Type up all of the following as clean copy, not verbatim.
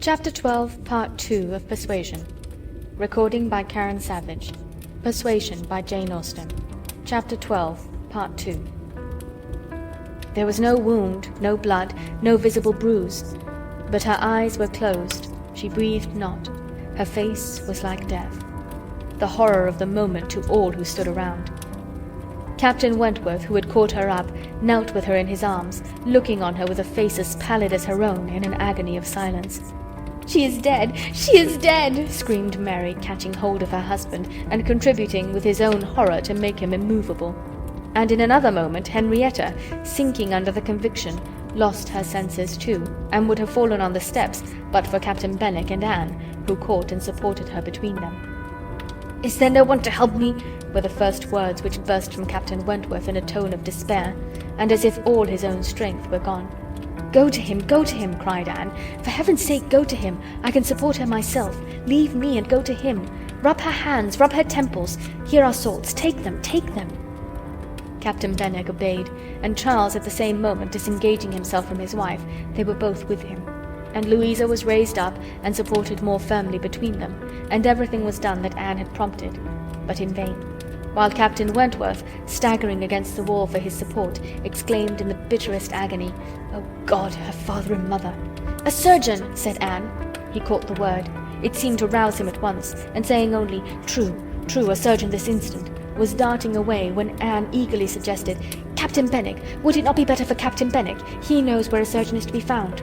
Chapter XII, Part Two of Persuasion. Recording by Karen Savage. Persuasion by Jane Austen. Chapter XII, Part Two. There was no wound, no blood, no visible bruise, but her eyes were closed, she breathed not, her face was like death. The horror of the moment to all who stood around. Captain Wentworth, who had caught her up, knelt with her in his arms, looking on her with a face as pallid as her own, in an agony of silence. "She is dead! She is dead!" screamed Mary, catching hold of her husband, and contributing with his own horror to make him immovable. And in another moment Henrietta, sinking under the conviction, lost her senses too, and would have fallen on the steps but for Captain Benwick and Anne, who caught and supported her between them. "Is there no one to help me?" were the first words which burst from Captain Wentworth in a tone of despair, and as if all his own strength were gone. Go to him, cried Anne. "For heaven's sake, go to him. I can support her myself. Leave me and go to him. Rub her hands, rub her temples. Here are salts. Take them, take them." Captain Benwick obeyed, and Charles at the same moment disengaging himself from his wife, they were both with him. And Louisa was raised up and supported more firmly between them, and everything was done that Anne had prompted, but in vain, while Captain Wentworth, staggering against the wall for his support, exclaimed in the bitterest agony, "Oh God, her father and mother!" "A surgeon!" said Anne. He caught the word. It seemed to rouse him at once, and saying only, "True, true, a surgeon this instant," was darting away, when Anne eagerly suggested, "Captain Benwick, would it not be better for Captain Benwick? He knows where a surgeon is to be found."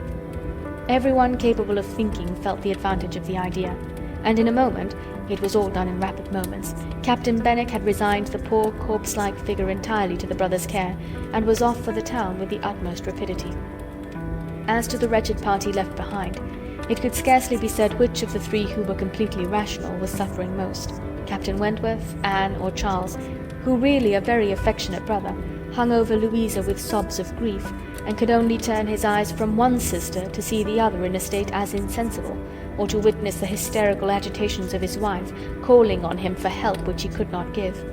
Everyone capable of thinking felt the advantage of the idea, and in a moment, it was all done in rapid moments, Captain Benwick had resigned the poor corpse-like figure entirely to the brothers' care, and was off for the town with the utmost rapidity. As to the wretched party left behind, it could scarcely be said which of the three who were completely rational was suffering most, Captain Wentworth, Anne, or Charles, who, really a very affectionate brother, hung over Louisa with sobs of grief, and could only turn his eyes from one sister to see the other in a state as insensible, or to witness the hysterical agitations of his wife, calling on him for help which he could not give.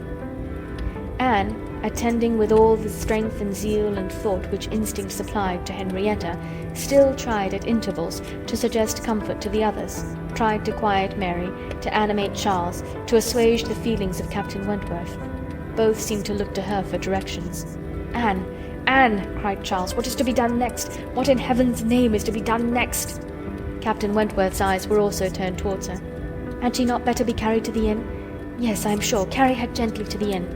Anne, attending with all the strength and zeal and thought which instinct supplied to Henrietta, still tried at intervals to suggest comfort to the others, tried to quiet Mary, to animate Charles, to assuage the feelings of Captain Wentworth. Both seemed to look to her for directions. "Anne, Anne!" cried Charles, "what is to be done next? What in heaven's name is to be done next?" Captain Wentworth's eyes were also turned towards her. "Had she not better be carried to the inn?" "Yes, I am sure. Carry her gently to the inn."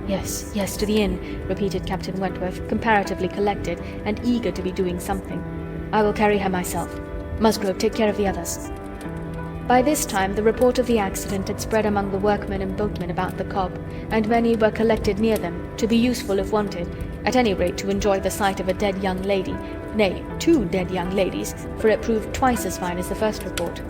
Yes, yes, to the inn," repeated Captain Wentworth, comparatively collected, and eager to be doing something. "I will carry her myself. Musgrove, take care of the others." By this time the report of the accident had spread among the workmen and boatmen about the cob, and many were collected near them, to be useful if wanted, at any rate to enjoy the sight of a dead young lady, nay, 2 dead young ladies, for it proved twice as fine as the first report.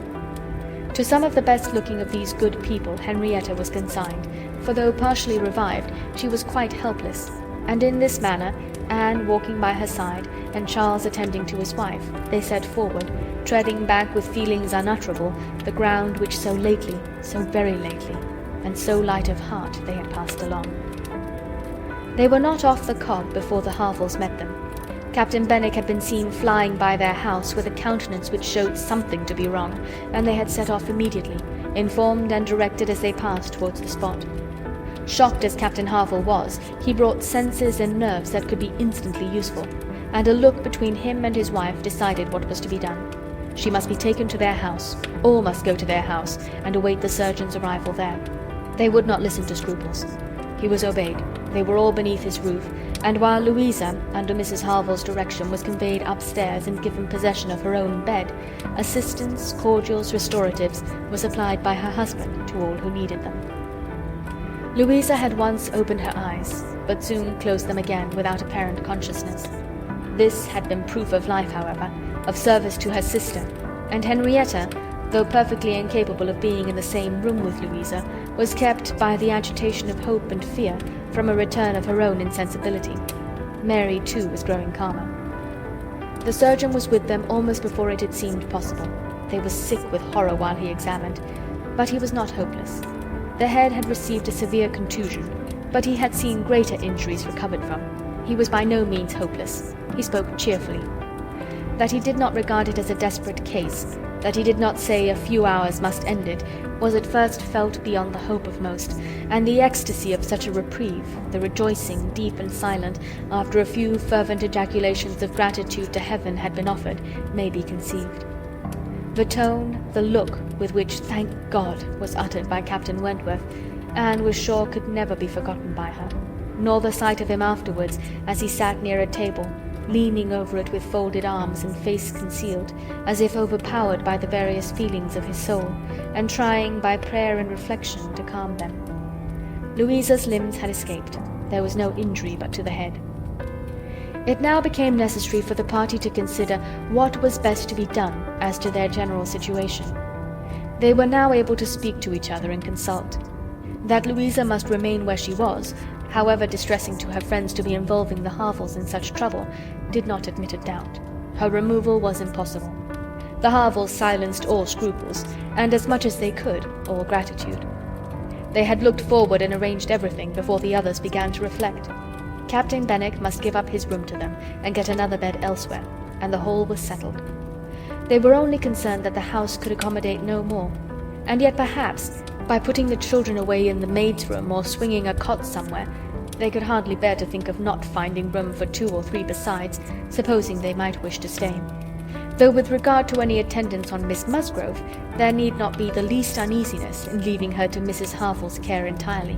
To some of the best-looking of these good people Henrietta was consigned, for though partially revived, she was quite helpless, and in this manner, Anne walking by her side, and Charles attending to his wife, they set forward, treading back with feelings unutterable the ground which so lately, so very lately, and so light of heart they had passed along. They were not off the cob before the Harvilles met them. Captain Benwick had been seen flying by their house with a countenance which showed something to be wrong, and they had set off immediately, informed and directed as they passed towards the spot. Shocked as Captain Harville was, he brought senses and nerves that could be instantly useful, and a look between him and his wife decided what was to be done. She must be taken to their house, all must go to their house, and await the surgeon's arrival there. They would not listen to scruples. He was obeyed. They were all beneath his roof, and while Louisa, under Mrs. Harville's direction, was conveyed upstairs and given possession of her own bed, assistance, cordials, restoratives, were supplied by her husband to all who needed them. Louisa had once opened her eyes, but soon closed them again without apparent consciousness. This had been proof of life, however, of service to her sister, and Henrietta, though perfectly incapable of being in the same room with Louisa, was kept, by the agitation of hope and fear, from a return of her own insensibility. Mary, too, was growing calmer. The surgeon was with them almost before it had seemed possible. They were sick with horror while he examined, but he was not hopeless. The head had received a severe contusion, but he had seen greater injuries recovered from. He was by no means hopeless. He spoke cheerfully. That he did not regard it as a desperate case, that he did not say a few hours must end it, was at first felt beyond the hope of most, and the ecstasy of such a reprieve, the rejoicing, deep and silent, after a few fervent ejaculations of gratitude to heaven had been offered, may be conceived. The tone, the look with which "Thank God" was uttered by Captain Wentworth, Anne was sure could never be forgotten by her, nor the sight of him afterwards as he sat near a table, leaning over it with folded arms and face concealed, as if overpowered by the various feelings of his soul, and trying by prayer and reflection to calm them. Louisa's limbs had escaped. There was no injury but to the head. It now became necessary for the party to consider what was best to be done as to their general situation. They were now able to speak to each other and consult. That Louisa must remain where she was, however distressing to her friends to be involving the 𝕻𝖊s in such trouble, did not admit a doubt. Her removal was impossible. The 𝕻𝖊s silenced all scruples, and as much as they could, all gratitude. They had looked forward and arranged everything before the others began to reflect. Captain Benwick must give up his room to them, and get another bed elsewhere, and the whole was settled. They were only concerned that the house could accommodate no more, and yet perhaps, by putting the children away in the maid's room or swinging a cot somewhere, they could hardly bear to think of not finding room for 2 or 3 besides, supposing they might wish to stay. Though with regard to any attendance on Miss Musgrove, there need not be the least uneasiness in leaving her to Mrs. 𝕻𝖊's care entirely.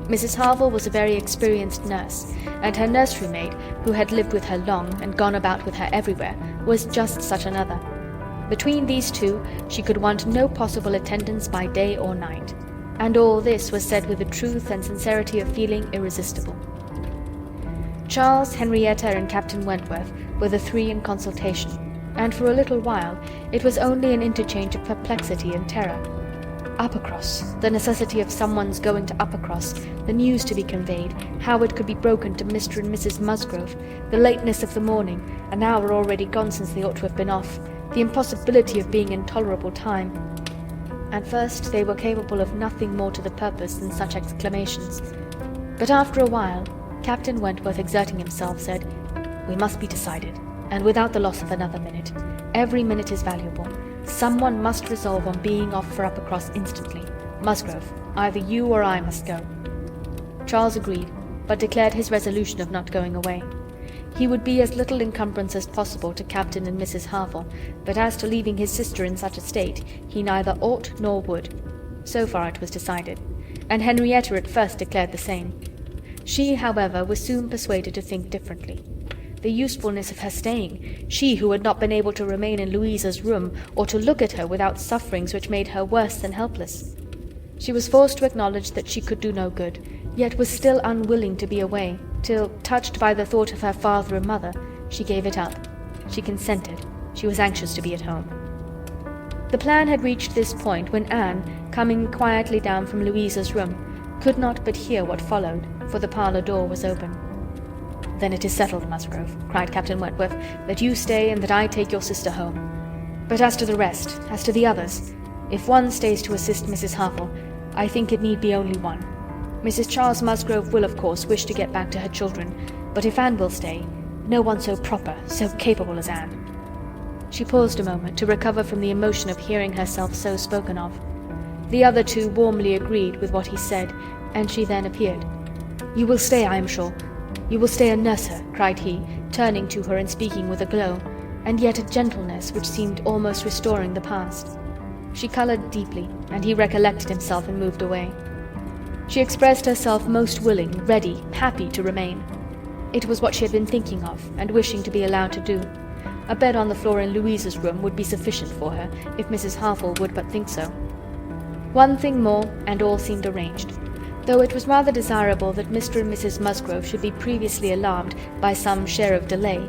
Mrs. 𝕻𝖊 was a very experienced nurse, and her nursery maid, who had lived with her long and gone about with her everywhere, was just such another. Between these two she could want no possible attendance by day or night, and all this was said with a truth and sincerity of feeling irresistible. Charles, Henrietta, and Captain Wentworth were the 3 in consultation, and for a little while it was only an interchange of perplexity and terror. Uppercross, the necessity of someone's going to Uppercross, the news to be conveyed, how it could be broken to Mr. and Mrs. Musgrove, the lateness of the morning, an hour already gone since they ought to have been off, the impossibility of being in tolerable time. At first they were capable of nothing more to the purpose than such exclamations. But after a while, Captain Wentworth, exerting himself, said, "We must be decided, and without the loss of another minute. Every minute is valuable. Someone must resolve on being off for Uppercross instantly. Musgrove, either you or I must go." Charles agreed, but declared his resolution of not going away. He would be as little encumbrance as possible to Captain and Mrs. 𝕻𝖊, but as to leaving his sister in such a state, he neither ought nor would. So far it was decided, and Henrietta at first declared the same. She, however, was soon persuaded to think differently. The usefulness of her staying, she who had not been able to remain in Louisa's room, or to look at her without sufferings which made her worse than helpless. She was forced to acknowledge that she could do no good, yet was still unwilling to be away, till, touched by the thought of her father and mother, she gave it up. She consented. She was anxious to be at home. The plan had reached this point when Anne, coming quietly down from Louisa's room, could not but hear what followed, for the parlour door was open. "Then it is settled, Musgrove," cried Captain Wentworth, "that you stay and that I take your sister home. But as to the rest, as to the others, if one stays to assist Mrs. 𝕻𝖊, I think it need be only one. Mrs. Charles Musgrove will, of course, wish to get back to her children, but if Anne will stay, no one so proper, so capable as Anne." She paused a moment to recover from the emotion of hearing herself so spoken of. The other 2 warmly agreed with what he said, and she then appeared. "You will stay, I am sure. You will stay and nurse her," cried he, turning to her and speaking with a glow, and yet a gentleness which seemed almost restoring the past. She coloured deeply, and he recollected himself and moved away. She expressed herself most willing, ready, happy to remain. It was what she had been thinking of, and wishing to be allowed to do. A bed on the floor in Louisa's room would be sufficient for her, if Mrs. 𝕻𝖊 would but think so. One thing more, and all seemed arranged. Though it was rather desirable that Mr. and Mrs. Musgrove should be previously alarmed by some share of delay,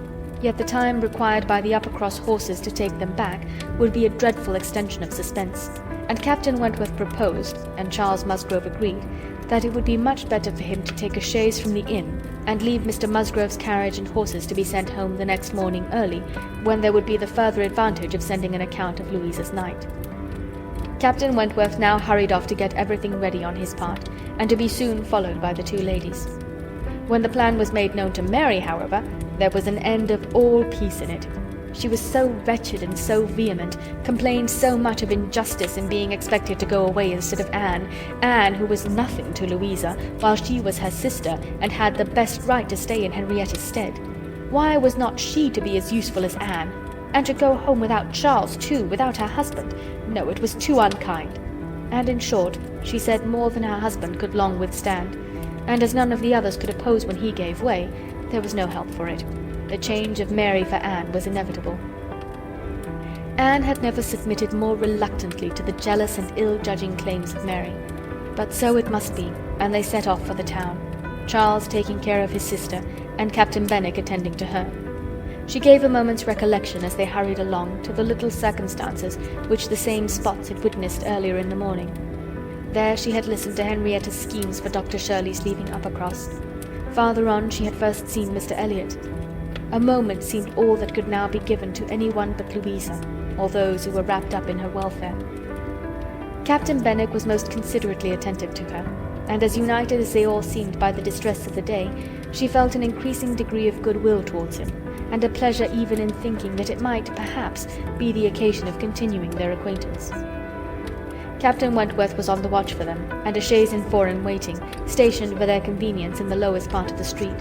yet the time required by the Uppercross horses to take them back would be a dreadful extension of suspense, and Captain Wentworth proposed, and Charles Musgrove agreed, that it would be much better for him to take a chaise from the inn, and leave Mr. Musgrove's carriage and horses to be sent home the next morning early, when there would be the further advantage of sending an account of Louisa's night. Captain Wentworth now hurried off to get everything ready on his part, and to be soon followed by the 2 ladies. When the plan was made known to Mary, however, there was an end of all peace in it. She was so wretched and so vehement, complained so much of injustice in being expected to go away instead of Anne who was nothing to Louisa, while she was her sister and had the best right to stay in Henrietta's stead. Why was not she to be as useful as Anne? And to go home without Charles too, without her husband? No, it was too unkind. And in short, she said more than her husband could long withstand, and as none of the others could oppose when he gave way, there was no help for it. The change of Mary for Anne was inevitable. Anne had never submitted more reluctantly to the jealous and ill-judging claims of Mary. But so it must be, and they set off for the town, Charles taking care of his sister, and Captain Benwick attending to her. She gave a moment's recollection as they hurried along to the little circumstances which the same spots had witnessed earlier in the morning. There she had listened to Henrietta's schemes for Dr. Shirley's leaving Uppercross. Farther on she had first seen Mr. Elliot. A moment seemed all that could now be given to any one but Louisa, or those who were wrapped up in her welfare. Captain Benwick was most considerately attentive to her, and as united as they all seemed by the distress of the day, she felt an increasing degree of goodwill towards him, and a pleasure even in thinking that it might, perhaps, be the occasion of continuing their acquaintance. Captain Wentworth was on the watch for them, and a chaise and four in waiting, stationed for their convenience in the lowest part of the street.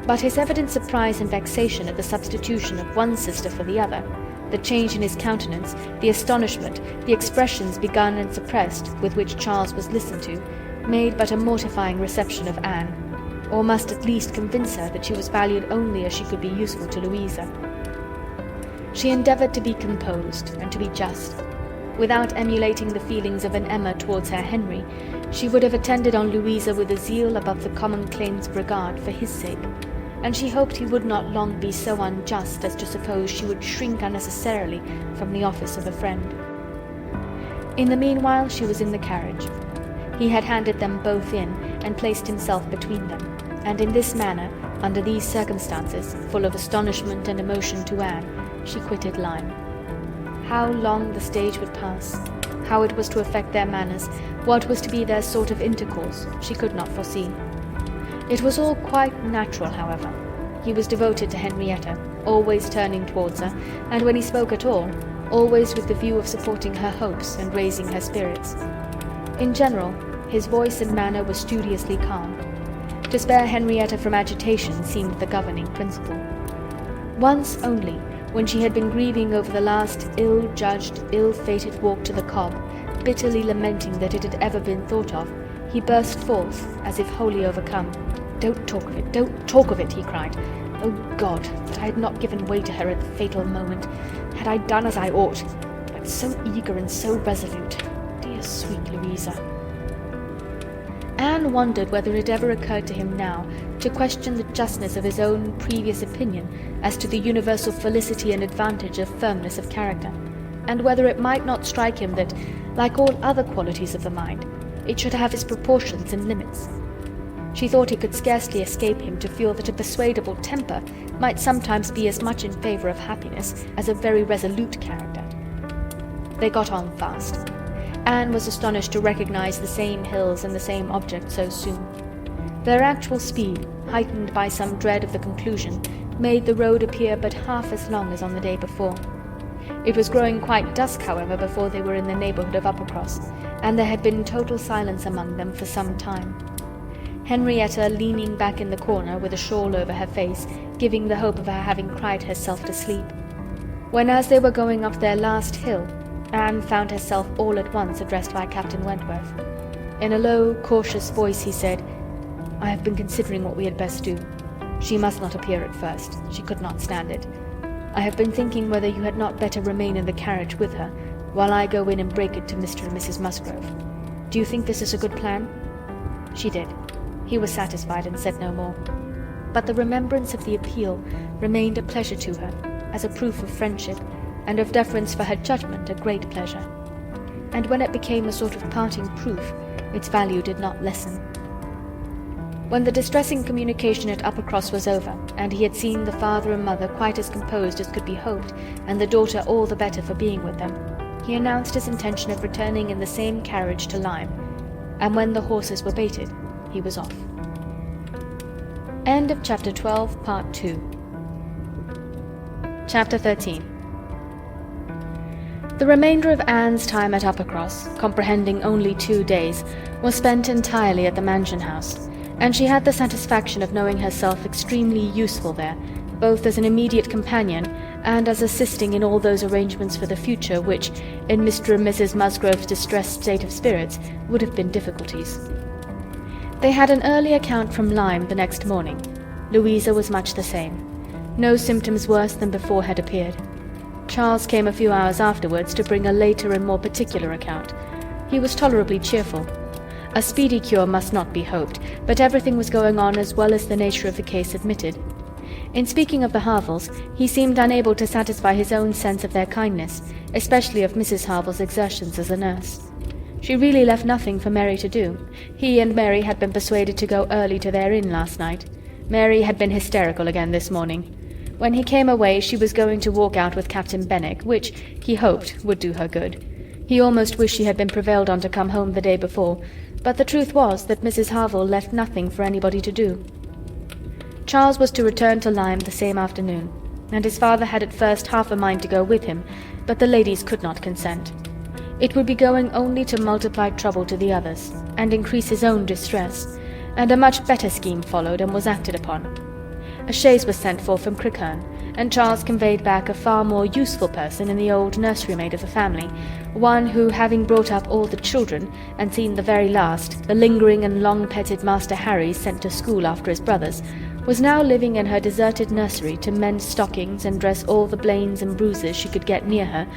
But his evident surprise and vexation at the substitution of one sister for the other, the change in his countenance, the astonishment, the expressions begun and suppressed with which Charles was listened to, made but a mortifying reception of Anne, or must at least convince her that she was valued only as she could be useful to Louisa. She endeavoured to be composed and to be just. Without emulating the feelings of an Emma towards her Henry, she would have attended on Louisa with a zeal above the common claims of regard for his sake, and she hoped he would not long be so unjust as to suppose she would shrink unnecessarily from the office of a friend. In the meanwhile she was in the carriage. He had handed them both in, and placed himself between them, and in this manner, under these circumstances, full of astonishment and emotion to Anne, she quitted Lyme. How long the stage would pass, how it was to affect their manners, what was to be their sort of intercourse, she could not foresee. It was all quite natural, however. He was devoted to Henrietta, always turning towards her, and when he spoke at all, always with the view of supporting her hopes and raising her spirits. In general, his voice and manner were studiously calm. To spare Henrietta from agitation seemed the governing principle. Once only, when she had been grieving over the last ill-judged, ill-fated walk to the Cobb, bitterly lamenting that it had ever been thought of, he burst forth, as if wholly overcome. "Don't talk of it, don't talk of it," he cried. "Oh God, that I had not given way to her at the fatal moment! Had I done as I ought, but so eager and so resolute! Dear sweet Louisa!" Anne wondered whether it ever occurred to him now to question the justness of his own previous opinion as to the universal felicity and advantage of firmness of character, and whether it might not strike him that, like all other qualities of the mind, it should have its proportions and limits. She thought it could scarcely escape him to feel that a persuadable temper might sometimes be as much in favour of happiness as a very resolute character. They got on fast. Anne was astonished to recognize the same hills and the same object so soon. Their actual speed, heightened by some dread of the conclusion, made the road appear but half as long as on the day before. It was growing quite dusk, however, before they were in the neighbourhood of Uppercross, and there had been total silence among them for some time. Henrietta leaning back in the corner with a shawl over her face, giving the hope of her having cried herself to sleep. When, as they were going up their last hill, Anne found herself all at once addressed by Captain Wentworth. In a low, cautious voice he said, "I have been considering what we had best do. She must not appear at first. She could not stand it. I have been thinking whether you had not better remain in the carriage with her, while I go in and break it to Mr. and Mrs. Musgrove. Do you think this is a good plan?" She did. He was satisfied and said no more. But the remembrance of the appeal remained a pleasure to her, as a proof of friendship, and of deference for her judgment a great pleasure. And when it became a sort of parting proof, its value did not lessen. When the distressing communication at Uppercross was over, and he had seen the father and mother quite as composed as could be hoped, and the daughter all the better for being with them, he announced his intention of returning in the same carriage to Lyme, and when the horses were baited, he was off. End of Chapter 12, Part 2. Chapter 13. The remainder of Anne's time at Uppercross, comprehending only 2 days, was spent entirely at the mansion house, and she had the satisfaction of knowing herself extremely useful there, both as an immediate companion and as assisting in all those arrangements for the future which, in Mr. and Mrs. Musgrove's distressed state of spirits, would have been difficulties. They had an early account from Lyme the next morning. Louisa was much the same. No symptoms worse than before had appeared. Charles came a few hours afterwards to bring a later and more particular account. He was tolerably cheerful. A speedy cure must not be hoped, but everything was going on as well as the nature of the case admitted. In speaking of the Harvilles, he seemed unable to satisfy his own sense of their kindness, especially of Mrs. Harville's exertions as a nurse. She really left nothing for Mary to do. He and Mary had been persuaded to go early to their inn last night. Mary had been hysterical again this morning. When he came away, she was going to walk out with Captain Benwick, which, he hoped, would do her good. He almost wished she had been prevailed on to come home the day before, but the truth was that Mrs. Harville left nothing for anybody to do. Charles was to return to Lyme the same afternoon, and his father had at first half a mind to go with him, but the ladies could not consent. It would be going only to multiply trouble to the others, and increase his own distress, and a much better scheme followed and was acted upon. A chaise was sent for from Crickherne, and Charles conveyed back a far more useful person in the old nursery-maid of the family, one who, having brought up all the children, and seen the very last, the lingering and long-petted Master Harry sent to school after his brothers, was now living in her deserted nursery to mend stockings and dress all the blains and bruises she could get near her,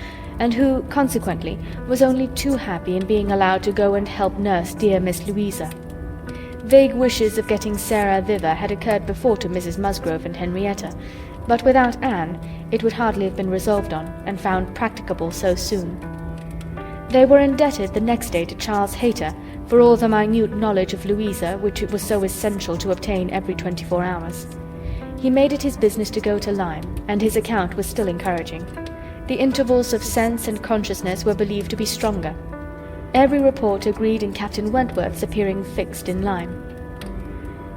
and who, consequently, was only too happy in being allowed to go and help nurse dear Miss Louisa. Vague wishes of getting Sarah thither had occurred before to Mrs. Musgrove and Henrietta, but without Anne it would hardly have been resolved on, and found practicable so soon. They were indebted the next day to Charles Hayter for all the minute knowledge of Louisa which it was so essential to obtain every 24 hours. He made it his business to go to Lyme, and his account was still encouraging. The intervals of sense and consciousness were believed to be stronger. Every report agreed in Captain Wentworth's appearing fixed in Lyme.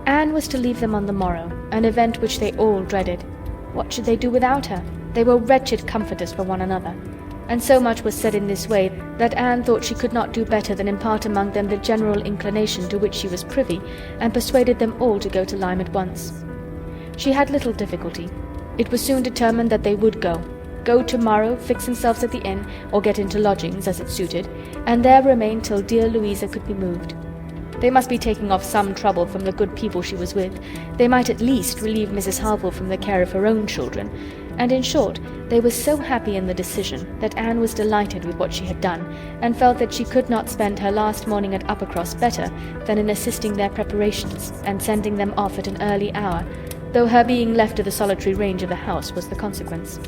Anne was to leave them on the morrow, an event which they all dreaded. What should they do without her? They were wretched comforters for one another, and so much was said in this way that Anne thought she could not do better than impart among them the general inclination to which she was privy, and persuaded them all to go to Lyme at once. She had little difficulty. It was soon determined that they would go tomorrow, fix themselves at the inn, or get into lodgings, as it suited, and there remain till dear Louisa could be moved. They must be taking off some trouble from the good people she was with. They might at least relieve Mrs. Harville from the care of her own children, and in short, they were so happy in the decision that Anne was delighted with what she had done, and felt that she could not spend her last morning at Uppercross better than in assisting their preparations, and sending them off at an early hour, though her being left to the solitary range of the house was the consequence.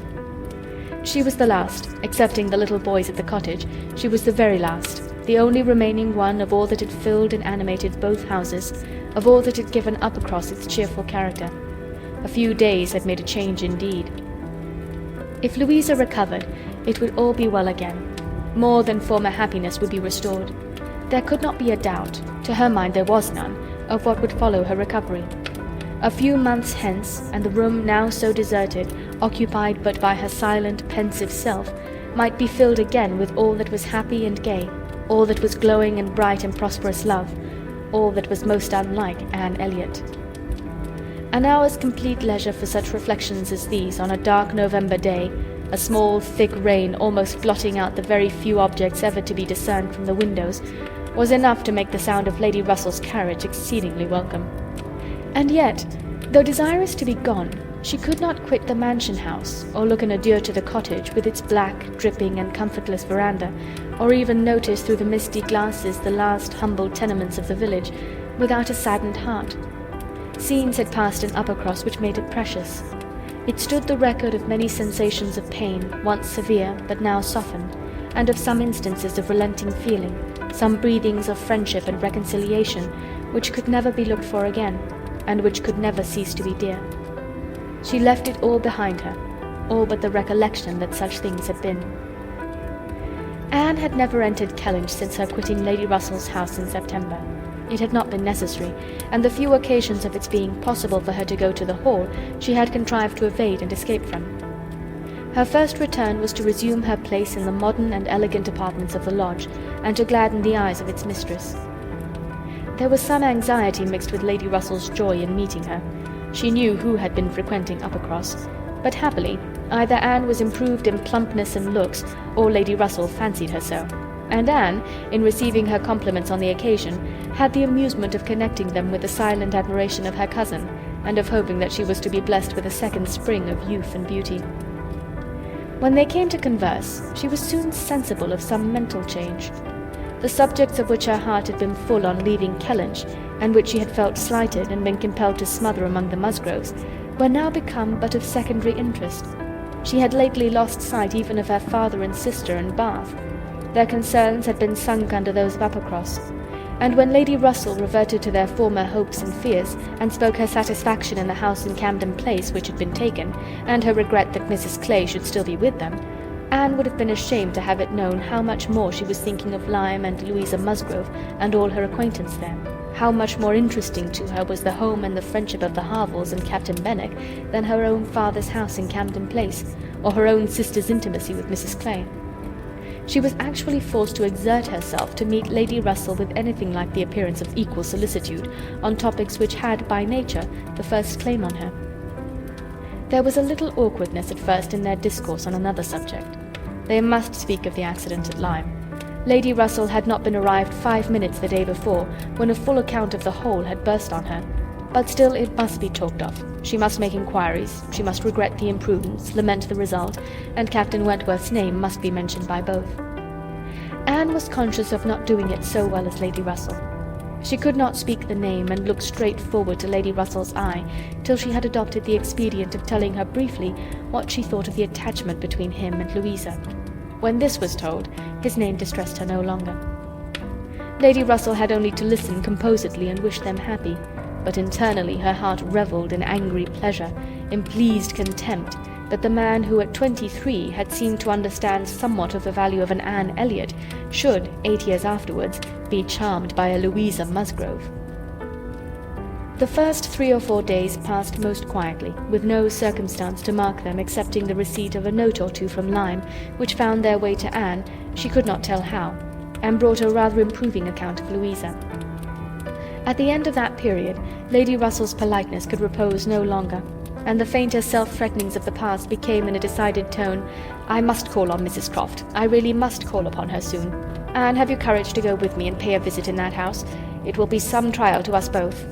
She was the last, excepting the little boys at the cottage. She was the very last, the only remaining one of all that had filled and animated both houses, of all that had given Uppercross its cheerful character. A few days had made a change indeed. If Louisa recovered, it would all be well again. More than former happiness would be restored. There could not be a doubt, to her mind there was none, of what would follow her recovery. A few months hence, and the room now so deserted, occupied but by her silent, pensive self, might be filled again with all that was happy and gay, all that was glowing and bright and prosperous love, all that was most unlike Anne Elliot. An hour's complete leisure for such reflections as these on a dark November day, a small thick rain almost blotting out the very few objects ever to be discerned from the windows, was enough to make the sound of Lady Russell's carriage exceedingly welcome. And yet, though desirous to be gone, she could not quit the mansion house, or look an adieu to the cottage with its black, dripping, and comfortless veranda, or even notice through the misty glasses the last humble tenements of the village, without a saddened heart. Scenes had passed in Uppercross which made it precious. It stood the record of many sensations of pain, once severe, but now softened, and of some instances of relenting feeling, some breathings of friendship and reconciliation, which could never be looked for again, and which could never cease to be dear. She left it all behind her, all but the recollection that such things had been. Anne had never entered Kellynch since her quitting Lady Russell's house in September. It had not been necessary, and the few occasions of its being possible for her to go to the Hall she had contrived to evade and escape from. Her first return was to resume her place in the modern and elegant apartments of the lodge, and to gladden the eyes of its mistress. There was some anxiety mixed with Lady Russell's joy in meeting her. She knew who had been frequenting Uppercross, but happily either Anne was improved in plumpness and looks, or Lady Russell fancied her so, and Anne, in receiving her compliments on the occasion, had the amusement of connecting them with the silent admiration of her cousin, and of hoping that she was to be blessed with a second spring of youth and beauty. When they came to converse, she was soon sensible of some mental change. The subjects of which her heart had been full on leaving Kellynch, and which she had felt slighted and been compelled to smother among the Musgroves, were now become but of secondary interest. She had lately lost sight even of her father and sister in Bath. Their concerns had been sunk under those of Uppercross, and when Lady Russell reverted to their former hopes and fears, and spoke her satisfaction in the house in Camden Place which had been taken, and her regret that Mrs. Clay should still be with them, Anne would have been ashamed to have it known how much more she was thinking of Lyme and Louisa Musgrove and all her acquaintance there. How much more interesting to her was the home and the friendship of the Harvilles and Captain Benwick than her own father's house in Camden Place, or her own sister's intimacy with Mrs. Clay. She was actually forced to exert herself to meet Lady Russell with anything like the appearance of equal solicitude on topics which had, by nature, the first claim on her. There was a little awkwardness at first in their discourse on another subject. They must speak of the accident at Lyme. Lady Russell had not been arrived 5 minutes the day before, when a full account of the whole had burst on her. But still it must be talked of. She must make inquiries, she must regret the imprudence, lament the result, and Captain Wentworth's name must be mentioned by both. Anne was conscious of not doing it so well as Lady Russell. She could not speak the name and look straight forward to Lady Russell's eye till she had adopted the expedient of telling her briefly what she thought of the attachment between him and Louisa. When this was told, his name distressed her no longer. Lady Russell had only to listen composedly and wish them happy, but internally her heart revelled in angry pleasure, in pleased contempt, that the man who at 23 had seemed to understand somewhat of the value of an Anne Elliot should, 8 years afterwards, be charmed by a Louisa Musgrove. The first 3 or 4 days passed most quietly, with no circumstance to mark them excepting the receipt of a note or two from Lyme, which found their way to Anne, she could not tell how, and brought a rather improving account of Louisa. At the end of that period, Lady Russell's politeness could repose no longer, and the fainter self-threatenings of the past became in a decided tone, "I must call on Mrs. Croft. I really must call upon her soon. Anne, have you courage to go with me and pay a visit in that house? It will be some trial to us both."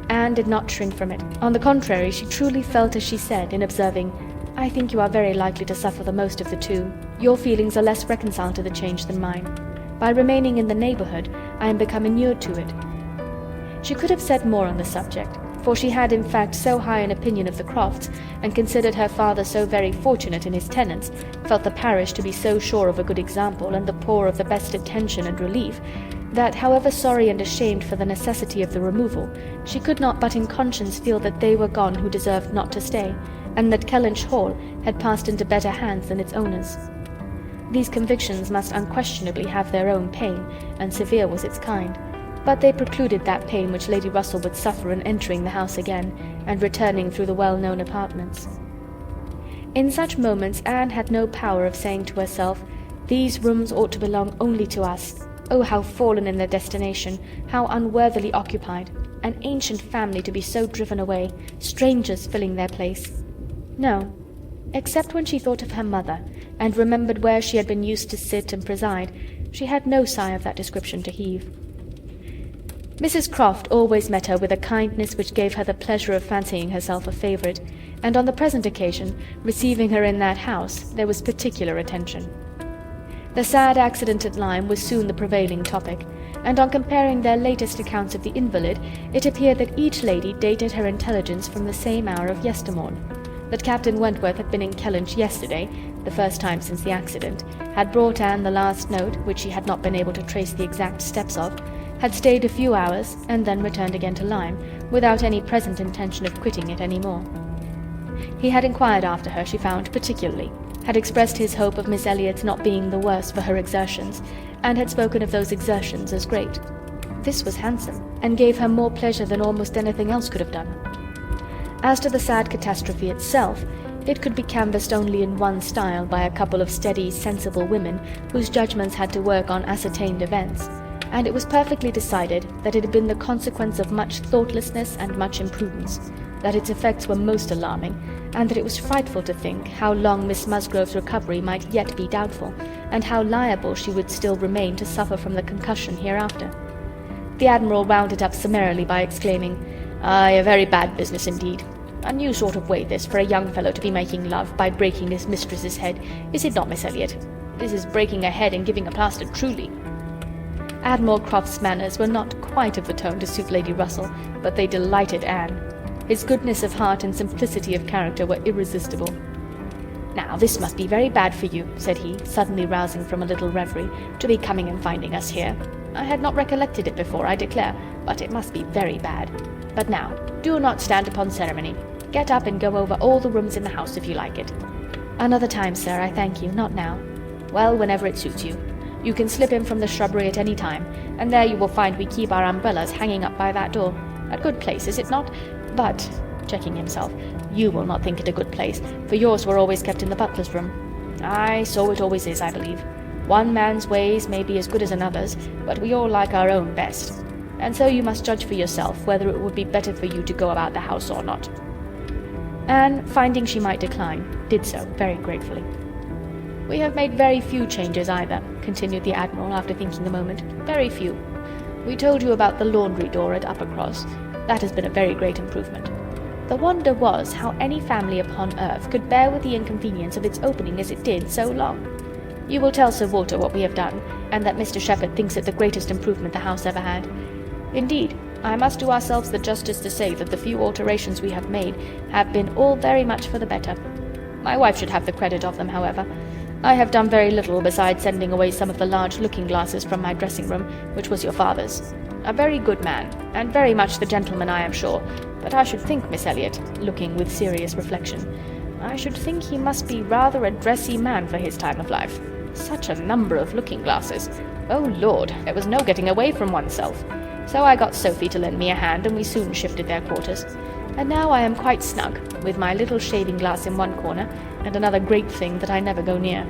Anne did not shrink from it. On the contrary, she truly felt as she said, in observing, "I think you are very likely to suffer the most of the two. Your feelings are less reconciled to the change than mine. By remaining in the neighbourhood, I am become inured to it." She could have said more on the subject, for she had in fact so high an opinion of the Crofts, and considered her father so very fortunate in his tenants, felt the parish to be so sure of a good example, and the poor of the best attention and relief, that, however sorry and ashamed for the necessity of the removal, she could not but in conscience feel that they were gone who deserved not to stay, and that Kellynch Hall had passed into better hands than its owners. These convictions must unquestionably have their own pain, and severe was its kind, but they precluded that pain which Lady Russell would suffer in entering the house again, and returning through the well-known apartments. In such moments Anne had no power of saying to herself, "These rooms ought to belong only to us. Oh, how fallen in their destination, how unworthily occupied, an ancient family to be so driven away, strangers filling their place." No, except when she thought of her mother, and remembered where she had been used to sit and preside, she had no sigh of that description to heave. Mrs. Croft always met her with a kindness which gave her the pleasure of fancying herself a favourite, and on the present occasion, receiving her in that house, there was particular attention. The sad accident at Lyme was soon the prevailing topic, and on comparing their latest accounts of the invalid, it appeared that each lady dated her intelligence from the same hour of yestermorn. That Captain Wentworth had been in Kellynch yesterday, the first time since the accident, had brought Anne the last note, which she had not been able to trace the exact steps of, had stayed a few hours, and then returned again to Lyme, without any present intention of quitting it any more. He had inquired after her, she found, particularly, had expressed his hope of Miss Elliot's not being the worse for her exertions, and had spoken of those exertions as great. This was handsome, and gave her more pleasure than almost anything else could have done. As to the sad catastrophe itself, It could be canvassed only in one style by a couple of steady, sensible women whose judgments had to work on ascertained events, and it was perfectly decided that it had been the consequence of much thoughtlessness and much imprudence, that its effects were most alarming, and that it was frightful to think how long Miss Musgrove's recovery might yet be doubtful, and how liable she would still remain to suffer from the concussion hereafter. The Admiral wound it up summarily by exclaiming, "Aye, a very bad business indeed. A new sort of way this, for a young fellow to be making love by breaking his mistress's head, is it not, Miss Elliot? This is breaking a head and giving a plaster, truly." Admiral Croft's manners were not quite of the tone to suit Lady Russell, but they delighted Anne. His goodness of heart and simplicity of character were irresistible. "Now, this must be very bad for you," said he, suddenly rousing from a little reverie, "to be coming and finding us here. I had not recollected it before, I declare, but it must be very bad. But now, do not stand upon ceremony. Get up and go over all the rooms in the house, if you like it." "Another time, sir, I thank you, not now." "Well, whenever it suits you. You can slip in from the shrubbery at any time, and there you will find we keep our umbrellas hanging up by that door. A good place, is it not? But," checking himself, "you will not think it a good place, for yours were always kept in the butler's room." "Aye, so it always is, I believe. One man's ways may be as good as another's, but we all like our own best. And so you must judge for yourself whether it would be better for you to go about the house or not." Anne, finding she might decline, did so very gratefully. "We have made very few changes either," continued the Admiral after thinking a moment. "Very few. We told you about the laundry door at Uppercross. That has been a very great improvement. The wonder was how any family upon earth could bear with the inconvenience of its opening as it did so long. You will tell Sir Walter what we have done, and that Mr. Shepherd thinks it the greatest improvement the house ever had. Indeed, I must do ourselves the justice to say that the few alterations we have made have been all very much for the better. My wife should have the credit of them, however. I have done very little besides sending away some of the large looking-glasses from my dressing-room, which was your father's. A very good man, and very much the gentleman, I am sure, but I should think, Miss Elliot," looking with serious reflection, "I should think he must be rather a dressy man for his time of life. Such a number of looking-glasses! Oh Lord, there was no getting away from oneself. So I got Sophie to lend me a hand, and we soon shifted their quarters. And now I am quite snug, with my little shaving-glass in one corner, and another great thing that I never go near."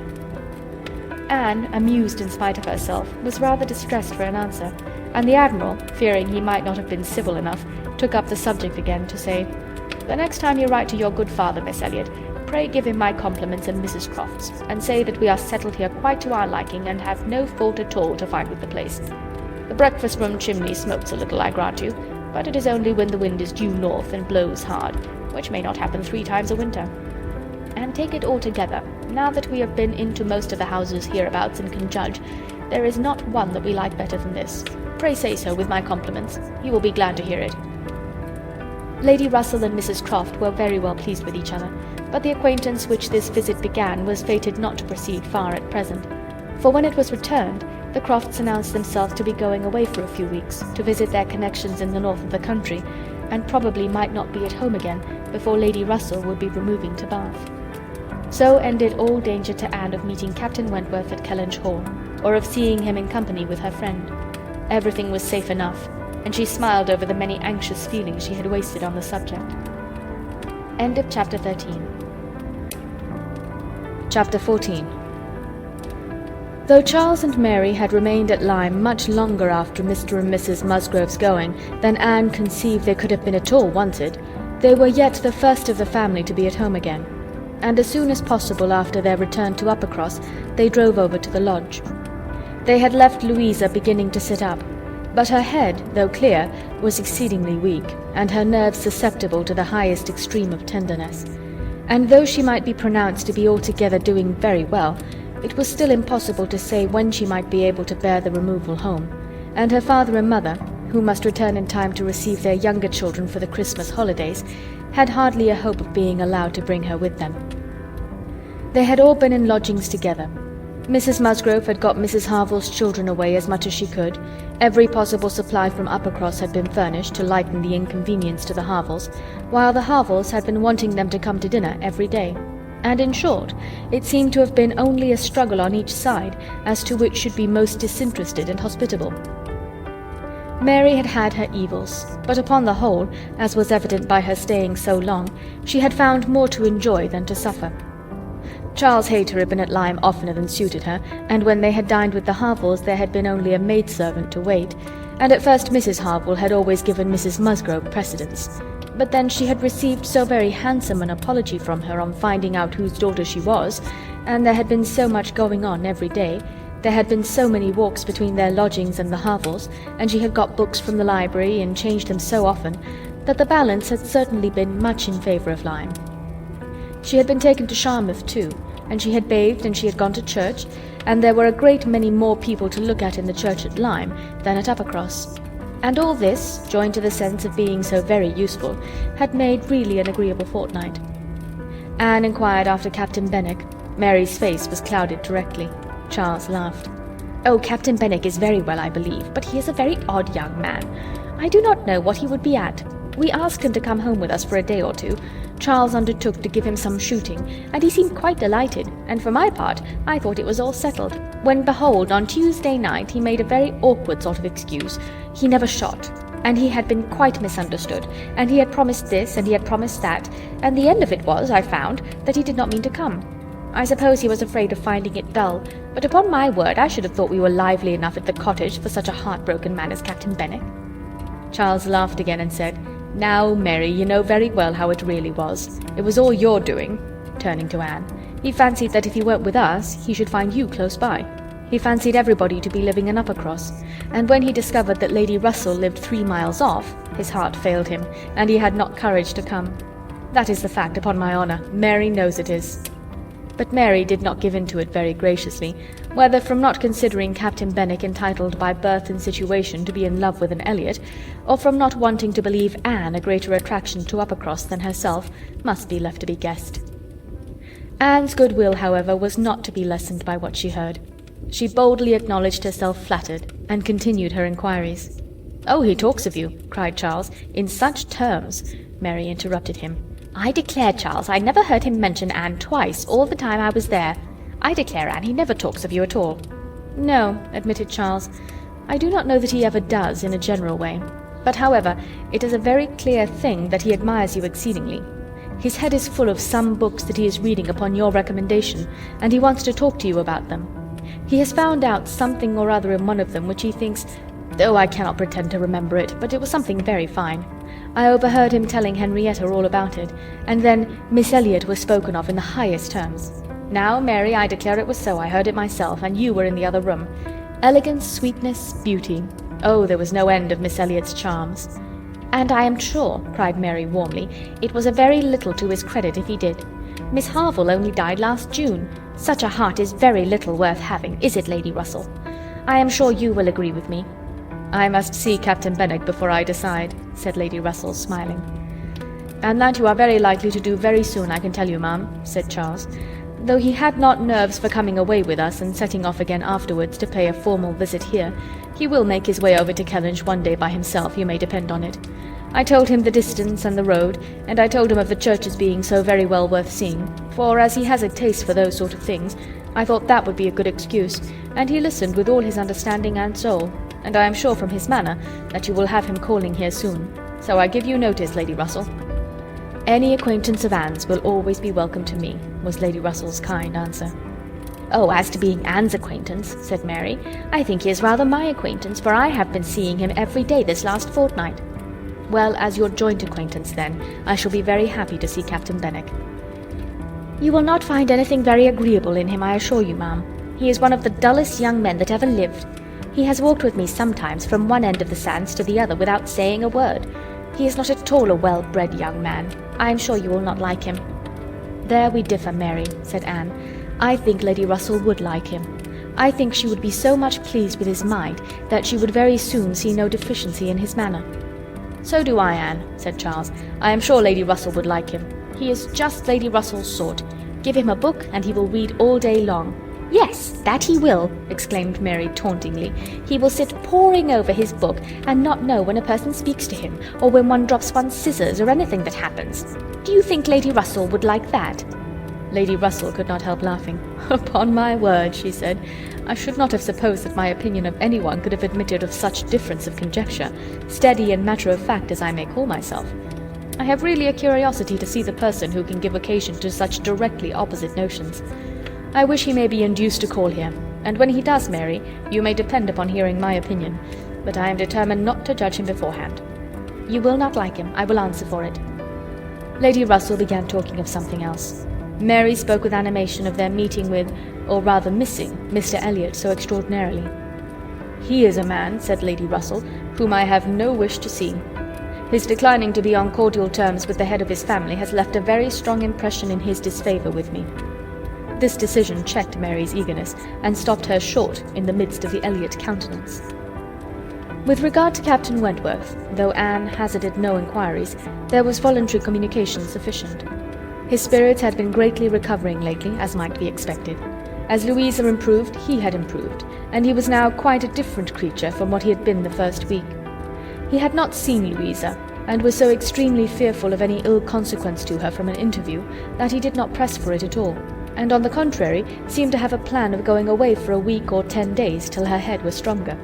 Anne, amused in spite of herself, was rather distressed for an answer, and the Admiral, fearing he might not have been civil enough, took up the subject again to say, "The next time you write to your good father, Miss Elliot, pray give him my compliments and Mrs. Croft's, and say that we are settled here quite to our liking, and have no fault at all to find with the place. The breakfast-room chimney smokes a little, I grant you, but it is only when the wind is due north and blows hard, which may not happen 3 times a winter. And take it altogether, now that we have been into most of the houses hereabouts and can judge, there is not one that we like better than this. Pray say so with my compliments. He will be glad to hear it." Lady Russell and Mrs. Croft were very well pleased with each other, but the acquaintance which this visit began was fated not to proceed far at present, for when it was returned, the Crofts announced themselves to be going away for a few weeks, to visit their connections in the north of the country, and probably might not be at home again before Lady Russell would be removing to Bath. So ended all danger to Anne of meeting Captain Wentworth at Kellynch Hall, or of seeing him in company with her friend. Everything was safe enough, and she smiled over the many anxious feelings she had wasted on the subject. End of Chapter 13. Chapter 14. Though Charles and Mary had remained at Lyme much longer after Mr. and Mrs. Musgrove's going than Anne conceived they could have been at all wanted, they were yet the first of the family to be at home again, and as soon as possible after their return to Uppercross they drove over to the lodge. They had left Louisa beginning to sit up, but her head, though clear, was exceedingly weak, and her nerves susceptible to the highest extreme of tenderness. And though she might be pronounced to be altogether doing very well, it was still impossible to say when she might be able to bear the removal home, and her father and mother, who must return in time to receive their younger children for the Christmas holidays, had hardly a hope of being allowed to bring her with them. They had all been in lodgings together. Mrs. Musgrove had got Mrs. Harville's children away as much as she could. Every possible supply from Uppercross had been furnished to lighten the inconvenience to the Harvilles, while the Harvilles had been wanting them to come to dinner every day. And in short, it seemed to have been only a struggle on each side as to which should be most disinterested and hospitable. Mary had had her evils, but upon the whole, as was evident by her staying so long, she had found more to enjoy than to suffer. Charles Hayter had been at Lyme oftener than suited her, and when they had dined with the Harvilles there had been only a maidservant to wait, and at first Mrs. Harville had always given Mrs. Musgrove precedence. But then she had received so very handsome an apology from her on finding out whose daughter she was, and there had been so much going on every day, there had been so many walks between their lodgings and the Harvilles, and she had got books from the library and changed them so often, that the balance had certainly been much in favour of Lyme. She had been taken to Charmouth too, and she had bathed and she had gone to church, and there were a great many more people to look at in the church at Lyme than at Uppercross. And all this, joined to the sense of being so very useful, had made really an agreeable fortnight. Anne inquired after Captain Benwick. Mary's face was clouded directly. Charles laughed. "Oh, Captain Benwick is very well, I believe, but he is a very odd young man. I do not know what he would be at. We asked him to come home with us for a day or two. Charles undertook to give him some shooting, and he seemed quite delighted, and for my part, I thought it was all settled, when behold, on Tuesday night he made a very awkward sort of excuse. He never shot, and he had been quite misunderstood, and he had promised this, and he had promised that, and the end of it was, I found, that he did not mean to come. I suppose he was afraid of finding it dull, but upon my word I should have thought we were lively enough at the cottage for such a heartbroken man as Captain Benwick." Charles laughed again and said, "Now, Mary, you know very well how it really was. It was all your doing," turning to Anne. "He fancied that if he weren't with us, he should find you close by. He fancied everybody to be living in Uppercross, and when he discovered that Lady Russell lived 3 miles off, his heart failed him, and he had not courage to come. That is the fact, upon my honour. Mary knows it is." But Mary did not give in to it very graciously, whether from not considering Captain Benwick entitled by birth and situation to be in love with an Elliot, or from not wanting to believe Anne a greater attraction to Uppercross than herself, must be left to be guessed. Anne's goodwill, however, was not to be lessened by what she heard. She boldly acknowledged herself flattered, and continued her inquiries. "Oh, he talks of you," cried Charles, "in such terms—" Mary interrupted him. "I declare, Charles, I never heard him mention Anne twice all the time I was there. I declare, Anne, he never talks of you at all." "No," admitted Charles, "I do not know that he ever does, in a general way. But, however, it is a very clear thing that he admires you exceedingly. His head is full of some books that he is reading upon your recommendation, and he wants to talk to you about them. He has found out something or other in one of them which he thinks— oh, I cannot pretend to remember it, but it was something very fine. I overheard him telling Henrietta all about it, and then Miss Elliot was spoken of in the highest terms. Now, Mary, I declare it was so. I heard it myself, and you were in the other room. Elegance, sweetness, beauty. Oh, there was no end of Miss Elliot's charms." "And I am sure," cried Mary warmly, "it was a very little to his credit if he did. Miss Harville only died last June. Such a heart is very little worth having, is it, Lady Russell? I am sure you will agree with me." "I must see Captain Benwick before I decide," said Lady Russell, smiling. "And that you are very likely to do very soon, I can tell you, ma'am," said Charles. "Though he had not nerves for coming away with us and setting off again afterwards to pay a formal visit here, he will make his way over to Kellynch one day by himself, you may depend on it. I told him the distance and the road, and I told him of the churches being so very well worth seeing, for as he has a taste for those sort of things, I thought that would be a good excuse, and he listened with all his understanding and soul, and I am sure from his manner that you will have him calling here soon. So I give you notice, Lady Russell." "Any acquaintance of Anne's will always be welcome to me," was Lady Russell's kind answer. "Oh, as to being Anne's acquaintance," said Mary, "I think he is rather my acquaintance, for I have been seeing him every day this last fortnight." "Well, as your joint acquaintance, then, I shall be very happy to see Captain Benwick." "You will not find anything very agreeable in him, I assure you, ma'am. He is one of the dullest young men that ever lived. He has walked with me sometimes from one end of the sands to the other without saying a word. He is not at all a well-bred young man. I am sure you will not like him." "There we differ, Mary," said Anne. "I think Lady Russell would like him. I think she would be so much pleased with his mind that she would very soon see no deficiency in his manner." "So do I, Anne," said Charles. "I am sure Lady Russell would like him. He is just Lady Russell's sort. Give him a book and he will read all day long." "Yes, that he will," exclaimed Mary tauntingly. "He will sit poring over his book and not know when a person speaks to him, or when one drops one's scissors, or anything that happens. Do you think Lady Russell would like that?" Lady Russell could not help laughing. "Upon my word," she said, "I should not have supposed that my opinion of anyone could have admitted of such difference of conjecture, steady and matter-of-fact as I may call myself. I have really a curiosity to see the person who can give occasion to such directly opposite notions. I wish he may be induced to call here, and when he does, Mary, you may depend upon hearing my opinion, but I am determined not to judge him beforehand. You will not like him, I will answer for it." Lady Russell began talking of something else. Mary spoke with animation of their meeting with, or rather missing, Mr. Elliot so extraordinarily. "He is a man," said Lady Russell, "whom I have no wish to see. His declining to be on cordial terms with the head of his family has left a very strong impression in his disfavour with me." This decision checked Mary's eagerness, and stopped her short in the midst of the Elliot countenance. With regard to Captain Wentworth, though Anne hazarded no inquiries, there was voluntary communication sufficient. His spirits had been greatly recovering lately, as might be expected. As Louisa improved, he had improved, and he was now quite a different creature from what he had been the first week. He had not seen Louisa, and was so extremely fearful of any ill consequence to her from an interview that he did not press for it at all, and on the contrary seemed to have a plan of going away for a week or 10 days till her head was stronger.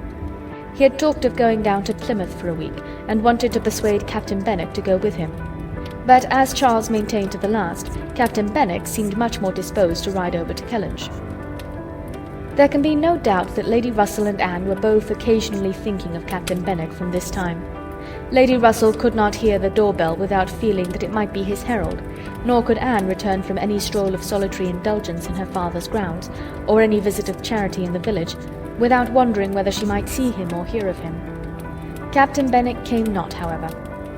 He had talked of going down to Plymouth for a week, and wanted to persuade Captain Benwick to go with him. But as Charles maintained to the last, Captain Benwick seemed much more disposed to ride over to Kellynch. There can be no doubt that Lady Russell and Anne were both occasionally thinking of Captain Benwick from this time. Lady Russell could not hear the door-bell without feeling that it might be his herald, nor could Anne return from any stroll of solitary indulgence in her father's grounds, or any visit of charity in the village, without wondering whether she might see him or hear of him. Captain Benwick came not, however.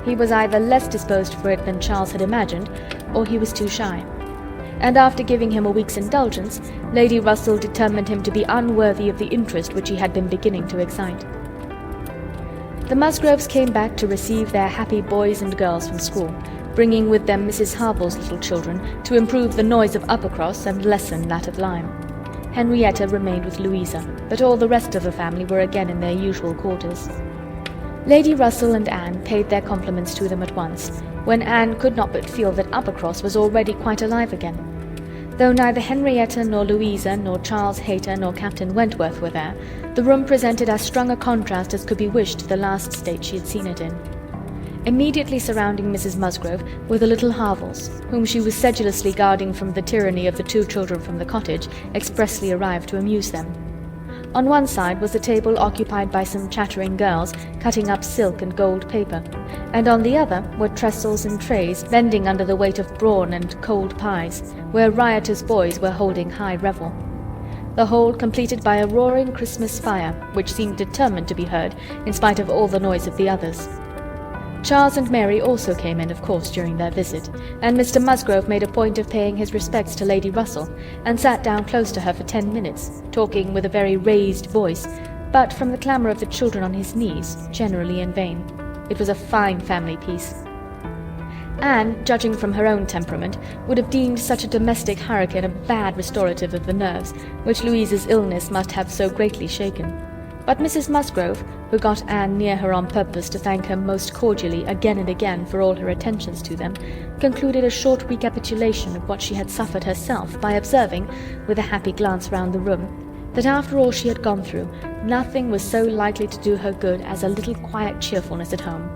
He was either less disposed for it than Charles had imagined, or he was too shy. And after giving him a week's indulgence, Lady Russell determined him to be unworthy of the interest which he had been beginning to excite. The Musgroves came back to receive their happy boys and girls from school, bringing with them Mrs. Harville's little children to improve the noise of Uppercross and lessen that of Lyme. Henrietta remained with Louisa, but all the rest of the family were again in their usual quarters. Lady Russell and Anne paid their compliments to them at once, when Anne could not but feel that Uppercross was already quite alive again. Though neither Henrietta nor Louisa nor Charles Hayter nor Captain Wentworth were there, the room presented as strong a contrast as could be wished to the last state she had seen it in. Immediately surrounding Mrs. Musgrove were the little Harvilles, whom she was sedulously guarding from the tyranny of the 2 children from the cottage, expressly arrived to amuse them. On one side was a table occupied by some chattering girls, cutting up silk and gold paper, and on the other were trestles and trays, bending under the weight of brawn and cold pies, where riotous boys were holding high revel. The whole completed by a roaring Christmas fire, which seemed determined to be heard, in spite of all the noise of the others. Charles and Mary also came in, of course, during their visit, and Mr. Musgrove made a point of paying his respects to Lady Russell, and sat down close to her for 10 minutes, talking with a very raised voice, but from the clamour of the children on his knees, generally in vain. It was a fine family peace. Anne, judging from her own temperament, would have deemed such a domestic hurricane a bad restorative of the nerves, which Louisa's illness must have so greatly shaken. But Mrs. Musgrove, who got Anne near her on purpose to thank her most cordially again and again for all her attentions to them, concluded a short recapitulation of what she had suffered herself by observing, with a happy glance round the room, that after all she had gone through, nothing was so likely to do her good as a little quiet cheerfulness at home.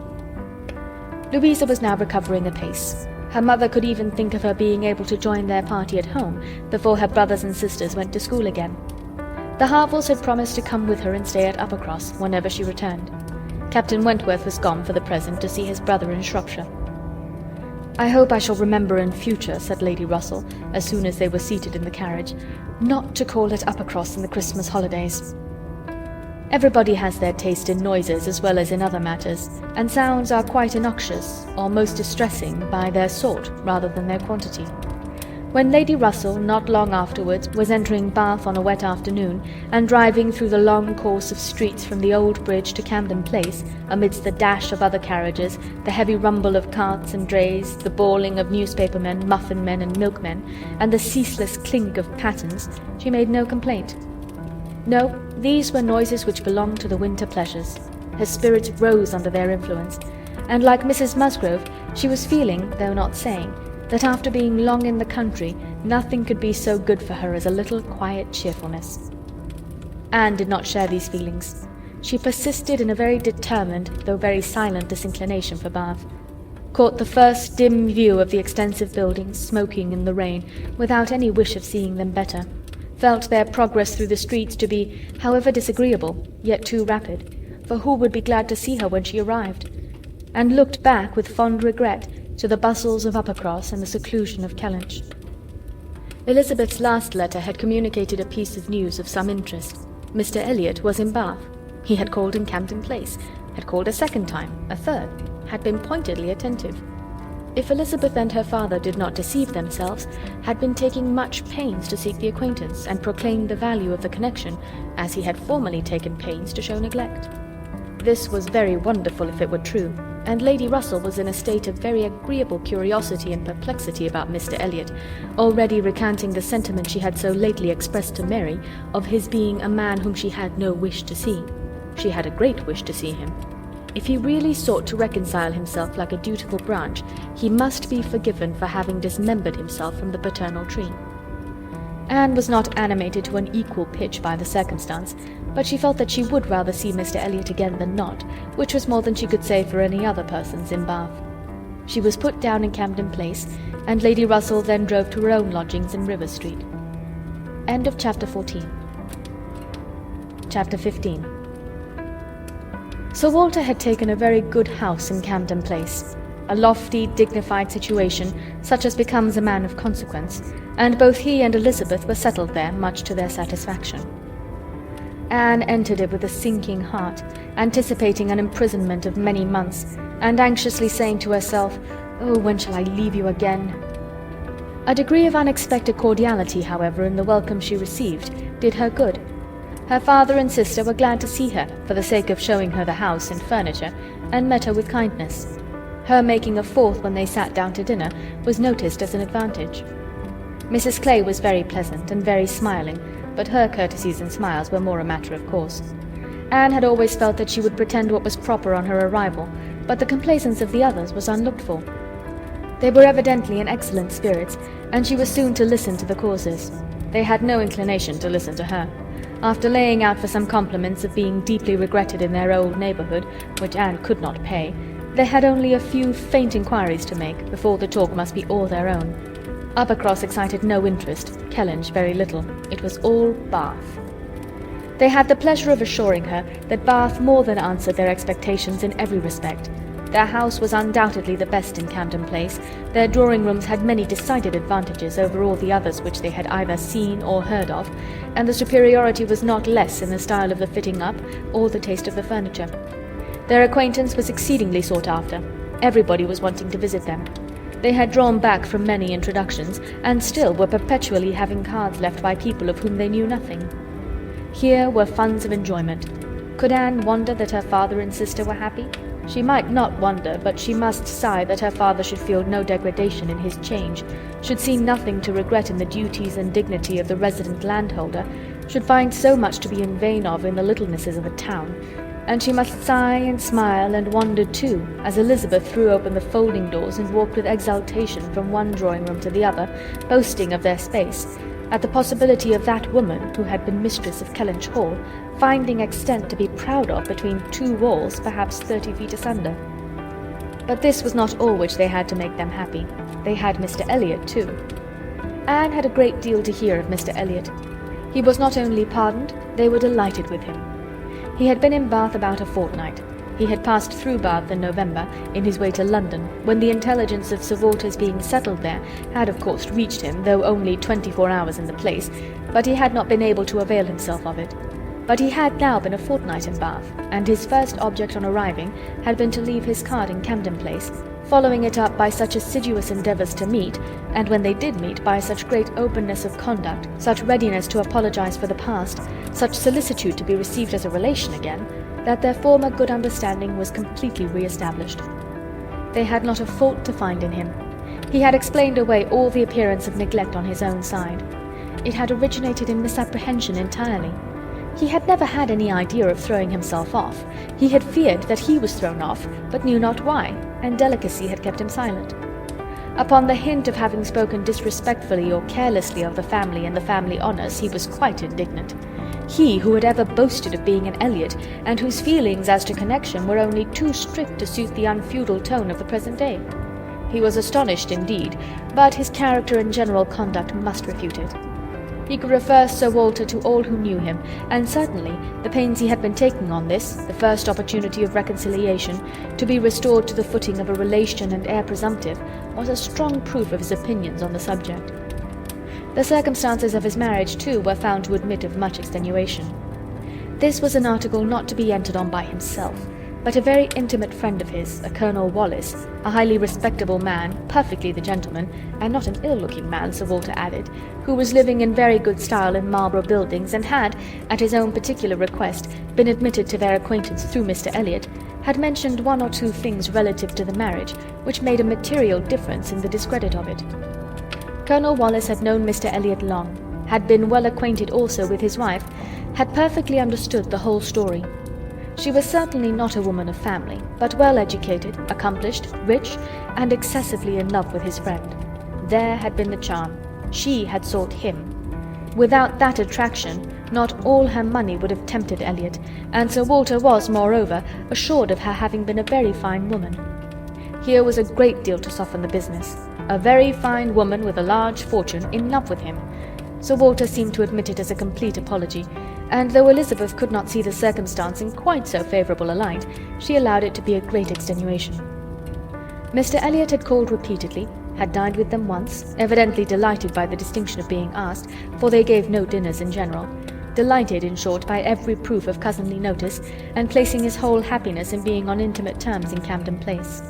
Louisa was now recovering apace. Her mother could even think of her being able to join their party at home before her brothers and sisters went to school again. The Harvilles had promised to come with her and stay at Uppercross whenever she returned. Captain Wentworth was gone for the present to see his brother in Shropshire. "I hope I shall remember in future," said Lady Russell, as soon as they were seated in the carriage, "not to call at Uppercross in the Christmas holidays." Everybody has their taste in noises as well as in other matters, and sounds are quite innoxious, or most distressing, by their sort rather than their quantity. When Lady Russell, not long afterwards, was entering Bath on a wet afternoon, and driving through the long course of streets from the Old Bridge to Camden Place, amidst the dash of other carriages, the heavy rumble of carts and drays, the bawling of newspapermen, muffin-men and milkmen, and the ceaseless clink of pattens, she made no complaint. No, these were noises which belonged to the winter pleasures. Her spirits rose under their influence, and like Mrs. Musgrove, she was feeling, though not saying, that after being long in the country, Nothing could be so good for her as a little quiet cheerfulness. Anne did not share these feelings. She persisted in a very determined, though very silent disinclination for Bath, caught the first dim view of the extensive buildings, smoking in the rain, without any wish of seeing them better, felt their progress through the streets to be, however disagreeable, yet too rapid, for who would be glad to see her when she arrived, and looked back with fond regret to the bustles of Uppercross and the seclusion of Kellynch. Elizabeth's last letter had communicated a piece of news of some interest. Mr. Elliot was in Bath. He had called in Camden Place, had called a second time, a third, had been pointedly attentive. If Elizabeth and her father did not deceive themselves, had been taking much pains to seek the acquaintance, and proclaim the value of the connection, as he had formerly taken pains to show neglect. This was very wonderful if it were true, and Lady Russell was in a state of very agreeable curiosity and perplexity about Mr. Elliot, already recanting the sentiment she had so lately expressed to Mary of his being a man whom she had no wish to see. She had a great wish to see him. If he really sought to reconcile himself like a dutiful branch, he must be forgiven for having dismembered himself from the paternal tree. Anne was not animated to an equal pitch by the circumstance, but she felt that she would rather see Mr. Elliot again than not, which was more than she could say for any other persons in Bath. She was put down in Camden Place, and Lady Russell then drove to her own lodgings in Rivers Street. End of Chapter 14. Chapter 15. Sir Walter had taken a very good house in Camden Place, a lofty, dignified situation, such as becomes a man of consequence, and both he and Elizabeth were settled there, much to their satisfaction. Anne entered it with a sinking heart, anticipating an imprisonment of many months, and anxiously saying to herself, "Oh, when shall I leave you again?" A degree of unexpected cordiality, however, in the welcome she received, did her good. Her father and sister were glad to see her, for the sake of showing her the house and furniture, and met her with kindness. Her making a fourth when they sat down to dinner was noticed as an advantage. Mrs. Clay was very pleasant and very smiling, but her courtesies and smiles were more a matter of course. Anne had always felt that she would pretend what was proper on her arrival, but the complaisance of the others was unlooked for. They were evidently in excellent spirits, and she was soon to listen to the causes. They had no inclination to listen to her. After laying out for some compliments of being deeply regretted in their old neighbourhood, which Anne could not pay, they had only a few faint inquiries to make before the talk must be all their own. Uppercross excited no interest, Kellynch very little. It was all Bath. They had the pleasure of assuring her that Bath more than answered their expectations in every respect. Their house was undoubtedly the best in Camden Place. Their drawing-rooms had many decided advantages over all the others which they had either seen or heard of, and the superiority was not less in the style of the fitting up or the taste of the furniture. Their acquaintance was exceedingly sought after. Everybody was wanting to visit them. They had drawn back from many introductions, and still were perpetually having cards left by people of whom they knew nothing. Here were funds of enjoyment. Could Anne wonder that her father and sister were happy? She might not wonder, but she must sigh that her father should feel no degradation in his change, should see nothing to regret in the duties and dignity of the resident landholder, should find so much to be in vain of in the littlenesses of a town, and she must sigh and smile and wonder too, as Elizabeth threw open the folding doors and walked with exultation from one drawing-room to the other, boasting of their space, at the possibility of that woman, who had been mistress of Kellynch Hall, finding extent to be proud of between two walls perhaps 30 feet asunder. But this was not all which they had to make them happy. They had Mr. Elliot too. Anne had a great deal to hear of Mr. Elliot. He was not only pardoned, they were delighted with him. He had been in Bath about a fortnight. He had passed through Bath in November, in his way to London, when the intelligence of Sir Walter's being settled there had of course reached him, though only 24 hours in the place, but he had not been able to avail himself of it. But he had now been a fortnight in Bath, and his first object on arriving had been to leave his card in Camden Place, following it up by such assiduous endeavours to meet, and when they did meet, by such great openness of conduct, such readiness to apologize for the past, such solicitude to be received as a relation again, that their former good understanding was completely re-established. They had not a fault to find in him. He had explained away all the appearance of neglect on his own side. It had originated in misapprehension entirely. He had never had any idea of throwing himself off. He had feared that he was thrown off, but knew not why, and delicacy had kept him silent. Upon the hint of having spoken disrespectfully or carelessly of the family and the family honours, he was quite indignant. He who had ever boasted of being an Elliot, and whose feelings as to connection were only too strict to suit the unfeudal tone of the present day. He was astonished indeed, but his character and general conduct must refute it. He could refer Sir Walter to all who knew him, and certainly the pains he had been taking on this, the first opportunity of reconciliation, to be restored to the footing of a relation and heir presumptive, was a strong proof of his opinions on the subject. The circumstances of his marriage, too, were found to admit of much extenuation. This was an article not to be entered on by himself, but a very intimate friend of his, a Colonel Wallis, a highly respectable man, perfectly the gentleman, and not an ill-looking man, Sir Walter added, who was living in very good style in Marlborough Buildings, and had, at his own particular request, been admitted to their acquaintance through Mr. Elliot, had mentioned one or two things relative to the marriage, which made a material difference in the discredit of it. Colonel Wallis had known Mr. Elliot long, had been well acquainted also with his wife, had perfectly understood the whole story. She was certainly not a woman of family, but well educated, accomplished, rich, and excessively in love with his friend. There had been the charm. She had sought him. Without that attraction, not all her money would have tempted Elliot, and Sir Walter was, moreover, assured of her having been a very fine woman. Here was a great deal to soften the business. A very fine woman with a large fortune in love with him. Sir Walter seemed to admit it as a complete apology, and though Elizabeth could not see the circumstance in quite so favourable a light, she allowed it to be a great extenuation. Mr. Elliot had called repeatedly, had dined with them once, evidently delighted by the distinction of being asked, for they gave no dinners in general, delighted, in short, by every proof of cousinly notice, and placing his whole happiness in being on intimate terms in Camden Place.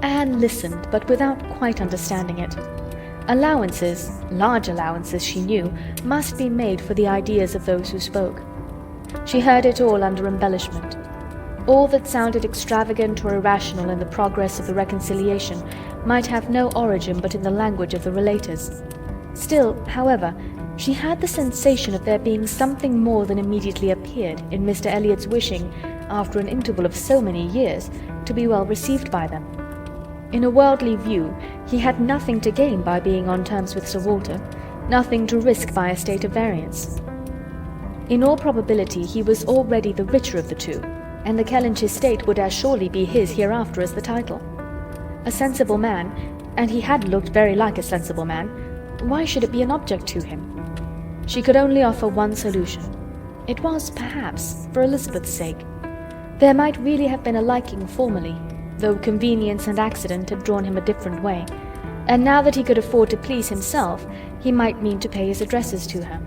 Anne listened, but without quite understanding it. Allowances, large allowances, she knew, must be made for the ideas of those who spoke. She heard it all under embellishment. All that sounded extravagant or irrational in the progress of the reconciliation might have no origin but in the language of the relators. Still, however, she had the sensation of there being something more than immediately appeared in Mr. Elliot's wishing, after an interval of so many years, to be well received by them. In a worldly view, he had nothing to gain by being on terms with Sir Walter, nothing to risk by a state of variance. In all probability he was already the richer of the two, and the Kellynch estate would as surely be his hereafter as the title. A sensible man, and he had looked very like a sensible man, why should it be an object to him? She could only offer one solution. It was, perhaps, for Elizabeth's sake. There might really have been a liking formerly, though convenience and accident had drawn him a different way, and now that he could afford to please himself, he might mean to pay his addresses to her.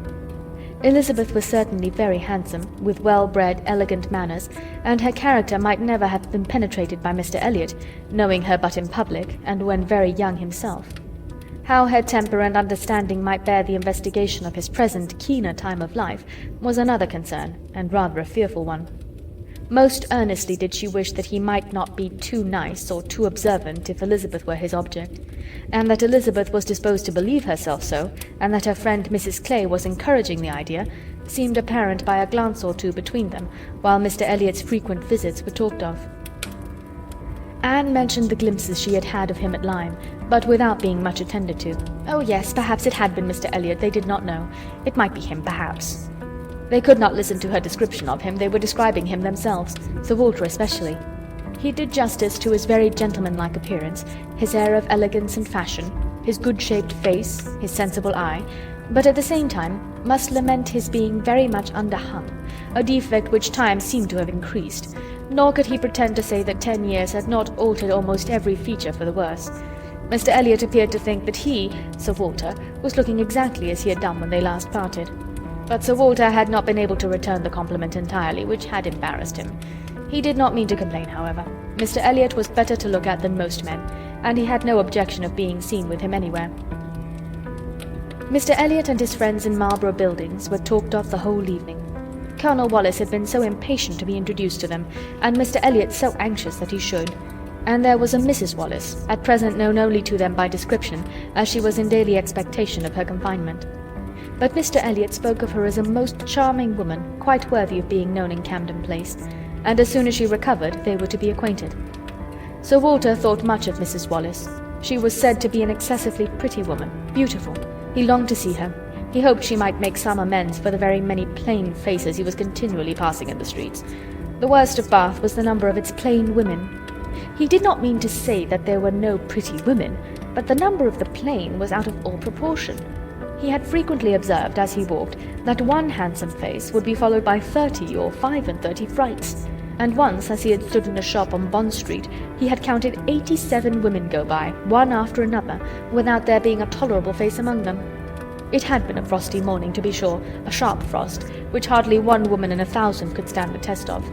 Elizabeth was certainly very handsome, with well-bred, elegant manners, and her character might never have been penetrated by Mr. Elliot, knowing her but in public, and when very young himself. How her temper and understanding might bear the investigation of his present keener time of life was another concern, and rather a fearful one. Most earnestly did she wish that he might not be too nice or too observant if Elizabeth were his object, and that Elizabeth was disposed to believe herself so, and that her friend Mrs. Clay was encouraging the idea, seemed apparent by a glance or two between them, while Mr. Elliot's frequent visits were talked of. Anne mentioned the glimpses she had had of him at Lyme, but without being much attended to. Oh yes, perhaps it had been Mr. Elliot, they did not know. It might be him, perhaps. They could not listen to her description of him, they were describing him themselves, Sir Walter especially. He did justice to his very gentlemanlike appearance, his air of elegance and fashion, his good-shaped face, his sensible eye, but at the same time must lament his being very much underhung, a defect which time seemed to have increased, nor could he pretend to say that 10 years had not altered almost every feature for the worse. Mr. Elliot appeared to think that he, Sir Walter, was looking exactly as he had done when they last parted. But Sir Walter had not been able to return the compliment entirely, which had embarrassed him. He did not mean to complain, however. Mr. Elliot was better to look at than most men, and he had no objection of being seen with him anywhere. Mr. Elliot and his friends in Marlborough Buildings were talked of the whole evening. Colonel Wallis had been so impatient to be introduced to them, and Mr. Elliot so anxious that he should. And there was a Mrs. Wallis, at present known only to them by description, as she was in daily expectation of her confinement. But Mr. Elliot spoke of her as a most charming woman, quite worthy of being known in Camden Place, and as soon as she recovered they were to be acquainted. Sir Walter thought much of Mrs. Wallis. She was said to be an excessively pretty woman, beautiful. He longed to see her. He hoped she might make some amends for the very many plain faces he was continually passing in the streets. The worst of Bath was the number of its plain women. He did not mean to say that there were no pretty women, but the number of the plain was out of all proportion. He had frequently observed, as he walked, that one handsome face would be followed by 30 or 35 frights, and once, as he had stood in a shop on Bond Street, he had counted 87 women go by, one after another, without there being a tolerable face among them. It had been a frosty morning, to be sure, a sharp frost, which hardly one woman in 1,000 could stand the test of.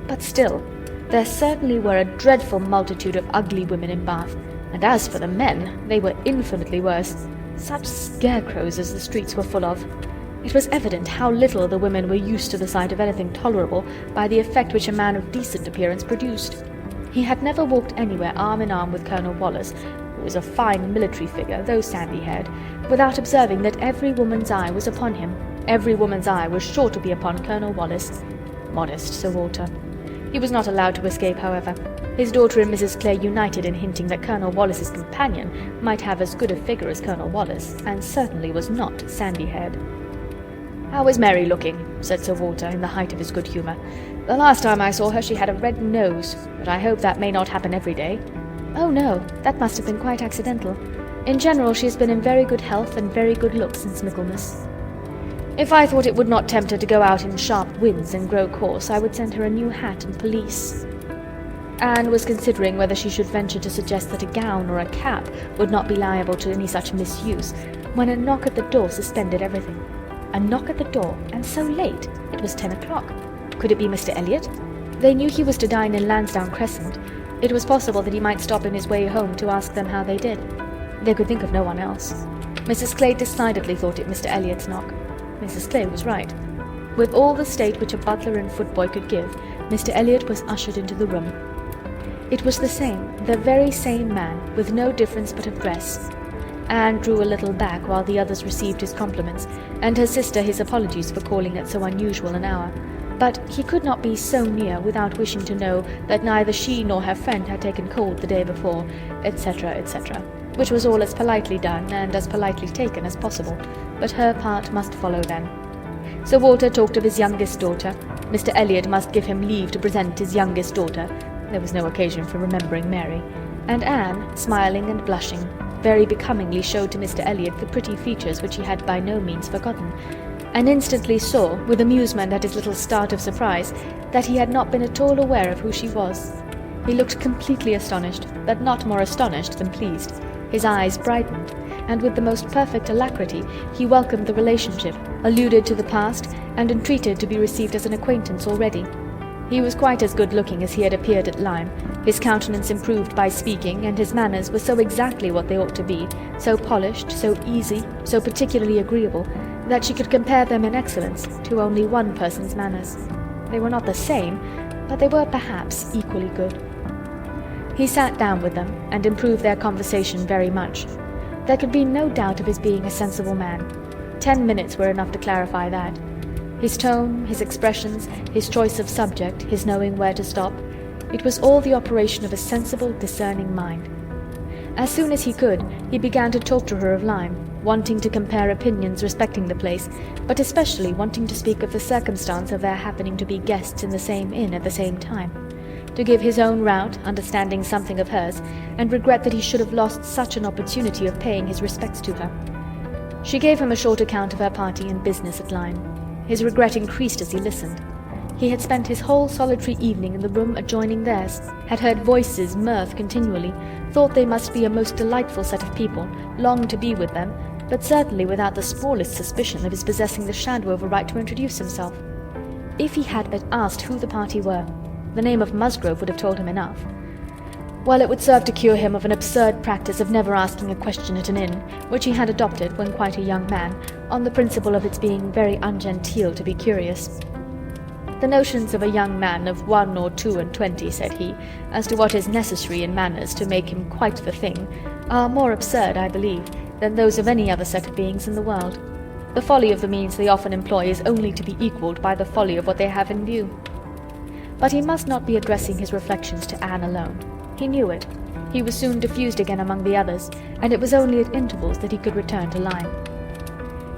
But still, there certainly were a dreadful multitude of ugly women in Bath, and as for the men, they were infinitely worse. Such scarecrows as the streets were full of. It was evident how little the women were used to the sight of anything tolerable by the effect which a man of decent appearance produced. He had never walked anywhere arm in arm with Colonel Wallis, who was a fine military figure, though sandy-haired, without observing that every woman's eye was upon him. Every woman's eye was sure to be upon Colonel Wallis. Modest Sir Walter. He was not allowed to escape, however. His daughter and Mrs. Clare united in hinting that Colonel Wallis's companion might have as good a figure as Colonel Wallis, and certainly was not sandy-haired. "How is Mary looking?" said Sir Walter, in the height of his good humour. "The last time I saw her she had a red nose, but I hope that may not happen every day." "Oh no, that must have been quite accidental. In general she has been in very good health and very good looks since Michaelmas. If I thought it would not tempt her to go out in sharp winds and grow coarse, I would send her a new hat and pelisse." Anne was considering whether she should venture to suggest that a gown or a cap would not be liable to any such misuse, when a knock at the door suspended everything. A knock at the door, and so late! It was 10 o'clock. Could it be Mr. Elliot? They knew he was to dine in Lansdowne Crescent. It was possible that he might stop in his way home to ask them how they did. They could think of no one else. Mrs. Clay decidedly thought it Mr. Elliot's knock. Mrs. Clay was right. With all the state which a butler and footboy could give, Mr. Elliot was ushered into the room. It was the very same man, with no difference but of dress. Anne drew a little back while the others received his compliments, and her sister his apologies for calling at so unusual an hour. But he could not be so near without wishing to know that neither she nor her friend had taken cold the day before, etc., etc., which was all as politely done and as politely taken as possible, but her part must follow then. Sir Walter talked of his youngest daughter. Mr. Elliot must give him leave to present his youngest daughter. There was no occasion for remembering Mary. And Anne, smiling and blushing, very becomingly showed to Mr. Elliot the pretty features which he had by no means forgotten, and instantly saw, with amusement at his little start of surprise, that he had not been at all aware of who she was. He looked completely astonished, but not more astonished than pleased. His eyes brightened, and with the most perfect alacrity he welcomed the relationship, alluded to the past, and entreated to be received as an acquaintance already. He was quite as good-looking as he had appeared at Lyme, his countenance improved by speaking, and his manners were so exactly what they ought to be, so polished, so easy, so particularly agreeable, that she could compare them in excellence to only one person's manners. They were not the same, but they were perhaps equally good. He sat down with them, and improved their conversation very much. There could be no doubt of his being a sensible man. 10 minutes were enough to clarify that. His tone, his expressions, his choice of subject, his knowing where to stop, it was all the operation of a sensible, discerning mind. As soon as he could, he began to talk to her of Lyme, wanting to compare opinions respecting the place, but especially wanting to speak of the circumstance of their happening to be guests in the same inn at the same time, to give his own route, understanding something of hers, and regret that he should have lost such an opportunity of paying his respects to her. She gave him a short account of her party and business at Lyme. His regret increased as he listened. He had spent his whole solitary evening in the room adjoining theirs, had heard voices, mirth continually, thought they must be a most delightful set of people, longed to be with them, but certainly without the smallest suspicion of his possessing the shadow of a right to introduce himself. If he had but asked who the party were, the name of Musgrove would have told him enough. Well, it would serve to cure him of an absurd practice of never asking a question at an inn, which he had adopted when quite a young man, on the principle of its being very ungenteel to be curious. The notions of a young man of 1 or 2 and 20, said he, as to what is necessary in manners to make him quite the thing, are more absurd, I believe, than those of any other set of beings in the world. The folly of the means they often employ is only to be equalled by the folly of what they have in view. But he must not be addressing his reflections to Anne alone. He knew it. He was soon diffused again among the others, and it was only at intervals that he could return to Lyme.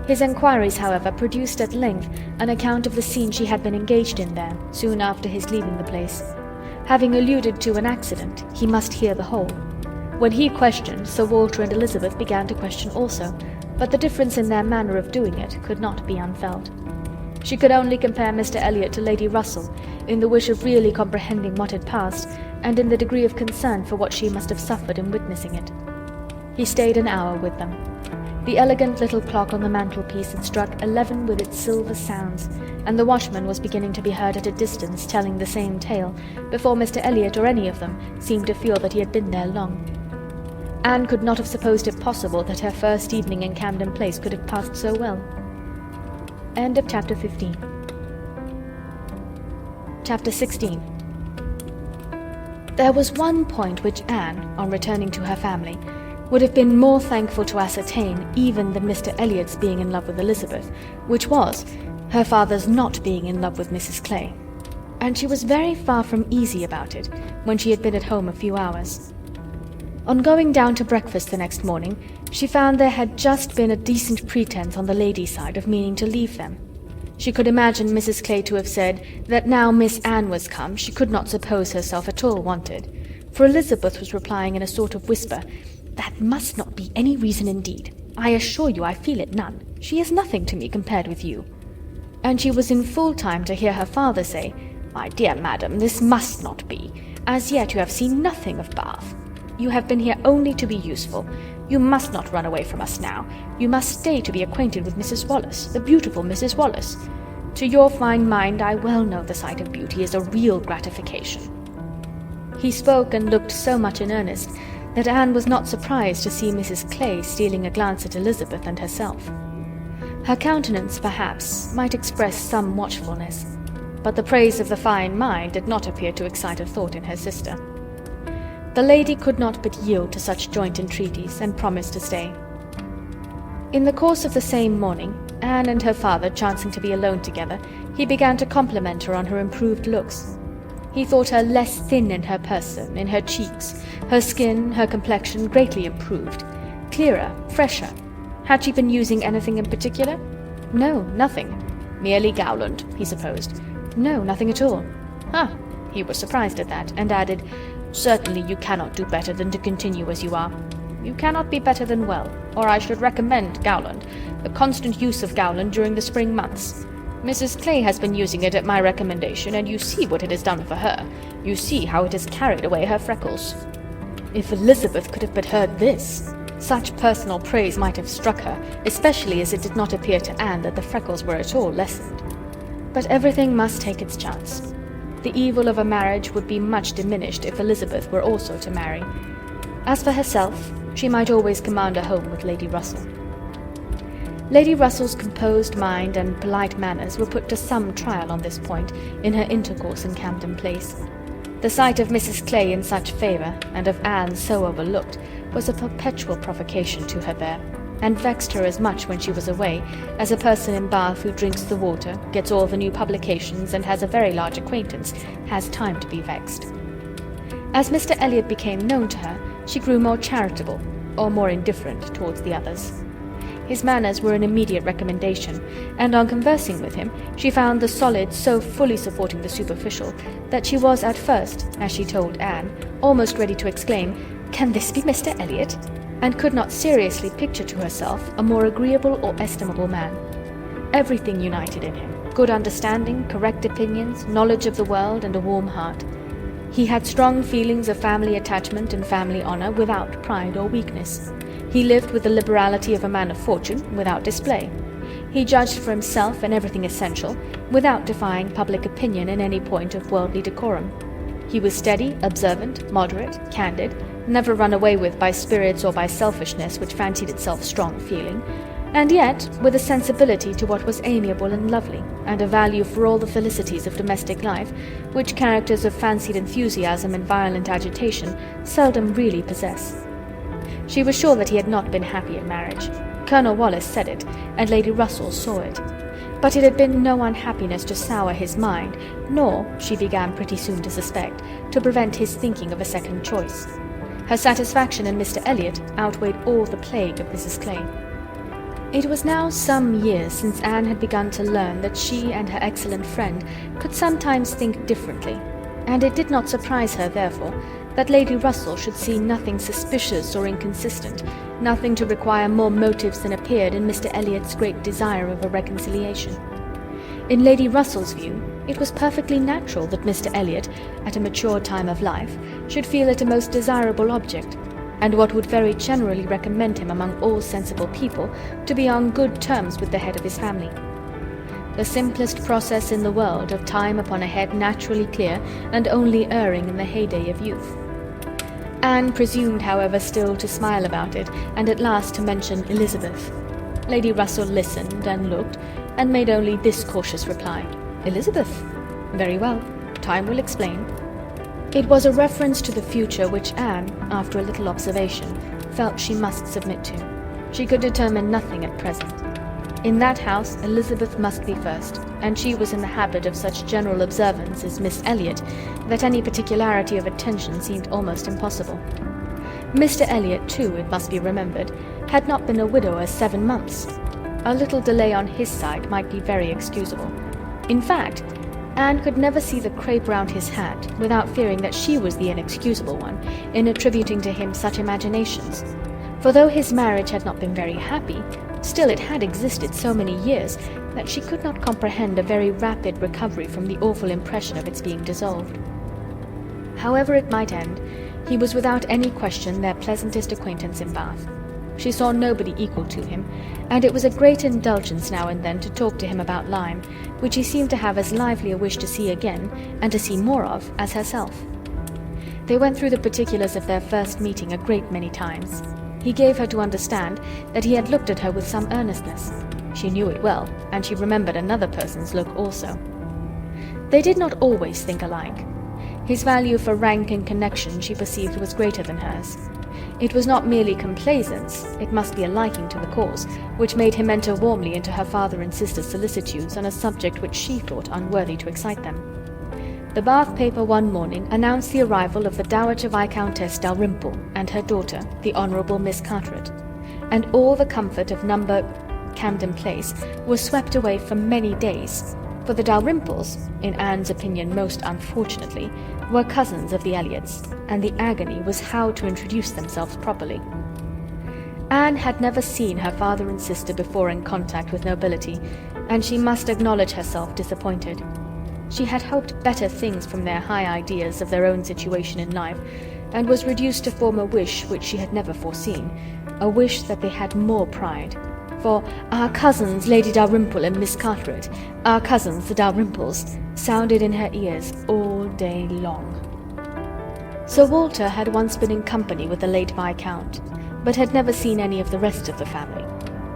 His enquiries, however, produced at length an account of the scene she had been engaged in there, soon after his leaving the place. Having alluded to an accident, he must hear the whole. When he questioned, Sir Walter and Elizabeth began to question also, but the difference in their manner of doing it could not be unfelt. She could only compare Mr. Elliot to Lady Russell, in the wish of really comprehending what had passed, and in the degree of concern for what she must have suffered in witnessing it. He stayed an hour with them. The elegant little clock on the mantelpiece had struck 11 with its silver sounds, and the watchman was beginning to be heard at a distance telling the same tale, before Mr. Elliot or any of them seemed to feel that he had been there long. Anne could not have supposed it possible that her first evening in Camden Place could have passed so well. End of Chapter 15. Chapter 16. There was one point which Anne, on returning to her family, would have been more thankful to ascertain even than Mr. Elliot's being in love with Elizabeth, which was her father's not being in love with Mrs. Clay. And she was very far from easy about it when she had been at home a few hours. On going down to breakfast the next morning, she found there had just been a decent pretence on the ladies' side of meaning to leave them. She could imagine Mrs. Clay to have said that now Miss Anne was come, she could not suppose herself at all wanted, for Elizabeth was replying in a sort of whisper, "That must not be any reason indeed. I assure you I feel it none. She is nothing to me compared with you." And she was in full time to hear her father say, "My dear madam, this must not be. As yet you have seen nothing of Bath. You have been here only to be useful. You must not run away from us now. You must stay to be acquainted with Mrs. Wallace, the beautiful Mrs. Wallace. To your fine mind, I well know the sight of beauty is a real gratification." He spoke and looked so much in earnest that Anne was not surprised to see Mrs. Clay stealing a glance at Elizabeth and herself. Her countenance, perhaps, might express some watchfulness, but the praise of the fine mind did not appear to excite a thought in her sister. The lady could not but yield to such joint entreaties, and promised to stay. In the course of the same morning, Anne and her father chancing to be alone together, he began to compliment her on her improved looks. He thought her less thin in her person, in her cheeks, her skin, her complexion greatly improved, clearer, fresher. Had she been using anything in particular? No, nothing. Merely Gowland, he supposed. No, nothing at all. Ah, he was surprised at that, and added, "Certainly you cannot do better than to continue as you are. You cannot be better than well, or I should recommend Gowland, the constant use of Gowland during the spring months. Mrs. Clay has been using it at my recommendation, and you see what it has done for her. You see how it has carried away her freckles." If Elizabeth could have but heard this! Such personal praise might have struck her, especially as it did not appear to Anne that the freckles were at all lessened. But everything must take its chance. The evil of a marriage would be much diminished if Elizabeth were also to marry. As for herself, she might always command a home with Lady Russell. Lady Russell's composed mind and polite manners were put to some trial on this point in her intercourse in Camden Place. The sight of Mrs. Clay in such favour, and of Anne so overlooked, was a perpetual provocation to her there, and vexed her as much when she was away, as a person in Bath who drinks the water, gets all the new publications, and has a very large acquaintance, has time to be vexed. As Mr. Elliot became known to her, she grew more charitable, or more indifferent towards the others. His manners were an immediate recommendation, and on conversing with him, she found the solid so fully supporting the superficial, that she was at first, as she told Anne, almost ready to exclaim, "Can this be Mr. Elliot?" and could not seriously picture to herself a more agreeable or estimable man. Everything united in him: good understanding, correct opinions, knowledge of the world, and a warm heart. He had strong feelings of family attachment and family honour without pride or weakness. He lived with the liberality of a man of fortune, without display. He judged for himself in everything essential, without defying public opinion in any point of worldly decorum. He was steady, observant, moderate, candid, never run away with by spirits or by selfishness which fancied itself strong feeling, and yet with a sensibility to what was amiable and lovely, and a value for all the felicities of domestic life, which characters of fancied enthusiasm and violent agitation seldom really possess. She was sure that he had not been happy in marriage. Colonel Wallis said it, and Lady Russell saw it. But it had been no unhappiness to sour his mind, nor, she began pretty soon to suspect, to prevent his thinking of a second choice. Her satisfaction in Mr. Elliot outweighed all the plague of Mrs. Clay. It was now some years since Anne had begun to learn that she and her excellent friend could sometimes think differently, and it did not surprise her, therefore, that Lady Russell should see nothing suspicious or inconsistent, nothing to require more motives than appeared in Mr. Elliot's great desire of a reconciliation. In Lady Russell's view, it was perfectly natural that Mr. Elliot, at a mature time of life, should feel it a most desirable object, and what would very generally recommend him among all sensible people to be on good terms with the head of his family. The simplest process in the world of time upon a head naturally clear and only erring in the heyday of youth. Anne presumed, however, still to smile about it, and at last to mention Elizabeth. Lady Russell listened and looked, and made only this cautious reply: "Elizabeth? Very well, time will explain." It was a reference to the future which Anne, after a little observation, felt she must submit to. She could determine nothing at present. In that house Elizabeth must be first, and she was in the habit of such general observance as Miss Elliot that any particularity of attention seemed almost impossible. Mr. Elliot, too, it must be remembered, had not been a widower 7 months. A little delay on his side might be very excusable. In fact, Anne could never see the crape round his hat without fearing that she was the inexcusable one in attributing to him such imaginations. For though his marriage had not been very happy, still it had existed so many years that she could not comprehend a very rapid recovery from the awful impression of its being dissolved. However it might end, he was without any question their pleasantest acquaintance in Bath. She saw nobody equal to him, and it was a great indulgence now and then to talk to him about Lyme, which he seemed to have as lively a wish to see again, and to see more of, as herself. They went through the particulars of their first meeting a great many times. He gave her to understand that he had looked at her with some earnestness. She knew it well, and she remembered another person's look also. They did not always think alike. His value for rank and connection she perceived was greater than hers. It was not merely complaisance, it must be a liking to the cause, which made him enter warmly into her father and sister's solicitudes on a subject which she thought unworthy to excite them. The Bath paper one morning announced the arrival of the Dowager Viscountess Dalrymple and her daughter, the Honourable Miss Carteret, and all the comfort of No. Camden Place was swept away for many days, for the Dalrymples, in Anne's opinion most unfortunately, were cousins of the Elliots, and the agony was how to introduce themselves properly. Anne had never seen her father and sister before in contact with nobility, and she must acknowledge herself disappointed. She had hoped better things from their high ideas of their own situation in life, and was reduced to form a wish which she had never foreseen, a wish that they had more pride. For "our cousins Lady Dalrymple and Miss Carteret, our cousins the Dalrymples," sounded in her ears all day long. Sir Walter had once been in company with the late Viscount, but had never seen any of the rest of the family,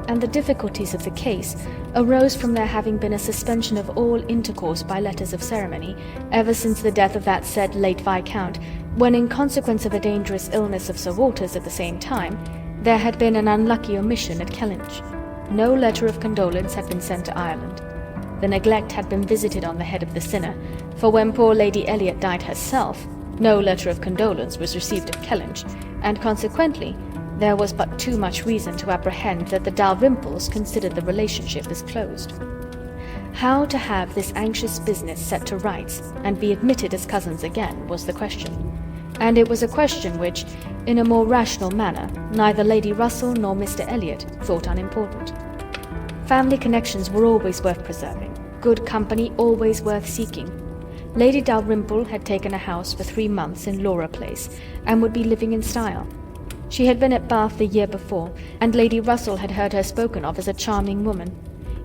and the difficulties of the case arose from there having been a suspension of all intercourse by letters of ceremony ever since the death of that said late Viscount, when, in consequence of a dangerous illness of Sir Walter's at the same time, there had been an unlucky omission at Kellynch. No letter of condolence had been sent to Ireland. The neglect had been visited on the head of the sinner, for when poor Lady Elliot died herself, no letter of condolence was received at Kellynch, and consequently there was but too much reason to apprehend that the Dalrymples considered the relationship as closed. How to have this anxious business set to rights, and be admitted as cousins again, was the question. And it was a question which, in a more rational manner, neither Lady Russell nor Mr. Elliot thought unimportant. Family connections were always worth preserving, good company always worth seeking. Lady Dalrymple had taken a house for 3 months in Laura Place, and would be living in style. She had been at Bath the year before, and Lady Russell had heard her spoken of as a charming woman.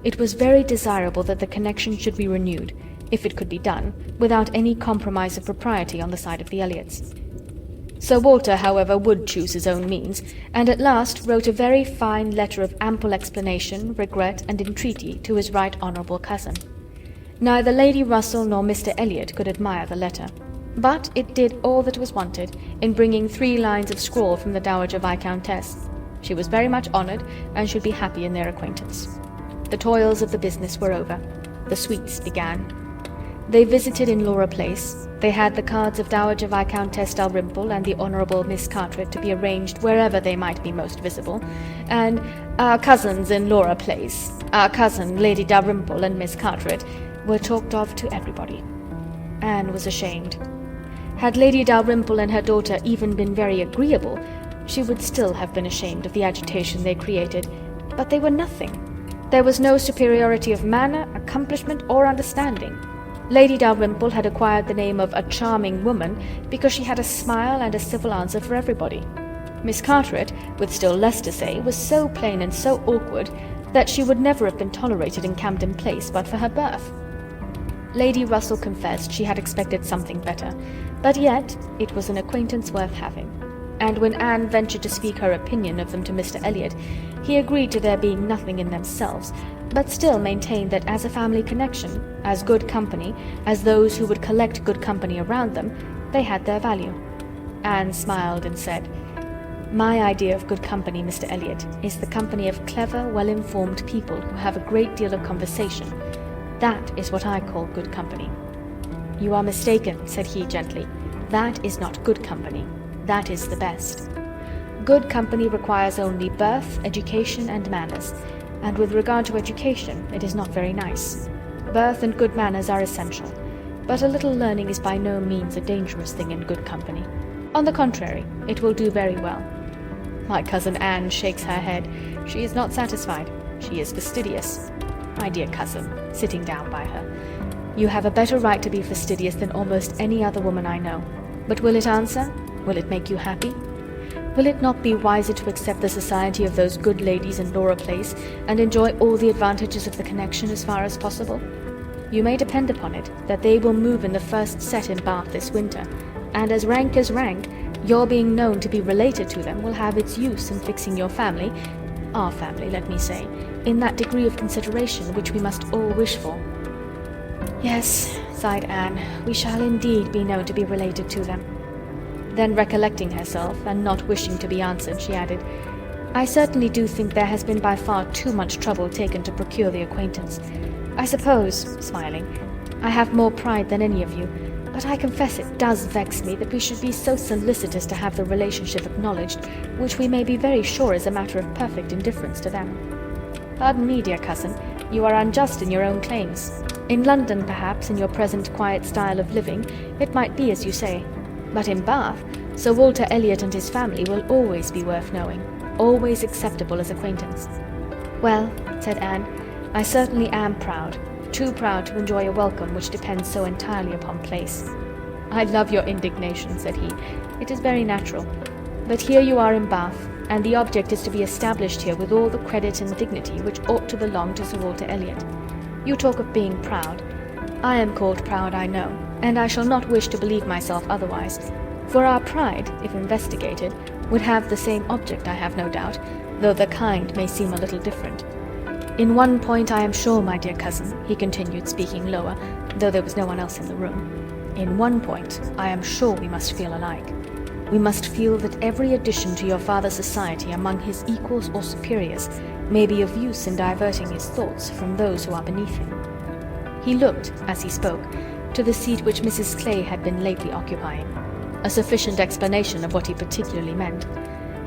It was very desirable that the connection should be renewed, if it could be done, without any compromise of propriety on the side of the Elliots. Sir Walter, however, would choose his own means, and at last wrote a very fine letter of ample explanation, regret, and entreaty to his right honourable cousin. Neither Lady Russell nor Mr. Elliot could admire the letter, but it did all that was wanted in bringing 3 lines of scrawl from the Dowager Viscountess. She was very much honoured, and should be happy in their acquaintance. The toils of the business were over. The sweets began. They visited in Laura Place. They had the cards of Dowager Viscountess Dalrymple and the Honourable Miss Carteret to be arranged wherever they might be most visible, and "our cousins in Laura Place, our cousin Lady Dalrymple and Miss Carteret," were talked of to everybody. Anne was ashamed. Had Lady Dalrymple and her daughter even been very agreeable, she would still have been ashamed of the agitation they created, but they were nothing. There was no superiority of manner, accomplishment, or understanding. Lady Dalrymple had acquired the name of a charming woman because she had a smile and a civil answer for everybody. Miss Carteret, with still less to say, was so plain and so awkward that she would never have been tolerated in Camden Place but for her birth. Lady Russell confessed she had expected something better, but yet it was an acquaintance worth having. And when Anne ventured to speak her opinion of them to Mr. Elliot, he agreed to their being nothing in themselves, but still maintained that as a family connection, as good company, as those who would collect good company around them, they had their value. Anne smiled and said, "My idea of good company, Mr. Elliot, is the company of clever, well-informed people who have a great deal of conversation. That is what I call good company." "You are mistaken," said he gently. "That is not good company. That is the best. Good company requires only birth, education, and manners, and with regard to education, it is not very nice. Birth and good manners are essential, but a little learning is by no means a dangerous thing in good company. On the contrary, it will do very well." My cousin Anne shakes her head. She is not satisfied. She is fastidious. "My dear cousin," sitting down by her, "you have a better right to be fastidious than almost any other woman I know. But will it answer? Will it make you happy? Will it not be wiser to accept the society of those good ladies in Laura Place, and enjoy all the advantages of the connection as far as possible? You may depend upon it that they will move in the first set in Bath this winter, and as rank, your being known to be related to them will have its use in fixing your family, our family, let me say, in that degree of consideration which we must all wish for." "Yes," sighed Anne, "we shall indeed be known to be related to them." Then, recollecting herself, and not wishing to be answered, she added, "I certainly do think there has been by far too much trouble taken to procure the acquaintance. I suppose," smiling, "I have more pride than any of you, but I confess it does vex me that we should be so solicitous to have the relationship acknowledged, which we may be very sure is a matter of perfect indifference to them." "Pardon me, dear cousin, you are unjust in your own claims. In London, perhaps, in your present quiet style of living, it might be as you say. But in Bath, Sir Walter Elliot and his family will always be worth knowing, always acceptable as acquaintance." "Well," said Anne, "I certainly am proud, too proud to enjoy a welcome which depends so entirely upon place." "I love your indignation," said he. "It is very natural. But here you are in Bath, and the object is to be established here with all the credit and dignity which ought to belong to Sir Walter Elliot. You talk of being proud. I am called proud, I know, and I shall not wish to believe myself otherwise, for our pride, if investigated, would have the same object, I have no doubt, though the kind may seem a little different. In one point I am sure, my dear cousin," he continued, speaking lower, though there was no one else in the room, "in one point I am sure we must feel alike. We must feel that every addition to your father's society among his equals or superiors may be of use in diverting his thoughts from those who are beneath him." He looked, as he spoke, to the seat which Mrs. Clay had been lately occupying, a sufficient explanation of what he particularly meant,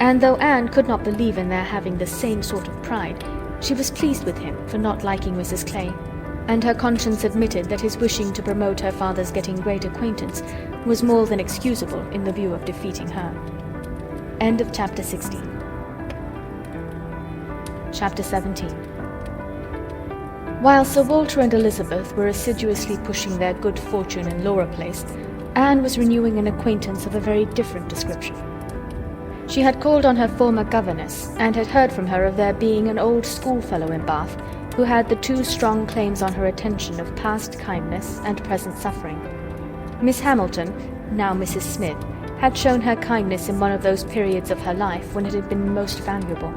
and though Anne could not believe in their having the same sort of pride, she was pleased with him for not liking Mrs. Clay, and her conscience admitted that his wishing to promote her father's getting great acquaintance was more than excusable in the view of defeating her. End of Chapter 16. Chapter 17. While Sir Walter and Elizabeth were assiduously pushing their good fortune in Laura Place, Anne was renewing an acquaintance of a very different description. She had called on her former governess, and had heard from her of there being an old schoolfellow in Bath, who had the two strong claims on her attention of past kindness and present suffering. Miss Hamilton, now Mrs. Smith, had shown her kindness in one of those periods of her life when it had been most valuable.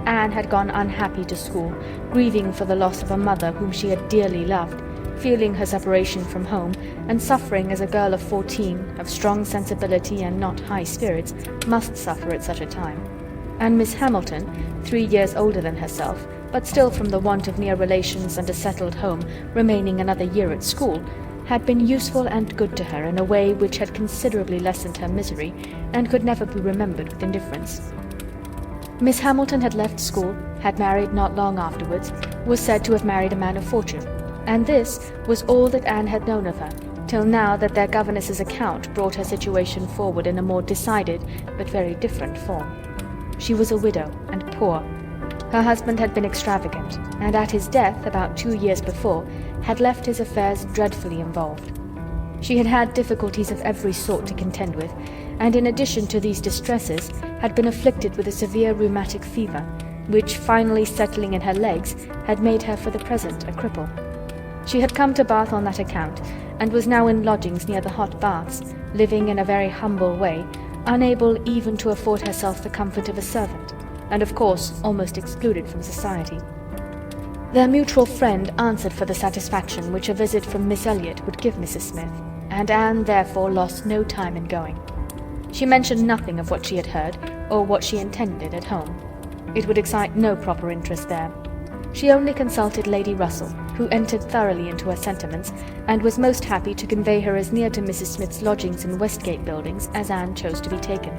Anne had gone unhappy to school, grieving for the loss of a mother whom she had dearly loved, feeling her separation from home, and suffering as a girl of 14, of strong sensibility and not high spirits, must suffer at such a time. And Miss Hamilton, 3 years older than herself, but still from the want of near relations and a settled home, remaining another year at school, had been useful and good to her in a way which had considerably lessened her misery and could never be remembered with indifference. Miss Hamilton had left school, had married not long afterwards, was said to have married a man of fortune, and this was all that Anne had known of her, till now that their governess's account brought her situation forward in a more decided but very different form. She was a widow and poor. Her husband had been extravagant, and at his death, about 2 years before, had left his affairs dreadfully involved. She had had difficulties of every sort to contend with, and in addition to these distresses, had been afflicted with a severe rheumatic fever, which, finally settling in her legs, had made her for the present a cripple. She had come to Bath on that account, and was now in lodgings near the hot baths, living in a very humble way, unable even to afford herself the comfort of a servant, and of course almost excluded from society. Their mutual friend answered for the satisfaction which a visit from Miss Elliot would give Mrs. Smith, and Anne therefore lost no time in going. She mentioned nothing of what she had heard, or what she intended at home. It would excite no proper interest there. She only consulted Lady Russell, who entered thoroughly into her sentiments, and was most happy to convey her as near to Mrs. Smith's lodgings in Westgate Buildings as Anne chose to be taken.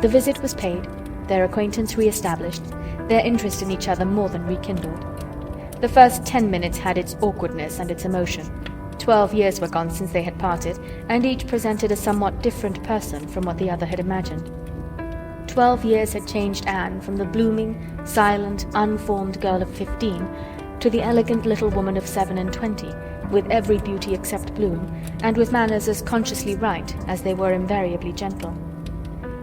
The visit was paid, their acquaintance re-established, their interest in each other more than rekindled. The first 10 minutes had its awkwardness and its emotion. 12 years were gone since they had parted, and each presented a somewhat different person from what the other had imagined. 12 years had changed Anne from the blooming, silent, unformed girl of 15 to the elegant little woman of 27, with every beauty except bloom, and with manners as consciously right as they were invariably gentle.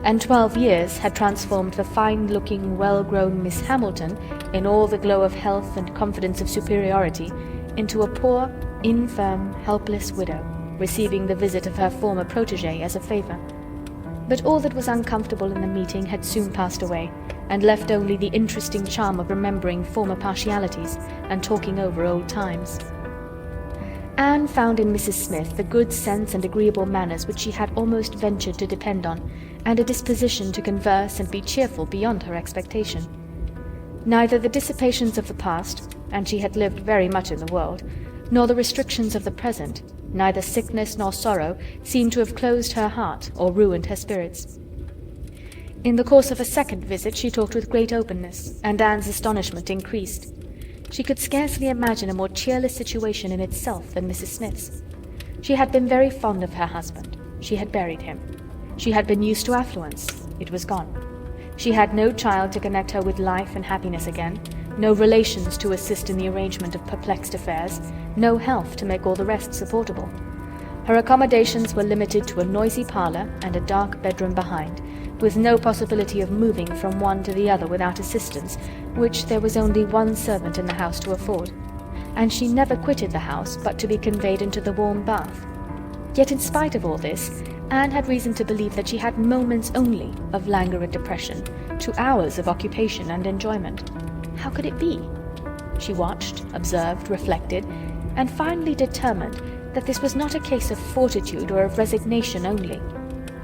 And 12 years had transformed the fine-looking, well-grown Miss Hamilton, in all the glow of health and confidence of superiority, into a poor, infirm, helpless widow, receiving the visit of her former protégé as a favour. But all that was uncomfortable in the meeting had soon passed away, and left only the interesting charm of remembering former partialities and talking over old times. Anne found in Mrs. Smith the good sense and agreeable manners which she had almost ventured to depend on, and a disposition to converse and be cheerful beyond her expectation. Neither the dissipations of the past, and she had lived very much in the world, nor the restrictions of the present, neither sickness nor sorrow, seemed to have closed her heart or ruined her spirits. In the course of a second visit she talked with great openness, and Anne's astonishment increased. She could scarcely imagine a more cheerless situation in itself than Mrs. Smith's. She had been very fond of her husband. She had buried him. She had been used to affluence. It was gone. She had no child to connect her with life and happiness again, no relations to assist in the arrangement of perplexed affairs, no health to make all the rest supportable. Her accommodations were limited to a noisy parlour and a dark bedroom behind, with no possibility of moving from one to the other without assistance, which there was only one servant in the house to afford, and she never quitted the house but to be conveyed into the warm bath. Yet in spite of all this, Anne had reason to believe that she had moments only of languor and depression, to hours of occupation and enjoyment. How could it be? She watched, observed, reflected, and finally determined that this was not a case of fortitude or of resignation only.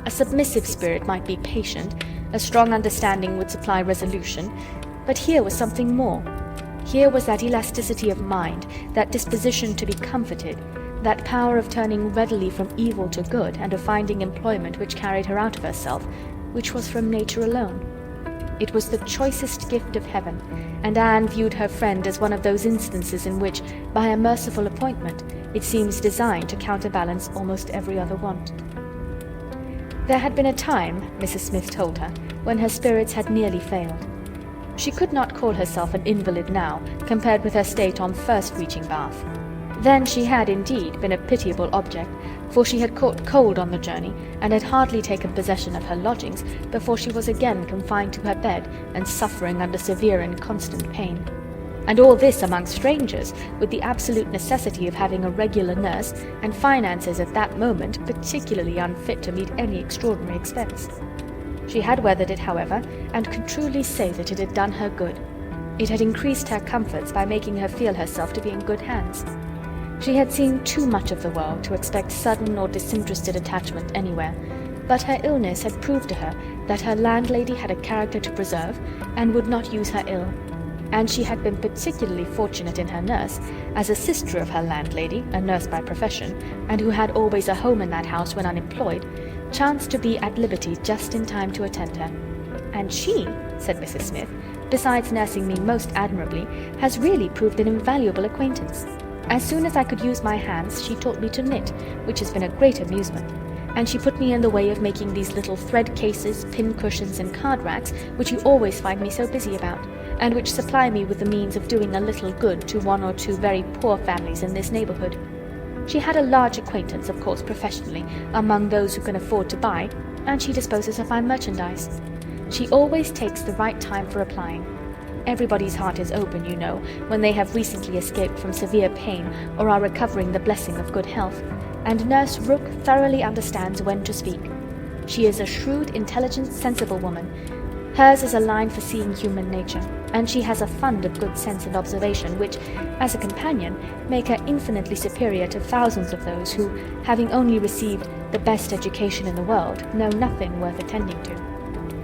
A submissive spirit might be patient, a strong understanding would supply resolution, but here was something more. Here was that elasticity of mind, that disposition to be comforted, that power of turning readily from evil to good, and of finding employment which carried her out of herself, which was from nature alone. It was the choicest gift of heaven, and Anne viewed her friend as one of those instances in which, by a merciful appointment, it seems designed to counterbalance almost every other want. There had been a time, Mrs. Smith told her, when her spirits had nearly failed. She could not call herself an invalid now, compared with her state on first reaching Bath. Then she had, indeed, been a pitiable object, for she had caught cold on the journey, and had hardly taken possession of her lodgings before she was again confined to her bed and suffering under severe and constant pain. And all this among strangers, with the absolute necessity of having a regular nurse, and finances at that moment particularly unfit to meet any extraordinary expense. She had weathered it, however, and could truly say that it had done her good. It had increased her comforts by making her feel herself to be in good hands. She had seen too much of the world to expect sudden or disinterested attachment anywhere, but her illness had proved to her that her landlady had a character to preserve, and would not use her ill. and she had been particularly fortunate in her nurse, as a sister of her landlady, a nurse by profession, and who had always a home in that house when unemployed, chanced to be at liberty just in time to attend her. "And she," said Mrs. Smith, "besides nursing me most admirably, has really proved an invaluable acquaintance. As soon as I could use my hands, she taught me to knit, which has been a great amusement, and she put me in the way of making these little thread cases, pin cushions, and card racks, which you always find me so busy about, and which supply me with the means of doing a little good to one or two very poor families in this neighbourhood. She had a large acquaintance, of course, professionally, among those who can afford to buy, and she disposes of my merchandise. She always takes the right time for applying. Everybody's heart is open, you know, when they have recently escaped from severe pain or are recovering the blessing of good health, and Nurse Rooke thoroughly understands when to speak. She is a shrewd, intelligent, sensible woman. Hers is a line for seeing human nature, and she has a fund of good sense and observation which, as a companion, make her infinitely superior to thousands of those who, having only received the best education in the world, know nothing worth attending to.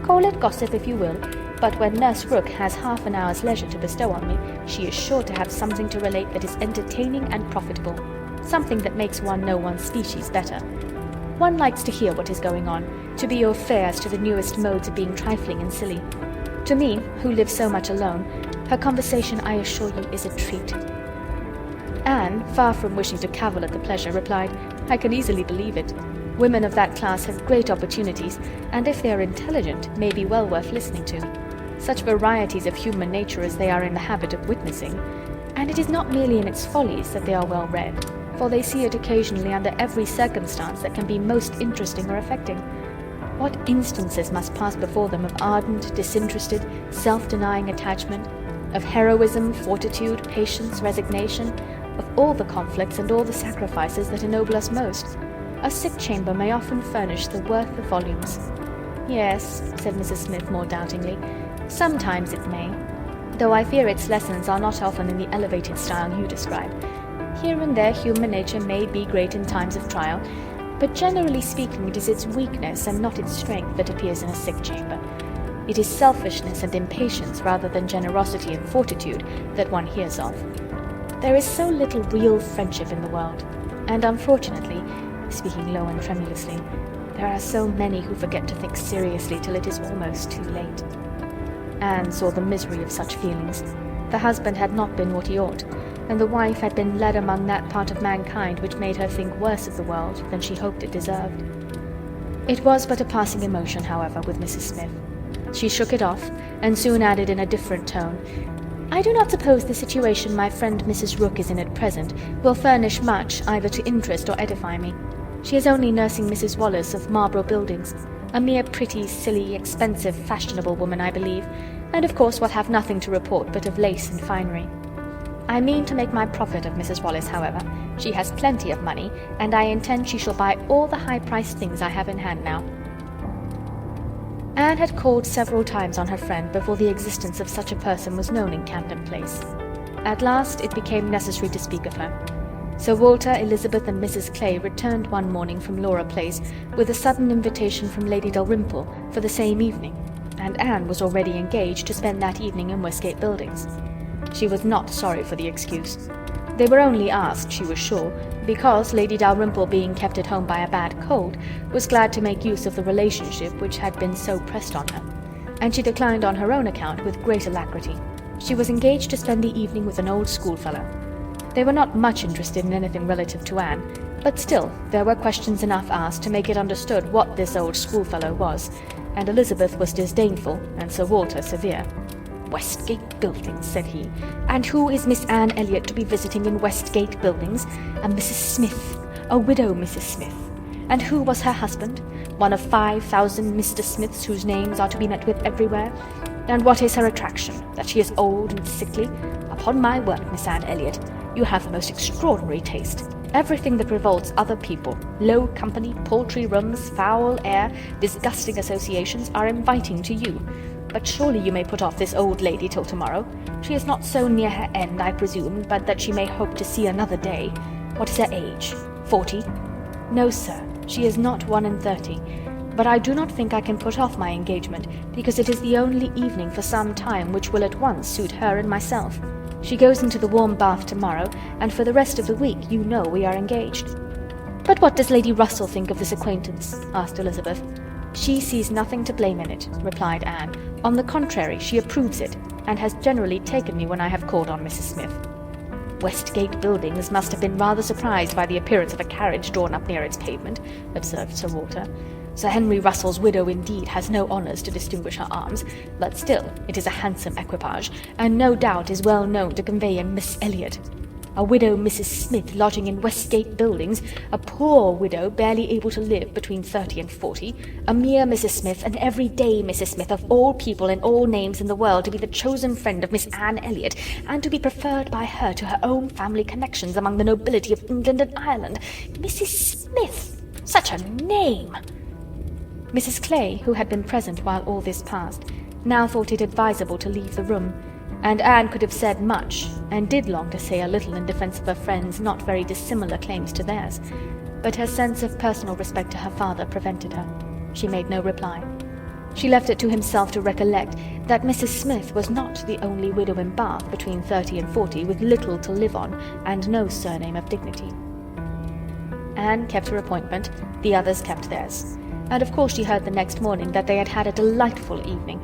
Call it gossip if you will, but when Nurse Rooke has half an hour's leisure to bestow on me, she is sure to have something to relate that is entertaining and profitable, something that makes one know one's species better. One likes to hear what is going on, to be au fait as to the newest modes of being trifling and silly. To me, who live so much alone, her conversation, I assure you, is a treat." Anne, far from wishing to cavil at the pleasure, replied, "I can easily believe it. Women of that class have great opportunities, and if they are intelligent, may be well worth listening to. Such varieties of human nature as they are in the habit of witnessing, and it is not merely in its follies that they are well read, for they see it occasionally under every circumstance that can be most interesting or affecting. What instances must pass before them of ardent, disinterested, self-denying attachment, of heroism, fortitude, patience, resignation, of all the conflicts and all the sacrifices that ennoble us most. A sick chamber may often furnish the worth of volumes." "Yes," said Mrs. Smith more doubtingly, "sometimes it may, though I fear its lessons are not often in the elevated style you describe. Here and there human nature may be great in times of trial, but generally speaking it is its weakness and not its strength that appears in a sick chamber. It is selfishness and impatience rather than generosity and fortitude that one hears of. There is so little real friendship in the world, and unfortunately, speaking low and tremulously, there are so many who forget to think seriously till it is almost too late." Anne saw the misery of such feelings. The husband had not been what he ought, and the wife had been led among that part of mankind which made her think worse of the world than she hoped it deserved. It was but a passing emotion, however, with Mrs. Smith. She shook it off, and soon added in a different tone, "I do not suppose the situation my friend Mrs. Rooke is in at present will furnish much either to interest or edify me. She is only nursing Mrs. Wallace of Marlborough Buildings, a mere pretty, silly, expensive, fashionable woman, I believe, and of course will have nothing to report but of lace and finery. I mean to make my profit of Mrs. Wallace, however. She has plenty of money, and I intend she shall buy all the high-priced things I have in hand now." Anne had called several times on her friend before the existence of such a person was known in Camden Place. At last it became necessary to speak of her. Sir Walter, Elizabeth, and Mrs. Clay returned one morning from Laura Place with a sudden invitation from Lady Dalrymple for the same evening, and Anne was already engaged to spend that evening in Westgate Buildings. She was not sorry for the excuse. They were only asked, she was sure, because Lady Dalrymple, being kept at home by a bad cold, was glad to make use of the relationship which had been so pressed on her, and she declined on her own account with great alacrity. She was engaged to spend the evening with an old schoolfellow. They were not much interested in anything relative to Anne, but still there were questions enough asked to make it understood what this old schoolfellow was, and Elizabeth was disdainful and Sir Walter severe. "Westgate Buildings," said he, "and who is Miss Anne Elliot to be visiting in Westgate Buildings? A Mrs. Smith, a widow Mrs. Smith. And who was her husband? One of 5,000 Mr. Smiths whose names are to be met with everywhere. And what is her attraction? That she is old and sickly? Upon my word, Miss Anne Elliot, you have the most extraordinary taste. Everything that revolts other people, low company, paltry rooms, foul air, disgusting associations, are inviting to you. But surely you may put off this old lady till tomorrow. She is not so near her end, I presume, but that she may hope to see another day. What is her age? 40? No, sir, she is not 31. but I do not think I can put off my engagement, because it is the only evening for some time which will at once suit her and myself. She goes into the warm bath tomorrow, and for the rest of the week you know we are engaged." "But what does Lady Russell think of this acquaintance?" asked Elizabeth. "She sees nothing to blame in it," replied Anne. "On the contrary, she approves it, and has generally taken me when I have called on Mrs. Smith." "Westgate Buildings must have been rather surprised by the appearance of a carriage drawn up near its pavement," observed Sir Walter. "Sir Henry Russell's widow indeed has no honours to distinguish her arms, but still it is a handsome equipage, and no doubt is well known to convey a Miss Elliot. A widow Mrs. Smith lodging in Westgate Buildings, a poor widow barely able to live between 30 and 40, a mere Mrs. Smith, an everyday Mrs. Smith, of all people and all names in the world, to be the chosen friend of Miss Anne Elliot, and to be preferred by her to her own family connections among the nobility of England and Ireland. Mrs. Smith! Such a name!" Mrs. Clay, who had been present while all this passed, now thought it advisable to leave the room, and Anne could have said much, and did long to say a little in defence of her friend's not very dissimilar claims to theirs, but her sense of personal respect to her father prevented her. She made no reply. She left it to himself to recollect that Mrs. Smith was not the only widow in Bath between 30 and 40 with little to live on and no surname of dignity. Anne kept her appointment, the others kept theirs, and of course she heard the next morning that they had had a delightful evening.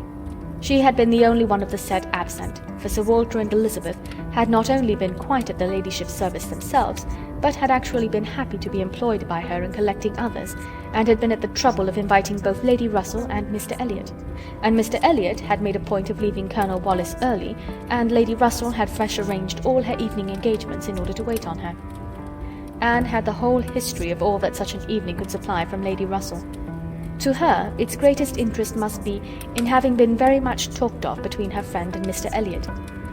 She had been the only one of the set absent, for Sir Walter and Elizabeth had not only been quite at their ladyship's service themselves, but had actually been happy to be employed by her in collecting others, and had been at the trouble of inviting both Lady Russell and Mr. Elliot. And Mr. Elliot had made a point of leaving Colonel Wallis early, and Lady Russell had fresh arranged all her evening engagements in order to wait on her. Anne had the whole history of all that such an evening could supply from Lady Russell. To her, its greatest interest must be in having been very much talked of between her friend and Mr. Elliot,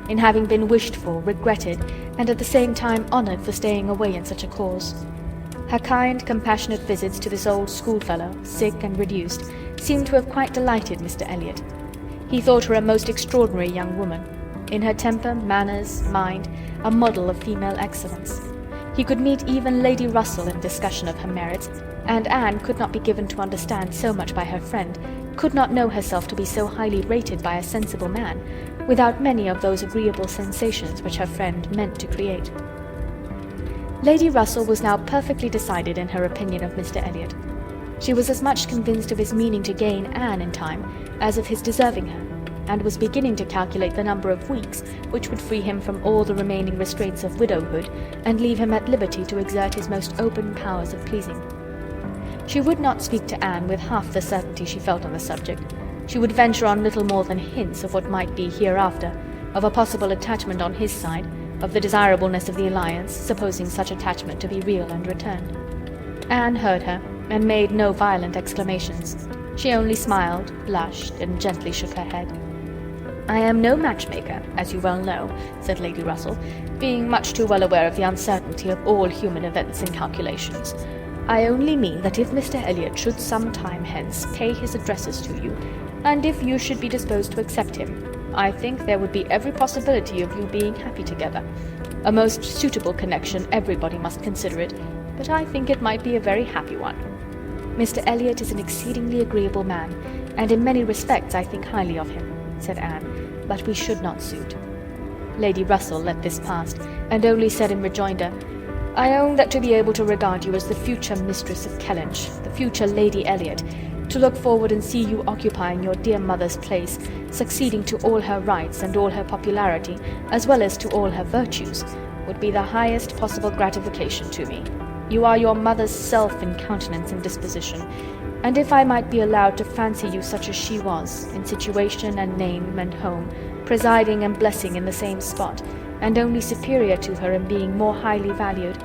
in having been wished for, regretted, and at the same time honoured for staying away in such a cause. Her kind, compassionate visits to this old schoolfellow, sick and reduced, seemed to have quite delighted Mr. Elliot. He thought her a most extraordinary young woman, in her temper, manners, mind, a model of female excellence. He could meet even Lady Russell in discussion of her merits, and Anne could not be given to understand so much by her friend, could not know herself to be so highly rated by a sensible man, without many of those agreeable sensations which her friend meant to create. Lady Russell was now perfectly decided in her opinion of Mr. Elliot. She was as much convinced of his meaning to gain Anne in time as of his deserving her, and was beginning to calculate the number of weeks which would free him from all the remaining restraints of widowhood, and leave him at liberty to exert his most open powers of pleasing. She would not speak to Anne with half the certainty she felt on the subject. She would venture on little more than hints of what might be hereafter, of a possible attachment on his side, of the desirableness of the alliance, supposing such attachment to be real and returned. Anne heard her, and made no violent exclamations. She only smiled, blushed, and gently shook her head. "I am no matchmaker, as you well know," said Lady Russell, "being much too well aware of the uncertainty of all human events and calculations. I only mean that if Mr. Elliot should some time hence pay his addresses to you, and if you should be disposed to accept him, I think there would be every possibility of you being happy together. A most suitable connection, everybody must consider it, but I think it might be a very happy one. Mr. Elliot is an exceedingly agreeable man, and in many respects I think highly of him," said Anne, "but we should not suit." Lady Russell let this pass, and only said in rejoinder, "I own that to be able to regard you as the future mistress of Kellynch, the future Lady Elliot, to look forward and see you occupying your dear mother's place, succeeding to all her rights and all her popularity, as well as to all her virtues, would be the highest possible gratification to me. You are your mother's self in countenance and disposition, and if I might be allowed to fancy you such as she was, in situation and name and home, presiding and blessing in the same spot, and only superior to her in being more highly valued,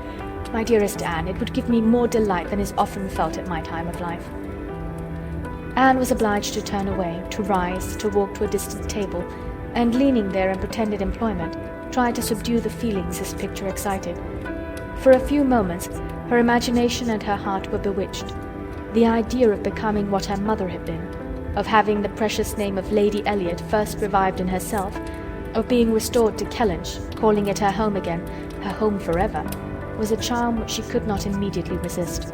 my dearest Anne, it would give me more delight than is often felt at my time of life." Anne was obliged to turn away, to rise, to walk to a distant table, and leaning there in pretended employment, tried to subdue the feelings this picture excited. For a few moments her imagination and her heart were bewitched. The idea of becoming what her mother had been, of having the precious name of Lady Elliot first revived in herself, of being restored to Kellynch, calling it her home again, her home forever, was a charm which she could not immediately resist.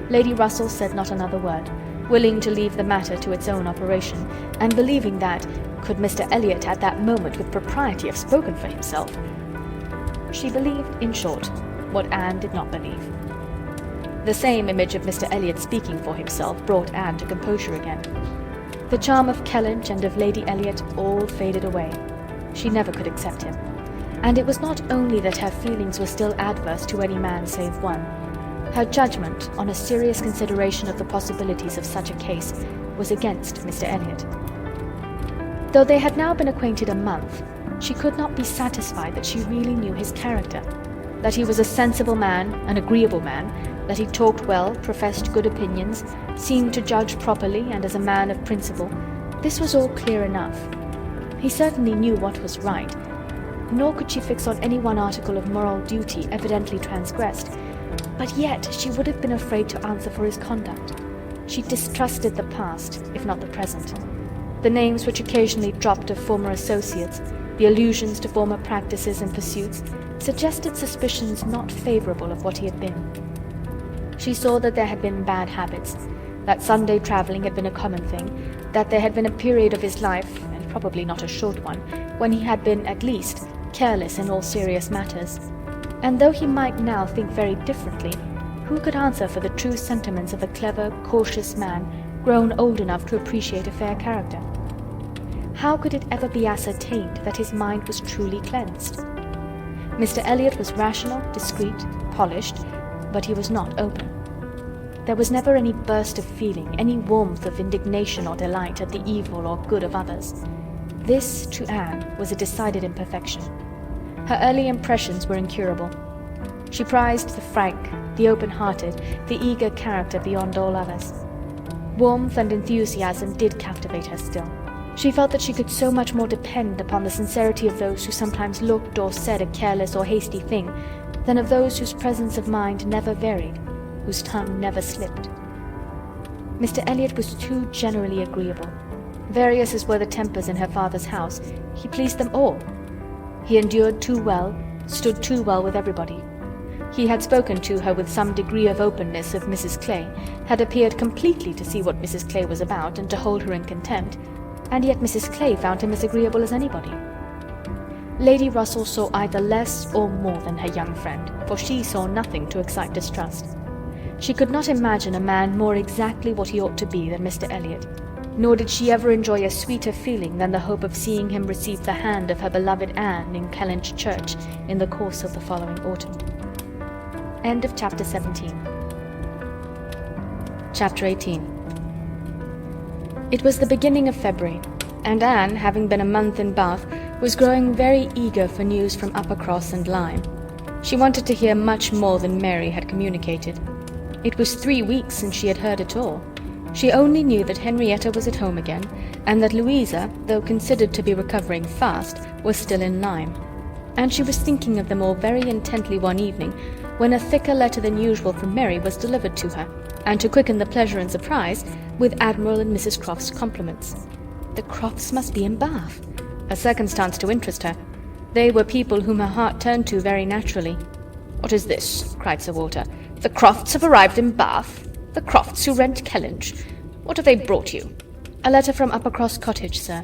Lady Russell said not another word, willing to leave the matter to its own operation, and believing that, could Mr. Elliot at that moment with propriety have spoken for himself. She believed, in short, what Anne did not believe. The same image of Mr. Elliot speaking for himself brought Anne to composure again. The charm of Kellynch and of Lady Elliot all faded away. She never could accept him. And it was not only that her feelings were still adverse to any man save one. Her judgment, on a serious consideration of the possibilities of such a case, was against Mr. Elliot. Though they had now been acquainted a month, she could not be satisfied that she really knew his character. That he was a sensible man, an agreeable man, that he talked well, professed good opinions, seemed to judge properly and as a man of principle, this was all clear enough. He certainly knew what was right, nor could she fix on any one article of moral duty evidently transgressed, but yet she would have been afraid to answer for his conduct. She distrusted the past, if not the present. The names which occasionally dropped of former associates, the allusions to former practices and pursuits, suggested suspicions not favourable of what he had been. She saw that there had been bad habits, that Sunday travelling had been a common thing, that there had been a period of his life, and probably not a short one, when he had been, at least, careless in all serious matters. And though he might now think very differently, who could answer for the true sentiments of a clever, cautious man, grown old enough to appreciate a fair character? How could it ever be ascertained that his mind was truly cleansed? Mr. Elliot was rational, discreet, polished, but he was not open. There was never any burst of feeling, any warmth of indignation or delight at the evil or good of others. This, to Anne, was a decided imperfection. Her early impressions were incurable. She prized the frank, the open-hearted, the eager character beyond all others. Warmth and enthusiasm did captivate her still. She felt that she could so much more depend upon the sincerity of those who sometimes looked or said a careless or hasty thing, than of those whose presence of mind never varied, whose tongue never slipped. Mr. Elliot was too generally agreeable. Various as were the tempers in her father's house, he pleased them all. He endured too well, stood too well with everybody. He had spoken to her with some degree of openness of Mrs. Clay, had appeared completely to see what Mrs. Clay was about and to hold her in contempt, and yet Mrs. Clay found him as agreeable as anybody. Lady Russell saw either less or more than her young friend, for she saw nothing to excite distrust. She could not imagine a man more exactly what he ought to be than Mr. Elliot, nor did she ever enjoy a sweeter feeling than the hope of seeing him receive the hand of her beloved Anne in Kellynch Church in the course of the following autumn. End of Chapter 17. Chapter 18. It was the beginning of February, and Anne, having been a month in Bath, was growing very eager for news from Uppercross and Lyme. She wanted to hear much more than Mary had communicated. It was 3 weeks since she had heard at all. She only knew that Henrietta was at home again, and that Louisa, though considered to be recovering fast, was still in Lyme. And she was thinking of them all very intently one evening, when a thicker letter than usual from Mary was delivered to her, and to quicken the pleasure and surprise, with Admiral and Mrs. Croft's compliments. The Crofts must be in Bath, a circumstance to interest her. They were people whom her heart turned to very naturally. "What is this?" cried Sir Walter. "The Crofts have arrived in Bath? The Crofts who rent Kellynch? What have they brought you?" "A letter from Uppercross Cottage, sir."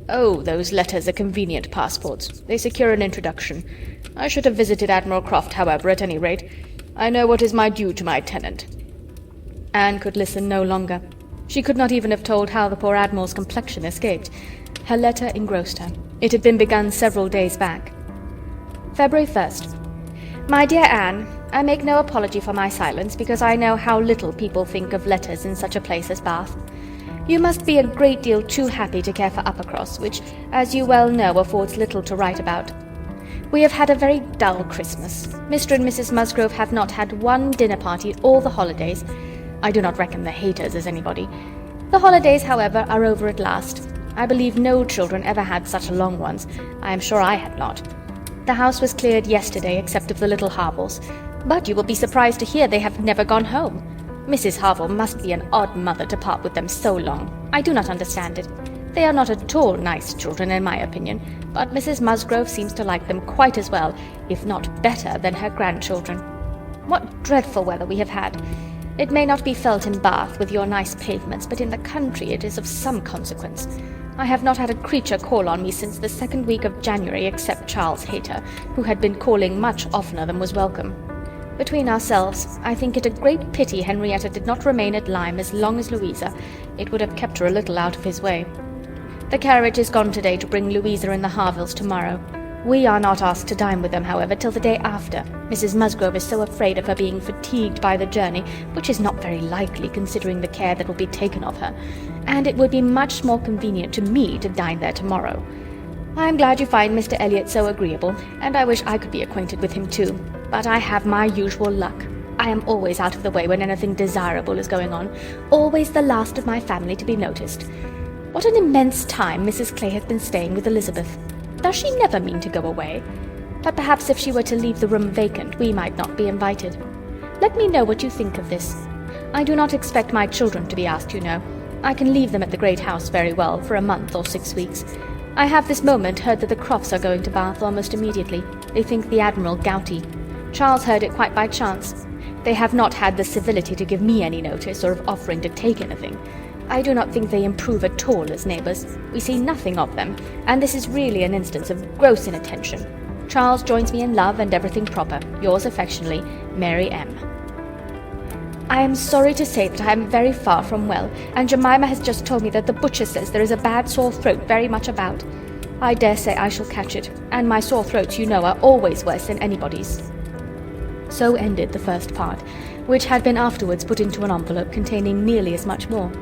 "Oh, those letters are convenient passports. They secure an introduction. I should have visited Admiral Croft, however, at any rate. I know what is my due to my tenant." Anne could listen no longer. She could not even have told how the poor Admiral's complexion escaped. Her letter engrossed her. It had been begun several days back. February 1st. My dear Anne, I make no apology for my silence, because I know how little people think of letters in such a place as Bath. You must be a great deal too happy to care for Uppercross, which, as you well know, affords little to write about. We have had a very dull Christmas. Mr. and Mrs. Musgrove have not had one dinner party all the holidays. I do not reckon the Hayters as anybody. The holidays, however, are over at last. I believe no children ever had such long ones. I am sure I had not. The house was cleared yesterday, except of the little Harvilles, but you will be surprised to hear they have never gone home. Mrs. Harville must be an odd mother to part with them so long. I do not understand it. They are not at all nice children, in my opinion, but Mrs. Musgrove seems to like them quite as well, if not better, than her grandchildren. What dreadful weather we have had! It may not be felt in Bath with your nice pavements, but in the country it is of some consequence. I have not had a creature call on me since the 2nd week of January except Charles Hayter, who had been calling much oftener than was welcome. Between ourselves, I think it a great pity Henrietta did not remain at Lyme as long as Louisa. It would have kept her a little out of his way. The carriage is gone today to bring Louisa and the Harvilles tomorrow. We are not asked to dine with them, however, till the day after. Mrs. Musgrove is so afraid of her being fatigued by the journey, which is not very likely considering the care that will be taken of her, and it would be much more convenient to me to dine there tomorrow. I am glad you find Mr. Elliot so agreeable, and I wish I could be acquainted with him too, but I have my usual luck. I am always out of the way when anything desirable is going on, always the last of my family to be noticed. What an immense time Mrs. Clay has been staying with Elizabeth. Does she never mean to go away? But perhaps if she were to leave the room vacant, we might not be invited. Let me know what you think of this. I do not expect my children to be asked, you know. I can leave them at the great house very well, for a month or 6 weeks. I have this moment heard that the Crofts are going to Bath almost immediately. They think the Admiral gouty. Charles heard it quite by chance. They have not had the civility to give me any notice, or of offering to take anything. I do not think they improve at all as neighbours. We see nothing of them, and this is really an instance of gross inattention. Charles joins me in love and everything proper. Yours affectionately, Mary M. I am sorry to say that I am very far from well, and Jemima has just told me that the butcher says there is a bad sore throat very much about. I dare say I shall catch it, and my sore throats, you know, are always worse than anybody's. So ended the first part, which had been afterwards put into an envelope containing nearly as much more.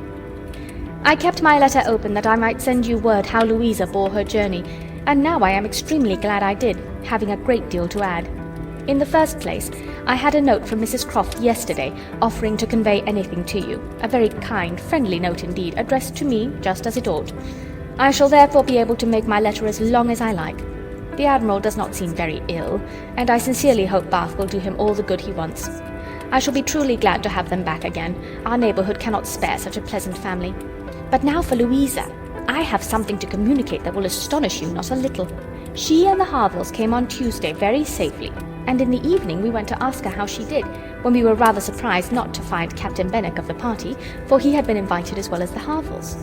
I kept my letter open that I might send you word how Louisa bore her journey, and now I am extremely glad I did, having a great deal to add. In the first place, I had a note from Mrs. Croft yesterday, offering to convey anything to you, a very kind, friendly note indeed, addressed to me, just as it ought. I shall therefore be able to make my letter as long as I like. The Admiral does not seem very ill, and I sincerely hope Bath will do him all the good he wants. I shall be truly glad to have them back again. Our neighbourhood cannot spare such a pleasant family. But now for Louisa. I have something to communicate that will astonish you not a little. She and the Harvilles came on Tuesday very safely, and in the evening we went to ask her how she did, when we were rather surprised not to find Captain Benwick of the party, for he had been invited as well as the Harvilles.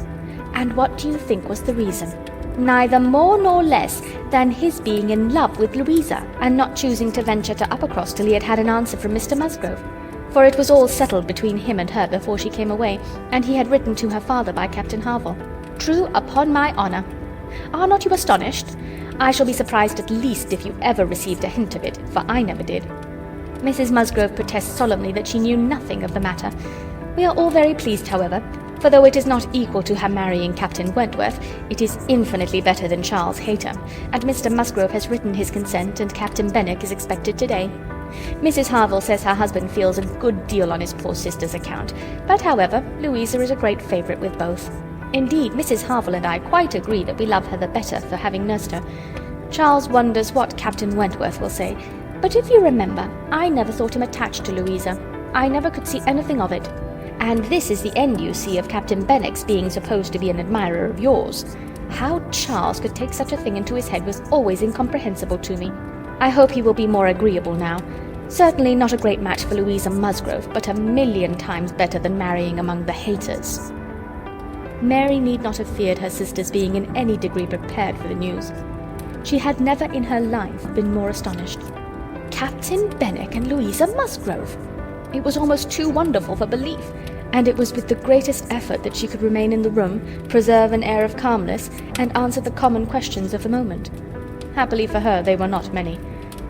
And what do you think was the reason? Neither more nor less than his being in love with Louisa, and not choosing to venture to Uppercross till he had had an answer from Mr. Musgrove. For it was all settled between him and her before she came away, and he had written to her father by Captain Harville. True upon my honour. Are not you astonished? I shall be surprised at least if you ever received a hint of it, for I never did. Mrs. Musgrove protests solemnly that she knew nothing of the matter. We are all very pleased, however, for though it is not equal to her marrying Captain Wentworth, it is infinitely better than Charles Hayter, and Mr. Musgrove has written his consent, and Captain Benwick is expected today. Mrs. Harville says her husband feels a good deal on his poor sister's account, but however, Louisa is a great favourite with both. Indeed, Mrs. Harville and I quite agree that we love her the better for having nursed her. Charles wonders what Captain Wentworth will say, but if you remember, I never thought him attached to Louisa. I never could see anything of it. And this is the end, you see, of Captain Benwick's being supposed to be an admirer of yours. How Charles could take such a thing into his head was always incomprehensible to me. I hope he will be more agreeable now. Certainly not a great match for Louisa Musgrove, but 1,000,000 times better than marrying among the Hayters. Mary need not have feared her sister's being in any degree prepared for the news. She had never in her life been more astonished. Captain Benwick and Louisa Musgrove! It was almost too wonderful for belief, and it was with the greatest effort that she could remain in the room, preserve an air of calmness, and answer the common questions of the moment. Happily for her, they were not many.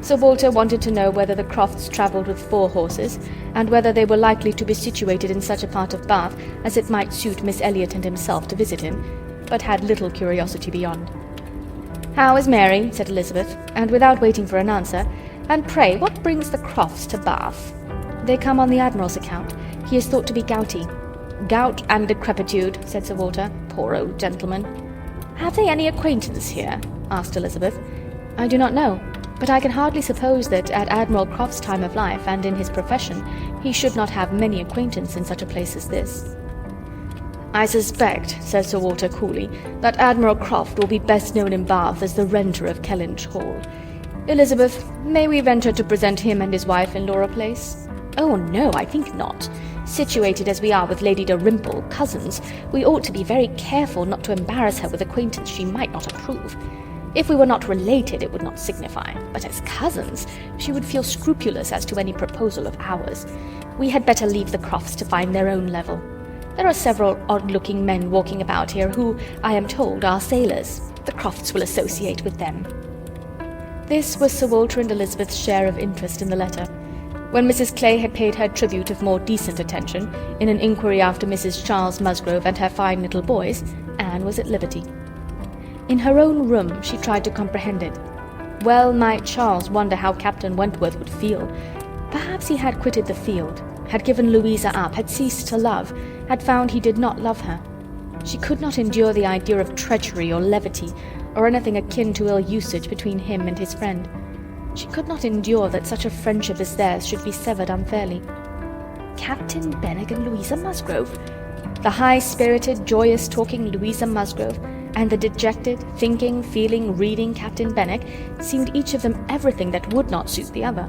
Sir Walter wanted to know whether the Crofts travelled with 4 horses, and whether they were likely to be situated in such a part of Bath as it might suit Miss Elliot and himself to visit in, but had little curiosity beyond. "How is Mary?" said Elizabeth, and without waiting for an answer, "And pray, what brings the Crofts to Bath?" "They come on the Admiral's account. He is thought to be gouty." "Gout and decrepitude," said Sir Walter. "Poor old gentleman." "Have they any acquaintance here?" asked Elizabeth. "I do not know, but I can hardly suppose that at Admiral Croft's time of life, and in his profession, he should not have many acquaintance in such a place as this." "I suspect," said Sir Walter coolly, "that Admiral Croft will be best known in Bath as the renter of Kellynch Hall. Elizabeth, may we venture to present him and his wife in Laura Place?" "Oh no, I think not. Situated as we are with Lady Dalrymple, cousins, we ought to be very careful not to embarrass her with acquaintance she might not approve. If we were not related, it would not signify, but as cousins, she would feel scrupulous as to any proposal of ours. We had better leave the Crofts to find their own level. There are several odd-looking men walking about here who, I am told, are sailors. The Crofts will associate with them." This was Sir Walter and Elizabeth's share of interest in the letter. When Mrs. Clay had paid her tribute of more decent attention, in an inquiry after Mrs. Charles Musgrove and her fine little boys, Anne was at liberty. In her own room she tried to comprehend it. Well might Charles wonder how Captain Wentworth would feel. Perhaps he had quitted the field, had given Louisa up, had ceased to love, had found he did not love her. She could not endure the idea of treachery or levity, or anything akin to ill usage between him and his friend. She could not endure that such a friendship as theirs should be severed unfairly. Captain Benwick and Louisa Musgrove! The high-spirited, joyous-talking Louisa Musgrove, and the dejected, thinking, feeling, reading Captain Benwick seemed each of them everything that would not suit the other.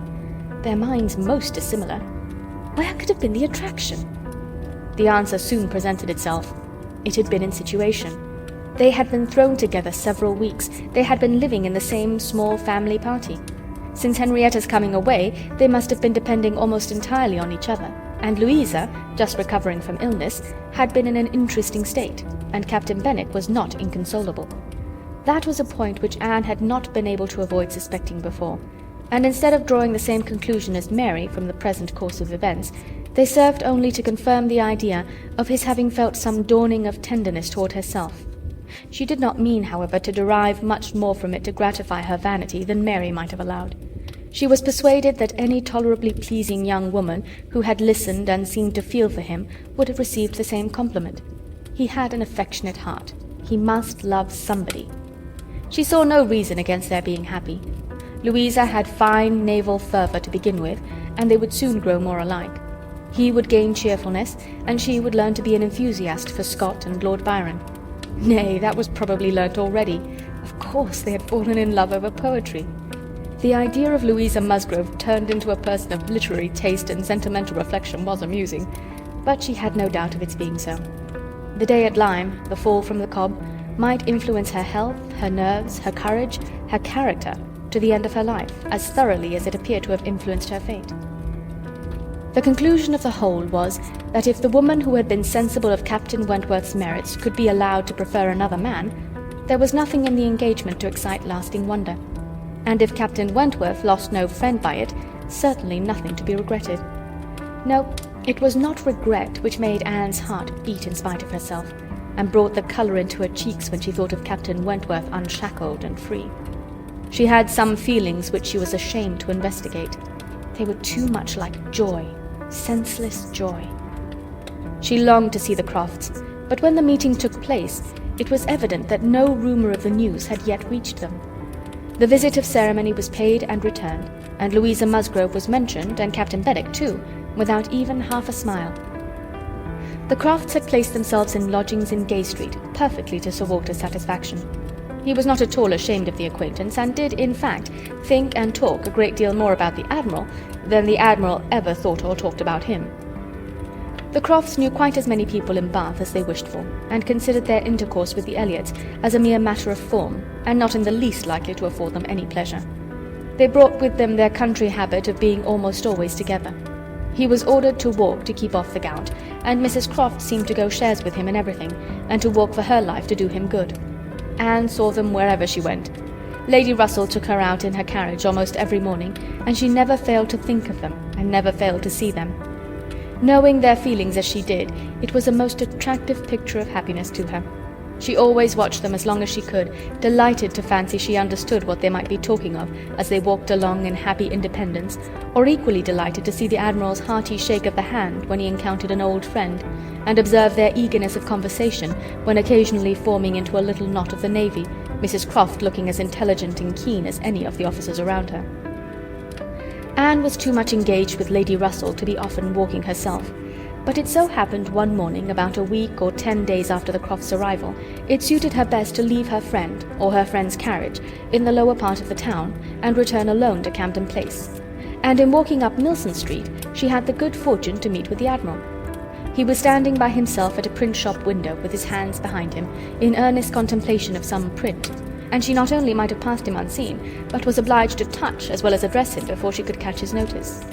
Their minds most dissimilar. Where could have been the attraction? The answer soon presented itself. It had been in situation. They had been thrown together several weeks. They had been living in the same small family party. Since Henrietta's coming away, they must have been depending almost entirely on each other, and Louisa, just recovering from illness, had been in an interesting state, and Captain Benwick was not inconsolable. That was a point which Anne had not been able to avoid suspecting before, and instead of drawing the same conclusion as Mary from the present course of events, they served only to confirm the idea of his having felt some dawning of tenderness toward herself. She did not mean, however, to derive much more from it to gratify her vanity than Mary might have allowed. She was persuaded that any tolerably pleasing young woman who had listened and seemed to feel for him would have received the same compliment. He had an affectionate heart. He must love somebody. She saw no reason against their being happy. Louisa had fine naval fervour to begin with, and they would soon grow more alike. He would gain cheerfulness, and she would learn to be an enthusiast for Scott and Lord Byron. Nay, that was probably learnt already. Of course they had fallen in love over poetry. The idea of Louisa Musgrove turned into a person of literary taste and sentimental reflection was amusing, but she had no doubt of its being so. The day at Lyme, the fall from the cob, might influence her health, her nerves, her courage, her character, to the end of her life, as thoroughly as it appeared to have influenced her fate. The conclusion of the whole was that if the woman who had been sensible of Captain Wentworth's merits could be allowed to prefer another man, there was nothing in the engagement to excite lasting wonder, and if Captain Wentworth lost no friend by it, certainly nothing to be regretted. No, it was not regret which made Anne's heart beat in spite of herself, and brought the colour into her cheeks when she thought of Captain Wentworth unshackled and free. She had some feelings which she was ashamed to investigate. They were too much like joy, senseless joy. She longed to see the Crofts, but when the meeting took place, it was evident that no rumour of the news had yet reached them. The visit of ceremony was paid and returned, and Louisa Musgrove was mentioned, and Captain Benwick too, without even half a smile. The Crofts had placed themselves in lodgings in Gay Street, perfectly to Sir Walter's satisfaction. He was not at all ashamed of the acquaintance, and did, in fact, think and talk a great deal more about the Admiral than the Admiral ever thought or talked about him. The Crofts knew quite as many people in Bath as they wished for, and considered their intercourse with the Elliots as a mere matter of form, and not in the least likely to afford them any pleasure. They brought with them their country habit of being almost always together. He was ordered to walk to keep off the gout, and Mrs. Croft seemed to go shares with him in everything, and to walk for her life to do him good. Anne saw them wherever she went. Lady Russell took her out in her carriage almost every morning, and she never failed to think of them, and never failed to see them. Knowing their feelings as she did, it was a most attractive picture of happiness to her. She always watched them as long as she could, delighted to fancy she understood what they might be talking of as they walked along in happy independence, or equally delighted to see the Admiral's hearty shake of the hand when he encountered an old friend, and observe their eagerness of conversation when occasionally forming into a little knot of the navy, Mrs. Croft looking as intelligent and keen as any of the officers around her. Anne was too much engaged with Lady Russell to be often walking herself, but it so happened one morning, about a week or 10 days after the Crofts' arrival, it suited her best to leave her friend, or her friend's carriage, in the lower part of the town, and return alone to Camden Place. And in walking up Milson Street, she had the good fortune to meet with the Admiral. He was standing by himself at a print shop window with his hands behind him, in earnest contemplation of some print, and she not only might have passed him unseen, but was obliged to touch as well as address him before she could catch his notice.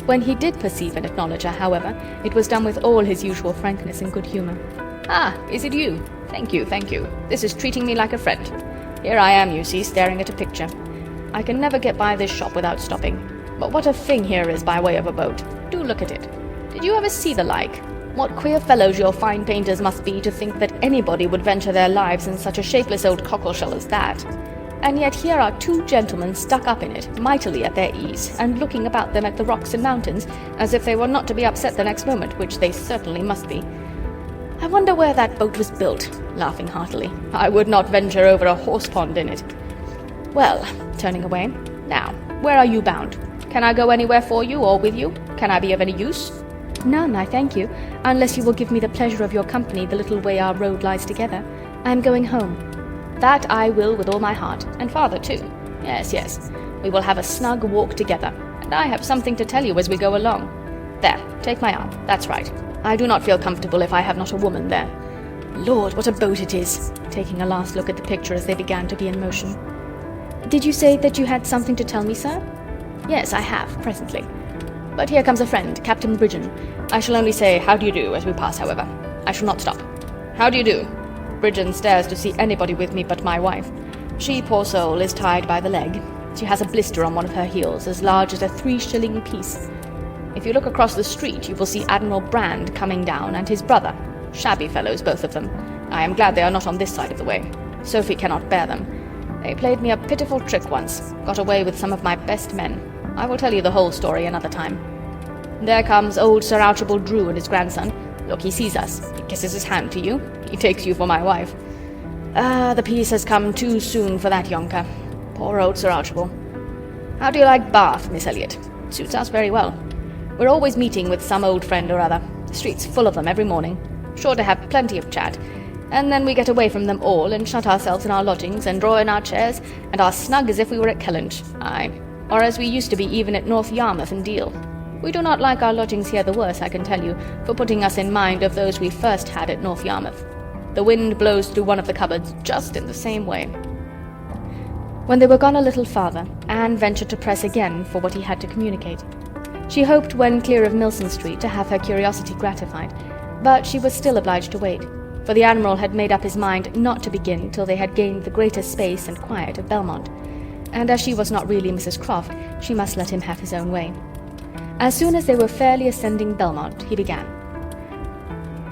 When he did perceive and acknowledge her, however, it was done with all his usual frankness and good humour. "Ah, is it you? Thank you, thank you. This is treating me like a friend. Here I am, you see, staring at a picture. I can never get by this shop without stopping. But what a thing here is by way of a boat. Do look at it. Did you ever see the like? What queer fellows your fine painters must be to think that anybody would venture their lives in such a shapeless old cockleshell as that. And yet here are two gentlemen stuck up in it, mightily at their ease, and looking about them at the rocks and mountains, as if they were not to be upset the next moment, which they certainly must be. I wonder where that boat was built," laughing heartily. "I would not venture over a horse-pond in it. Well," turning away, "now, where are you bound? Can I go anywhere for you, or with you? Can I be of any use?" "None, I thank you, unless you will give me the pleasure of your company the little way our road lies together. I am going home." "That I will with all my heart, and father too. Yes, yes, we will have a snug walk together, and I have something to tell you as we go along. There, take my arm, that's right. I do not feel comfortable if I have not a woman there. Lord, what a boat it is," taking a last look at the picture as they began to be in motion. "Did you say that you had something to tell me, sir?" "Yes, I have, presently. But here comes a friend, Captain Bridgen. I shall only say, 'How do you do?' as we pass, however. I shall not stop. How do you do?" Bridgen stares to see anybody with me but my wife. She, poor soul, is tied by the leg. She has a blister on one of her heels, as large as a 3-shilling piece. If you look across the street, you will see Admiral Brand coming down, and his brother. Shabby fellows, both of them. I am glad they are not on this side of the way. Sophie cannot bear them. They played me a pitiful trick once, got away with some of my best men. I will tell you the whole story another time. There comes old Sir Archibald Drew and his grandson. Look, he sees us. He kisses his hand to you. He takes you for my wife. Ah, the peace has come too soon for that yonker. Poor old Sir Archibald. How do you like Bath, Miss Elliot? Suits us very well. We're always meeting with some old friend or other. The street's full of them every morning. Sure to have plenty of chat. And then we get away from them all and shut ourselves in our lodgings and draw in our chairs and are snug as if we were at Kellynch. Aye, or as we used to be even at North Yarmouth and Deal. We do not like our lodgings here the worse, I can tell you, for putting us in mind of those we first had at North Yarmouth. The wind blows through one of the cupboards just in the same way." When they were gone a little farther, Anne ventured to press again for what he had to communicate. She hoped when clear of Milson Street to have her curiosity gratified, but she was still obliged to wait, for the Admiral had made up his mind not to begin till they had gained the greater space and quiet of Belmont, and as she was not really Mrs. Croft, she must let him have his own way. As soon as they were fairly ascending Belmont, he began.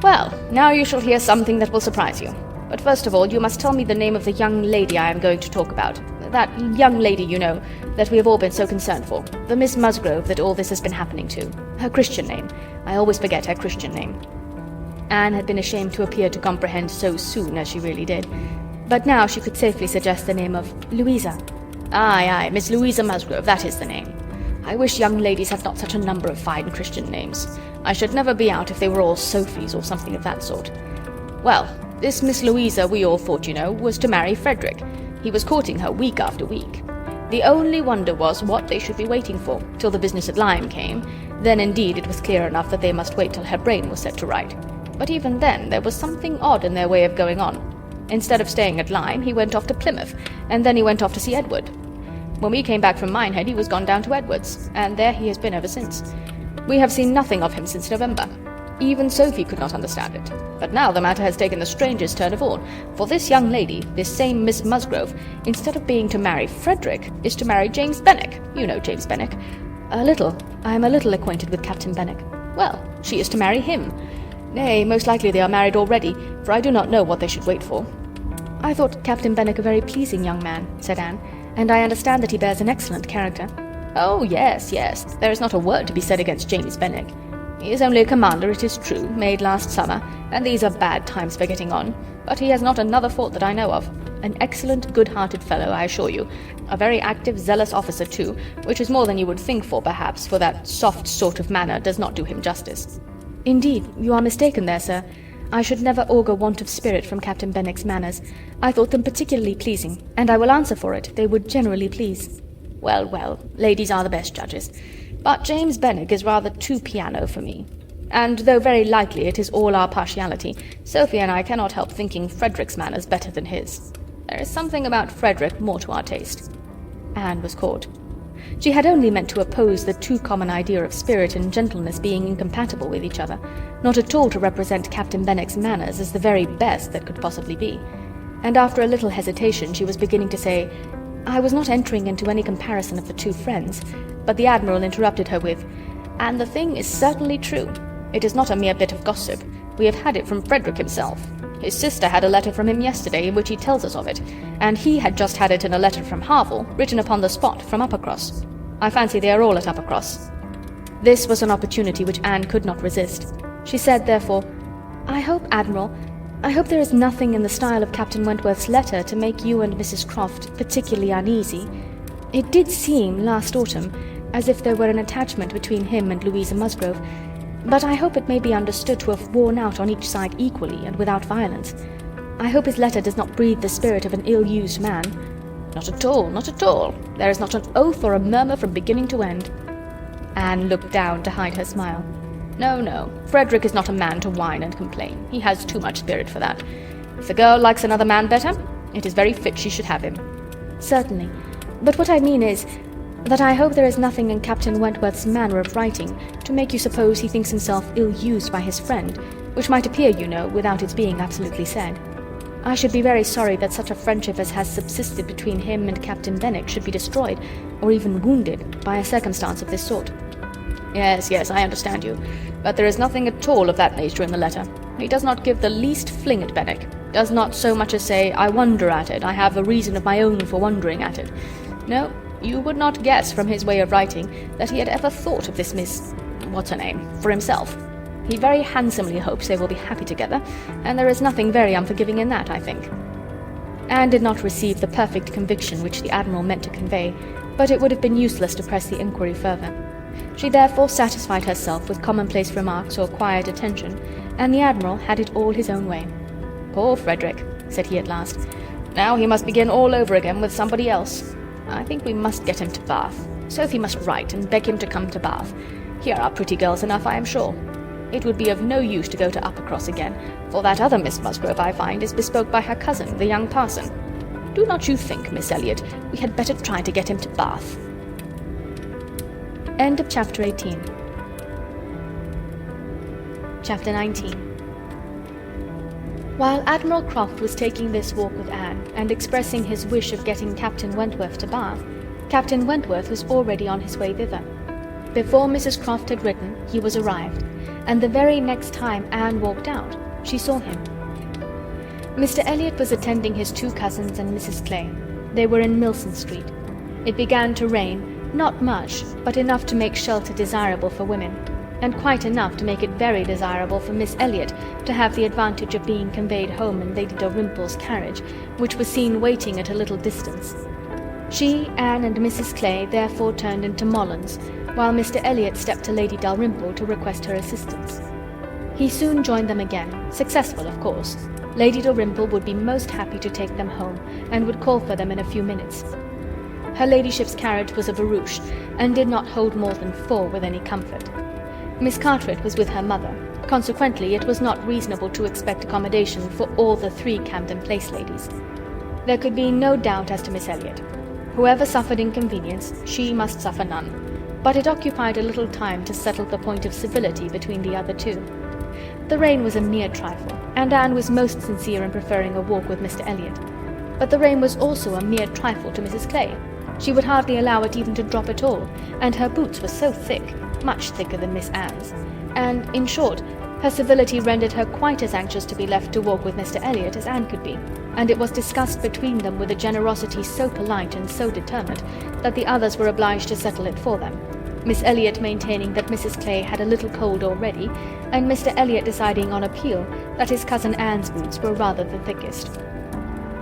"Well, now you shall hear something that will surprise you. But first of all, you must tell me the name of the young lady I am going to talk about. That young lady, you know, that we have all been so concerned for. The Miss Musgrove that all this has been happening to. Her Christian name. I always forget her Christian name." Anne had been ashamed to appear to comprehend so soon as she really did. But now she could safely suggest the name of Louisa. "Aye, aye, Miss Louisa Musgrove, that is the name. I wish young ladies had not such a number of fine Christian names. I should never be out if they were all Sophies or something of that sort. Well, this Miss Louisa, we all thought, you know, was to marry Frederick. He was courting her week after week. The only wonder was what they should be waiting for, till the business at Lyme came. Then indeed it was clear enough that they must wait till her brain was set to right. But even then there was something odd in their way of going on. Instead of staying at Lyme, he went off to Plymouth, and then he went off to see Edward. When we came back from Minehead, he was gone down to Edward's, and there he has been ever since. We have seen nothing of him since November. Even Sophie could not understand it. But now the matter has taken the strangest turn of all, for this young lady, this same Miss Musgrove, instead of being to marry Frederick, is to marry James Benwick. You know James Benwick. "A little. I am a little acquainted with Captain Benwick." "Well, she is to marry him. Nay, most likely they are married already, for I do not know what they should wait for." "I thought Captain Benwick a very pleasing young man," said Anne, "and I understand that he bears an excellent character." "Oh, yes, yes. There is not a word to be said against James Benwick. He is only a commander, it is true, made last summer, and these are bad times for getting on, but he has not another fault that I know of. An excellent, good-hearted fellow, I assure you. A very active, zealous officer, too, which is more than you would think for, perhaps, for that soft sort of manner does not do him justice." "Indeed, you are mistaken there, sir. I should never augur want of spirit from Captain Benwick's manners. I thought them particularly pleasing, and I will answer for it, they would generally please." "Well, well, ladies are the best judges. But James Benwick is rather too piano for me. and though very likely it is all our partiality, Sophie and I cannot help thinking Frederick's manners better than his. There is something about Frederick more to our taste." Anne was caught. She had only meant to oppose the too common idea of spirit and gentleness being incompatible with each other, not at all to represent Captain Benwick's manners as the very best that could possibly be. And after a little hesitation she was beginning to say, "I was not entering into any comparison of the two friends," but the Admiral interrupted her with, "And the thing is certainly true. It is not a mere bit of gossip. We have had it from Frederick himself. His sister had a letter from him yesterday in which he tells us of it, and he had just had it in a letter from 𝕻𝖊𝖓, written upon the spot, from Uppercross. I fancy they are all at Uppercross." This was an opportunity which Anne could not resist. She said, therefore, "I hope, Admiral, I hope there is nothing in the style of Captain Wentworth's letter to make you and Mrs. Croft particularly uneasy. It did seem, last autumn, as if there were an attachment between him and Louisa Musgrove, but I hope it may be understood to have worn out on each side equally and without violence. I hope his letter does not breathe the spirit of an ill-used man." "Not at all, not at all. There is not an oath or a murmur from beginning to end." Anne looked down to hide her smile. "No, no, Frederick is not a man to whine and complain. He has too much spirit for that. If the girl likes another man better, it is very fit she should have him." "Certainly, but what I mean is that I hope there is nothing in Captain Wentworth's manner of writing to make you suppose he thinks himself ill-used by his friend, which might appear, you know, without its being absolutely said. I should be very sorry that such a friendship as has subsisted between him and Captain Benwick should be destroyed, or even wounded, by a circumstance of this sort." Yes, yes, I understand you. But there is nothing at all of that nature in the letter. He does not give the least fling at Benwick, does not so much as say, "I wonder at it, I have a reason of my own for wondering at it." No, you would not guess from his way of writing that he had ever thought of this Miss... what's-her-name, for himself. He very handsomely hopes they will be happy together, and there is nothing very unforgiving in that, I think. Anne did not receive the perfect conviction which the Admiral meant to convey, but it would have been useless to press the inquiry further. She therefore satisfied herself with commonplace remarks or quiet attention, and the Admiral had it all his own way. "Poor Frederick," said he at last. "Now he must begin all over again with somebody else. I think we must get him to Bath. Sophie must write and beg him to come to Bath. Here are pretty girls enough, I am sure. It would be of no use to go to Uppercross again, for that other Miss Musgrove, I find, is bespoke by her cousin, the young parson. Do not you think, Miss Elliot, we had better try to get him to Bath?" End of Chapter 18. Chapter 19. While Admiral Croft was taking this walk with Anne, and expressing his wish of getting Captain Wentworth to Bath, Captain Wentworth was already on his way thither. Before Mrs. Croft had written, he was arrived, and the very next time Anne walked out, she saw him. Mr. Elliot was attending his two cousins and Mrs. Clay. They were in Milson Street. It began to rain, not much, but enough to make shelter desirable for women, and quite enough to make it very desirable for Miss Elliot to have the advantage of being conveyed home in Lady Dalrymple's carriage, which was seen waiting at a little distance. She, Anne, and Mrs. Clay therefore turned into Mollen's, while Mr. Elliot stepped to Lady Dalrymple to request her assistance. He soon joined them again, successful, of course. Lady Dalrymple would be most happy to take them home, and would call for them in a few minutes. Her ladyship's carriage was a barouche, and did not hold more than 4 with any comfort. Miss Carteret was with her mother, consequently it was not reasonable to expect accommodation for all the 3 Camden Place ladies. There could be no doubt as to Miss Elliot. Whoever suffered inconvenience, she must suffer none, but it occupied a little time to settle the point of civility between the other 2. The rain was a mere trifle, and Anne was most sincere in preferring a walk with Mr. Elliot. But the rain was also a mere trifle to Mrs. Clay. She would hardly allow it even to drop at all, and her boots were so thick, much thicker than Miss Anne's, and, in short, her civility rendered her quite as anxious to be left to walk with Mr. Elliot as Anne could be, and it was discussed between them with a generosity so polite and so determined that the others were obliged to settle it for them, Miss Elliot maintaining that Mrs. Clay had a little cold already, and Mr. Elliot deciding on appeal that his cousin Anne's boots were rather the thickest.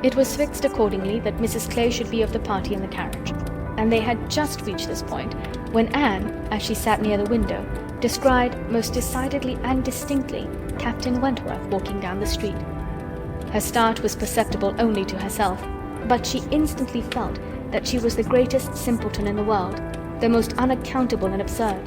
It was fixed accordingly that Mrs. Clay should be of the party in the carriage, and they had just reached this point when Anne, as she sat near the window, descried most decidedly and distinctly Captain Wentworth walking down the street. Her start was perceptible only to herself, but she instantly felt that she was the greatest simpleton in the world, the most unaccountable and absurd.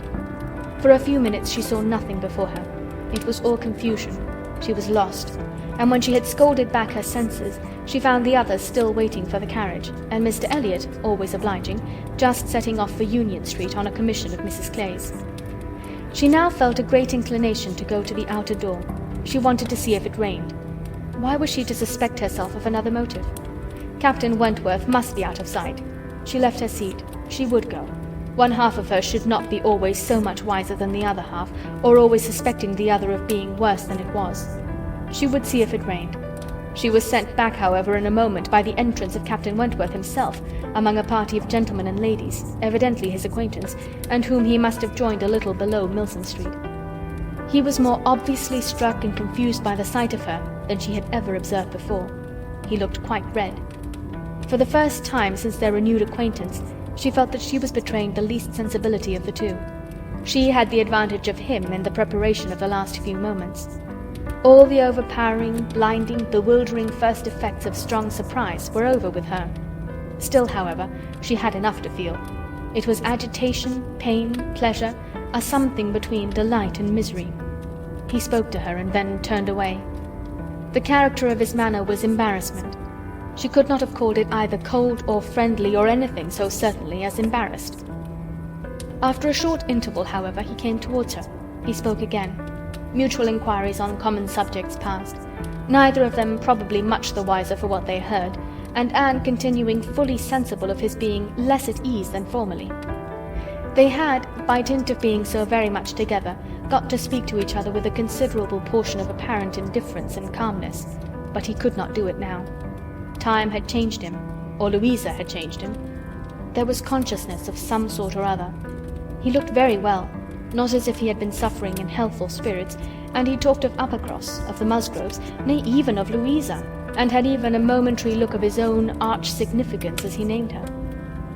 For a few minutes she saw nothing before her. It was all confusion. She was lost, and when she had scolded back her senses, she found the others still waiting for the carriage, and Mr. Elliot, always obliging, just setting off for Union Street on a commission of Mrs. Clay's. She now felt a great inclination to go to the outer door. She wanted to see if it rained. Why was she to suspect herself of another motive? Captain Wentworth must be out of sight. She left her seat. She would go. One half of her should not be always so much wiser than the other half, or always suspecting the other of being worse than it was. She would see if it rained. She was sent back, however, in a moment by the entrance of Captain Wentworth himself, among a party of gentlemen and ladies, evidently his acquaintance, and whom he must have joined a little below Milsom Street. He was more obviously struck and confused by the sight of her than she had ever observed before. He looked quite red. For the first time since their renewed acquaintance, she felt that she was betraying the least sensibility of the two. She had the advantage of him in the preparation of the last few moments. All the overpowering, blinding, bewildering first effects of strong surprise were over with her. Still, however, she had enough to feel. It was agitation, pain, pleasure, a something between delight and misery. He spoke to her and then turned away. The character of his manner was embarrassment. She could not have called it either cold or friendly or anything so certainly as embarrassed. After a short interval, however, he came towards her. He spoke again. Mutual inquiries on common subjects passed, neither of them probably much the wiser for what they heard, and Anne continuing fully sensible of his being less at ease than formerly. They had, by dint of being so very much together, got to speak to each other with a considerable portion of apparent indifference and calmness, but he could not do it now. Time had changed him, or Louisa had changed him. There was consciousness of some sort or other. He looked very well, not as if he had been suffering in healthful spirits, and he talked of Uppercross, of the Musgroves, nay, even of Louisa, and had even a momentary look of his own arch significance as he named her.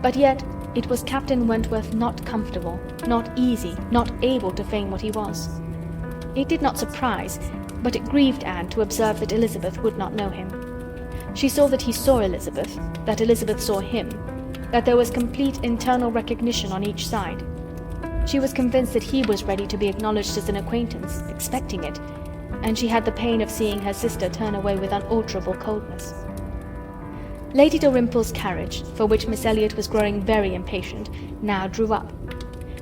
But yet it was Captain Wentworth not comfortable, not easy, not able to feign what he was. It did not surprise, but it grieved Anne to observe that Elizabeth would not know him. She saw that he saw Elizabeth, that Elizabeth saw him, that there was complete internal recognition on each side. She was convinced that he was ready to be acknowledged as an acquaintance, expecting it, and she had the pain of seeing her sister turn away with unalterable coldness. Lady Dalrymple's carriage, for which Miss Elliot was growing very impatient, now drew up.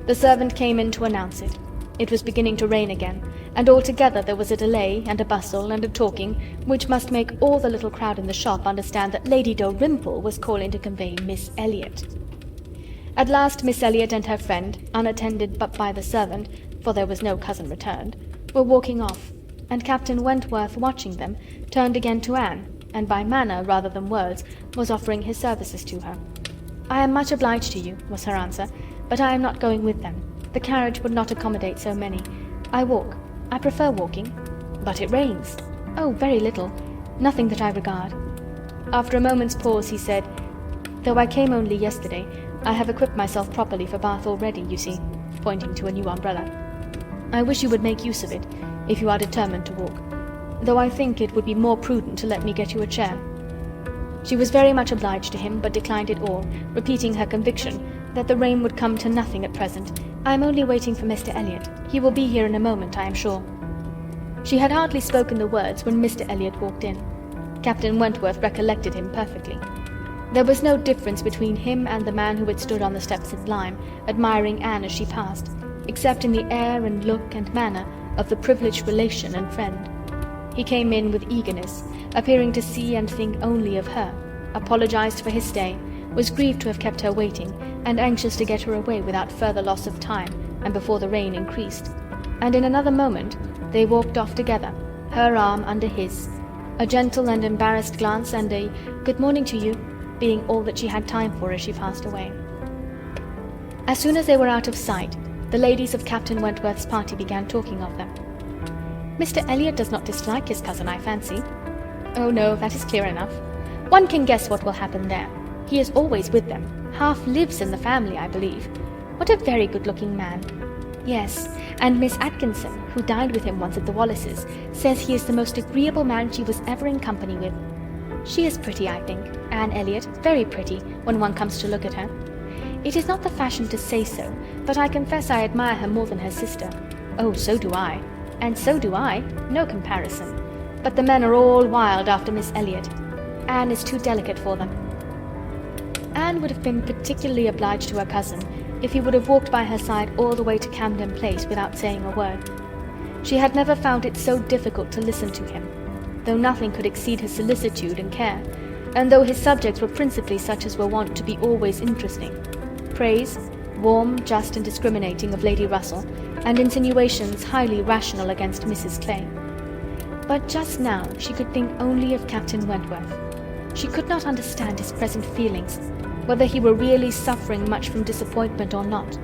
The servant came in to announce it. It was beginning to rain again, and altogether there was a delay, and a bustle, and a talking, which must make all the little crowd in the shop understand that Lady Dalrymple was calling to convey Miss Elliot. At last Miss Elliot and her friend, unattended but by the servant, for there was no cousin returned, were walking off, and Captain Wentworth, watching them, turned again to Anne, and by manner rather than words was offering his services to her. "I am much obliged to you," was her answer, "but I am not going with them. The carriage would not accommodate so many. I walk. I prefer walking." "But it rains." "Oh, very little. Nothing that I regard." After a moment's pause he said, "Though I came only yesterday, I have equipped myself properly for Bath already, you see," pointing to a new umbrella. "I wish you would make use of it, if you are determined to walk, though I think it would be more prudent to let me get you a chair." She was very much obliged to him, but declined it all, repeating her conviction that the rain would come to nothing at present. "I am only waiting for Mr. Elliot. He will be here in a moment, I am sure." She had hardly spoken the words when Mr. Elliot walked in. Captain Wentworth recollected him perfectly. There was no difference between him and the man who had stood on the steps at Lyme, admiring Anne as she passed, except in the air and look and manner of the privileged relation and friend. He came in with eagerness, appearing to see and think only of her, apologized for his stay, was grieved to have kept her waiting, and anxious to get her away without further loss of time, and before the rain increased. And in another moment they walked off together, her arm under his, a gentle and embarrassed glance and a "good morning to you" being all that she had time for as she passed away. As soon as they were out of sight, the ladies of Captain Wentworth's party began talking of them. "Mr. Elliot does not dislike his cousin, I fancy." "Oh no, that is clear enough. One can guess what will happen there. He is always with them, half lives in the family, I believe. What a very good-looking man." "Yes, and Miss Atkinson, who dined with him once at the Wallaces, says he is the most agreeable man she was ever in company with. She is pretty, I think, Anne Elliot, very pretty, when one comes to look at her. It is not the fashion to say so, but I confess I admire her more than her sister." "Oh, so do I." And so do I, no comparison. But the men are all wild after Miss Elliot. Anne is too delicate for them. Anne would have been particularly obliged to her cousin if he would have walked by her side all the way to Camden Place without saying a word. She had never found it so difficult to listen to him, though nothing could exceed his solicitude and care, and though his subjects were principally such as were wont to be always interesting: praise, warm, just, and discriminating, of Lady Russell, and insinuations highly rational against Mrs. Clay. But just now she could think only of Captain Wentworth. She could not understand his present feelings, whether he were really suffering much from disappointment or not.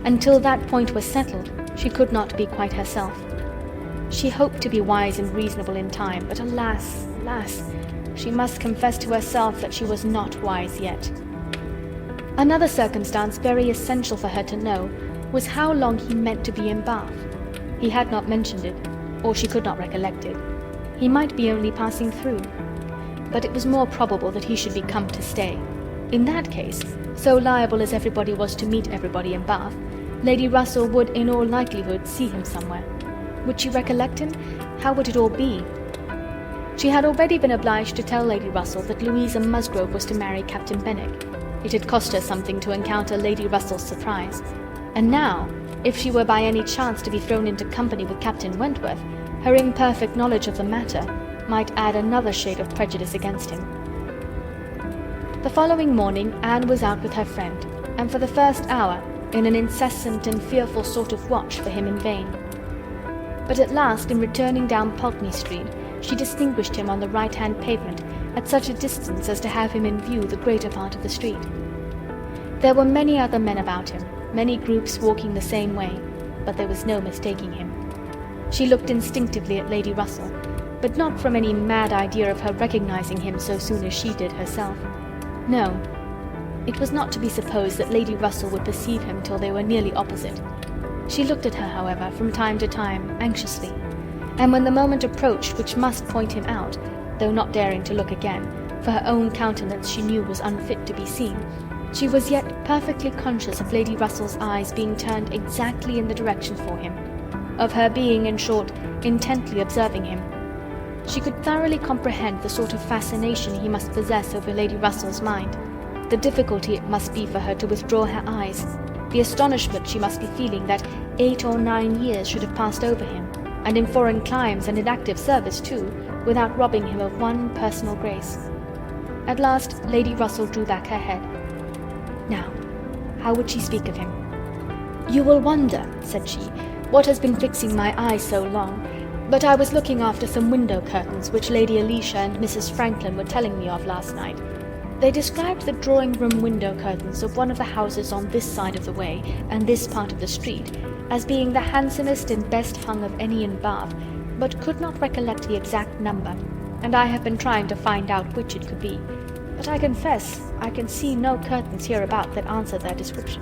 Until that point was settled, she could not be quite herself. She hoped to be wise and reasonable in time, but alas, alas, she must confess to herself that she was not wise yet. Another circumstance very essential for her to know was how long he meant to be in Bath. He had not mentioned it, or she could not recollect it. He might be only passing through. But it was more probable that he should be come to stay. In that case, so liable as everybody was to meet everybody in Bath, Lady Russell would in all likelihood see him somewhere. Would she recollect him? How would it all be? She had already been obliged to tell Lady Russell that Louisa Musgrove was to marry Captain Benwick. It had cost her something to encounter Lady Russell's surprise. And now, if she were by any chance to be thrown into company with Captain Wentworth, her imperfect knowledge of the matter might add another shade of prejudice against him. The following morning Anne was out with her friend, and for the first hour in an incessant and fearful sort of watch for him in vain. But at last, in returning down Pulteney Street, she distinguished him on the right-hand pavement at such a distance as to have him in view the greater part of the street. There were many other men about him, many groups walking the same way, but there was no mistaking him. She looked instinctively at Lady Russell, but not from any mad idea of her recognizing him so soon as she did herself. No, it was not to be supposed that Lady Russell would perceive him till they were nearly opposite. She looked at her, however, from time to time, anxiously, and when the moment approached which must point him out, though not daring to look again, for her own countenance she knew was unfit to be seen, she was yet perfectly conscious of Lady Russell's eyes being turned exactly in the direction for him, of her being, in short, intently observing him. She could thoroughly comprehend the sort of fascination he must possess over Lady Russell's mind, the difficulty it must be for her to withdraw her eyes, the astonishment she must be feeling that 8 or 9 years should have passed over him, and in foreign climes and in active service too, without robbing him of one personal grace. At last Lady Russell drew back her head. Now, how would she speak of him? "You will wonder," said she, "what has been fixing my eye so long, but I was looking after some window curtains which Lady Alicia and Mrs. Franklin were telling me of last night. They described the drawing-room window curtains of one of the houses on this side of the way and this part of the street as being the handsomest and best hung of any in Bath, but could not recollect the exact number, and I have been trying to find out which it could be. But I confess I can see no curtains hereabout that answer their description."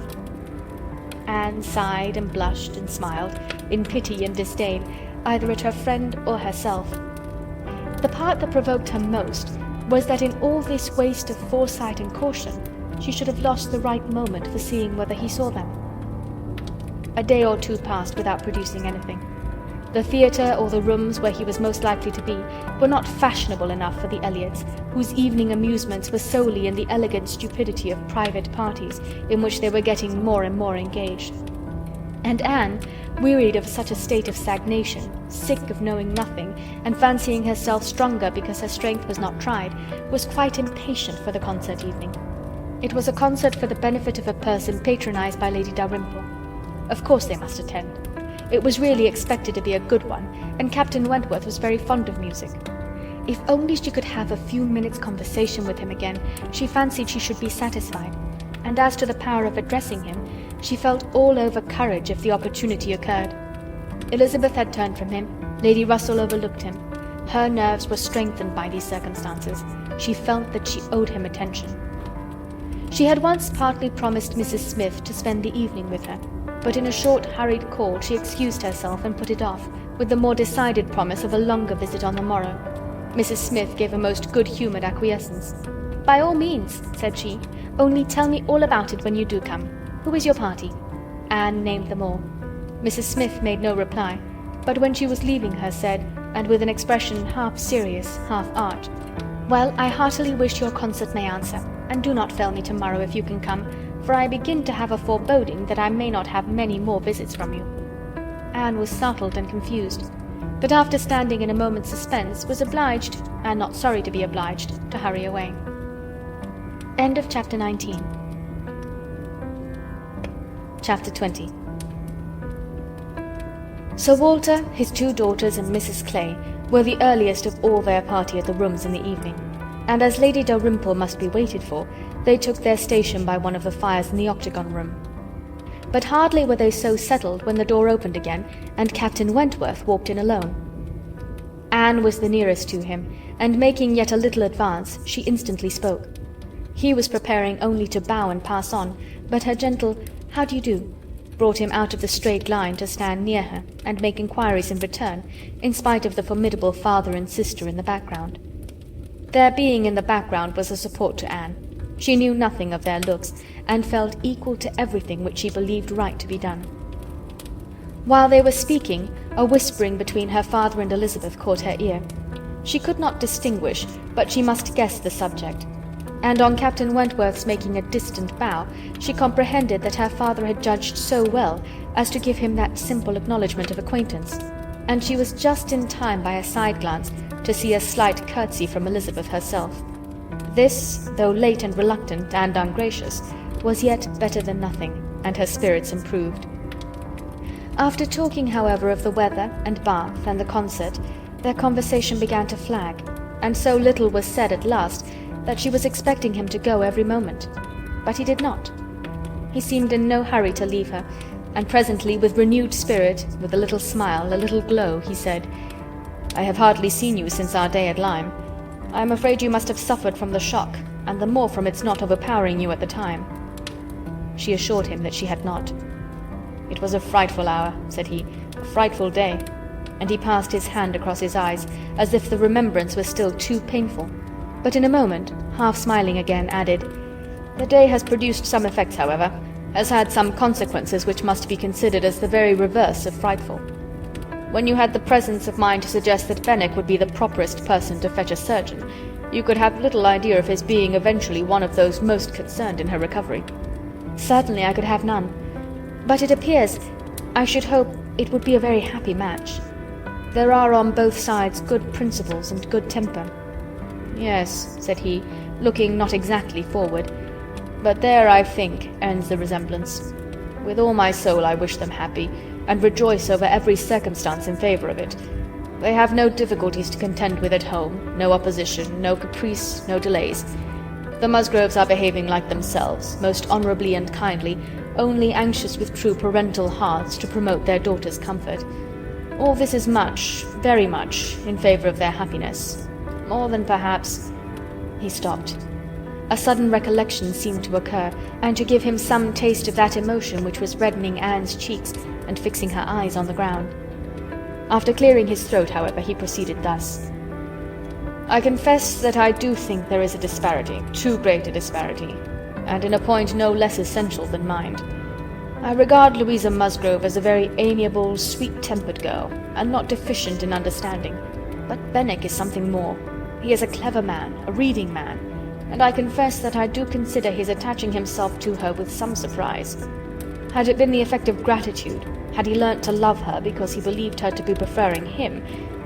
Anne sighed and blushed and smiled, in pity and disdain, either at her friend or herself. The part that provoked her most was that in all this waste of foresight and caution, she should have lost the right moment for seeing whether he saw them. A day or two passed without producing anything. The theatre or the rooms where he was most likely to be were not fashionable enough for the Elliots, whose evening amusements were solely in the elegant stupidity of private parties, in which they were getting more and more engaged. And Anne, wearied of such a state of stagnation, sick of knowing nothing, and fancying herself stronger because her strength was not tried, was quite impatient for the concert evening. It was a concert for the benefit of a person patronized by Lady Dalrymple. Of course they must attend. It was really expected to be a good one, and Captain Wentworth was very fond of music. If only she could have a few minutes' conversation with him again, she fancied she should be satisfied, and as to the power of addressing him, she felt all over courage if the opportunity occurred. Elizabeth had turned from him, Lady Russell overlooked him. Her nerves were strengthened by these circumstances. She felt that she owed him attention. She had once partly promised Mrs. Smith to spend the evening with her, but in a short hurried call she excused herself and put it off, with the more decided promise of a longer visit on the morrow. Mrs. Smith gave a most good-humoured acquiescence. "By all means," said she, "only tell me all about it when you do come. Who is your party?" Anne named them all. Mrs. Smith made no reply. but when she was leaving her said, and with an expression half serious, half arch, "Well, I heartily wish your concert may answer, and do not fail me tomorrow if you can come, for I begin to have a foreboding that I may not have many more visits from you." Anne was startled and confused, but after standing in a moment's suspense, was obliged, and not sorry to be obliged, to hurry away. End of Chapter 19. Chapter 20. Sir Walter, his 2 daughters, and Mrs. Clay were the earliest of all their party at the rooms in the evening, and as Lady Dalrymple must be waited for, they took their station by one of the fires in the octagon room. But hardly were they so settled when the door opened again, and Captain Wentworth walked in alone. Anne was the nearest to him, and making yet a little advance, she instantly spoke. He was preparing only to bow and pass on, but her gentle "How do you do?" brought him out of the straight line to stand near her, and make inquiries in return, in spite of the formidable father and sister in the background. Their being in the background was a support to Anne. She knew nothing of their looks, and felt equal to everything which she believed right to be done. While they were speaking, a whispering between her father and Elizabeth caught her ear. She could not distinguish, but she must guess the subject, and on Captain Wentworth's making a distant bow, she comprehended that her father had judged so well as to give him that simple acknowledgment of acquaintance, and she was just in time by a side glance to see a slight curtsy from Elizabeth herself. This, though late and reluctant and ungracious, was yet better than nothing, and her spirits improved. After talking, however, of the weather and Bath and the concert, their conversation began to flag, and so little was said at last that she was expecting him to go every moment. But he did not. He seemed in no hurry to leave her, and presently, with renewed spirit, with a little smile, a little glow, he said, "I have hardly seen you since our day at Lyme. I am afraid you must have suffered from the shock, and the more from its not overpowering you at the time." She assured him that she had not. "It was a frightful hour," said he, "a frightful day," and he passed his hand across his eyes, as if the remembrance was still too painful, but in a moment, half smiling again, added, "The day has produced some effects, however, has had some consequences which must be considered as the very reverse of frightful. When you had the presence of mind to suggest that Benwick would be the properest person to fetch a surgeon, you could have little idea of his being eventually one of those most concerned in her recovery." "Certainly I could have none. But it appears, I should hope, it would be a very happy match. There are on both sides good principles and good temper." "Yes," said he, looking not exactly forward, "but there, I think, ends the resemblance. With all my soul I wish them happy, and rejoice over every circumstance in favour of it. They have no difficulties to contend with at home, no opposition, no caprice, no delays. The Musgroves are behaving like themselves, most honourably and kindly, only anxious with true parental hearts to promote their daughter's comfort. All this is much, very much, in favour of their happiness. More than perhaps—" He stopped. A sudden recollection seemed to occur, and to give him some taste of that emotion which was reddening Anne's cheeks and fixing her eyes on the ground. After clearing his throat, however, he proceeded thus: "I confess that I do think there is a disparity, too great a disparity, and in a point no less essential than mind. I regard Louisa Musgrove as a very amiable, sweet-tempered girl, and not deficient in understanding, but Benwick is something more. He is a clever man, a reading man, and I confess that I do consider his attaching himself to her with some surprise. Had it been the effect of gratitude, had he learnt to love her because he believed her to be preferring him,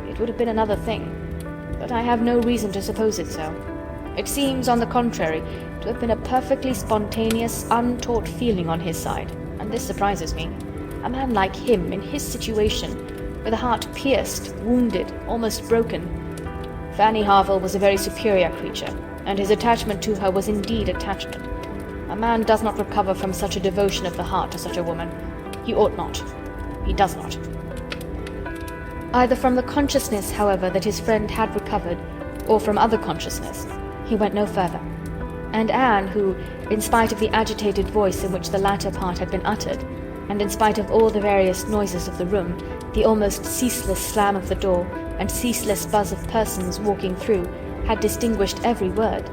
it would have been another thing, but I have no reason to suppose it so. It seems, on the contrary, to have been a perfectly spontaneous, untaught feeling on his side, and this surprises me. A man like him, in his situation, with a heart pierced, wounded, almost broken. Fanny Harville was a very superior creature, and his attachment to her was indeed attachment. A man does not recover from such a devotion of the heart to such a woman. He ought not. He does not." Either from the consciousness, however, that his friend had recovered, or from other consciousness, he went no further, and Anne, who, in spite of the agitated voice in which the latter part had been uttered, and in spite of all the various noises of the room, the almost ceaseless slam of the door, and ceaseless buzz of persons walking through, had distinguished every word,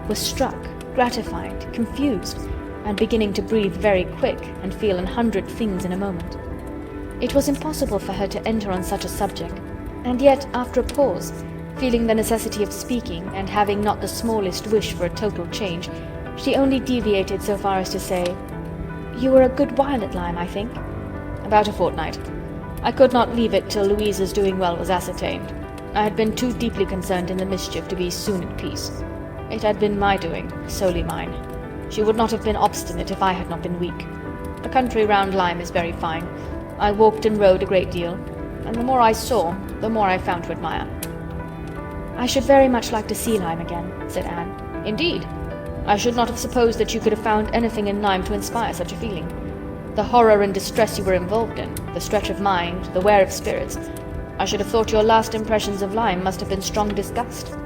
was struck, gratified, confused, and beginning to breathe very quick, and feel 100 things in a moment. It was impossible for her to enter on such a subject, and yet, after a pause, feeling the necessity of speaking, and having not the smallest wish for a total change, she only deviated so far as to say, "You were a good while at Lyme, I think?" "About a fortnight. I could not leave it till Louisa's doing well was ascertained. I had been too deeply concerned in the mischief to be soon at peace. It had been my doing, solely mine. She would not have been obstinate if I had not been weak. The country round Lyme is very fine. I walked and rode a great deal, and the more I saw, the more I found to admire." "I should very much like to see Lyme again," said Anne. "Indeed? I should not have supposed that you could have found anything in Lyme to inspire such a feeling. The horror and distress you were involved in, the stretch of mind, the wear of spirits, I should have thought your last impressions of Lyme must have been strong disgust."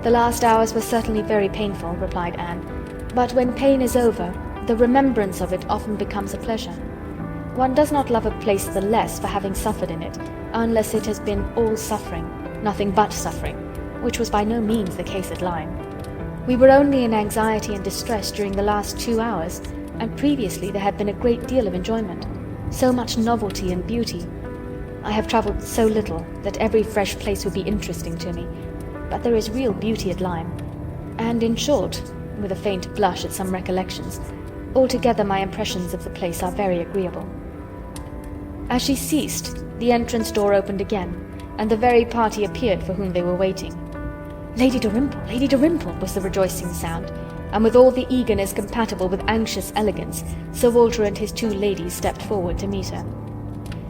"The last hours were certainly very painful," replied Anne, "but when pain is over, the remembrance of it often becomes a pleasure. One does not love a place the less for having suffered in it, unless it has been all suffering, nothing but suffering, which was by no means the case at Lyme. We were only in anxiety and distress during the last 2 hours, and previously there had been a great deal of enjoyment, so much novelty and beauty. I have travelled so little that every fresh place would be interesting to me, but there is real beauty at Lyme, and in short," with a faint blush at some recollections, "altogether my impressions of the place are very agreeable." As she ceased, the entrance door opened again, and the very party appeared for whom they were waiting. "Lady Dalrymple! Lady Dalrymple!" was the rejoicing sound, and with all the eagerness compatible with anxious elegance, Sir Walter and his 2 ladies stepped forward to meet her.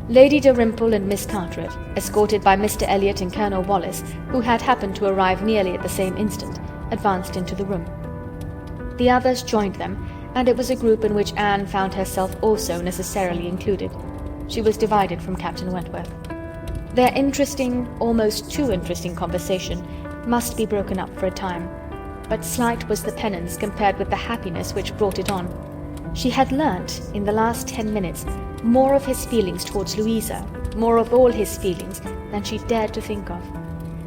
Lady Dalrymple and Miss Carteret, escorted by Mr. Elliot and Colonel Wallis, who had happened to arrive nearly at the same instant, advanced into the room. The others joined them, and it was a group in which Anne found herself also necessarily included. She was divided from Captain Wentworth. Their interesting, almost too interesting conversation must be broken up for a time, but slight was the penance compared with the happiness which brought it on. She had learnt, in the last 10 minutes, more of his feelings towards Louisa, more of all his feelings, than she dared to think of,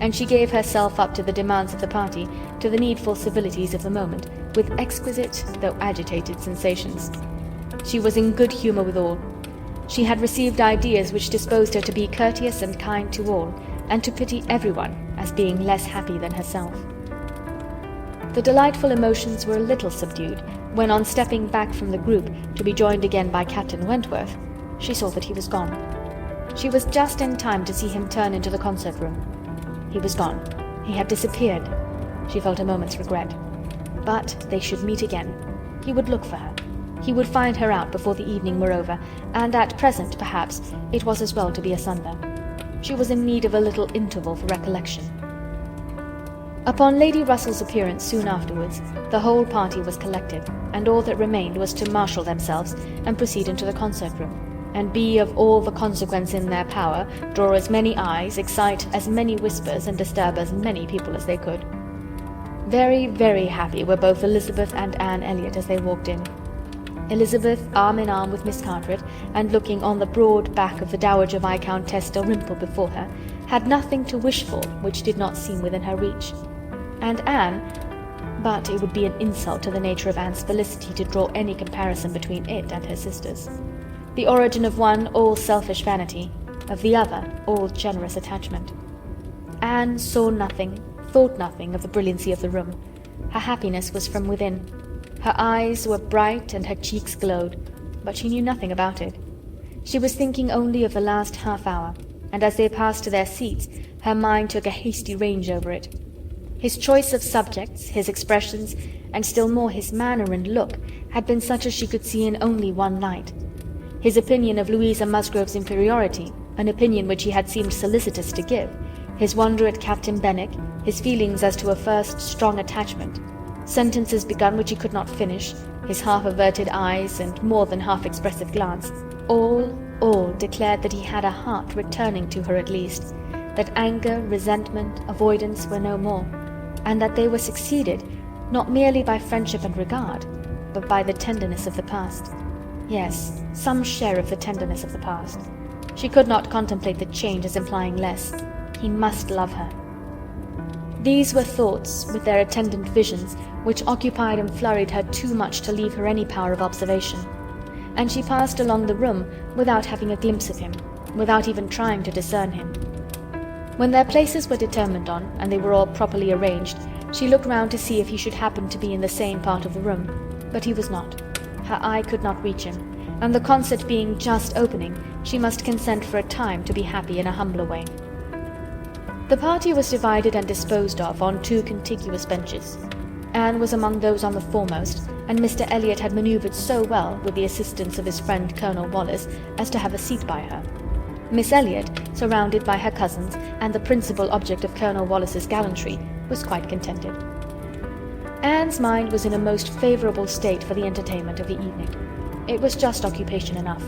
and she gave herself up to the demands of the party, to the needful civilities of the moment, with exquisite, though agitated sensations. She was in good humour with all. She had received ideas which disposed her to be courteous and kind to all, and to pity everyone as being less happy than herself. The delightful emotions were a little subdued when, on stepping back from the group to be joined again by Captain Wentworth, she saw that he was gone. She was just in time to see him turn into the concert room. He was gone. He had disappeared. She felt a moment's regret. But they should meet again. He would look for her. He would find her out before the evening were over, and at present, perhaps, it was as well to be asunder. She was in need of a little interval for recollection. Upon Lady Russell's appearance soon afterwards, the whole party was collected, and all that remained was to marshal themselves and proceed into the concert-room, and be of all the consequence in their power, draw as many eyes, excite as many whispers, and disturb as many people as they could. Very, very happy were both Elizabeth and Anne Elliot as they walked in. Elizabeth, arm in arm with Miss Carteret, and looking on the broad back of the Dowager Viscountess Dalrymple before her, had nothing to wish for which did not seem within her reach. And Anne, but it would be an insult to the nature of Anne's felicity to draw any comparison between it and her sisters. The origin of one all selfish vanity, of the other all generous attachment. Anne saw nothing, thought nothing of the brilliancy of the room. Her happiness was from within. Her eyes were bright and her cheeks glowed, but she knew nothing about it. She was thinking only of the last half hour, and as they passed to their seats, her mind took a hasty range over it. His choice of subjects, his expressions, and still more his manner and look, had been such as she could see in only one light. His opinion of Louisa Musgrove's inferiority, an opinion which he had seemed solicitous to give, his wonder at Captain Benwick, his feelings as to a first strong attachment, sentences begun which he could not finish, his half-averted eyes and more than half-expressive glance, all declared that he had a heart returning to her at least, that anger, resentment, avoidance were no more, and that they were succeeded, not merely by friendship and regard, but by the tenderness of the past. Yes, some share of the tenderness of the past. She could not contemplate the change as implying less. He must love her. These were thoughts, with their attendant visions, which occupied and flurried her too much to leave her any power of observation. and she passed along the room without having a glimpse of him, without even trying to discern him. When their places were determined on, and they were all properly arranged, she looked round to see if he should happen to be in the same part of the room, but he was not. Her eye could not reach him, and the concert being just opening, she must consent for a time to be happy in a humbler way. The party was divided and disposed of on 2 contiguous benches. Anne was among those on the foremost, and Mr. Elliot had manoeuvred so well, with the assistance of his friend Colonel Wallis, as to have a seat by her. Miss Elliot, surrounded by her cousins, and the principal object of Colonel Wallis's gallantry, was quite contented. Anne's mind was in a most favourable state for the entertainment of the evening. It was just occupation enough.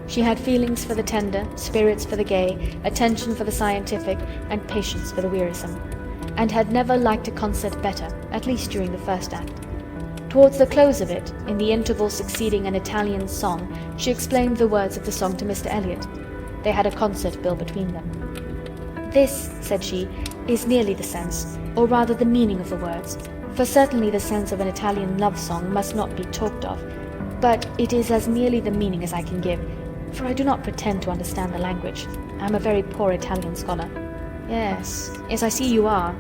She had feelings for the tender, spirits for the gay, attention for the scientific, and patience for the wearisome, and had never liked a concert better, at least during the first act. Towards the close of it, in the interval succeeding an Italian song, she explained the words of the song to Mr. Elliot. They had a concert bill between them. "This," said she, "is nearly the sense, or rather the meaning of the words, for certainly the sense of an Italian love song must not be talked of, but it is as nearly the meaning as I can give, for I do not pretend to understand the language. I am a very poor Italian scholar." Yes, I see you are.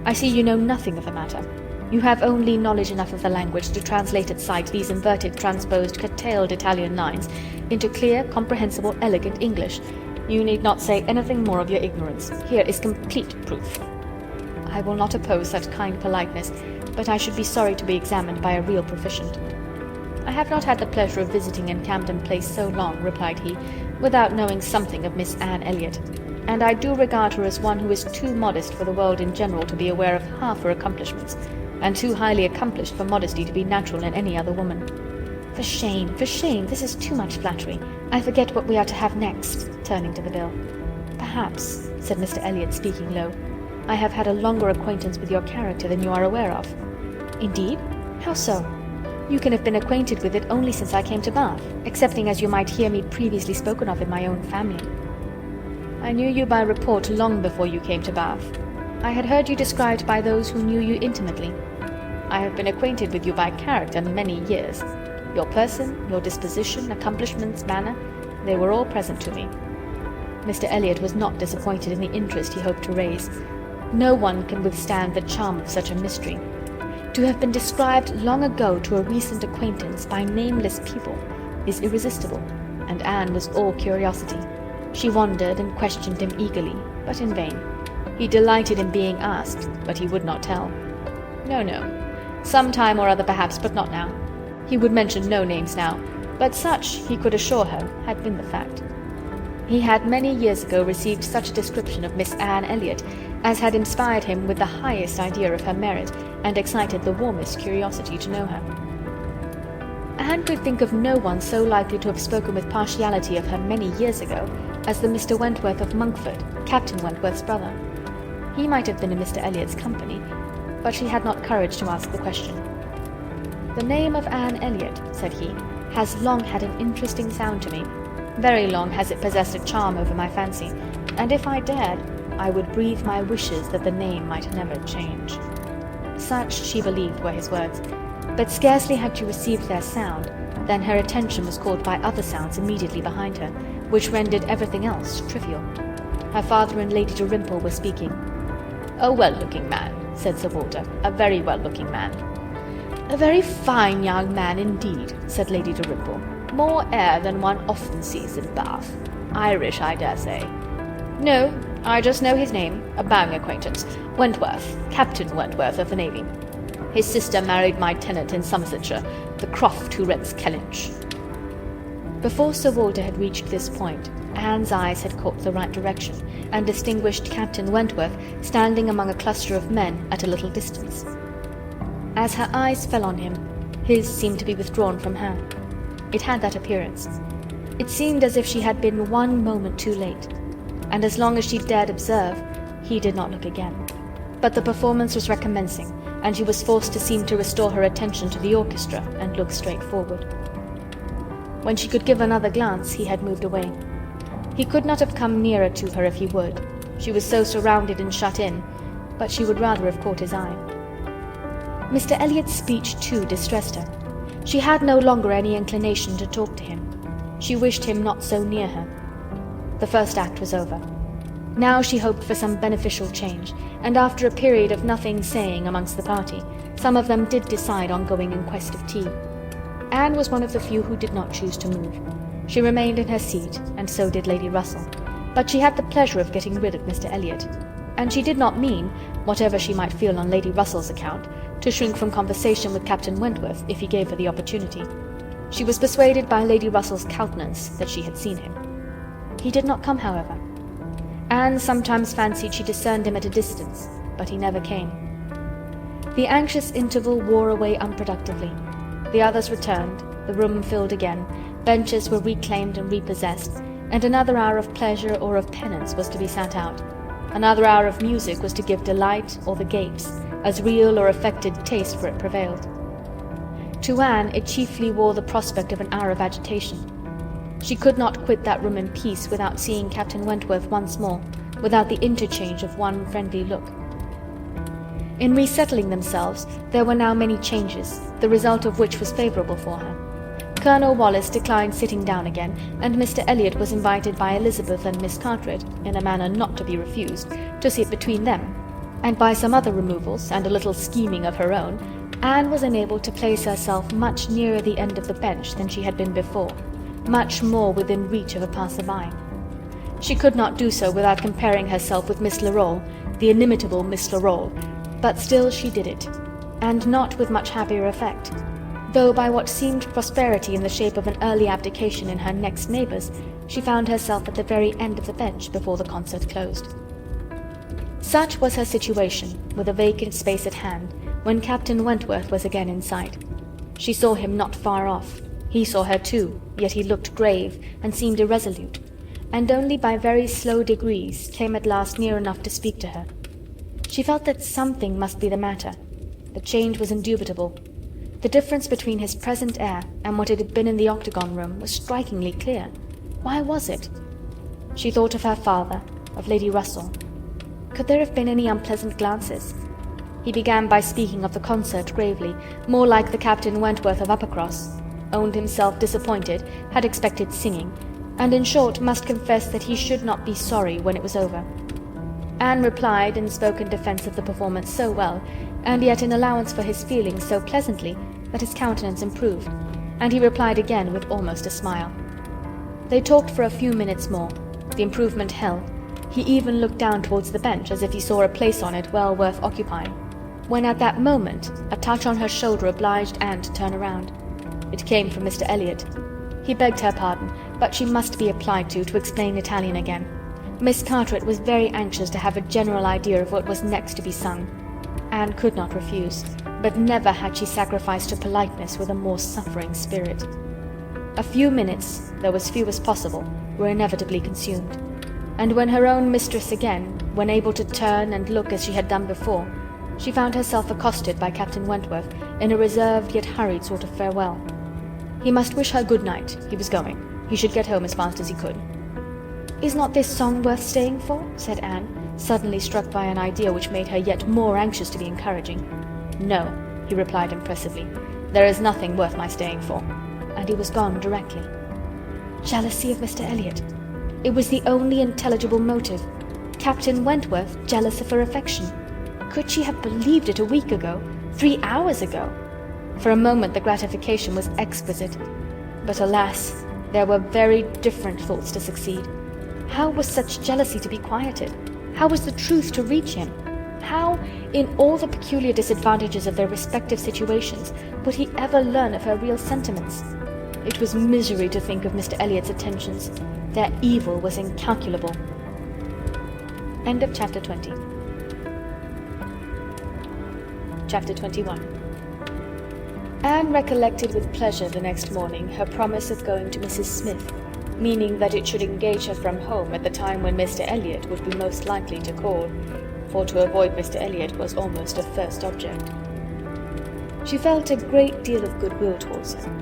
I see you know nothing of the matter. You have only knowledge enough of the language to translate at sight these inverted, transposed, curtailed Italian lines into clear, comprehensible, elegant English. You need not say anything more of your ignorance. Here is complete proof. "I will not oppose such kind politeness, but I should be sorry to be examined by a real proficient." "I have not had the pleasure of visiting in Camden Place so long," replied he, "without knowing something of Miss Anne Elliot, and I do regard her as one who is too modest for the world in general to be aware of half her accomplishments, and too highly accomplished for modesty to be natural in any other woman." For shame, this is too much flattery. I forget what we are to have next," turning to the bill. "Perhaps," said Mr. Elliot, speaking low, "I have had a longer acquaintance with your character than you are aware of." "Indeed? How so? You can have been acquainted with it only since I came to Bath, excepting as you might hear me previously spoken of in my own family." "I knew you by report long before you came to Bath. I had heard you described by those who knew you intimately. I have been acquainted with you by character many years. Your person, your disposition, accomplishments, manner, they were all present to me." Mr. Elliot was not disappointed in the interest he hoped to raise. No one can withstand the charm of such a mystery. To have been described long ago to a recent acquaintance by nameless people is irresistible, and Anne was all curiosity. She wondered and questioned him eagerly, but in vain. He delighted in being asked, but he would not tell. No. Some time or other perhaps, but not now. He would mention no names now, but such, he could assure her, had been the fact. He had many years ago received such a description of Miss Anne Elliot as had inspired him with the highest idea of her merit, and excited the warmest curiosity to know her. Anne could think of no one so likely to have spoken with partiality of her many years ago as the Mr. Wentworth of Monkford, Captain Wentworth's brother. He might have been in Mr. Elliot's company, but she had not courage to ask the question. "The name of Anne Elliot," said he, "has long had an interesting sound to me. Very long has it possessed a charm over my fancy, and if I dared, I would breathe my wishes that the name might never change." Such, she believed, were his words, but scarcely had she received their sound than her attention was caught by other sounds immediately behind her, which rendered everything else trivial. Her father and Lady Dalrymple were speaking. "A well-looking man," said Sir Walter, "a very well-looking man." "A very fine young man indeed," said Lady Dalrymple. "More air than one often sees in Bath. Irish, I dare say." "No, I just know his name, a bowing acquaintance. Wentworth, Captain Wentworth of the Navy. His sister married my tenant in Somersetshire, the croft who rents Kellynch." Before Sir Walter had reached this point, Anne's eyes had caught the right direction, and distinguished Captain Wentworth standing among a cluster of men at a little distance. As her eyes fell on him, his seemed to be withdrawn from her. It had that appearance. It seemed as if she had been one moment too late, and as long as she dared observe, he did not look again. But the performance was recommencing, and she was forced to seem to restore her attention to the orchestra and look straight forward. When she could give another glance, he had moved away. He could not have come nearer to her if he would. She was so surrounded and shut in, but she would rather have caught his eye. Mr. Elliot's speech, too, distressed her. She had no longer any inclination to talk to him. She wished him not so near her. The first act was over. Now she hoped for some beneficial change, and after a period of nothing saying amongst the party, some of them did decide on going in quest of tea. Anne was one of the few who did not choose to move. She remained in her seat, and so did Lady Russell, but she had the pleasure of getting rid of Mr. Elliot, and she did not mean, whatever she might feel on Lady Russell's account, to shrink from conversation with Captain Wentworth if he gave her the opportunity. She was persuaded by Lady Russell's countenance that she had seen him. He did not come, however. Anne sometimes fancied she discerned him at a distance, but he never came. The anxious interval wore away unproductively. The others returned, the room filled again, benches were reclaimed and repossessed, and another hour of pleasure or of penance was to be sat out. Another hour of music was to give delight or the gapes, as real or affected taste for it prevailed. To Anne it chiefly wore the prospect of an hour of agitation. She could not quit that room in peace without seeing Captain Wentworth once more, without the interchange of one friendly look. In resettling themselves, there were now many changes, the result of which was favourable for her. Colonel Wallis declined sitting down again, and Mr. Elliot was invited by Elizabeth and Miss Carteret, in a manner not to be refused, to sit between them, and by some other removals, and a little scheming of her own, Anne was enabled to place herself much nearer the end of the bench than she had been before, much more within reach of a passer-by. She could not do so without comparing herself with Miss Larolles, the inimitable Miss Larolles, but still she did it, and not with much happier effect, though by what seemed prosperity in the shape of an early abdication in her next neighbours, she found herself at the very end of the bench before the concert closed. Such was her situation, with a vacant space at hand, when Captain Wentworth was again in sight. She saw him not far off. He saw her too, yet he looked grave, and seemed irresolute, and only by very slow degrees came at last near enough to speak to her. She felt that something must be the matter. The change was indubitable. The difference between his present air and what it had been in the octagon room was strikingly clear. Why was it? She thought of her father, of Lady Russell. Could there have been any unpleasant glances? He began by speaking of the concert gravely, more like the Captain Wentworth of Uppercross, owned himself disappointed, had expected singing, and in short must confess that he should not be sorry when it was over. Anne replied and spoke in defence of the performance so well, and yet in allowance for his feelings so pleasantly, that his countenance improved, and he replied again with almost a smile. They talked for a few minutes more. The improvement held. He even looked down towards the bench, as if he saw a place on it well worth occupying, when at that moment a touch on her shoulder obliged Anne to turn around. It came from Mr. Elliot. He begged her pardon, but she must be applied to explain Italian again. Miss Carteret was very anxious to have a general idea of what was next to be sung. Anne could not refuse, but never had she sacrificed to politeness with a more suffering spirit. A few minutes, though as few as possible, were inevitably consumed, and when her own mistress again, when able to turn and look as she had done before, she found herself accosted by Captain Wentworth in a reserved yet hurried sort of farewell. He must wish her good night. He was going. He should get home as fast as he could. "Is not this song worth staying for?" said Anne, suddenly struck by an idea which made her yet more anxious to be encouraging. "No," he replied impressively. "There is nothing worth my staying for." And he was gone directly. Jealousy of Mr. Elliot. It was the only intelligible motive. Captain Wentworth jealous of her affection. Could she have believed it a week ago, 3 hours ago? For a moment the gratification was exquisite. But alas, there were very different thoughts to succeed. How was such jealousy to be quieted? How was the truth to reach him? How, in all the peculiar disadvantages of their respective situations, would he ever learn of her real sentiments? It was misery to think of Mr. Elliot's attentions. Their evil was incalculable. End of Chapter 20. Chapter 21. Anne recollected with pleasure the next morning her promise of going to Mrs. Smith, meaning that it should engage her from home at the time when Mr. Elliot would be most likely to call, for to avoid Mr. Elliot was almost her first object. She felt a great deal of goodwill towards him.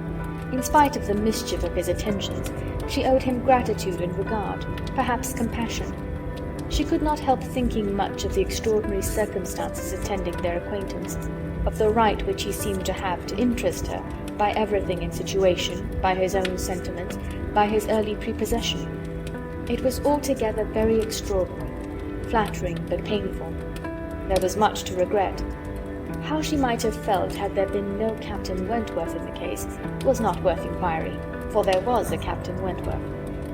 In spite of the mischief of his attentions, she owed him gratitude and regard, perhaps compassion. She could not help thinking much of the extraordinary circumstances attending their acquaintance, of the right which he seemed to have to interest her by everything in situation, by his own sentiments, by his early prepossession. It was altogether very extraordinary, flattering but painful. There was much to regret. How she might have felt had there been no Captain Wentworth in the case was not worth inquiry, for there was a Captain Wentworth,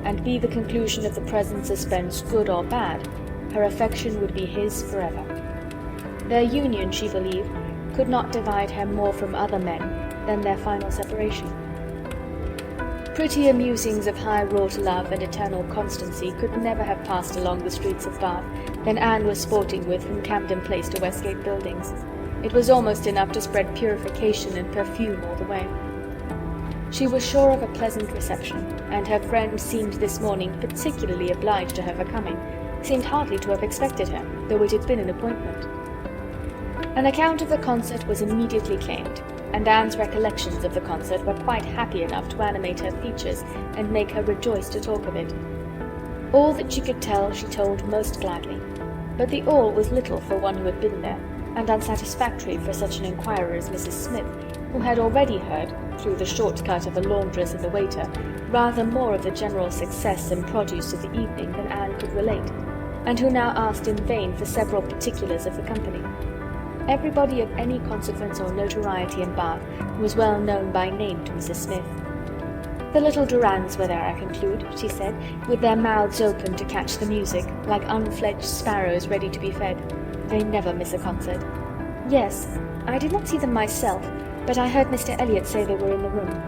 and be the conclusion of the present suspense good or bad, her affection would be his forever. Their union, she believed, could not divide her more from other men than their final separation. Prettier musings of high-wrought love and eternal constancy could never have passed along the streets of Bath than Anne was sporting with from Camden Place to Westgate Buildings. It was almost enough to spread purification and perfume all the way. She was sure of a pleasant reception, and her friend seemed this morning particularly obliged to her for coming, seemed hardly to have expected her, though it had been an appointment. An account of the concert was immediately claimed, and Anne's recollections of the concert were quite happy enough to animate her features and make her rejoice to talk of it. All that she could tell she told most gladly, but the all was little for one who had been there, and unsatisfactory for such an inquirer as Mrs. Smith, who had already heard, through the short-cut of a laundress and the waiter, rather more of the general success and produce of the evening than Anne could relate, and who now asked in vain for several particulars of the company. Everybody of any consequence or notoriety in Bath was well known by name to Mrs. Smith. "The little Durans were there, I conclude," she said, "with their mouths open to catch the music, like unfledged sparrows ready to be fed. They never miss a concert." "Yes, I did not see them myself, but I heard Mr. Elliot say they were in the room."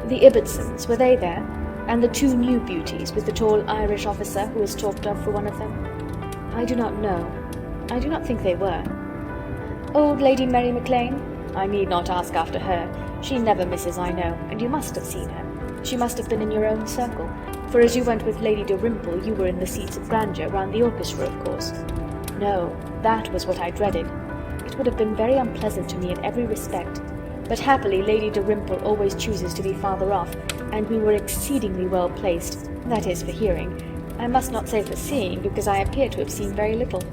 "The Ibbotsons, were they there? And the two new beauties, with the tall Irish officer who is talked of for one of them?" "I do not know. I do not think they were." "Old Lady Mary Maclean?" "I need not ask after her. She never misses, I know, and you must have seen her. She must have been in your own circle, for as you went with Lady Dalrymple you were in the seats of grandeur round the orchestra, of course." "No, that was what I dreaded. It would have been very unpleasant to me in every respect, but happily Lady Dalrymple always chooses to be farther off, and we were exceedingly well placed, that is, for hearing. I must not say for seeing, because I appear to have seen very little."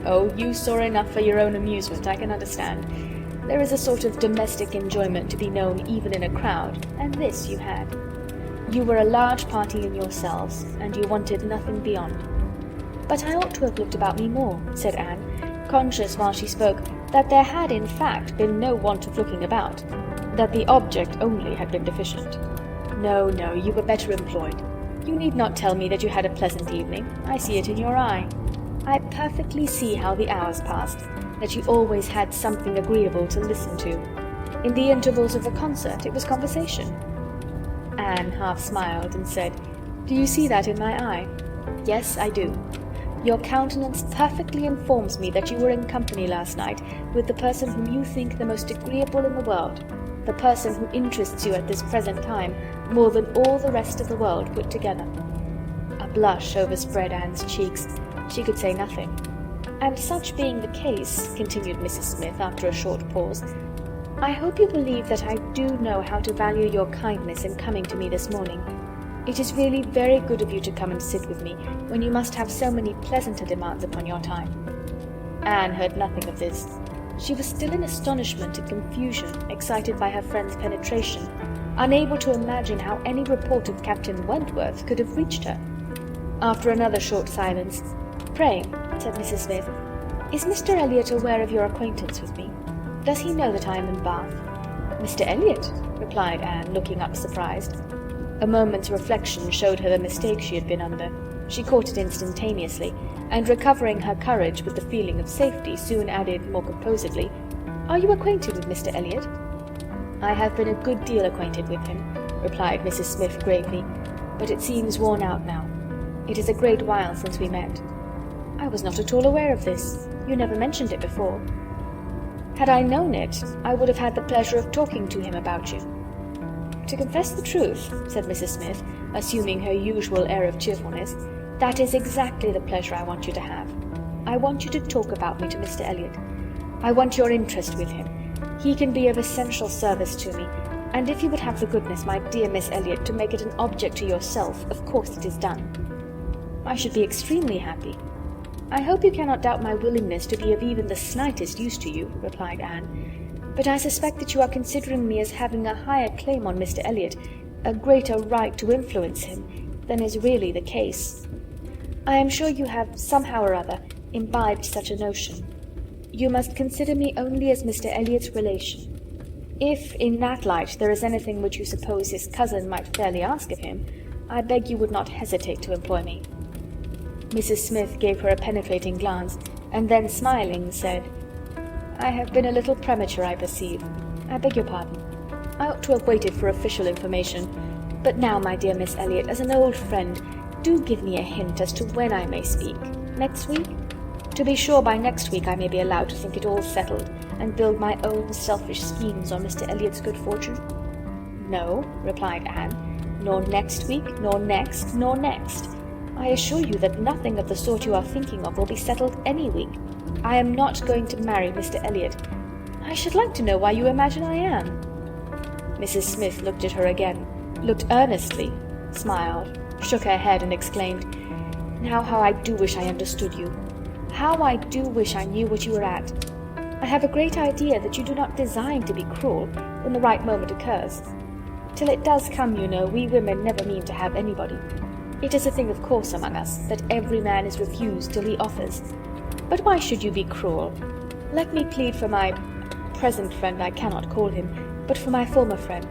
"Oh, you saw enough for your own amusement, I can understand. There is a sort of domestic enjoyment to be known even in a crowd, and this you had. You were a large party in yourselves, and you wanted nothing beyond." "But I ought to have looked about me more," said Anne, conscious while she spoke that there had in fact been no want of looking about, that the object only had been deficient. "No, no, you were better employed. You need not tell me that you had a pleasant evening. I see it in your eye. I perfectly see how the hours passed, that you always had something agreeable to listen to. In the intervals of the concert it was conversation." Anne half smiled and said, "Do you see that in my eye?" "Yes, I do. Your countenance perfectly informs me that you were in company last night with the person whom you think the most agreeable in the world, the person who interests you at this present time more than all the rest of the world put together." A blush overspread Anne's cheeks. She could say nothing. "And such being the case," continued Mrs. Smith after a short pause, "I hope you believe that I do know how to value your kindness in coming to me this morning. It is really very good of you to come and sit with me, when you must have so many pleasanter demands upon your time." Anne heard nothing of this. She was still in astonishment and confusion, excited by her friend's penetration, unable to imagine how any report of Captain Wentworth could have reached her. After another short silence, "Pray," said Mrs. Smith, "is Mr. Elliot aware of your acquaintance with me? Does he know that I am in Bath?" "Mr. Elliot?" replied Anne, looking up surprised. A moment's reflection showed her the mistake she had been under. She caught it instantaneously, and recovering her courage with the feeling of safety, soon added more composedly, "Are you acquainted with Mr. Elliot?" "I have been a good deal acquainted with him," replied Mrs. Smith gravely, "but it seems worn out now. It is a great while since we met." "I was not at all aware of this. You never mentioned it before." "Had I known it, I would have had the pleasure of talking to him about you." "To confess the truth," said Mrs. Smith, assuming her usual air of cheerfulness, "that is exactly the pleasure I want you to have. I want you to talk about me to Mr. Elliot. I want your interest with him. He can be of essential service to me, and if you would have the goodness, my dear Miss Elliot, to make it an object to yourself, of course it is done." "I should be extremely happy." "I hope you cannot doubt my willingness to be of even the slightest use to you," replied Anne. "But I suspect that you are considering me as having a higher claim on Mr. Elliot, a greater right to influence him, than is really the case. I am sure you have, somehow or other, imbibed such a notion. You must consider me only as Mr. Elliot's relation. If, in that light, there is anything which you suppose his cousin might fairly ask of him, I beg you would not hesitate to employ me." Mrs. Smith gave her a penetrating glance, and then, smiling, said, "I have been a little premature, I perceive. I beg your pardon. I ought to have waited for official information. But now, my dear Miss Elliot, as an old friend, do give me a hint as to when I may speak. Next week? To be sure, by next week I may be allowed to think it all settled, and build my own selfish schemes on Mr. Elliot's good fortune." "No," replied Anne, "nor next week, nor next, nor next. I assure you that nothing of the sort you are thinking of will be settled any week. I am not going to marry Mr. Elliot. I should like to know why you imagine I am." Mrs. Smith looked at her again, looked earnestly, smiled, shook her head, and exclaimed, "Now how I do wish I understood you! How I do wish I knew what you were at! I have a great idea that you do not design to be cruel when the right moment occurs. Till it does come, you know, we women never mean to have anybody. It is a thing of course among us that every man is refused till he offers. But why should you be cruel? Let me plead for my present friend, I cannot call him, but for my former friend.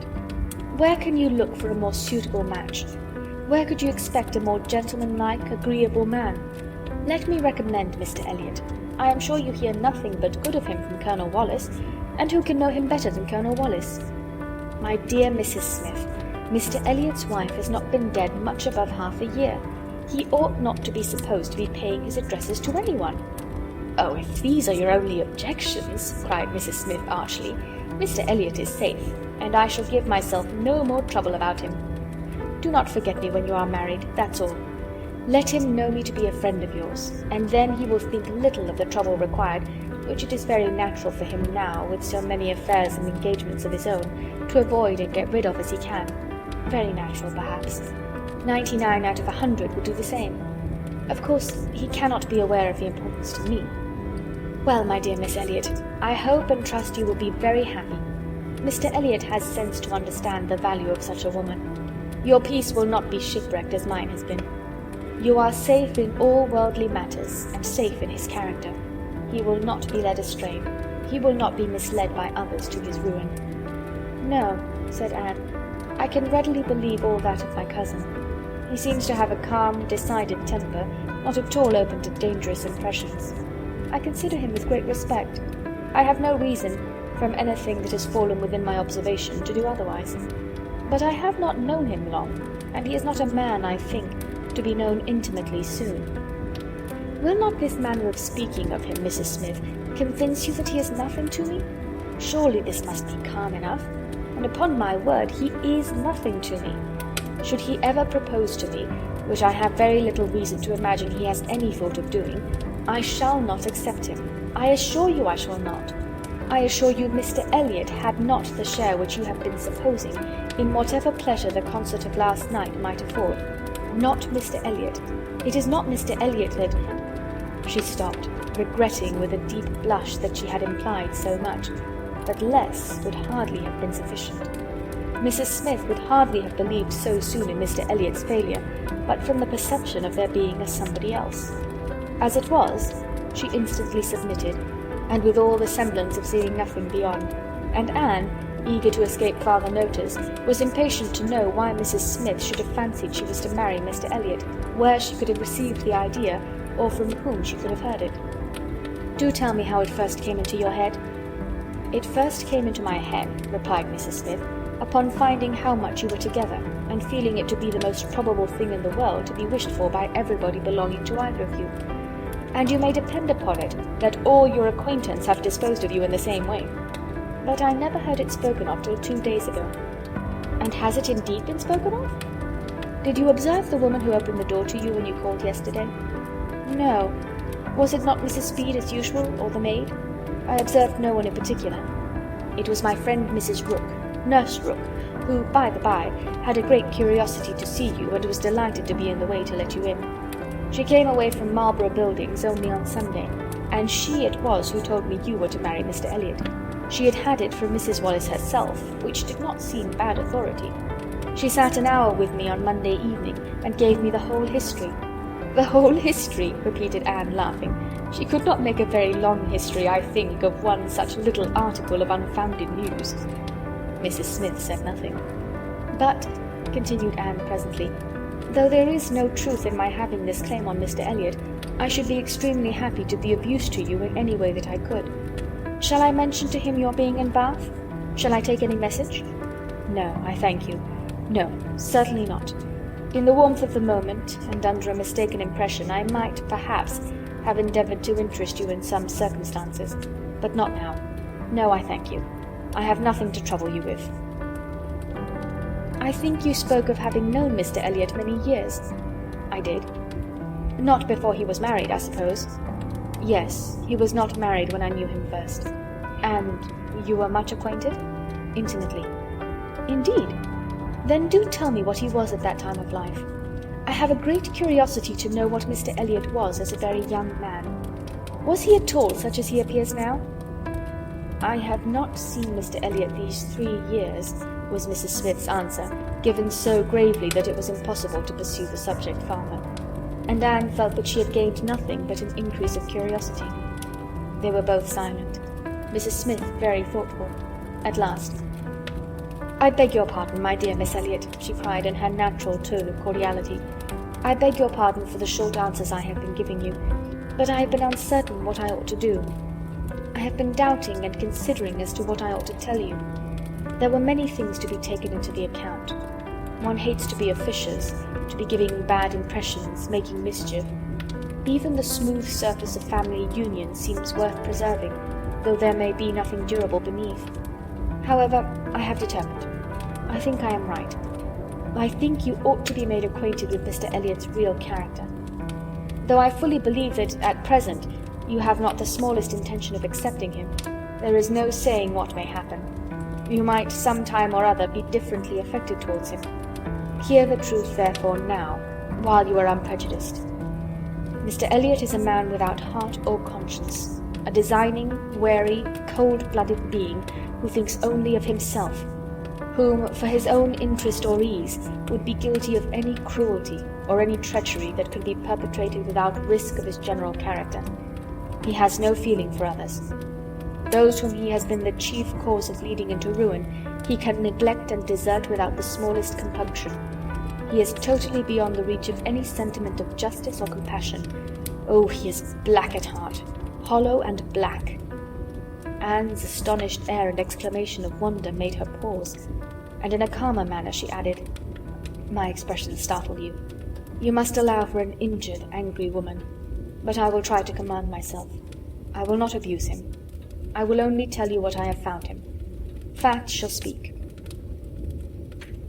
Where can you look for a more suitable match? Where could you expect a more gentlemanlike, agreeable man? Let me recommend Mr. Elliot. I am sure you hear nothing but good of him from Colonel Wallis, and who can know him better than Colonel Wallis? My dear Mrs. Smith, Mr. Elliot's wife has not been dead much above half a year. He ought not to be supposed to be paying his addresses to anyone." "Oh, if these are your only objections," cried Mrs. Smith archly, "Mr. Elliot is safe, and I shall give myself no more trouble about him. Do not forget me when you are married, that's all. Let him know me to be a friend of yours, and then he will think little of the trouble required, which it is very natural for him now, with so many affairs and engagements of his own, to avoid and get rid of as he can. Very natural, perhaps. 99 out of 100 would do the same. Of course, he cannot be aware of the importance to me. Well, my dear Miss Elliot, I hope and trust you will be very happy. Mr. Elliot has sense to understand the value of such a woman. Your peace will not be shipwrecked as mine has been. You are safe in all worldly matters, and safe in his character. He will not be led astray. He will not be misled by others to his ruin." "No," said Anne, "I can readily believe all that of my cousin. He seems to have a calm, decided temper, not at all open to dangerous impressions. I consider him with great respect. I have no reason, from anything that has fallen within my observation, to do otherwise. But I have not known him long, and he is not a man, I think, to be known intimately soon. Will not this manner of speaking of him, Mrs. Smith, convince you that he is nothing to me? Surely this must be calm enough, and upon my word he is nothing to me. Should he ever propose to me, which I have very little reason to imagine he has any thought of doing, I shall not accept him. I assure you I shall not. I assure you Mr. Elliot had not the share which you have been supposing in whatever pleasure the concert of last night might afford. Not Mr. Elliot. It is not Mr. Elliot that—" She stopped, regretting with a deep blush that she had implied so much, but less would hardly have been sufficient. Mrs. Smith would hardly have believed so soon in Mr. Elliot's failure, but from the perception of there being a somebody else. As it was, she instantly submitted, and with all the semblance of seeing nothing beyond, and Anne, eager to escape farther notice, was impatient to know why Mrs. Smith should have fancied she was to marry Mr. Elliot, where she could have received the idea, or from whom she could have heard it. "Do tell me how it first came into your head." "It first came into my head," replied Mrs. Smith, "upon finding how much you were together, and feeling it to be the most probable thing in the world to be wished for by everybody belonging to either of you. And you may depend upon it that all your acquaintance have disposed of you in the same way. But I never heard it spoken of till 2 days ago." "And has it indeed been spoken of? Did you observe the woman who opened the door to you when you called yesterday?" "No. Was it not Mrs. Speed as usual, or the maid?" "I observed no one in particular." "It was my friend Mrs. Rook, Nurse Rook, who, by the by, had a great curiosity to see you, and was delighted to be in the way to let you in. She came away from Marlborough Buildings only on Sunday, and she it was who told me you were to marry Mr. Elliot. She had had it from Mrs. Wallis herself, which did not seem bad authority. She sat an hour with me on Monday evening, and gave me the whole history. The whole history, repeated Anne, laughing. She could not make a very long history, I think, of one such little article of unfounded news. Mrs. Smith said nothing. But, continued Anne presently, though there is no truth in my having this claim on Mr. Elliot, I should be extremely happy to be of use to you in any way that I could. Shall I mention to him your being in Bath? Shall I take any message? No, I thank you. No, certainly not. In the warmth of the moment, and under a mistaken impression, I might, perhaps, have endeavoured to interest you in some circumstances, but not now. No, I thank you. I have nothing to trouble you with. I think you spoke of having known Mr. Elliot many years. I did. Not before he was married, I suppose. Yes, he was not married when I knew him first. And you were much acquainted? Intimately. Indeed? Then do tell me what he was at that time of life. I have a great curiosity to know what Mr. Elliot was as a very young man. Was he at all such as he appears now? I have not seen Mr. Elliot these 3 years, was Mrs. Smith's answer, given so gravely that it was impossible to pursue the subject farther. And Anne felt that she had gained nothing but an increase of curiosity. They were both silent. Mrs. Smith very thoughtful. At last, "I beg your pardon, my dear Miss Elliot," she cried in her natural tone of cordiality. "I beg your pardon for the short answers I have been giving you, but I have been uncertain what I ought to do. I have been doubting and considering as to what I ought to tell you. There were many things to be taken into the account. One hates to be officious, to be giving bad impressions, making mischief. Even the smooth surface of family union seems worth preserving, though there may be nothing durable beneath. However, I have determined. I think I am right. I think you ought to be made acquainted with Mr. Elliot's real character. Though I fully believe that, at present, you have not the smallest intention of accepting him, there is no saying what may happen. You might some time or other be differently affected towards him. Hear the truth, therefore, now, while you are unprejudiced. Mr. Elliot is a man without heart or conscience, a designing, wary, cold-blooded being who thinks only of himself, whom, for his own interest or ease, would be guilty of any cruelty or any treachery that could be perpetrated without risk of his general character. He has no feeling for others. Those whom he has been the chief cause of leading into ruin, he can neglect and desert without the smallest compunction. He is totally beyond the reach of any sentiment of justice or compassion. Oh, he is black at heart, hollow and black. Anne's astonished air and exclamation of wonder made her pause, and in a calmer manner she added, "My expression startled you. You must allow for an injured, angry woman. But I will try to command myself. I will not abuse him. I will only tell you what I have found him. Facts shall speak.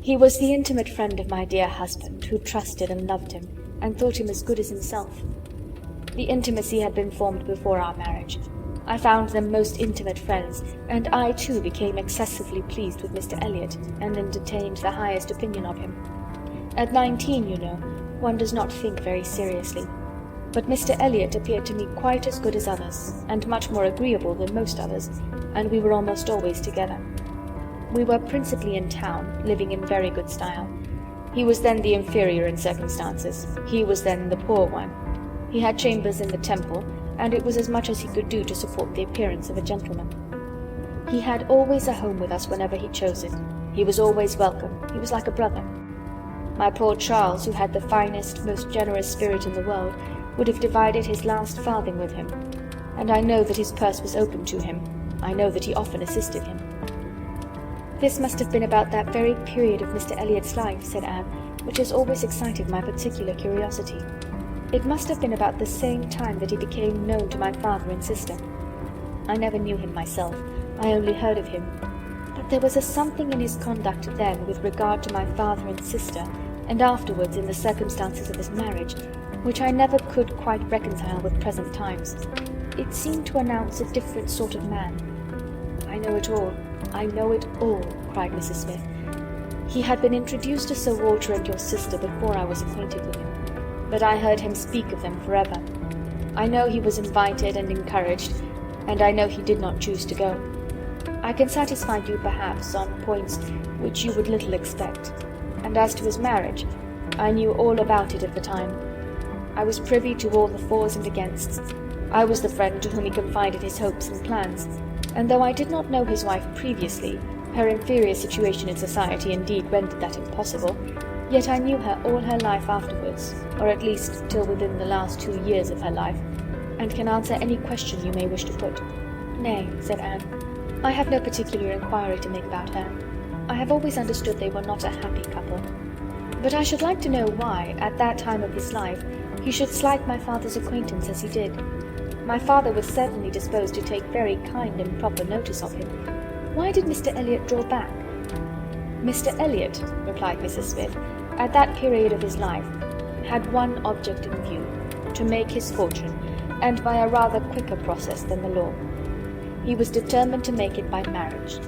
He was the intimate friend of my dear husband, who trusted and loved him, and thought him as good as himself. The intimacy had been formed before our marriage. I found them most intimate friends, and I too became excessively pleased with Mr. Elliot, and entertained the highest opinion of him. At 19, you know, one does not think very seriously. But Mr. Elliot appeared to me quite as good as others, and much more agreeable than most others, and we were almost always together. We were principally in town, living in very good style. He was then the inferior in circumstances, he was then the poor one. He had chambers in the Temple, and it was as much as he could do to support the appearance of a gentleman. He had always a home with us whenever he chose it. He was always welcome. He was like a brother. My poor Charles, who had the finest, most generous spirit in the world, would have divided his last farthing with him, and I know that his purse was open to him. I know that he often assisted him." "This must have been about that very period of Mr. Elliot's life," said Anne, "which has always excited my particular curiosity. It must have been about the same time that he became known to my father and sister. I never knew him myself, I only heard of him, but there was a something in his conduct then with regard to my father and sister, and afterwards in the circumstances of his marriage, which I never could quite reconcile with present times. It seemed to announce a different sort of man." "I know it all, I know it all," cried Mrs. Smith. "He had been introduced to Sir Walter and your sister before I was acquainted with him, but I heard him speak of them forever. I know he was invited and encouraged, and I know he did not choose to go. I can satisfy you perhaps on points which you would little expect, and as to his marriage, I knew all about it at the time. I was privy to all the fors and againsts. I was the friend to whom he confided his hopes and plans, and though I did not know his wife previously, her inferior situation in society indeed rendered that impossible, yet I knew her all her life afterwards, or at least till within the last 2 years of her life, and can answer any question you may wish to put. Nay, said Anne, I have no particular inquiry to make about her. I have always understood they were not a happy couple. But I should like to know why, at that time of his life, he should slight my father's acquaintance as he did. My father was certainly disposed to take very kind and proper notice of him. Why did Mr. Elliot draw back? Mr. Elliot, replied Mrs. Smith, at that period of his life, had one object in view, to make his fortune, and by a rather quicker process than the law. He was determined to make it by marriage.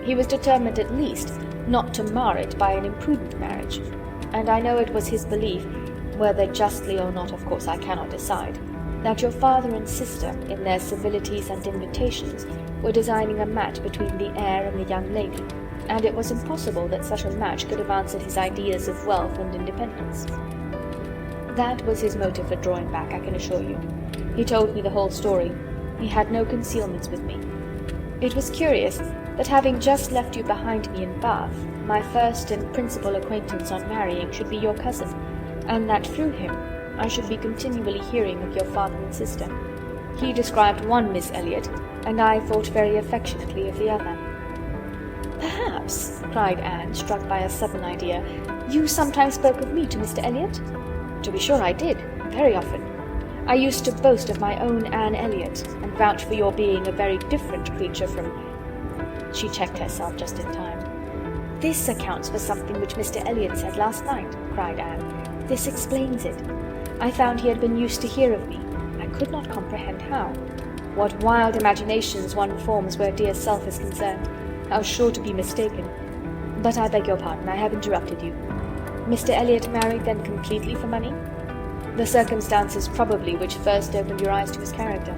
He was determined at least not to mar it by an imprudent marriage, and I know it was his belief, whether justly or not of course I cannot decide, that your father and sister, in their civilities and invitations, were designing a match between the heir and the young lady, and it was impossible that such a match could have answered his ideas of wealth and independence. That was his motive for drawing back, I can assure you. He told me the whole story. He had no concealments with me. It was curious that having just left you behind me in Bath, my first and principal acquaintance on marrying should be your cousin, and that through him I should be continually hearing of your father and sister. He described one Miss Elliot, and I thought very affectionately of the other. Perhaps, cried Anne, struck by a sudden idea, you sometimes spoke of me to Mr. Elliot? To be sure I did, very often. I used to boast of my own Anne Elliot, and vouch for your being a very different creature from— She checked herself just in time. This accounts for something which Mr. Elliot said last night, cried Anne. This explains it. I found he had been used to hear of me. I could not comprehend how. What wild imaginations one forms where dear self is concerned. How sure to be mistaken. But I beg your pardon, I have interrupted you. Mr. Elliot married then completely for money? The circumstances probably which first opened your eyes to his character.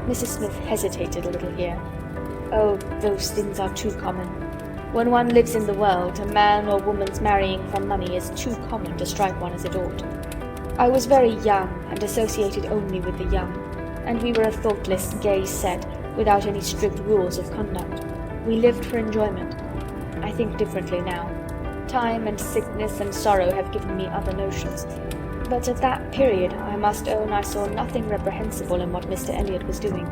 Mrs. Smith hesitated a little here. Oh, those things are too common. When one lives in the world, a man or woman's marrying for money is too common to strike one as it ought. I was very young and associated only with the young, and we were a thoughtless, gay set, without any strict rules of conduct. We lived for enjoyment. I think differently now. Time and sickness and sorrow have given me other notions, but at that period I must own I saw nothing reprehensible in what Mr. Elliot was doing.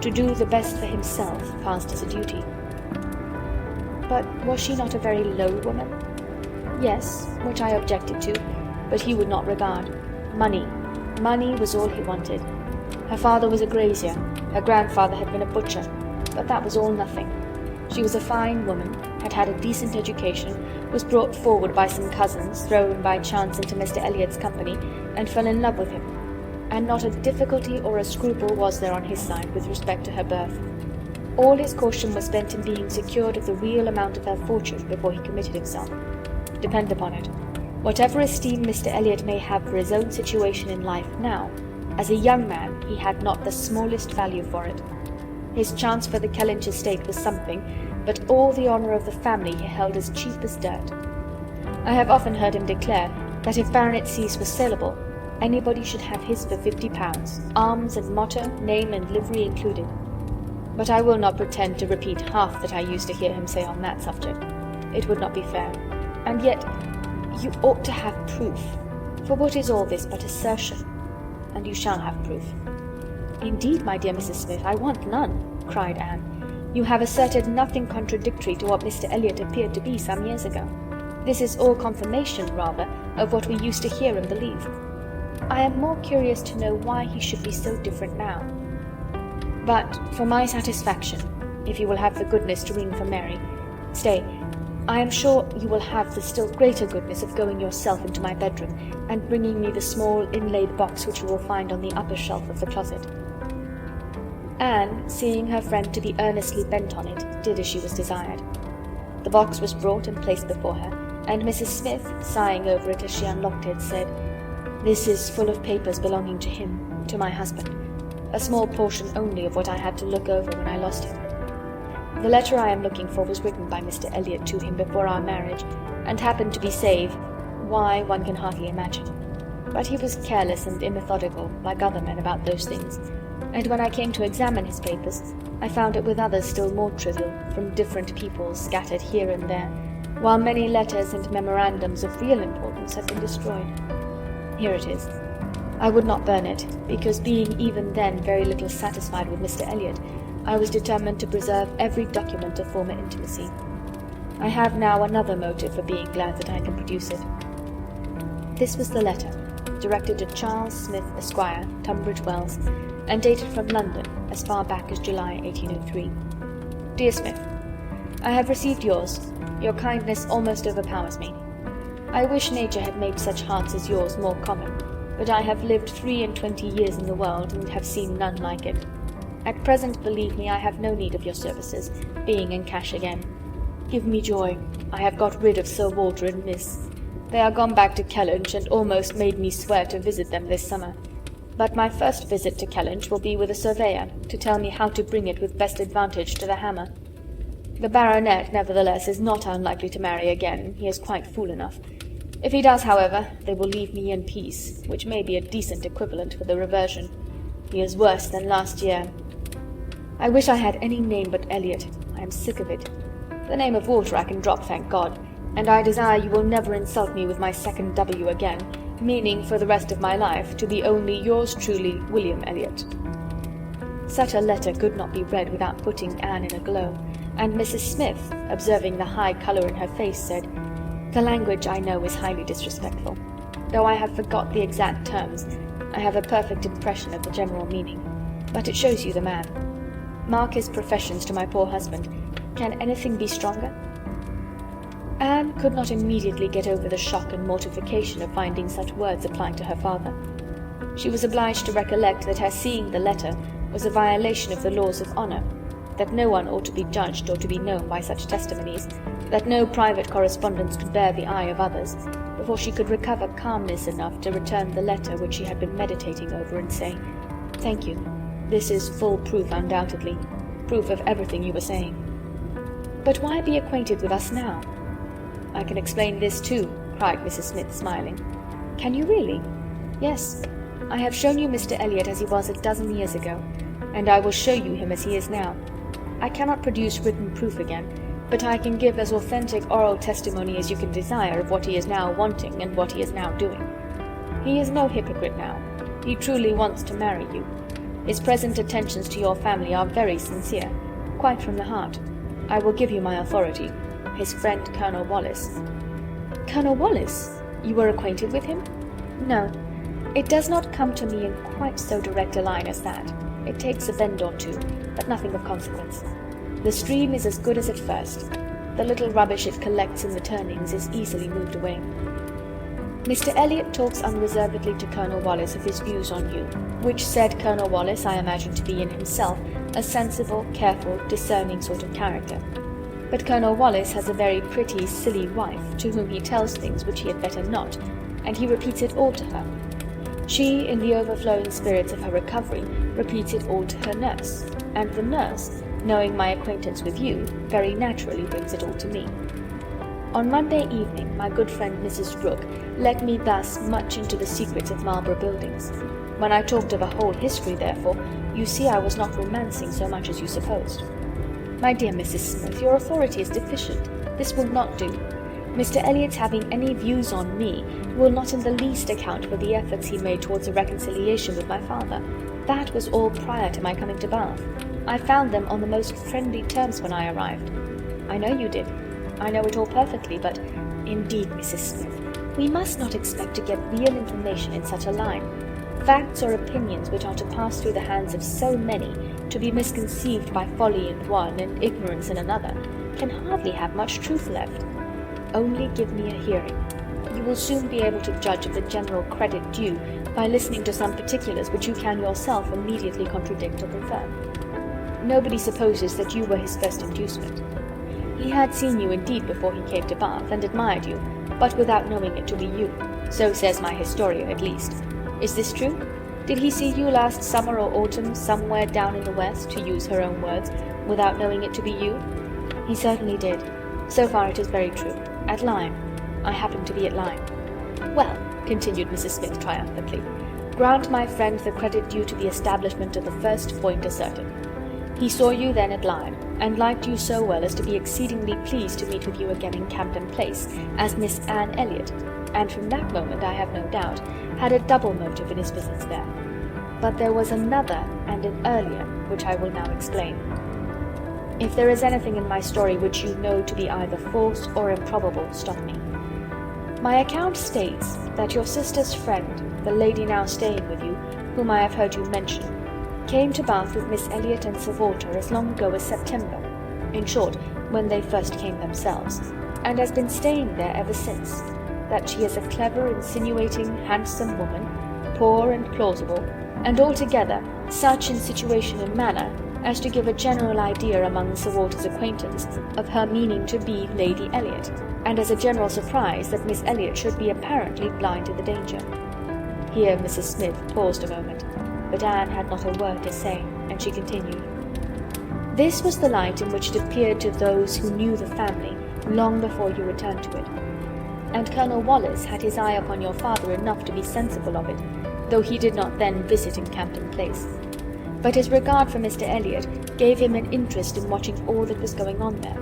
To do the best for himself passed as a duty. But was she not a very low woman? Yes, which I objected to, but he would not regard. Money. Money was all he wanted. Her father was a grazier, her grandfather had been a butcher, but that was all nothing. She was a fine woman, had had a decent education, was brought forward by some cousins, thrown by chance into Mr. Elliot's company, and fell in love with him. And not a difficulty or a scruple was there on his side with respect to her birth. All his caution was spent in being secured of the real amount of her fortune before he committed himself. Depend upon it, whatever esteem Mr. Elliot may have for his own situation in life now, as a young man he had not the smallest value for it. His chance for the Kellynch estate was something, but all the honour of the family he held as cheap as dirt. I have often heard him declare that if baronetcies were saleable, anybody should have his for £50, arms and motto, name and livery included. But I will not pretend to repeat half that I used to hear him say on that subject. It would not be fair. And yet, you ought to have proof. For what is all this but assertion? And you shall have proof. Indeed, my dear Mrs. Smith, I want none, cried Anne. You have asserted nothing contradictory to what Mr. Elliot appeared to be some years ago. This is all confirmation, rather, of what we used to hear and believe. I am more curious to know why he should be so different now. But, for my satisfaction, if you will have the goodness to ring for Mary— Stay, I am sure you will have the still greater goodness of going yourself into my bedroom, and bringing me the small inlaid box which you will find on the upper shelf of the closet. Anne, seeing her friend to be earnestly bent on it, did as she was desired. The box was brought and placed before her, and Mrs. Smith, sighing over it as she unlocked it, said, This is full of papers belonging to him, to my husband, a small portion only of what I had to look over when I lost him. The letter I am looking for was written by Mr. Elliot to him before our marriage, and happened to be saved, why one can hardly imagine. But he was careless and immethodical, like other men, about those things, and when I came to examine his papers, I found it with others still more trivial, from different people scattered here and there, while many letters and memorandums of real importance had been destroyed. Here it is. I would not burn it, because being even then very little satisfied with Mr. Elliot, I was determined to preserve every document of former intimacy. I have now another motive for being glad that I can produce it. This was the letter, directed to Charles Smith, Esquire, Tunbridge Wells, and dated from London as far back as July 1803. Dear Smith, I have received yours. Your kindness almost overpowers me. I wish nature had made such hearts as yours more common, but I have lived 23 years in the world, and have seen none like it. At present, believe me, I have no need of your services, being in cash again. Give me joy. I have got rid of Sir Walter and Miss. They are gone back to Kellynch, and almost made me swear to visit them this summer. But my first visit to Kellynch will be with a surveyor, to tell me how to bring it with best advantage to the hammer. The baronet, nevertheless, is not unlikely to marry again. He is quite fool enough. If he does, however, they will leave me in peace, which may be a decent equivalent for the reversion. He is worse than last year. I wish I had any name but Elliot. I am sick of it. The name of Walter I can drop, thank God, and I desire you will never insult me with my second W again, meaning for the rest of my life to be only yours truly, William Elliot. Such a letter could not be read without putting Anne in a glow, and Mrs. Smith, observing the high colour in her face, said, "The language, I know, is highly disrespectful. Though I have forgot the exact terms, I have a perfect impression of the general meaning. But it shows you the man. Mark his professions to my poor husband. Can anything be stronger?" Anne could not immediately get over the shock and mortification of finding such words applying to her father. She was obliged to recollect that her seeing the letter was a violation of the laws of honour, that no one ought to be judged or to be known by such testimonies, that no private correspondence could bear the eye of others, before she could recover calmness enough to return the letter which she had been meditating over, and say, "Thank you. This is full proof, undoubtedly, proof of everything you were saying. But why be acquainted with us now?" "I can explain this too," cried Mrs. Smith, smiling. "Can you really?" "Yes. I have shown you Mr. Elliot as he was a dozen years ago, and I will show you him as he is now. I cannot produce written proof again, but I can give as authentic oral testimony as you can desire of what he is now wanting and what he is now doing. He is no hypocrite now. He truly wants to marry you. His present attentions to your family are very sincere, quite from the heart. I will give you my authority. His friend Colonel Wallis." "Colonel Wallis? You were acquainted with him?" "No. It does not come to me in quite so direct a line as that. It takes a bend or two, but nothing of consequence. The stream is as good as at first. The little rubbish it collects in the turnings is easily moved away. Mr. Elliot talks unreservedly to Colonel Wallis of his views on you, which said Colonel Wallis I imagine to be in himself a sensible, careful, discerning sort of character. But Colonel Wallis has a very pretty, silly wife, to whom he tells things which he had better not, and he repeats it all to her. She, in the overflowing spirits of her recovery, repeats it all to her nurse, and the nurse, knowing my acquaintance with you, very naturally brings it all to me. On Monday evening, my good friend Mrs. Brooke led me thus much into the secrets of Marlborough Buildings. When I talked of a whole history, therefore, you see I was not romancing so much as you supposed. My dear Mrs. Smith, your authority is deficient. This will not do. Mr. Elliot's having any views on me will not in the least account for the efforts he made towards a reconciliation with my father. That was all prior to my coming to Bath. I found them on the most friendly terms when I arrived. I know you did. I know it all perfectly, but indeed, Mrs. Smith, we must not expect to get real information in such a line. Facts or opinions which are to pass through the hands of so many, to be misconceived by folly in one and ignorance in another, can hardly have much truth left. Only give me a hearing. You will soon be able to judge of the general credit due by listening to some particulars which you can yourself immediately contradict or confirm. Nobody supposes that you were his first inducement. He had seen you indeed before he came to Bath, and admired you, but without knowing it to be you. So says my historian, at least. Is this true? Did he see you last summer or autumn, somewhere down in the west, to use her own words, without knowing it to be you? He certainly did. So far it is very true. At Lyme. I happened to be at Lyme. Well, continued Mrs. Smith triumphantly, grant my friend the credit due to the establishment of the first point asserted. He saw you then at Lyme, and liked you so well as to be exceedingly pleased to meet with you again in Camden Place, as Miss Anne Elliot, and from that moment, I have no doubt, had a double motive in his visits there. But there was another and an earlier, which I will now explain. If there is anything in my story which you know to be either false or improbable, stop me. My account states that your sister's friend, the lady now staying with you, whom I have heard you mention, came to Bath with Miss Elliot and Sir Walter as long ago as September, in short, when they first came themselves, and has been staying there ever since, that she is a clever, insinuating, handsome woman, poor and plausible, and altogether such in situation and manner as to give a general idea among Sir Walter's acquaintance of her meaning to be Lady Elliot, and as a general surprise that Miss Elliot should be apparently blind to the danger. Here Mrs. Smith paused a moment, but Anne had not a word to say, and she continued. This was the light in which it appeared to those who knew the family long before you returned to it. And Colonel Wallis had his eye upon your father enough to be sensible of it, though he did not then visit in Camden Place. But his regard for Mr. Elliot gave him an interest in watching all that was going on there,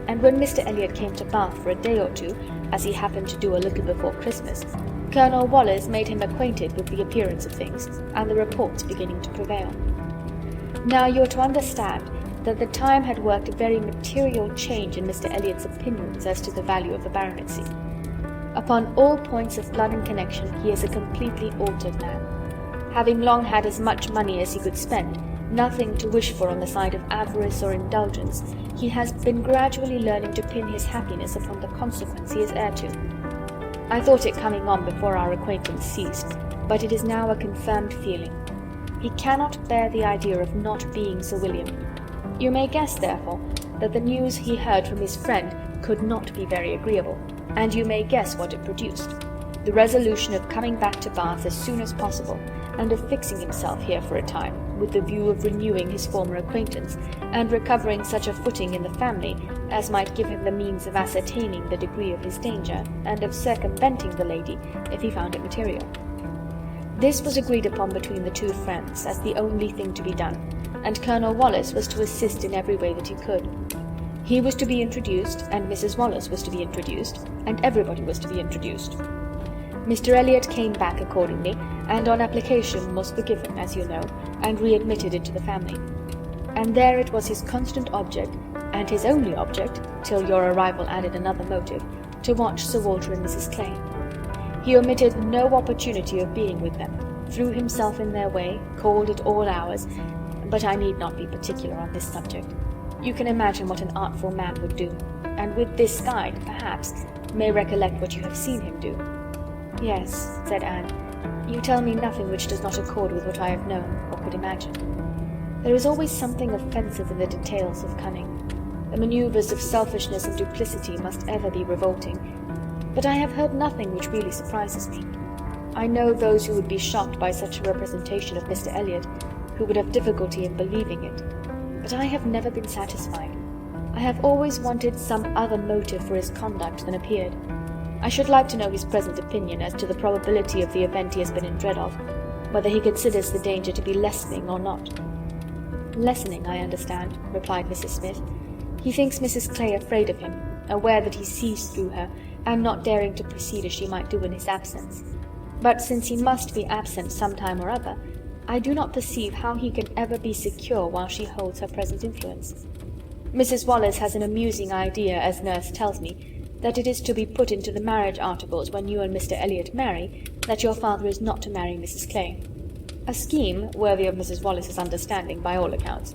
and when Mr. Elliot came to Bath for a day or two, as he happened to do a little before Christmas, Colonel Wallis made him acquainted with the appearance of things, and the reports beginning to prevail. Now you are to understand that the time had worked a very material change in Mr. Elliot's opinions as to the value of the baronetcy. Upon all points of blood and connection he is a completely altered man. Having long had as much money as he could spend, nothing to wish for on the side of avarice or indulgence, he has been gradually learning to pin his happiness upon the consequence he is heir to. I thought it coming on before our acquaintance ceased, but it is now a confirmed feeling. He cannot bear the idea of not being Sir William. You may guess, therefore, that the news he heard from his friend could not be very agreeable, and you may guess what it produced. The resolution of coming back to Bath as soon as possible, and of fixing himself here for a time, with the view of renewing his former acquaintance, and recovering such a footing in the family as might give him the means of ascertaining the degree of his danger, and of circumventing the lady if he found it material. This was agreed upon between the two friends as the only thing to be done, and Colonel Wallis was to assist in every way that he could. He was to be introduced, and Mrs. Wallis was to be introduced, and everybody was to be introduced. Mr. Elliot came back accordingly, and on application was forgiven, as you know, and readmitted into the family. And there it was his constant object, and his only object, till your arrival added another motive, to watch Sir Walter and Mrs. Clay. He omitted no opportunity of being with them, threw himself in their way, called at all hours, but I need not be particular on this subject. You can imagine what an artful man would do, and with this guide, perhaps, may recollect what you have seen him do. Yes, said Anne, you tell me nothing which does not accord with what I have known, or could imagine. There is always something offensive in the details of cunning. The manoeuvres of selfishness and duplicity must ever be revolting. But I have heard nothing which really surprises me. I know those who would be shocked by such a representation of Mr. Elliot, who would have difficulty in believing it. But I have never been satisfied. I have always wanted some other motive for his conduct than appeared. I should like to know his present opinion as to the probability of the event he has been in dread of, whether he considers the danger to be lessening or not. Lessening, I understand, replied Mrs. Smith. He thinks Mrs. Clay afraid of him, aware that he sees through her, and not daring to proceed as she might do in his absence. But since he must be absent some time or other, I do not perceive how he can ever be secure while she holds her present influence. Mrs. Wallis has an amusing idea, as nurse tells me, that it is to be put into the marriage articles when you and Mr. Elliot marry, that your father is not to marry Mrs. Clay. A scheme worthy of Mrs. Wallis's understanding, by all accounts.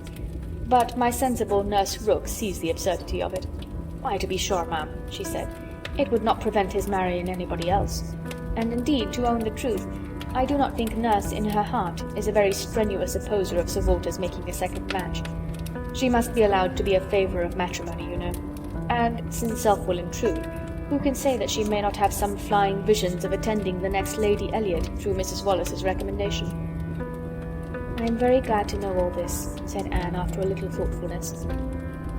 But my sensible nurse Rooke sees the absurdity of it. Why, to be sure, ma'am, she said, it would not prevent his marrying anybody else. And indeed, to own the truth, I do not think nurse in her heart is a very strenuous opposer of Sir Walter's making a second match. She must be allowed to be a favourer of matrimony, you know. And, since self will intrude, Who can say that she may not have some flying visions of attending the next Lady Elliot through Mrs. Wallace's recommendation? "I am very glad to know all this," said Anne after a little thoughtfulness.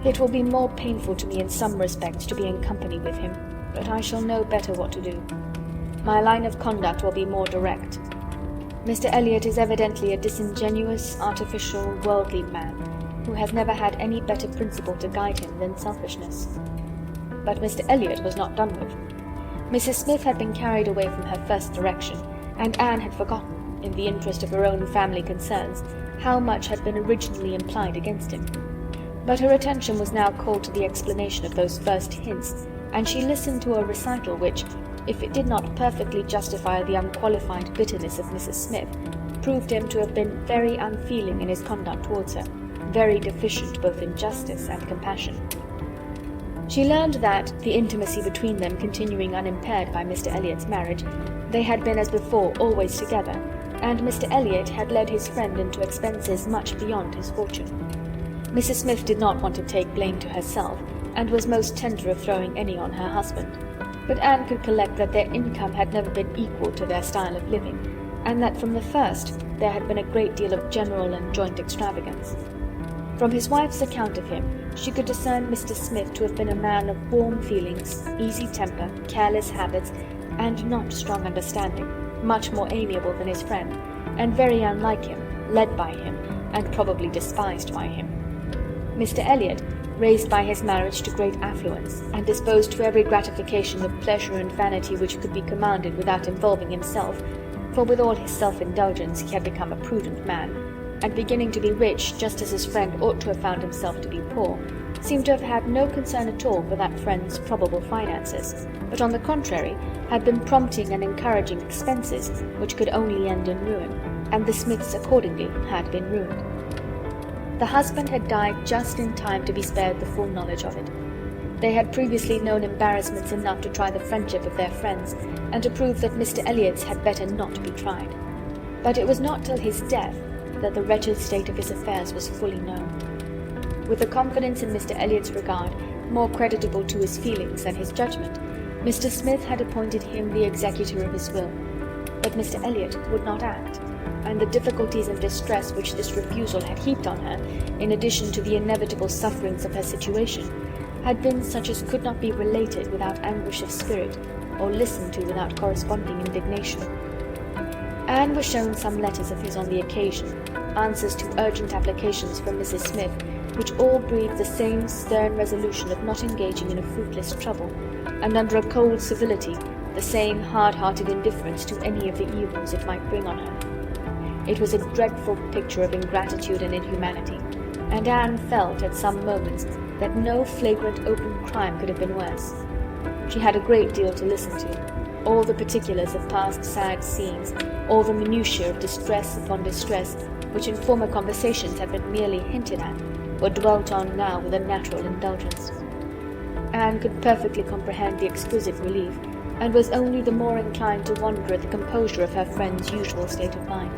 It will be more painful to me in some respects to be in company with him, but I shall know better what to do. My line of conduct will be more direct. Mr. Elliot is evidently a disingenuous, artificial, worldly man, who has never had any better principle to guide him than selfishness. But Mr. Elliot was not done with. Mrs. Smith had been carried away from her first direction, and Anne had forgotten, in the interest of her own family concerns, how much had been originally implied against him. But her attention was now called to the explanation of those first hints, and she listened to a recital which, if it did not perfectly justify the unqualified bitterness of Mrs. Smith, proved him to have been very unfeeling in his conduct towards her, very deficient both in justice and compassion. She learned that, the intimacy between them continuing unimpaired by Mr. Elliot's marriage, they had been as before always together, and Mr. Elliot had led his friend into expenses much beyond his fortune. Mrs. Smith did not want to take blame to herself, and was most tender of throwing any on her husband. But Anne could collect that their income had never been equal to their style of living, and that from the first there had been a great deal of general and joint extravagance. From his wife's account of him, she could discern Mr. Smith to have been a man of warm feelings, easy temper, careless habits, and not strong understanding, much more amiable than his friend, and very unlike him, led by him, and probably despised by him. Mr. Elliot, raised by his marriage to great affluence, and disposed to every gratification of pleasure and vanity which could be commanded without involving himself, for with all his self-indulgence he had become a prudent man, and beginning to be rich just as his friend ought to have found himself to be poor, seemed to have had no concern at all for that friend's probable finances, but on the contrary had been prompting and encouraging expenses which could only end in ruin, and the Smiths accordingly had been ruined. The husband had died just in time to be spared the full knowledge of it. They had previously known embarrassments enough to try the friendship of their friends, and to prove that Mr. Elliot's had better not be tried. But it was not till his death that the wretched state of his affairs was fully known. With a confidence in Mr. Elliot's regard more creditable to his feelings than his judgment, Mr. Smith had appointed him the executor of his will. But Mr. Elliot would not act, and the difficulties and distress which this refusal had heaped on her, in addition to the inevitable sufferings of her situation, had been such as could not be related without anguish of spirit, or listened to without corresponding indignation. Anne was shown some letters of his on the occasion, answers to urgent applications from Mrs. Smith, which all breathed the same stern resolution of not engaging in a fruitless trouble, and under a cold civility the same hard-hearted indifference to any of the evils it might bring on her. It was a dreadful picture of ingratitude and inhumanity, and Anne felt at some moments that no flagrant open crime could have been worse. She had a great deal to listen to, all the particulars of past sad scenes, all the minutiae of distress upon distress, which in former conversations had been merely hinted at, were dwelt on now with a natural indulgence. Anne could perfectly comprehend the exquisite relief, and was only the more inclined to wonder at the composure of her friend's usual state of mind.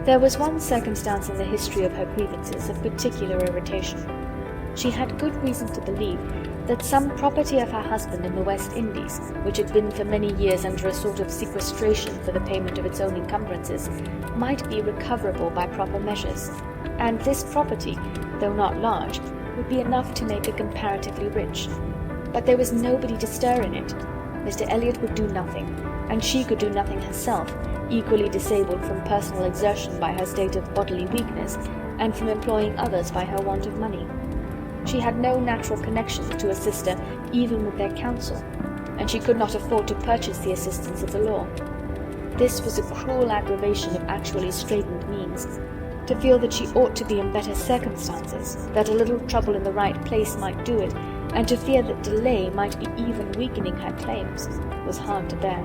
There was one circumstance in the history of her grievances of particular irritation. She had good reason to believe that some property of her husband in the West Indies, which had been for many years under a sort of sequestration for the payment of its own encumbrances, might be recoverable by proper measures, and this property, though not large, would be enough to make her comparatively rich. But there was nobody to stir in it. Mr. Elliot would do nothing, and she could do nothing herself, equally disabled from personal exertion by her state of bodily weakness, and from employing others by her want of money. She had no natural connection to assist her even with their counsel, and she could not afford to purchase the assistance of the law. This was a cruel aggravation of actually straitened means. To feel that she ought to be in better circumstances, that a little trouble in the right place might do it, and to fear that delay might be even weakening her claims, was hard to bear.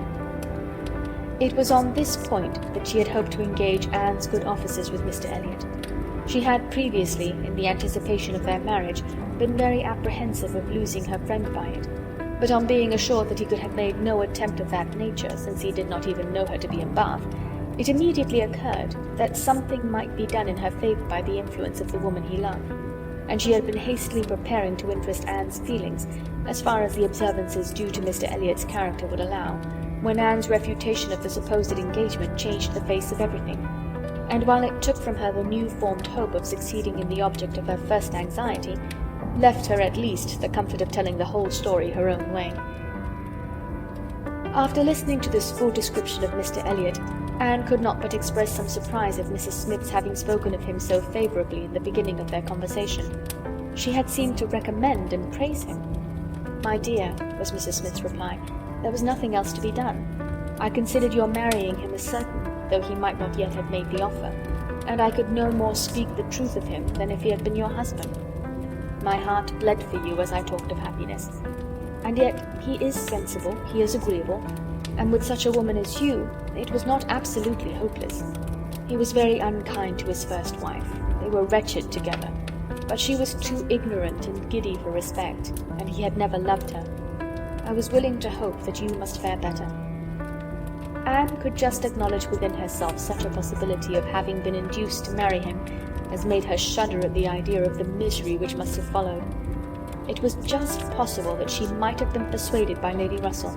It was on this point that she had hoped to engage Anne's good offices with Mr. Elliot. She had previously, in the anticipation of their marriage, been very apprehensive of losing her friend by it, but on being assured that he could have made no attempt of that nature, since he did not even know her to be in Bath, it immediately occurred that something might be done in her favour by the influence of the woman he loved. and she had been hastily preparing to interest Anne's feelings, as far as the observances due to Mr. Elliot's character would allow, when Anne's refutation of the supposed engagement changed the face of everything, and while it took from her the new-formed hope of succeeding in the object of her first anxiety, left her at least the comfort of telling the whole story her own way. After listening to this full description of Mr. Elliot, Anne could not but express some surprise at Mrs. Smith's having spoken of him so favourably in the beginning of their conversation. She had seemed to recommend and praise him. "My dear," was Mrs. Smith's reply, "there was nothing else to be done. I considered your marrying him as certain, though he might not yet have made the offer, and I could no more speak the truth of him than if he had been your husband. My heart bled for you as I talked of happiness. And yet he is sensible, he is agreeable, and with such a woman as you, it was not absolutely hopeless. He was very unkind to his first wife. They were wretched together, but she was too ignorant and giddy for respect, and he had never loved her. I was willing to hope that you must fare better." Anne could just acknowledge within herself such a possibility of having been induced to marry him as made her shudder at the idea of the misery which must have followed. It was just possible that she might have been persuaded by Lady Russell,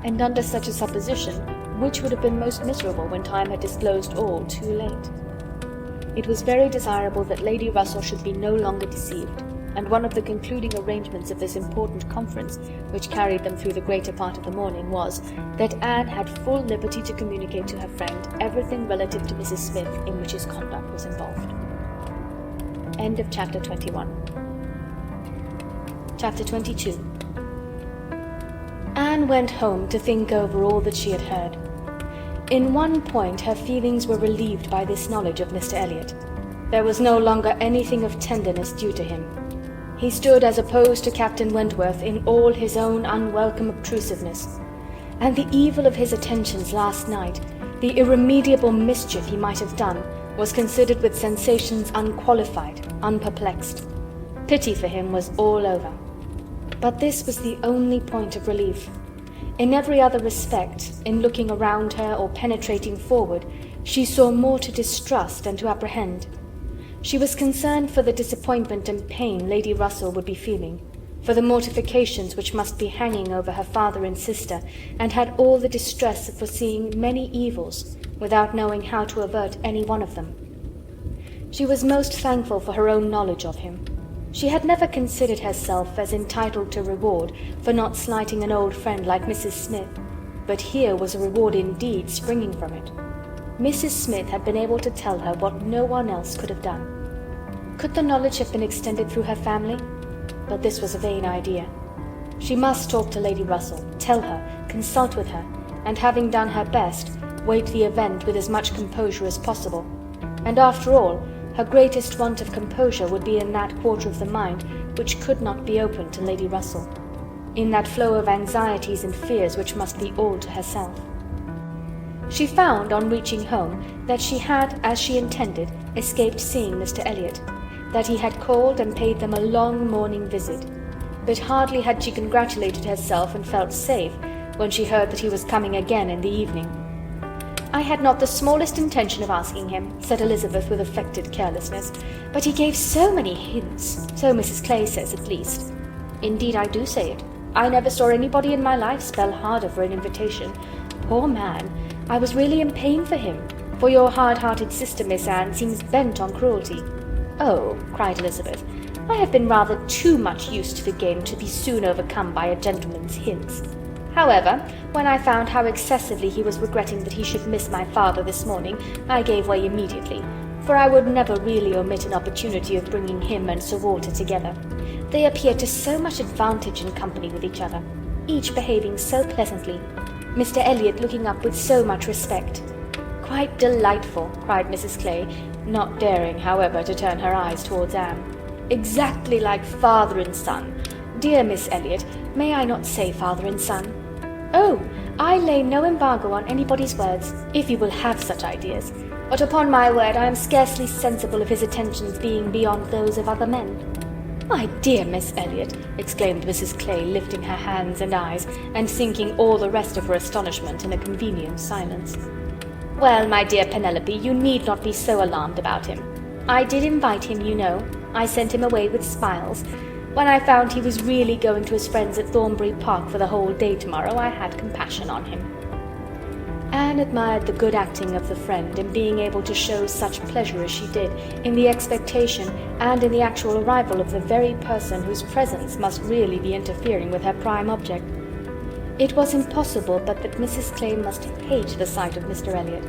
and under such a supposition, which would have been most miserable when time had disclosed all too late? It was very desirable that Lady Russell should be no longer deceived, and one of the concluding arrangements of this important conference, which carried them through the greater part of the morning, was, that Anne had full liberty to communicate to her friend everything relative to Mrs. Smith in which his conduct was involved. End of Chapter 21. Chapter 22. Anne went home to think over all that she had heard. In one point her feelings were relieved by this knowledge of Mr. Elliot. There was no longer anything of tenderness due to him. He stood as opposed to Captain Wentworth in all his own unwelcome obtrusiveness, and the evil of his attentions last night, the irremediable mischief he might have done, was considered with sensations unqualified, unperplexed. Pity for him was all over. But this was the only point of relief. In every other respect, in looking around her or penetrating forward, she saw more to distrust than to apprehend. She was concerned for the disappointment and pain Lady Russell would be feeling, for the mortifications which must be hanging over her father and sister, and had all the distress of foreseeing many evils, without knowing how to avert any one of them. She was most thankful for her own knowledge of him. She had never considered herself as entitled to reward for not slighting an old friend like Mrs. Smith, but here was a reward indeed springing from it. Mrs. Smith had been able to tell her what no one else could have done. Could the knowledge have been extended through her family? But this was a vain idea. She must talk to Lady Russell, tell her, consult with her, and having done her best, wait the event with as much composure as possible. And after all, her greatest want of composure would be in that quarter of the mind which could not be open to Lady Russell, in that flow of anxieties and fears which must be all to herself. She found, on reaching home, that she had, as she intended, escaped seeing Mr. Elliot, that he had called and paid them a long morning visit, but hardly had she congratulated herself and felt safe when she heard that he was coming again in the evening. "I had not the smallest intention of asking him," said Elizabeth with affected carelessness, "but he gave so many hints, so Mrs. Clay says at least." "Indeed I do say it. I never saw anybody in my life spell harder for an invitation. Poor man, I was really in pain for him, for your hard-hearted sister, Miss Anne, seems bent on cruelty." "Oh," cried Elizabeth, "I have been rather too much used to the game to be soon overcome by a gentleman's hints. However, when I found how excessively he was regretting that he should miss my father this morning, I gave way immediately, for I would never really omit an opportunity of bringing him and Sir Walter together. They appeared to so much advantage in company with each other, each behaving so pleasantly, Mr. Elliot looking up with so much respect." "Quite delightful," cried Mrs. Clay, not daring, however, to turn her eyes towards Anne. "Exactly like father and son. Dear Miss Elliot, may I not say father and son?" "Oh, I lay no embargo on anybody's words, if you will have such ideas, but upon my word I am scarcely sensible of his attentions being beyond those of other men." "My dear Miss Elliot," exclaimed Mrs. Clay, lifting her hands and eyes, and sinking all the rest of her astonishment in a convenient silence. "Well, my dear Penelope, you need not be so alarmed about him. I did invite him, you know. I sent him away with smiles. When I found he was really going to his friends at Thornbury Park for the whole day tomorrow, I had compassion on him." Anne admired the good acting of the friend in being able to show such pleasure as she did, in the expectation and in the actual arrival of the very person whose presence must really be interfering with her prime object. It was impossible but that Mrs. Clay must hate the sight of Mr. Elliot,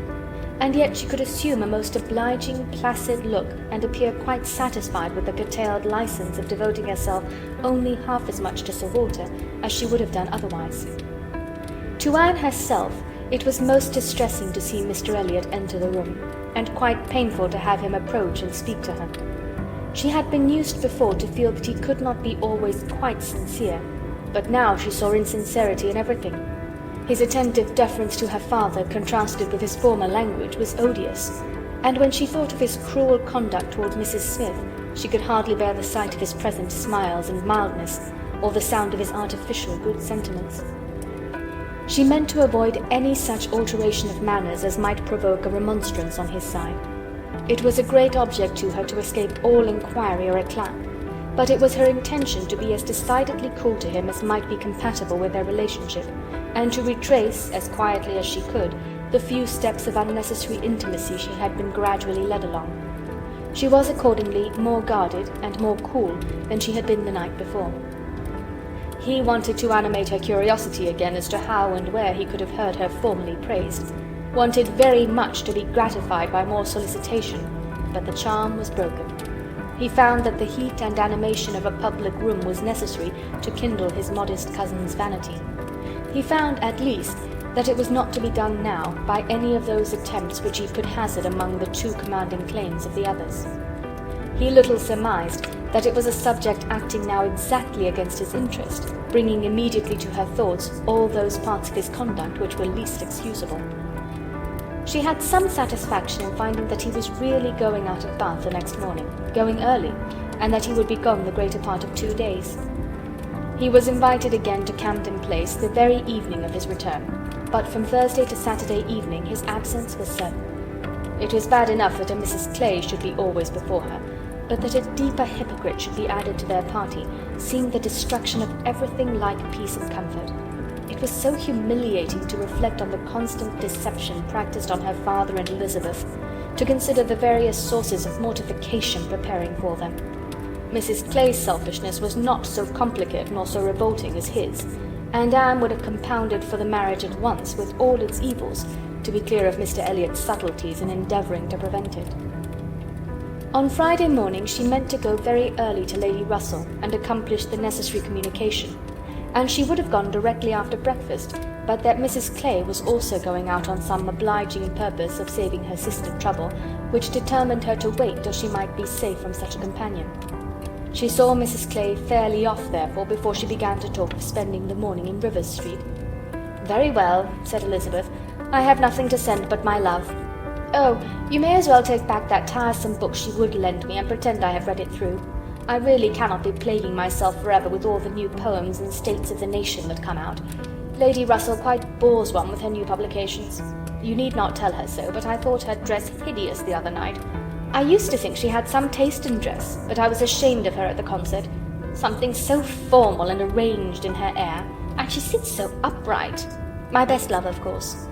and yet she could assume a most obliging, placid look, and appear quite satisfied with the curtailed license of devoting herself only half as much to Sir Walter as she would have done otherwise. To Anne herself, it was most distressing to see Mr. Elliot enter the room, and quite painful to have him approach and speak to her. She had been used before to feel that he could not be always quite sincere, but now she saw insincerity in everything. His attentive deference to her father, contrasted with his former language, was odious, and when she thought of his cruel conduct toward Mrs. Smith, she could hardly bear the sight of his present smiles and mildness, or the sound of his artificial good sentiments. She meant to avoid any such alteration of manners as might provoke a remonstrance on his side. It was a great object to her to escape all inquiry or eclat, but it was her intention to be as decidedly cool to him as might be compatible with their relationship, and to retrace, as quietly as she could, the few steps of unnecessary intimacy she had been gradually led along. She was accordingly more guarded and more cool than she had been the night before. He wanted to animate her curiosity again as to how and where he could have heard her formerly praised, wanted very much to be gratified by more solicitation, but the charm was broken. He found that the heat and animation of a public room was necessary to kindle his modest cousin's vanity. He found, at least, that it was not to be done now by any of those attempts which he could hazard among the too commanding claims of the others. He little surmised that it was a subject acting now exactly against his interest, bringing immediately to her thoughts all those parts of his conduct which were least excusable. She had some satisfaction in finding that he was really going out of Bath the next morning, going early, and that he would be gone the greater part of 2 days. He was invited again to Camden Place the very evening of his return, but from Thursday to Saturday evening his absence was certain. It was bad enough that a Mrs. Clay should be always before her, but that a deeper hypocrite should be added to their party seemed the destruction of everything like peace and comfort. It was so humiliating to reflect on the constant deception practiced on her father and Elizabeth, to consider the various sources of mortification preparing for them. Mrs. Clay's selfishness was not so complicated nor so revolting as his, and Anne would have compounded for the marriage at once with all its evils, to be clear of Mr. Elliot's subtleties in endeavouring to prevent it. On Friday morning she meant to go very early to Lady Russell and accomplish the necessary communication, and she would have gone directly after breakfast, but that Mrs. Clay was also going out on some obliging purpose of saving her sister trouble, which determined her to wait till she might be safe from such a companion. She saw Mrs. Clay fairly off, therefore, before she began to talk of spending the morning in Rivers Street. "Very well," said Elizabeth, "I have nothing to send but my love. Oh, you may as well take back that tiresome book she would lend me and pretend I have read it through. I really cannot be plaguing myself forever with all the new poems and states of the nation that come out. Lady Russell quite bores one with her new publications. You need not tell her so, but I thought her dress hideous the other night. I used to think she had some taste in dress, but I was ashamed of her at the concert. Something so formal and arranged in her air, and she sits so upright. My best love, of course."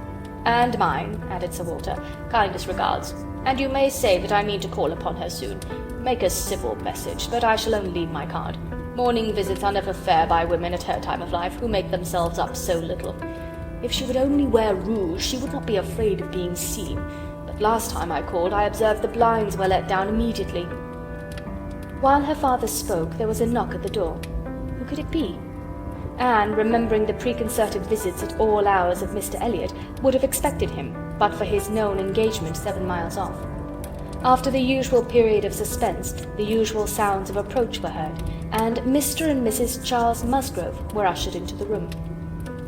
"And mine," added Sir Walter. "Kindest regards. And you may say that I mean to call upon her soon. Make a civil message, but I shall only leave my card. Morning visits are never fair by women at her time of life, who make themselves up so little. If she would only wear rouge, she would not be afraid of being seen. But last time I called, I observed the blinds were let down immediately." While her father spoke, there was a knock at the door. Who could it be? Anne, remembering the preconcerted visits at all hours of Mr. Elliot, would have expected him, but for his known engagement 7 miles off. After the usual period of suspense, the usual sounds of approach were heard, and Mr. and Mrs. Charles Musgrove were ushered into the room.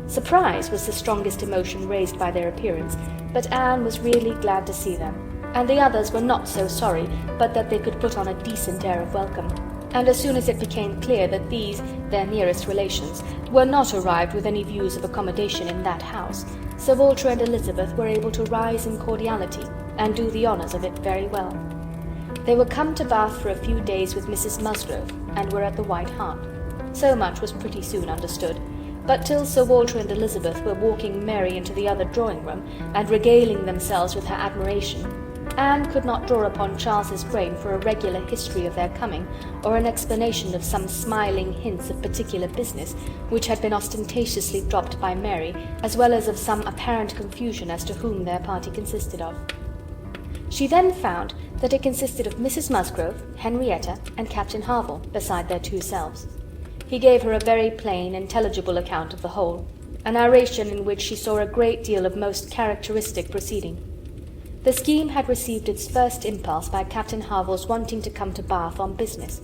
Surprise was the strongest emotion raised by their appearance, but Anne was really glad to see them, and the others were not so sorry but that they could put on a decent air of welcome. And as soon as it became clear that these, their nearest relations, were not arrived with any views of accommodation in that house, Sir Walter and Elizabeth were able to rise in cordiality, and do the honours of it very well. They were come to Bath for a few days with Mrs. Musgrove, and were at the White Hart. So much was pretty soon understood, but till Sir Walter and Elizabeth were walking Mary into the other drawing-room, and regaling themselves with her admiration, Anne could not draw upon Charles's brain for a regular history of their coming, or an explanation of some smiling hints of particular business which had been ostentatiously dropped by Mary, as well as of some apparent confusion as to whom their party consisted of. She then found that it consisted of Mrs. Musgrove, Henrietta, and Captain Harville, beside their two selves. He gave her a very plain, intelligible account of the whole, a narration in which she saw a great deal of most characteristic proceeding. The scheme had received its first impulse by Captain Harville's wanting to come to Bath on business.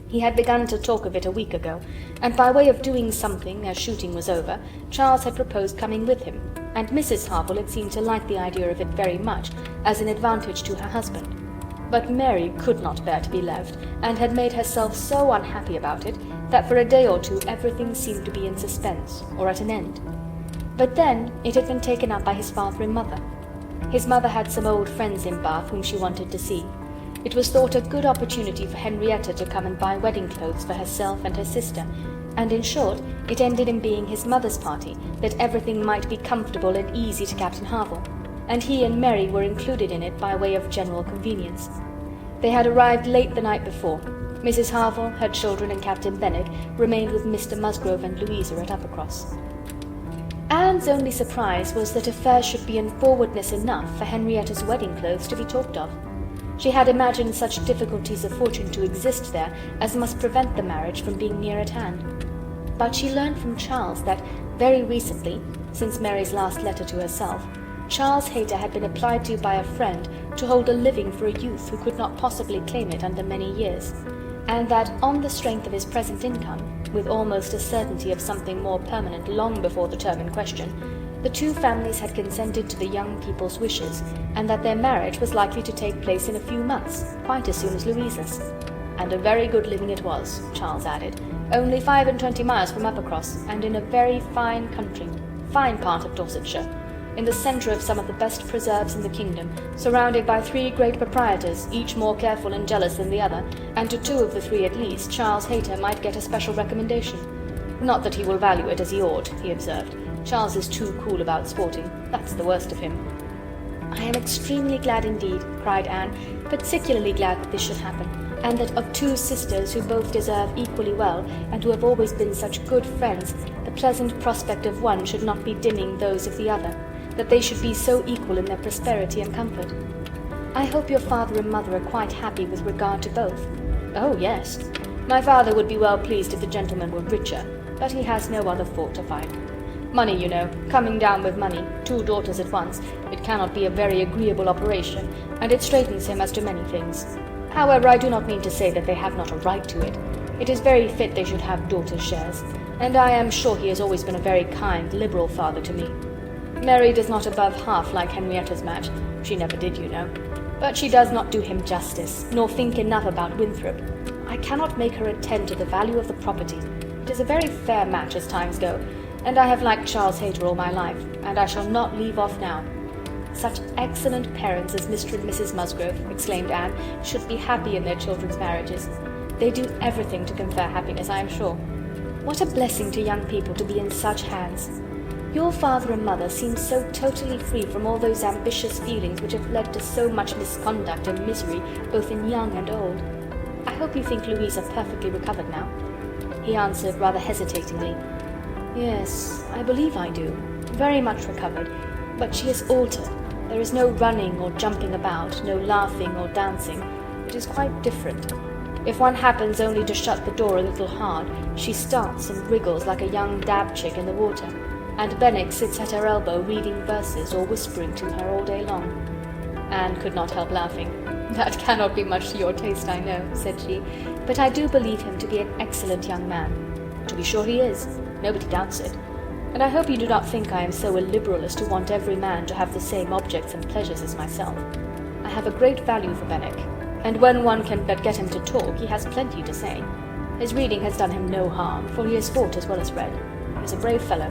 He had begun to talk of it a week ago, and by way of doing something, as shooting was over, Charles had proposed coming with him, and Mrs. Harville had seemed to like the idea of it very much, as an advantage to her husband. But Mary could not bear to be left, and had made herself so unhappy about it, that for a day or two everything seemed to be in suspense, or at an end. But then it had been taken up by his father and mother. His mother had some old friends in Bath whom she wanted to see. It was thought a good opportunity for Henrietta to come and buy wedding clothes for herself and her sister, and in short, it ended in being his mother's party, that everything might be comfortable and easy to Captain Harville, and he and Mary were included in it by way of general convenience. They had arrived late the night before. Mrs. Harville, her children, and Captain Benwick remained with Mr. Musgrove and Louisa at Uppercross. Anne's only surprise was that affairs should be in forwardness enough for Henrietta's wedding clothes to be talked of. She had imagined such difficulties of fortune to exist there as must prevent the marriage from being near at hand. But she learned from Charles that, very recently, since Mary's last letter to herself, Charles Hayter had been applied to by a friend to hold a living for a youth who could not possibly claim it under many years, and that on the strength of his present income, with almost a certainty of something more permanent long before the term in question, the two families had consented to the young people's wishes, and that their marriage was likely to take place in a few months, quite as soon as Louisa's. And a very good living it was, Charles added, only 25 miles from Uppercross, and in a very fine country, fine part of Dorsetshire, in the centre of some of the best preserves in the kingdom, surrounded by 3 great proprietors, each more careful and jealous than the other, and to 2 of the 3 at least Charles Hayter might get a special recommendation. Not that he will value it as he ought, he observed. Charles is too cool about sporting, that's the worst of him. I am extremely glad indeed, cried Anne, particularly glad that this should happen, and that of 2 sisters who both deserve equally well, and who have always been such good friends, the pleasant prospect of one should not be dimming those of the other, that they should be so equal in their prosperity and comfort. I hope your father and mother are quite happy with regard to both. Oh, yes. My father would be well pleased if the gentleman were richer, but he has no other fault to find. Money, you know, coming down with money, 2 daughters at once, it cannot be a very agreeable operation, and it straightens him as to many things. However, I do not mean to say that they have not a right to it. It is very fit they should have daughters' shares, and I am sure he has always been a very kind, liberal father to me. Mary does not above half like Henrietta's match, she never did, you know, but she does not do him justice, nor think enough about Winthrop. I cannot make her attend to the value of the property. It is a very fair match as times go, and I have liked Charles Hayter all my life, and I shall not leave off now. Such excellent parents as Mr. and Mrs. Musgrove, exclaimed Anne, should be happy in their children's marriages. They do everything to confer happiness, I am sure. What a blessing to young people to be in such hands! Your father and mother seem so totally free from all those ambitious feelings which have led to so much misconduct and misery, both in young and old. I hope you think Louisa perfectly recovered now? He answered rather hesitatingly, Yes, I believe I do. Very much recovered. But she is altered. There is no running or jumping about, no laughing or dancing. It is quite different. If one happens only to shut the door a little hard, she starts and wriggles like a young dab chick in the water, and Benwick sits at her elbow reading verses or whispering to her all day long. Anne could not help laughing. That cannot be much to your taste, I know, said she, but I do believe him to be an excellent young man. To be sure he is. Nobody doubts it. And I hope you do not think I am so illiberal as to want every man to have the same objects and pleasures as myself. I have a great value for Benwick, and when one can but get him to talk, he has plenty to say. His reading has done him no harm, for he has fought as well as read. He is a brave fellow.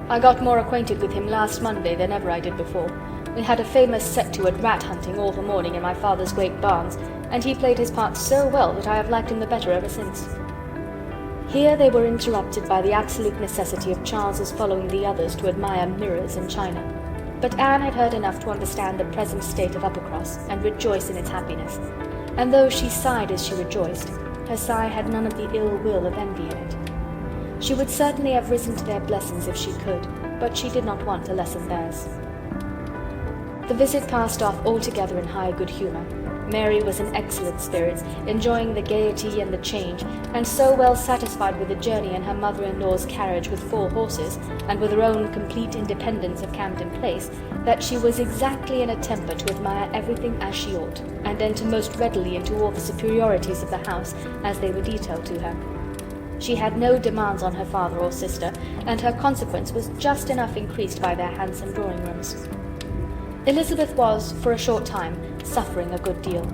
I got more acquainted with him last Monday than ever I did before. We had a famous set-to at rat-hunting all the morning in my father's great barns, and he played his part so well that I have liked him the better ever since." Here they were interrupted by the absolute necessity of Charles's following the others to admire mirrors and china. But Anne had heard enough to understand the present state of Uppercross, and rejoice in its happiness. And though she sighed as she rejoiced, her sigh had none of the ill will of envy in it. She would certainly have risen to their blessings if she could, but she did not want to lessen theirs. The visit passed off altogether in high good humour. Mary was in excellent spirits, enjoying the gaiety and the change, and so well satisfied with the journey in her mother-in-law's carriage with 4 horses, and with her own complete independence of Camden Place, that she was exactly in a temper to admire everything as she ought, and enter most readily into all the superiorities of the house as they were detailed to her. She had no demands on her father or sister, and her consequence was just enough increased by their handsome drawing-rooms. Elizabeth was, for a short time, suffering a good deal.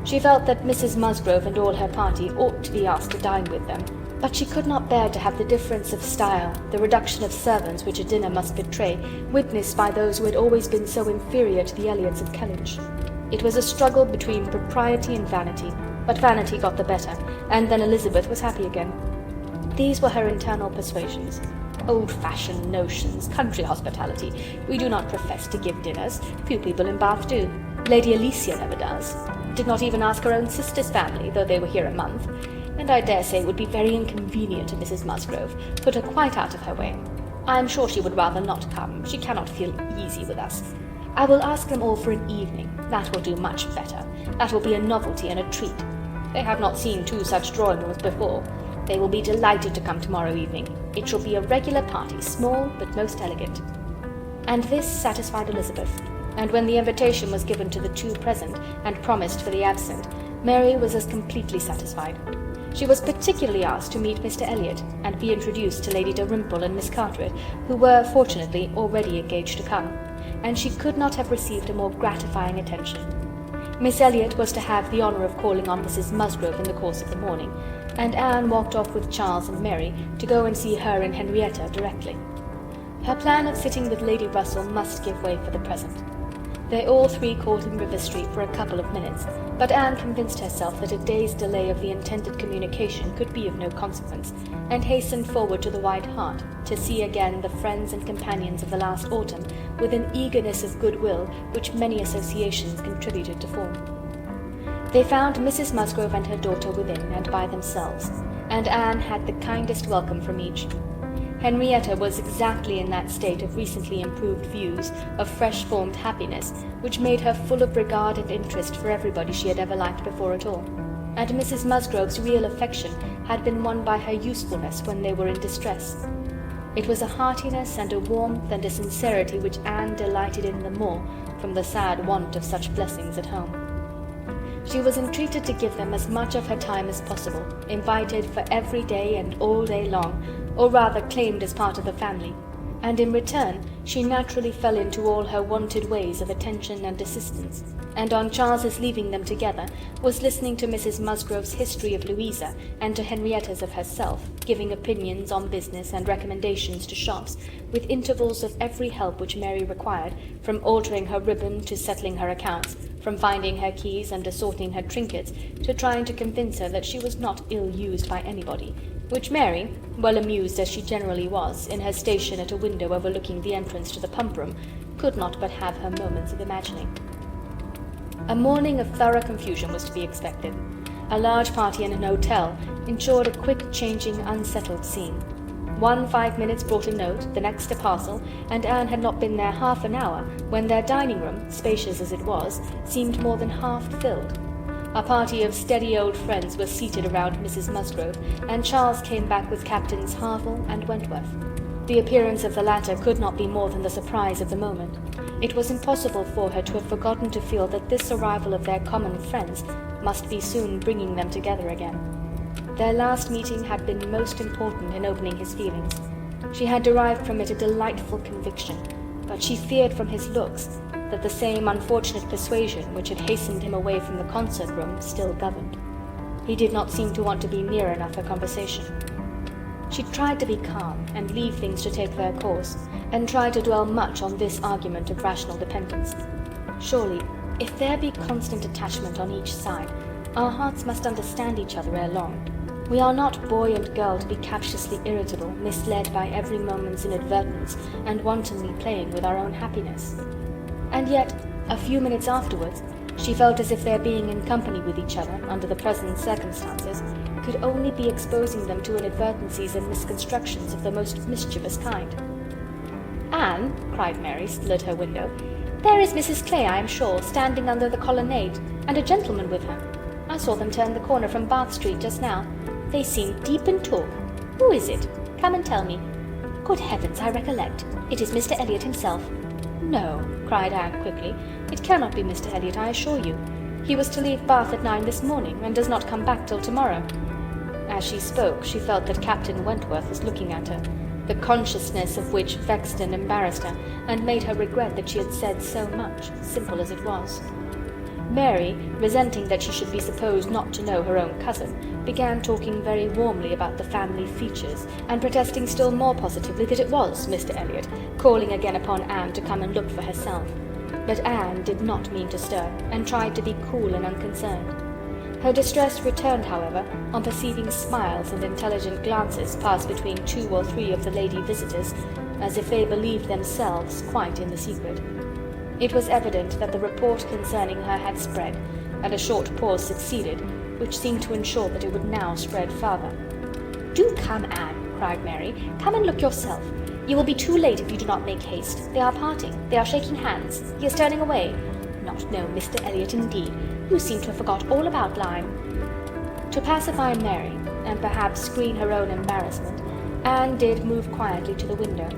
She felt that Mrs. Musgrove and all her party ought to be asked to dine with them, but she could not bear to have the difference of style, the reduction of servants which a dinner must betray, witnessed by those who had always been so inferior to the Elliots of Kellynch. It was a struggle between propriety and vanity, but vanity got the better, and then Elizabeth was happy again. These were her internal persuasions. Old-fashioned notions, country hospitality. We do not profess to give dinners. Few people in Bath do. Lady Alicia never does. Did not even ask her own sister's family, though they were here a month. And I dare say it would be very inconvenient to Mrs. Musgrove, put her quite out of her way. I am sure she would rather not come. She cannot feel easy with us. I will ask them all for an evening. That will do much better. That will be a novelty and a treat. They have not seen 2 such drawing-rooms before. They will be delighted to come tomorrow evening. It shall be a regular party, small but most elegant. And this satisfied Elizabeth, and when the invitation was given to the 2 present, and promised for the absent, Mary was as completely satisfied. She was particularly asked to meet Mr. Elliot, and be introduced to Lady Dalrymple and Miss Carteret, who were, fortunately, already engaged to come, and she could not have received a more gratifying attention. Miss Elliot was to have the honour of calling on Mrs. Musgrove in the course of the morning, and Anne walked off with Charles and Mary to go and see her and Henrietta directly. Her plan of sitting with Lady Russell must give way for the present. They all 3 called in River Street for a couple of minutes, but Anne convinced herself that a day's delay of the intended communication could be of no consequence, and hastened forward to the White Hart to see again the friends and companions of the last autumn with an eagerness of goodwill which many associations contributed to form. They found Mrs. Musgrove and her daughter within and by themselves, and Anne had the kindest welcome from each. Henrietta was exactly in that state of recently improved views, of fresh-formed happiness, which made her full of regard and interest for everybody she had ever liked before at all, and Mrs. Musgrove's real affection had been won by her usefulness when they were in distress. It was a heartiness and a warmth and a sincerity which Anne delighted in the more from the sad want of such blessings at home. She was entreated to give them as much of her time as possible, invited for every day and all day long, or rather claimed as part of the family, and in return she naturally fell into all her wonted ways of attention and assistance, and on Charles's leaving them together, was listening to Mrs. Musgrove's history of Louisa, and to Henrietta's of herself, giving opinions on business and recommendations to shops, with intervals of every help which Mary required, from altering her ribbon to settling her accounts, from finding her keys and assorting her trinkets, to trying to convince her that she was not ill-used by anybody, which Mary, well amused as she generally was, in her station at a window overlooking the entrance to the pump-room, could not but have her moments of imagining. A morning of thorough confusion was to be expected. A large party in an hotel ensured a quick, changing, unsettled scene. One 5 minutes brought a note, the next a parcel, and Anne had not been there half an hour when their dining-room, spacious as it was, seemed more than half filled. A party of steady old friends were seated around Mrs. Musgrove, and Charles came back with Captains 𝕻𝖊𝖓 and Wentworth. The appearance of the latter could not be more than the surprise of the moment. It was impossible for her to have forgotten to feel that this arrival of their common friends must be soon bringing them together again. Their last meeting had been most important in opening his feelings. She had derived from it a delightful conviction, but she feared from his looks that the same unfortunate persuasion which had hastened him away from the concert-room still governed. He did not seem to want to be near enough for conversation. She tried to be calm and leave things to take their course, and tried to dwell much on this argument of rational dependence. Surely, if there be constant attachment on each side, Our hearts must understand each other ere long. We are not boy and girl to be captiously irritable, misled by every moment's inadvertence, and wantonly playing with our own happiness. And yet, a few minutes afterwards, she felt as if their being in company with each other, under the present circumstances, could only be exposing them to inadvertencies and misconstructions of the most mischievous kind. "Anne," cried Mary, still at her window, "there is Mrs. Clay, I am sure, standing under the colonnade, and a gentleman with her. I saw them turn the corner from Bath Street just now. They seem deep in talk. Who is it? Come and tell me." "Good heavens, I recollect. It is Mr. Elliot himself." "No," cried Anne quickly, "it cannot be Mr. Elliot, I assure you. He was to leave Bath at 9 this morning, and does not come back till tomorrow." As she spoke, she felt that Captain Wentworth was looking at her, the consciousness of which vexed and embarrassed her, and made her regret that she had said so much, simple as it was. Mary, resenting that she should be supposed not to know her own cousin, began talking very warmly about the family features, and protesting still more positively that it was Mr. Elliot, calling again upon Anne to come and look for herself. But Anne did not mean to stir, and tried to be cool and unconcerned. Her distress returned, however, on perceiving smiles and intelligent glances pass between 2 or 3 of the lady visitors, as if they believed themselves quite in the secret. It was evident that the report concerning her had spread, and a short pause succeeded, which seemed to ensure that it would now spread farther. "Do come, Anne," cried Mary. "Come and look yourself. You will be too late if you do not make haste. They are parting. They are shaking hands. He is turning away. Not know Mr. Elliot, indeed. You seem to have forgot all about Lyme." To pacify Mary, and perhaps screen her own embarrassment, Anne did move quietly to the window.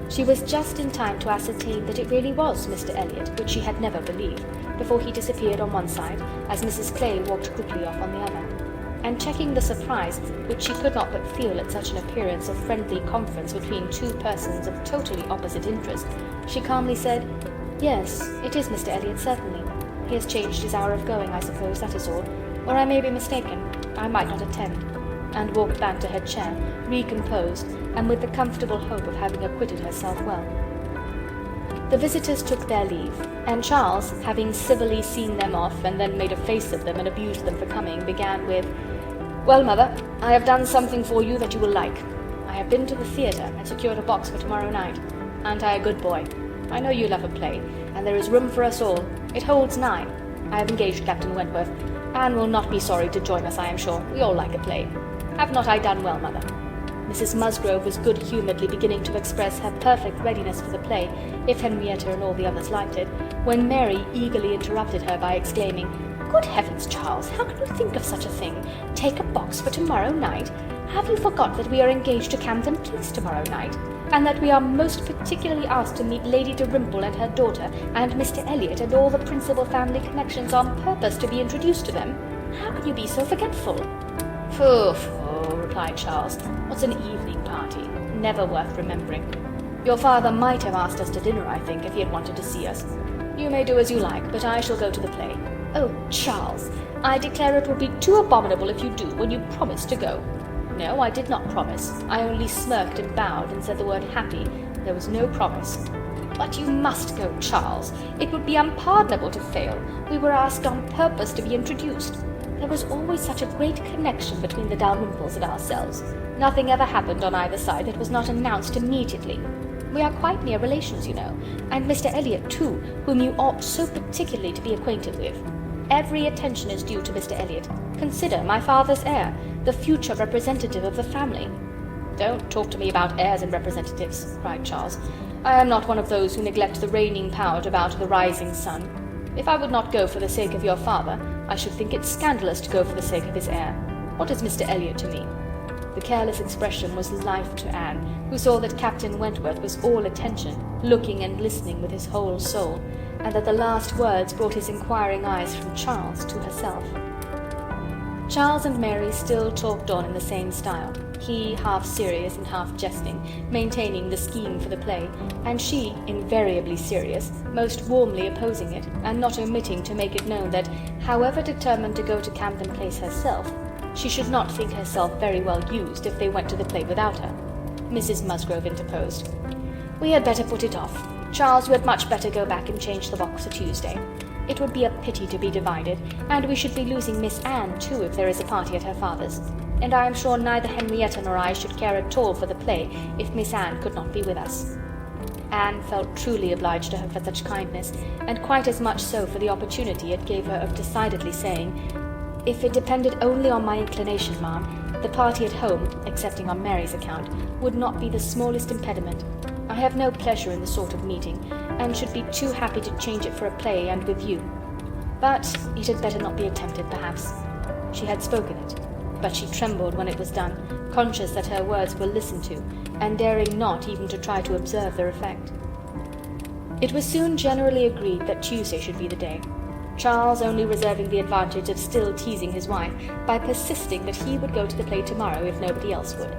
She was just in time to ascertain that it really was Mr. Elliot, which she had never believed, before he disappeared on one side, as Mrs. Clay walked quickly off on the other. And checking the surprise which she could not but feel at such an appearance of friendly conference between 2 persons of totally opposite interest, she calmly said, "Yes, it is Mr. Elliot, certainly. He has changed his hour of going, I suppose, that is all. Or I may be mistaken. I might not attend," and walked back to her chair, recomposed, and with the comfortable hope of having acquitted herself well. The visitors took their leave, and Charles, having civilly seen them off and then made a face at them and abused them for coming, began with, "Well, mother, I have done something for you that you will like. I have been to the theatre and secured a box for tomorrow night. Aren't I a good boy? I know you love a play, and there is room for us all. It holds 9. I have engaged Captain Wentworth. Anne will not be sorry to join us, I am sure. We all like a play. Have not I done well, mother?" Mrs. Musgrove was good-humouredly beginning to express her perfect readiness for the play, if Henrietta and all the others liked it, when Mary eagerly interrupted her by exclaiming, "Good heavens, Charles, how can you think of such a thing? Take a box for tomorrow night? Have you forgot that we are engaged to Camden Place tomorrow night, and that we are most particularly asked to meet Lady Dalrymple and her daughter, and Mr. Elliot and all the principal family connections on purpose to be introduced to them? How can you be so forgetful?" "Phoo, phoo," replied Charles. "What's an evening party? Never worth remembering. Your father might have asked us to dinner, I think, if he had wanted to see us. You may do as you like, but I shall go to the play." "Oh, Charles, I declare it would be too abominable if you do, when you promised to go." "No, I did not promise. I only smirked and bowed and said the word happy. There was no promise." "But you must go, Charles. It would be unpardonable to fail. We were asked on purpose to be introduced. There was always such a great connection between the Dalrymples and ourselves. Nothing ever happened on either side that was not announced immediately. We are quite near relations, you know, and Mr. Elliot too, whom you ought so particularly to be acquainted with. Every attention is due to Mr. Elliot. Consider my father's heir, the future representative of the family." "Don't talk to me about heirs and representatives," cried Charles. "I am not one of those who neglect the reigning power to bow to the rising sun. If I would not go for the sake of your father, I should think it scandalous to go for the sake of his heir. What is Mr. Elliot to me?" The careless expression was life to Anne, who saw that Captain Wentworth was all attention, looking and listening with his whole soul, and that the last words brought his inquiring eyes from Charles to herself. Charles and Mary still talked on in the same style, he half serious and half jesting, maintaining the scheme for the play, and she, invariably serious, most warmly opposing it, and not omitting to make it known that, however determined to go to Camden Place herself, she should not think herself very well used if they went to the play without her. Mrs. Musgrove interposed. "We had better put it off. Charles, you had much better go back and change the box for Tuesday. It would be a pity to be divided, and we should be losing Miss Anne too if there is a party at her father's. And I am sure neither Henrietta nor I should care at all for the play if Miss Anne could not be with us." Anne felt truly obliged to her for such kindness, and quite as much so for the opportunity it gave her of decidedly saying, "If it depended only on my inclination, ma'am, the party at home, excepting on Mary's account, would not be the smallest impediment. I have no pleasure in the sort of meeting, and should be too happy to change it for a play and with you. But it had better not be attempted, perhaps." She had spoken it, but she trembled when it was done, conscious that her words were listened to, and daring not even to try to observe their effect. It was soon generally agreed that Tuesday should be the day, Charles only reserving the advantage of still teasing his wife by persisting that he would go to the play tomorrow if nobody else would.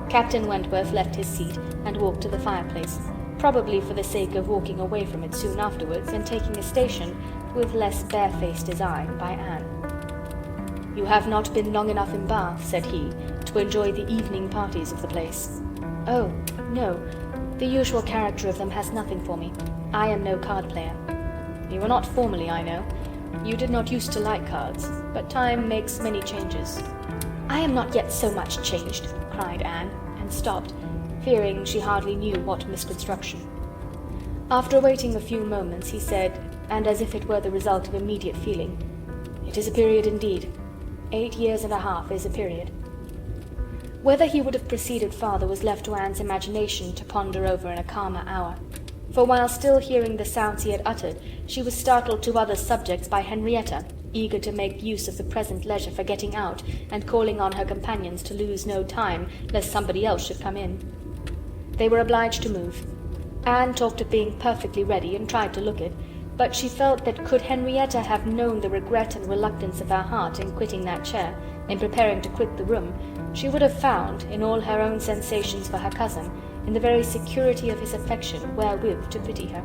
Captain Wentworth left his seat and walked to the fireplace, probably for the sake of walking away from it soon afterwards and taking a station, with less barefaced his eye, by Anne. "You have not been long enough in Bath," said he, "to enjoy the evening parties of the place." "Oh, no, the usual character of them has nothing for me. I am no card player." "You were not formerly, I know. You did not used to like cards, but time makes many changes." "I am not yet so much changed," cried Anne, and stopped, fearing she hardly knew what misconstruction. After waiting a few moments, he said, and as if it were the result of immediate feeling, "It is a period indeed. 8 years and a half is a period." Whether he would have proceeded farther was left to Anne's imagination to ponder over in a calmer hour. For while still hearing the sounds he had uttered, she was startled to other subjects by Henrietta, eager to make use of the present leisure for getting out, and calling on her companions to lose no time, lest somebody else should come in. They were obliged to move. Anne talked of being perfectly ready, and tried to look it, but she felt that could Henrietta have known the regret and reluctance of her heart in quitting that chair, in preparing to quit the room, she would have found, in all her own sensations for her cousin, in the very security of his affection wherewith to pity her.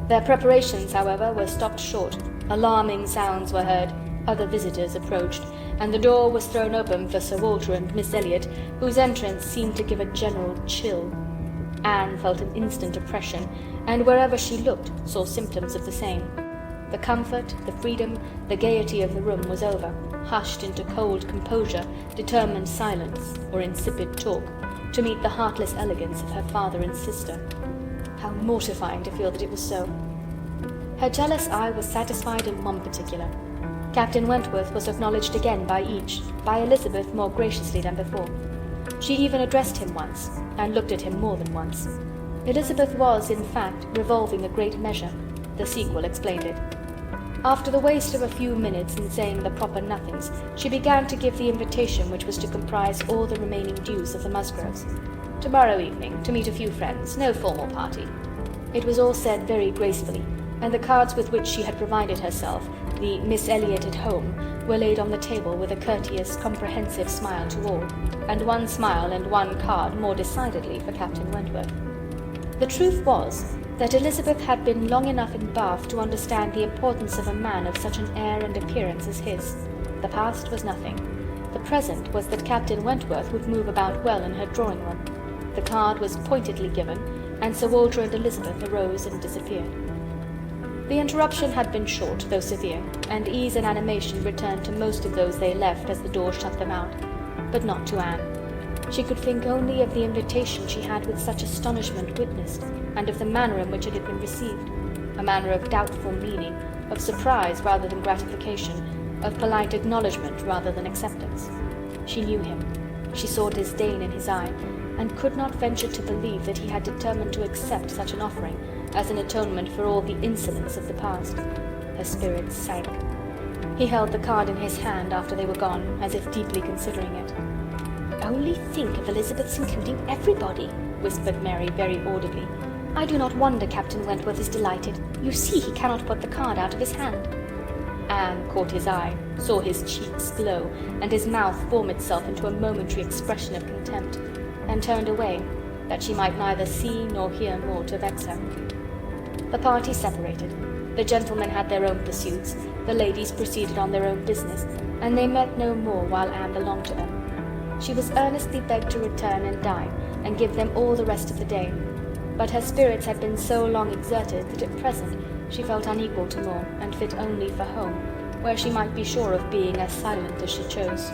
Their preparations, however, were stopped short. Alarming sounds were heard, other visitors approached, and the door was thrown open for Sir Walter and Miss Elliot, whose entrance seemed to give a general chill. Anne felt an instant oppression, and wherever she looked saw symptoms of the same. The comfort, the freedom, the gaiety of the room was over, hushed into cold composure, determined silence, or insipid talk, to meet the heartless elegance of her father and sister. How mortifying to feel that it was so! Her jealous eye was satisfied in one particular. Captain Wentworth was acknowledged again by each, by Elizabeth more graciously than before. She even addressed him once, and looked at him more than once. Elizabeth was, in fact, revolving a great measure. The sequel explained it. After the waste of a few minutes in saying the proper nothings, she began to give the invitation which was to comprise all the remaining dues of the Musgroves. Tomorrow evening, to meet a few friends, no formal party. It was all said very gracefully, and the cards with which she had provided herself, the Miss Elliot at home, were laid on the table with a courteous, comprehensive smile to all, and one smile and one card more decidedly for Captain Wentworth. The truth was that Elizabeth had been long enough in Bath to understand the importance of a man of such an air and appearance as his. The past was nothing. The present was that Captain Wentworth would move about well in her drawing-room. The card was pointedly given, and Sir Walter and Elizabeth arose and disappeared. The interruption had been short, though severe, and ease and animation returned to most of those they left as the door shut them out, but not to Anne. She could think only of the invitation she had with such astonishment witnessed, and of the manner in which it had been received, a manner of doubtful meaning, of surprise rather than gratification, of polite acknowledgment rather than acceptance. She knew him. She saw disdain in his eye, and could not venture to believe that he had determined to accept such an offering as an atonement for all the insolence of the past. Her spirits sank. He held the card in his hand after they were gone, as if deeply considering it. "Only think of Elizabeth's including everybody," whispered Mary very audibly. "I do not wonder Captain Wentworth is delighted. You see he cannot put the card out of his hand." Anne caught his eye, saw his cheeks glow, and his mouth form itself into a momentary expression of contempt, and turned away, that she might neither see nor hear more to vex her. The party separated. The gentlemen had their own pursuits, the ladies proceeded on their own business, and they met no more while Anne belonged to them. She was earnestly begged to return and dine, and give them all the rest of the day, but her spirits had been so long exerted that at present She felt unequal to more, and fit only for home, where she might be sure of being as silent as she chose.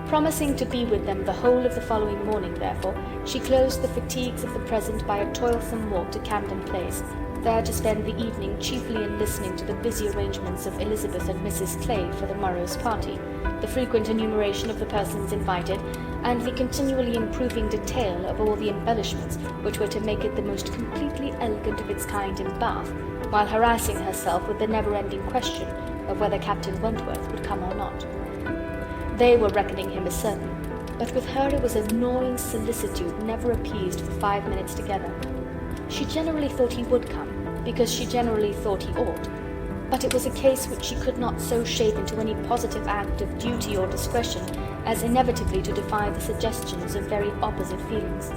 Promising to be with them the whole of the following morning, therefore, she closed the fatigues of the present by a toilsome walk to Camden Place, there to spend the evening chiefly in listening to the busy arrangements of Elizabeth and Mrs. Clay for the morrow's party, the frequent enumeration of the persons invited, and the continually improving detail of all the embellishments which were to make it the most completely elegant of its kind in Bath, while harassing herself with the never-ending question of whether Captain Wentworth would come or not. They were reckoning him as certain, but with her it was a gnawing solicitude never appeased for 5 minutes together. She generally thought he would come, because she generally thought he ought, but it was a case which she could not so shape into any positive act of duty or discretion as inevitably to defy the suggestions of very opposite feelings.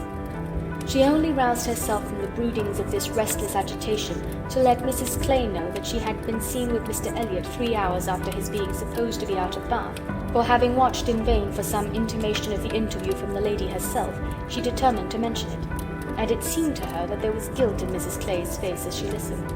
She only roused herself from the broodings of this restless agitation to let Mrs. Clay know that she had been seen with Mr. Elliot 3 hours after his being supposed to be out of Bath, for having watched in vain for some intimation of the interview from the lady herself, she determined to mention it, and it seemed to her that there was guilt in Mrs. Clay's face as she listened.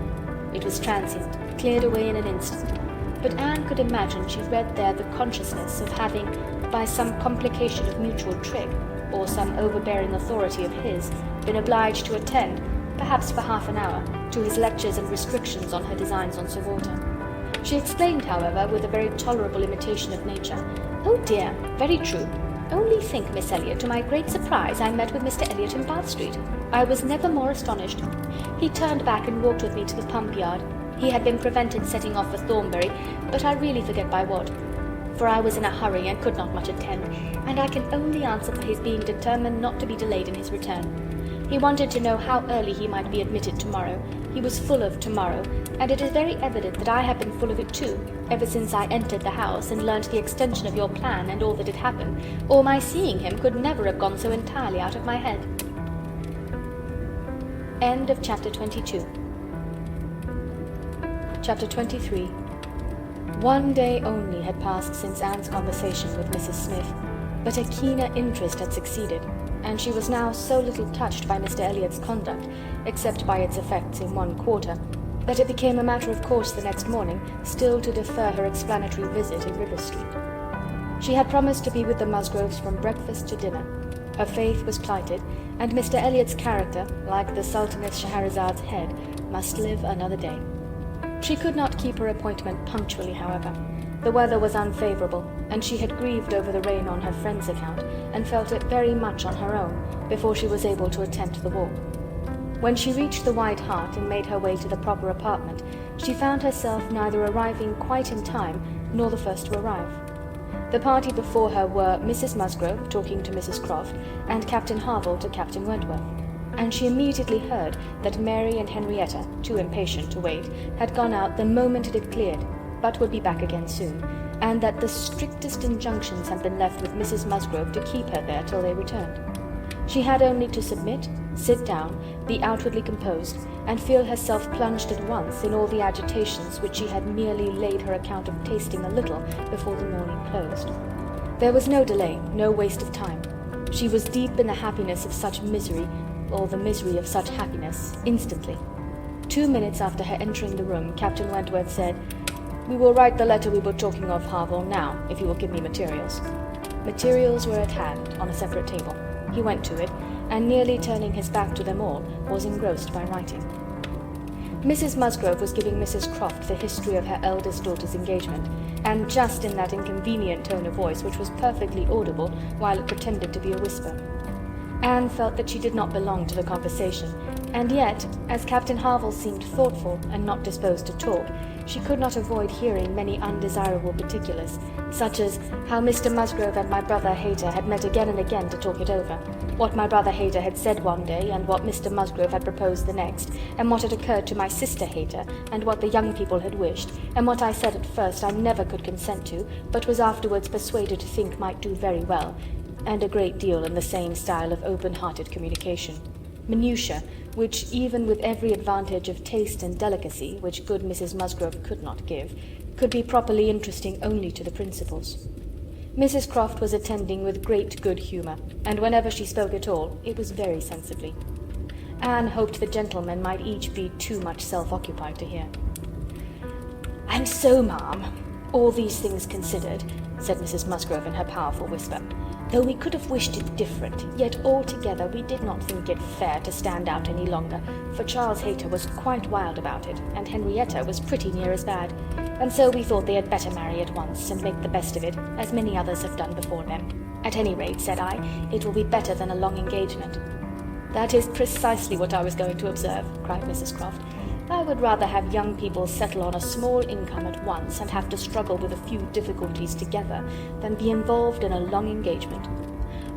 It was transient, cleared away in an instant, but Anne could imagine she read there the consciousness of having, by some complication of mutual trick, or some overbearing authority of his, been obliged to attend, perhaps for half an hour, to his lectures and restrictions on her designs on Sir Walter. She exclaimed, however, with a very tolerable imitation of nature, "Oh dear, very true. Only think, Miss Elliot, to my great surprise I met with Mr. Elliot in Bath Street. I was never more astonished. He turned back and walked with me to the pump yard. He had been prevented setting off for Thornbury, but I really forget by what, for I was in a hurry and could not much attend, and I can only answer for his being determined not to be delayed in his return. He wanted to know how early he might be admitted tomorrow. He was full of tomorrow, and it is very evident that I have been full of it too, ever since I entered the house and learnt the extension of your plan and all that had happened, or my seeing him could never have gone so entirely out of my head." End of Chapter 22. Chapter 23. One day only had passed since Anne's conversation with Mrs. Smith, but a keener interest had succeeded, and she was now so little touched by Mr. Elliot's conduct, except by its effects in one quarter, that it became a matter of course the next morning still to defer her explanatory visit in River Street. She had promised to be with the Musgroves from breakfast to dinner. Her faith was plighted, and Mr. Elliot's character, like the Sultaness Scheherazade's head, must live another day. She could not keep her appointment punctually, however. The weather was unfavourable, and she had grieved over the rain on her friend's account, and felt it very much on her own, before she was able to attempt the walk. When she reached the White Hart and made her way to the proper apartment, she found herself neither arriving quite in time, nor the first to arrive. The party before her were Mrs. Musgrove talking to Mrs. Croft, and Captain Harville to Captain Wentworth, and she immediately heard that Mary and Henrietta, too impatient to wait, had gone out the moment it had cleared, but would be back again soon, and that the strictest injunctions had been left with Mrs. Musgrove to keep her there till they returned. She had only to submit, sit down, be outwardly composed, and feel herself plunged at once in all the agitations which she had merely laid her account of tasting a little before the morning closed. There was no delay, no waste of time. She was deep in the happiness of such misery, or the misery of such happiness, instantly. 2 minutes after her entering the room, Captain Wentworth said, "We will write the letter we were talking of, Harville, now, if you will give me materials." Materials were at hand, on a separate table. He went to it, and nearly turning his back to them all, was engrossed by writing. Mrs. Musgrove was giving Mrs. Croft the history of her eldest daughter's engagement, and just in that inconvenient tone of voice which was perfectly audible while it pretended to be a whisper. Anne felt that she did not belong to the conversation, and yet, as Captain Harville seemed thoughtful and not disposed to talk, she could not avoid hearing many undesirable particulars, such as how Mr. Musgrove and my brother Hayter had met again and again to talk it over, what my brother Hayter had said one day, and what Mr. Musgrove had proposed the next, and what had occurred to my sister Hayter, and what the young people had wished, and what I said at first I never could consent to, but was afterwards persuaded to think might do very well, and a great deal in the same style of open-hearted communication. Minutiae, which, even with every advantage of taste and delicacy, which good Mrs. Musgrove could not give, could be properly interesting only to the principals. Mrs. Croft was attending with great good humour, and whenever she spoke at all, it was very sensibly. Anne hoped the gentlemen might each be too much self-occupied to hear. "And so, ma'am, all these things considered," said Mrs. Musgrove in her powerful whisper, "though we could have wished it different, yet altogether we did not think it fair to stand out any longer, for Charles Hayter was quite wild about it, and Henrietta was pretty near as bad, and so we thought they had better marry at once, and make the best of it, as many others have done before them. At any rate, said I, it will be better than a long engagement." "That is precisely what I was going to observe," cried Mrs. Croft. "I would rather have young people settle on a small income at once, and have to struggle with a few difficulties together, than be involved in a long engagement.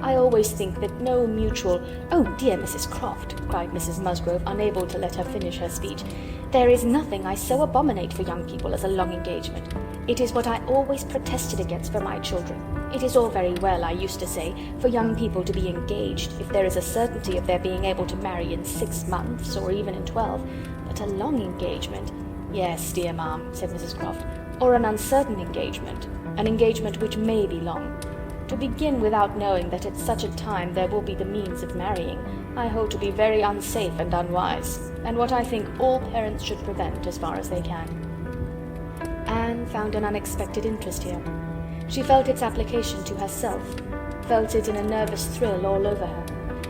I always think that no mutual—" "Oh dear, Mrs. Croft," cried Mrs. Musgrove, unable to let her finish her speech, "there is nothing I so abominate for young people as a long engagement. It is what I always protested against for my children. It is all very well, I used to say, for young people to be engaged, if there is a certainty of their being able to marry in 6 months, or even in 12, but a long engagement—" "Yes, dear ma'am," said Mrs. Croft, "or an uncertain engagement, an engagement which may be long. To begin without knowing that at such a time there will be the means of marrying, I hold to be very unsafe and unwise, and what I think all parents should prevent as far as they can." Anne found an unexpected interest here. She felt its application to herself, felt it in a nervous thrill all over her,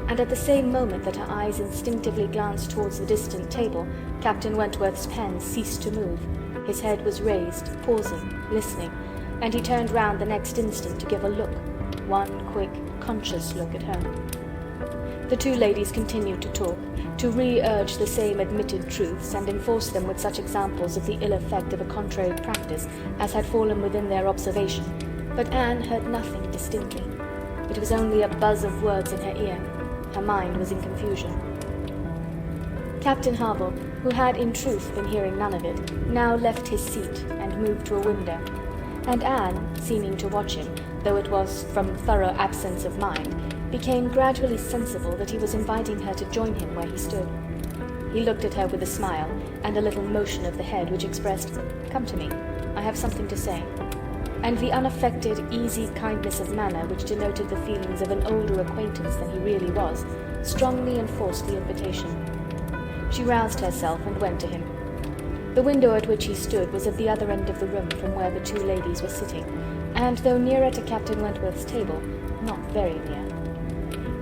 and at the same moment that her eyes instinctively glanced towards the distant table, Captain Wentworth's pen ceased to move. His head was raised, pausing, listening, and he turned round the next instant to give a look, one quick, conscious look at her. The two ladies continued to talk, to re-urge the same admitted truths, and enforce them with such examples of the ill effect of a contrary practice as had fallen within their observation, but Anne heard nothing distinctly. It was only a buzz of words in her ear. Her mind was in confusion. Captain Wentworth, who had in truth been hearing none of it, now left his seat and moved to a window, and Anne, seeming to watch him, though it was from thorough absence of mind, became gradually sensible that he was inviting her to join him where he stood. He looked at her with a smile, and a little motion of the head which expressed, "Come to me, I have something to say," and the unaffected, easy kindness of manner which denoted the feelings of an older acquaintance than he really was, strongly enforced the invitation. She roused herself and went to him. The window at which he stood was at the other end of the room from where the two ladies were sitting, and though nearer to Captain Wentworth's table, not very near.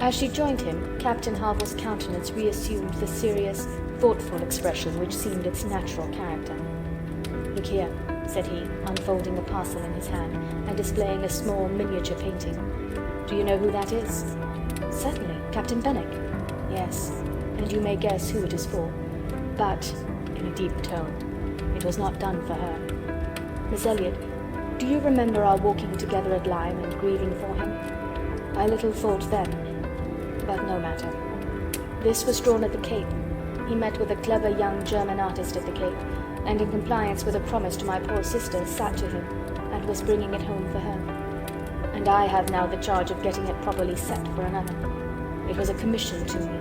As she joined him, Captain Harville's countenance reassumed the serious, thoughtful expression which seemed its natural character. "Look here," said he, unfolding a parcel in his hand, and displaying a small miniature painting. "Do you know who that is?" "Certainly, Captain Benwick." "Yes, and you may guess who it is for. But," in a deep tone, "it was not done for her. Miss Elliot, do you remember our walking together at Lyme and grieving for him? I little thought then, but no matter. This was drawn at the Cape. He met with a clever young German artist at the Cape, and in compliance with a promise to my poor sister, sat to him, and was bringing it home for her. And I have now the charge of getting it properly set for another. It was a commission to me.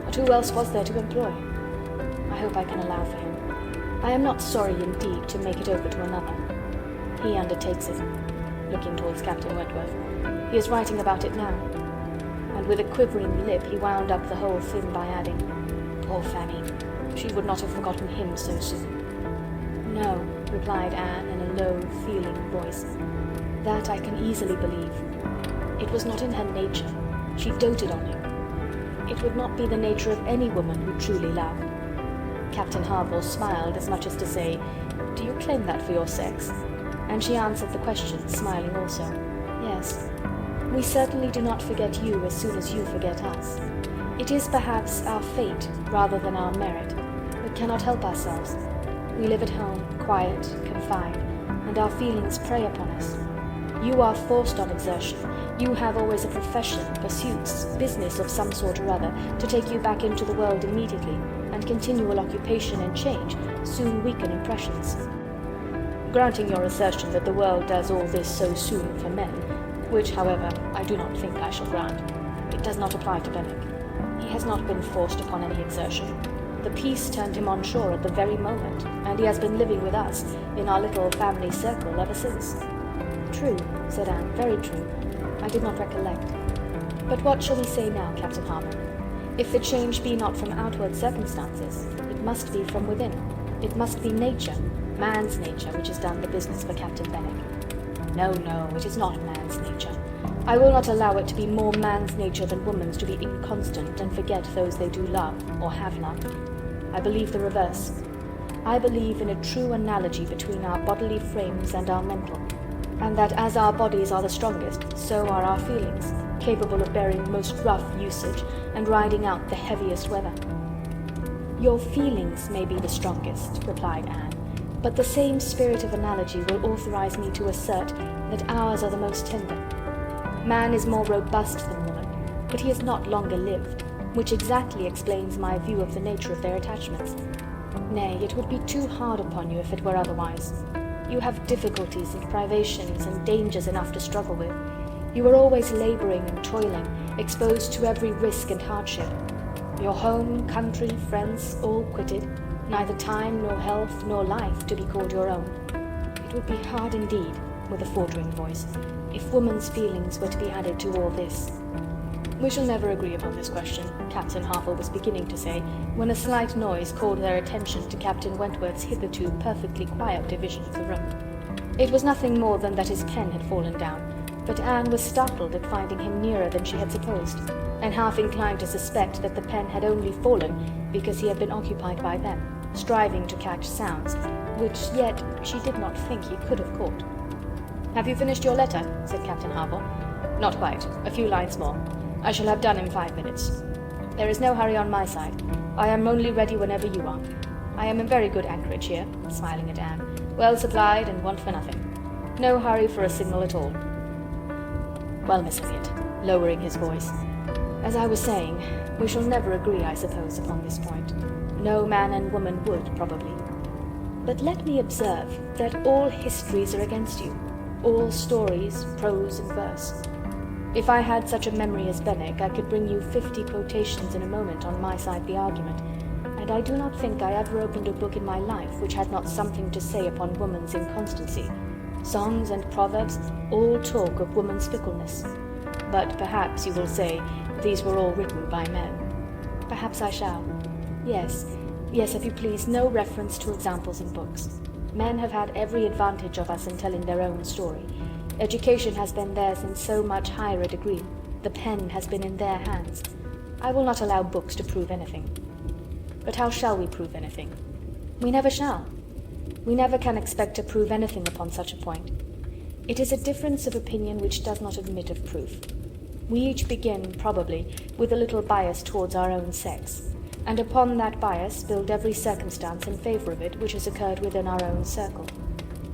But who else was there to employ? I hope I can allow for him. I am not sorry indeed to make it over to another. He undertakes it," looking towards Captain Wentworth. "He is writing about it now." And with a quivering lip he wound up the whole thing by adding, "Poor Fanny, she would not have forgotten him so soon." "No," replied Anne in a low, feeling voice. "That I can easily believe. It was not in her nature. She doted on him. It would not be the nature of any woman who truly loved." Captain Harville smiled as much as to say, "Do you claim that for your sex?" And she answered the question, smiling also. "Yes. We certainly do not forget you as soon as you forget us. It is perhaps our fate rather than our merit. We cannot help ourselves. We live at home, quiet, confined, and our feelings prey upon us. You are forced on exertion. You have always a profession, pursuits, business of some sort or other, to take you back into the world immediately, and continual occupation and change soon weaken impressions. Granting your assertion that the world does all this so soon for men, which, however, I do not think I shall grant, it does not apply to Benwick. He has not been forced upon any exertion. The peace turned him on shore at the very moment, and he has been living with us in our little family circle ever since." "True," said Anne, "very true. I did not recollect. But what shall we say now, Captain Harville? If the change be not from outward circumstances, it must be from within. It must be nature, man's nature, which has done the business for Captain Benwick. No, no, it is not man's nature. I will not allow it to be more man's nature than woman's to be inconstant and forget those they do love, or have loved. I believe the reverse. I believe in a true analogy between our bodily frames and our mental, and that as our bodies are the strongest, so are our feelings, capable of bearing most rough usage and riding out the heaviest weather. Your feelings may be the strongest, replied Anne, but the same spirit of analogy will authorize me to assert that ours are the most tender. Man is more robust than woman, but he is not longer lived, which exactly explains my view of the nature of their attachments. Nay, it would be too hard upon you if it were otherwise. You have difficulties and privations and dangers enough to struggle with. You are always labouring and toiling, exposed to every risk and hardship. Your home, country, friends, all quitted, neither time nor health nor life to be called your own. It would be hard indeed, with a faltering voice, if woman's feelings were to be added to all this. We shall never agree upon this question, Captain Harville was beginning to say, when a slight noise called their attention to Captain Wentworth's hitherto perfectly quiet division of the room. It was nothing more than that his pen had fallen down, but Anne was startled at finding him nearer than she had supposed, and half inclined to suspect that the pen had only fallen because he had been occupied by them, striving to catch sounds, which yet she did not think he could have caught. "Have you finished your letter?" said Captain Harville. "Not quite. A few lines more. I shall have done in 5 minutes. There is no hurry on my side. I am only ready whenever you are. I am in very good anchorage here," smiling at Anne, "well supplied and want for nothing. No hurry for a signal at all. Well, Miss Elliot," lowering his voice, "as I was saying, we shall never agree, I suppose, upon this point. No man and woman would, probably. But let me observe that all histories are against you, all stories, prose and verse. If I had such a memory as Benwick, I could bring you 50 quotations in a moment on my side of the argument, and I do not think I ever opened a book in my life which had not something to say upon woman's inconstancy. Songs and proverbs all talk of woman's fickleness. But perhaps you will say these were all written by men. Perhaps I shall. Yes, if you please, no reference to examples in books. Men have had every advantage of us in telling their own story. Education has been theirs in so much higher a degree. The pen has been in their hands. I will not allow books to prove anything. But how shall we prove anything? We never shall. We never can expect to prove anything upon such a point. It is a difference of opinion which does not admit of proof. We each begin, probably, with a little bias towards our own sex, and upon that bias build every circumstance in favour of it which has occurred within our own circle.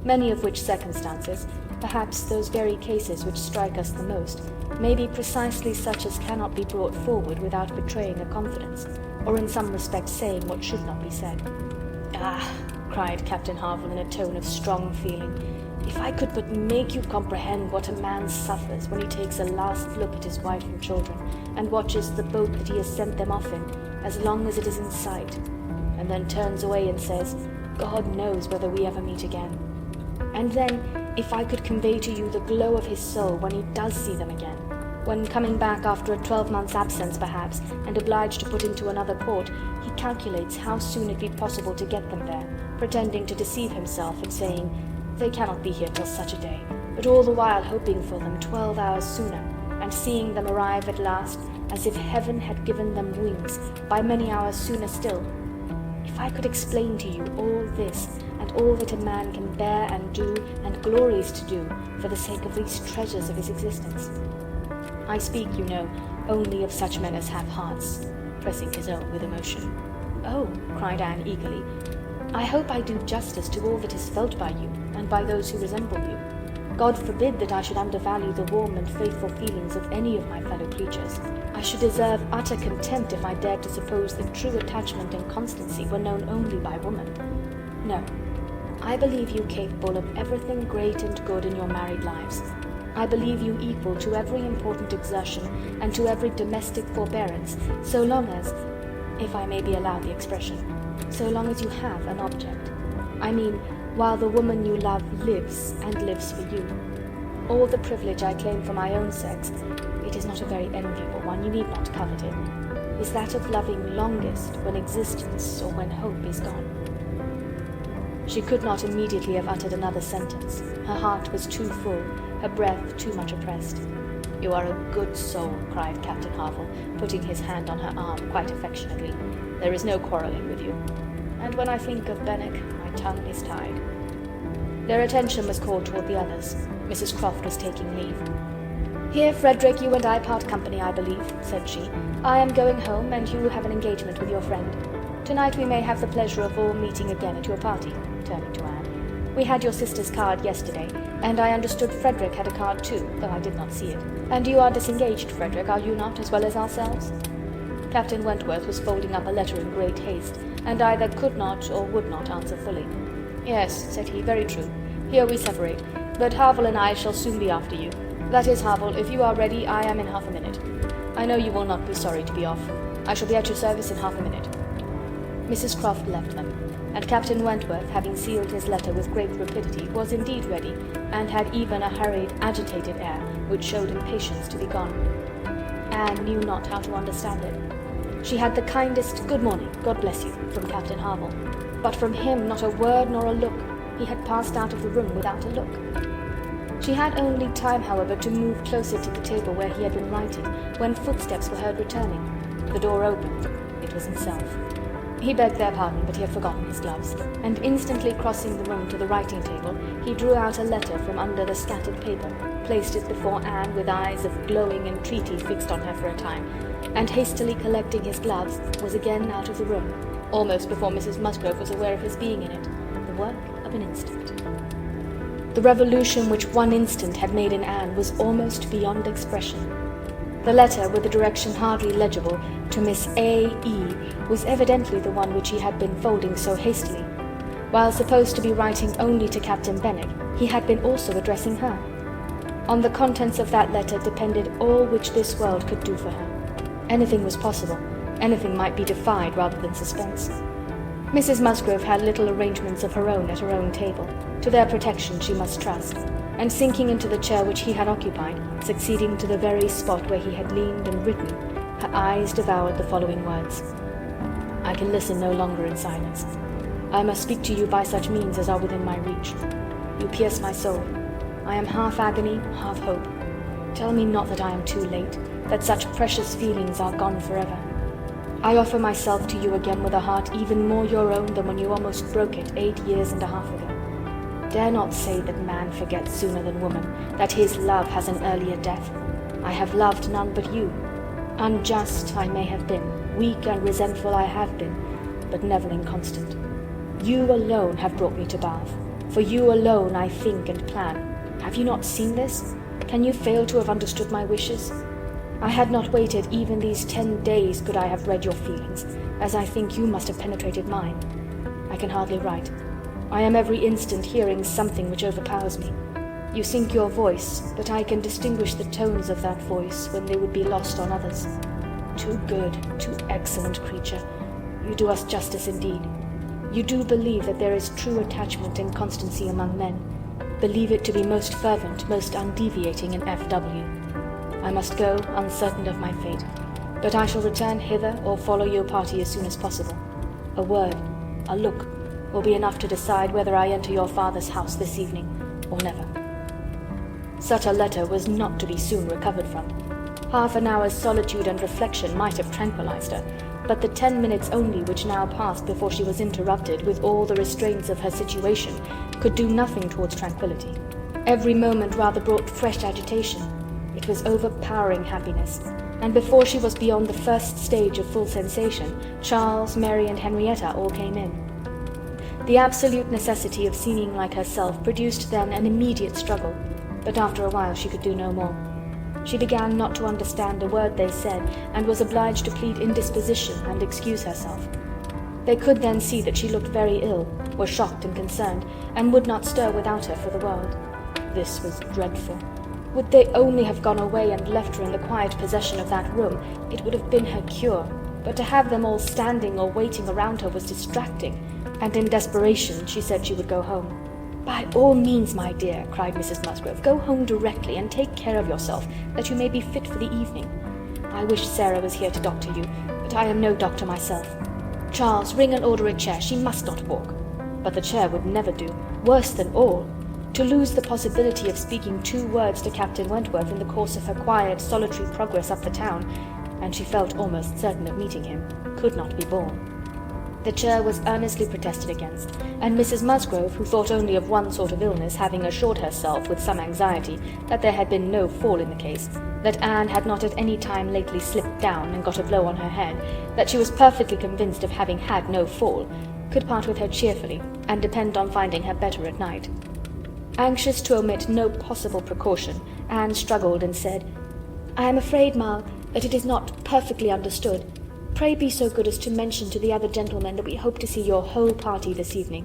Many of which circumstances, perhaps those very cases which strike us the most, may be precisely such as cannot be brought forward without betraying a confidence, or in some respect saying what should not be said. "Ah," cried Captain Harville in a tone of strong feeling, "if I could but make you comprehend what a man suffers when he takes a last look at his wife and children, and watches the boat that he has sent them off in, as long as it is in sight, and then turns away and says, 'God knows whether we ever meet again.' And then, if I could convey to you the glow of his soul when he does see them again, when, coming back after a 12-month's absence perhaps, and obliged to put into another port, he calculates how soon it be possible to get them there, pretending to deceive himself and saying, 'They cannot be here till such a day,' but all the while hoping for them 12 hours sooner, and seeing them arrive at last, as if heaven had given them wings, by many hours sooner still. If I could explain to you all this, and all that a man can bear and do, and glories to do, for the sake of these treasures of his existence. I speak, you know, only of such men as have hearts," pressing his own with emotion. "Oh," cried Anne eagerly, "I hope I do justice to all that is felt by you, and by those who resemble you. God forbid that I should undervalue the warm and faithful feelings of any of my fellow creatures. I should deserve utter contempt if I dared to suppose that true attachment and constancy were known only by woman. No, I believe you capable of everything great and good in your married lives. I believe you equal to every important exertion and to every domestic forbearance, so long as, if I may be allowed the expression, so long as you have an object. I mean, while the woman you love lives, and lives for you. All the privilege I claim for my own sex, it is not a very enviable one, you need not covet it. is that of loving longest when existence or when hope is gone. She could not immediately have uttered another sentence. Her heart was too full, her breath too much oppressed. "You are a good soul," cried Captain Wentworth, putting his hand on her arm quite affectionately. "There is no quarrelling with you. And when I think of Benwick, my tongue is tied." Their attention was called toward the others. Mrs. Croft was taking leave. "Here, Frederick, you and I part company, I believe," said she. "I am going home, and you have an engagement with your friend. Tonight we may have the pleasure of all meeting again at your party," turning to Anne. "We had your sister's card yesterday, and I understood Frederick had a card too, though I did not see it. And you are disengaged, Frederick, are you not, as well as ourselves?" Captain Wentworth was folding up a letter in great haste, and either could not or would not answer fully. "Yes," said he, "very true. Here we separate, but 𝕻𝖊𝖓 and I shall soon be after you. That is, 𝕻𝖊𝖓, if you are ready, I am in half a minute. I know you will not be sorry to be off. I shall be at your service in half a minute." Mrs. Croft left them, and Captain Wentworth, having sealed his letter with great rapidity, was indeed ready, and had even a hurried, agitated air, which showed impatience to be gone. Anne knew not how to understand it. She had the kindest "Good morning, God bless you," from Captain Wentworth, but from him not a word nor a look. He had passed out of the room without a look. She had only time, however, to move closer to the table where he had been writing, when footsteps were heard returning. The door opened. It was himself. He begged their pardon, but he had forgotten his gloves, and instantly crossing the room to the writing table, he drew out a letter from under the scattered paper, placed it before Anne with eyes of glowing entreaty fixed on her for a time, and hastily collecting his gloves, was again out of the room, almost before Mrs. Musgrove was aware of his being in it. The work of an instant. The revolution which one instant had made in Anne was almost beyond expression. The letter, with the direction hardly legible, to Miss A.E., was evidently the one which he had been folding so hastily. While supposed to be writing only to Captain Benwick, he had been also addressing her. On the contents of that letter depended all which this world could do for her. Anything was possible, anything might be defied rather than suspense. Mrs. Musgrove had little arrangements of her own at her own table. To their protection she must trust, and sinking into the chair which he had occupied, succeeding to the very spot where he had leaned and written, her eyes devoured the following words: "I can listen no longer in silence. I must speak to you by such means as are within my reach. You pierce my soul. I am half agony, half hope. Tell me not that I am too late, that such precious feelings are gone forever. I offer myself to you again with a heart even more your own than when you almost broke it 8 years and a half ago. Dare not say that man forgets sooner than woman, that his love has an earlier death. I have loved none but you. Unjust I may have been, weak and resentful I have been, but never inconstant. You alone have brought me to Bath. For you alone I think and plan. Have you not seen this? Can you fail to have understood my wishes? I had not waited even these 10 days could I have read your feelings, as I think you must have penetrated mine. I can hardly write. I am every instant hearing something which overpowers me. You sink your voice, but I can distinguish the tones of that voice when they would be lost on others. Too good, too excellent creature, you do us justice indeed. You do believe that there is true attachment and constancy among men. Believe it to be most fervent, most undeviating in F.W. I must go, uncertain of my fate, but I shall return hither or follow your party as soon as possible. A word, a look, will be enough to decide whether I enter your father's house this evening or never." Such a letter was not to be soon recovered from. Half an hour's solitude and reflection might have tranquilized her, but the 10 minutes only which now passed before she was interrupted with all the restraints of her situation could do nothing towards tranquillity. Every moment rather brought fresh agitation. It was overpowering happiness, and before she was beyond the first stage of full sensation, Charles, Mary, and Henrietta all came in. The absolute necessity of seeming like herself produced then an immediate struggle, but after a while she could do no more. She began not to understand a word they said, and was obliged to plead indisposition and excuse herself. They could then see that she looked very ill, were shocked and concerned, and would not stir without her for the world. This was dreadful. Would they only have gone away and left her in the quiet possession of that room, it would have been her cure, but to have them all standing or waiting around her was distracting, and in desperation she said she would go home. "By all means, my dear," cried Mrs. Musgrove, "go home directly, and take care of yourself, that you may be fit for the evening. I wish Sarah was here to doctor you, but but I am no doctor myself. Charles, ring and order a chair. She must not walk. But the chair would never do. Worse than all, to lose the possibility of speaking 2 words to Captain Wentworth in the course of her quiet, solitary progress up the town, and she felt almost certain of meeting him, could not be borne. The chair was earnestly protested against, and Mrs. Musgrove, who thought only of one sort of illness, having assured herself with some anxiety that there had been no fall in the case, that Anne had not at any time lately slipped down and got a blow on her head, that she was perfectly convinced of having had no fall, could part with her cheerfully, and depend on finding her better at night. Anxious to omit no possible precaution, Anne struggled and said, "I am afraid, Ma, that it is not perfectly understood. Pray be so good as to mention to the other gentlemen that we hope to see your whole party this evening.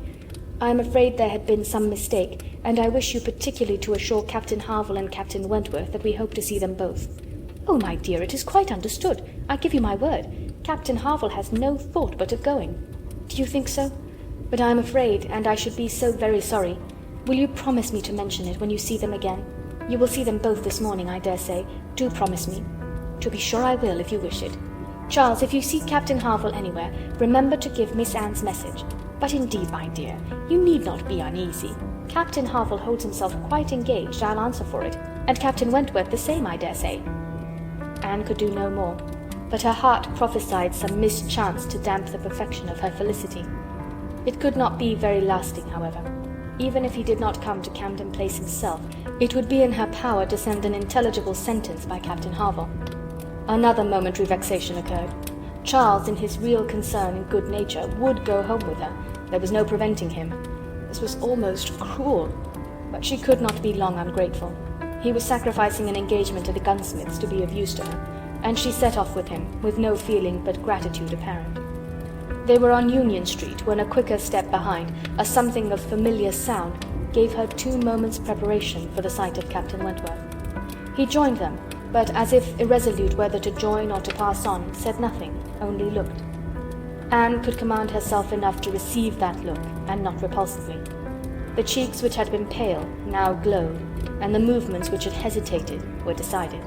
I am afraid there had been some mistake, and I wish you particularly to assure Captain 𝕻𝖊 and Captain Wentworth that we hope to see them both." "Oh, my dear, it is quite understood. I give you my word. Captain 𝕻𝖊 has no thought but of going." "Do you think so? But I am afraid, and I should be so very sorry. Will you promise me to mention it when you see them again? You will see them both this morning, I dare say. Do promise me." "To be sure I will, if you wish it. Charles, if you see Captain 𝕻𝖊 anywhere, remember to give Miss Anne's message. But indeed, my dear, you need not be uneasy. Captain 𝕻𝖊 holds himself quite engaged, I'll answer for it, and Captain Wentworth the same, I dare say." Anne could do no more, but her heart prophesied some mischance to damp the perfection of her felicity. It could not be very lasting, however. Even if he did not come to Camden Place himself, it would be in her power to send an intelligible sentence by Captain 𝕻𝖊. Another momentary vexation occurred. Charles, in his real concern and good nature, would go home with her. There was no preventing him. This was almost cruel, but she could not be long ungrateful. He was sacrificing an engagement to the gunsmiths to be of use to her, and she set off with him, with no feeling but gratitude apparent. They were on Union Street, when a quicker step behind, a something of familiar sound, gave her 2 moments' preparation for the sight of Captain Wentworth. He joined them, but as if irresolute whether to join or to pass on, said nothing, only looked. Anne could command herself enough to receive that look, and not repulsively. The cheeks which had been pale now glowed, and the movements which had hesitated were decided.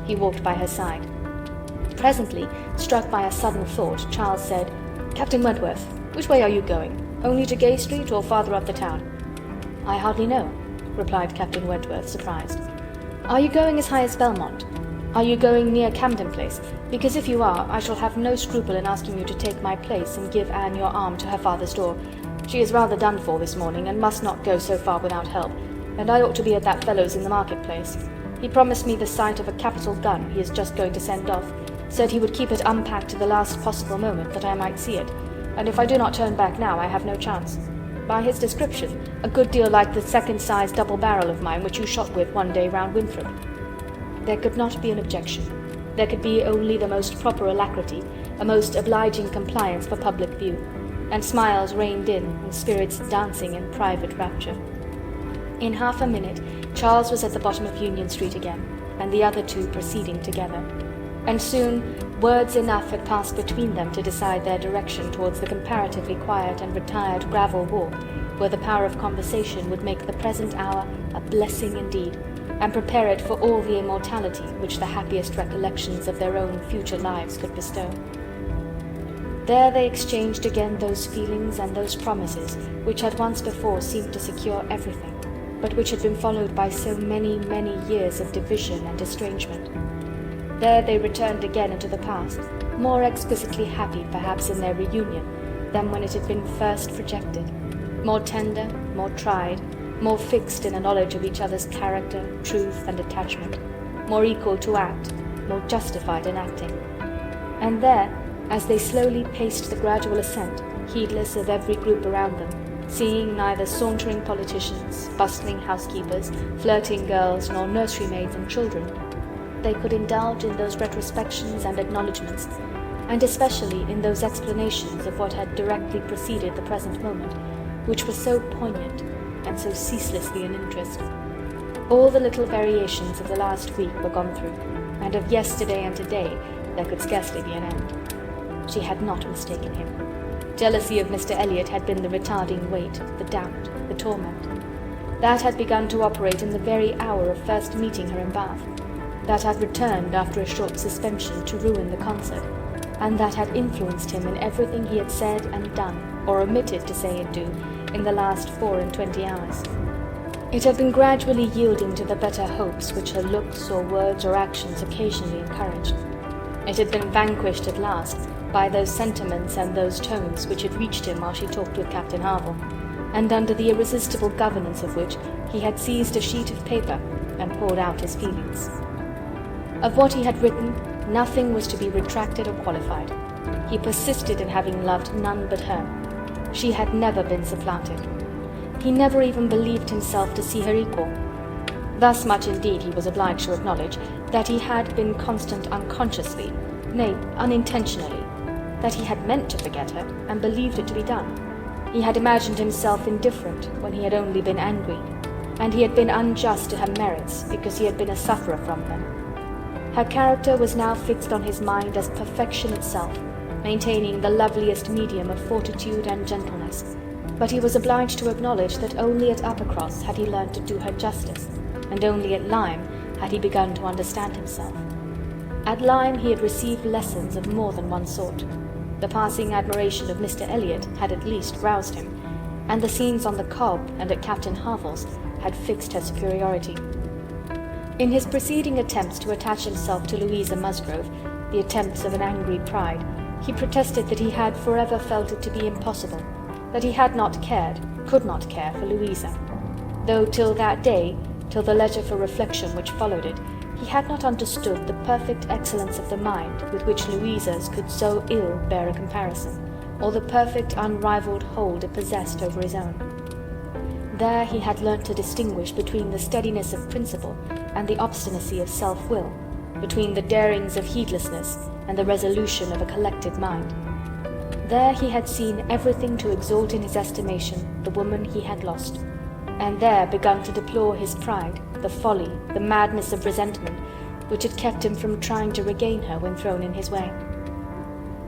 He walked by her side. Presently, struck by a sudden thought, Charles said, "Captain Wentworth, which way are you going? Only to Gay Street, or farther up the town?" "I hardly know," replied Captain Wentworth, surprised. "Are you going as high as Belmont? Are you going near Camden Place? Because if you are, I shall have no scruple in asking you to take my place and give Anne your arm to her father's door. She is rather done for this morning, and must not go so far without help, and I ought to be at that fellow's in the market-place. He promised me the sight of a capital gun he is just going to send off, said he would keep it unpacked to the last possible moment that I might see it, and if I do not turn back now I have no chance. By his description, a good deal like the second-size double barrel of mine which you shot with one day round Winthrop." There could not be an objection. There could be only the most proper alacrity, a most obliging compliance for public view, and smiles reigned in, and spirits dancing in private rapture. In half a minute, Charles was at the bottom of Union Street again, and the other 2 proceeding together. And soon, words enough had passed between them to decide their direction towards the comparatively quiet and retired gravel walk, where the power of conversation would make the present hour a blessing indeed, and prepare it for all the immortality which the happiest recollections of their own future lives could bestow. There they exchanged again those feelings and those promises which had once before seemed to secure everything, but which had been followed by so many, many years of division and estrangement. There they returned again into the past, more exquisitely happy perhaps in their reunion than when it had been first projected, more tender, more tried, more fixed in a knowledge of each other's character, truth, and attachment, more equal to act, more justified in acting. And there, as they slowly paced the gradual ascent, heedless of every group around them, seeing neither sauntering politicians, bustling housekeepers, flirting girls, nor nursery maids and children, they could indulge in those retrospections and acknowledgments, and especially in those explanations of what had directly preceded the present moment, which were so poignant and so ceaselessly in interest. All the little variations of the last week were gone through, and of yesterday and today there could scarcely be an end. She had not mistaken him. Jealousy of Mr. Elliot had been the retarding weight, the doubt, the torment. That had begun to operate in the very hour of first meeting her in Bath. That had returned after a short suspension to ruin the concert. and that had influenced him in everything he had said and done, or omitted to say and do, in the last 24 hours. It had been gradually yielding to the better hopes which her looks or words or actions occasionally encouraged. It had been vanquished at last by those sentiments and those tones which had reached him while she talked with Captain Wentworth, and under the irresistible governance of which he had seized a sheet of paper and poured out his feelings. Of what he had written, nothing was to be retracted or qualified. He persisted in having loved none but her. She had never been supplanted. He never even believed himself to see her equal. Thus much indeed he was obliged to acknowledge, that he had been constant unconsciously, nay, unintentionally, that he had meant to forget her, and believed it to be done. He had imagined himself indifferent when he had only been angry, and he had been unjust to her merits because he had been a sufferer from them. Her character was now fixed on his mind as perfection itself, maintaining the loveliest medium of fortitude and gentleness, but he was obliged to acknowledge that only at Uppercross had he learned to do her justice, and only at Lyme had he begun to understand himself. At Lyme he had received lessons of more than one sort. The passing admiration of Mr. Elliot had at least roused him, and the scenes on the Cobb and at Captain Wentworth's had fixed her superiority. In his preceding attempts to attach himself to Louisa Musgrove, the attempts of an angry pride, he protested that he had forever felt it to be impossible, that he had not cared, could not care for Louisa, though till that day, till the leisure for reflection which followed it, he had not understood the perfect excellence of the mind with which Louisa's could so ill bear a comparison, or the perfect unrivalled hold it possessed over his own. There he had learnt to distinguish between the steadiness of principle and the obstinacy of self-will, between the darings of heedlessness and the resolution of a collected mind. There he had seen everything to exalt in his estimation the woman he had lost, and there begun to deplore his pride, the folly, the madness of resentment, which had kept him from trying to regain her when thrown in his way.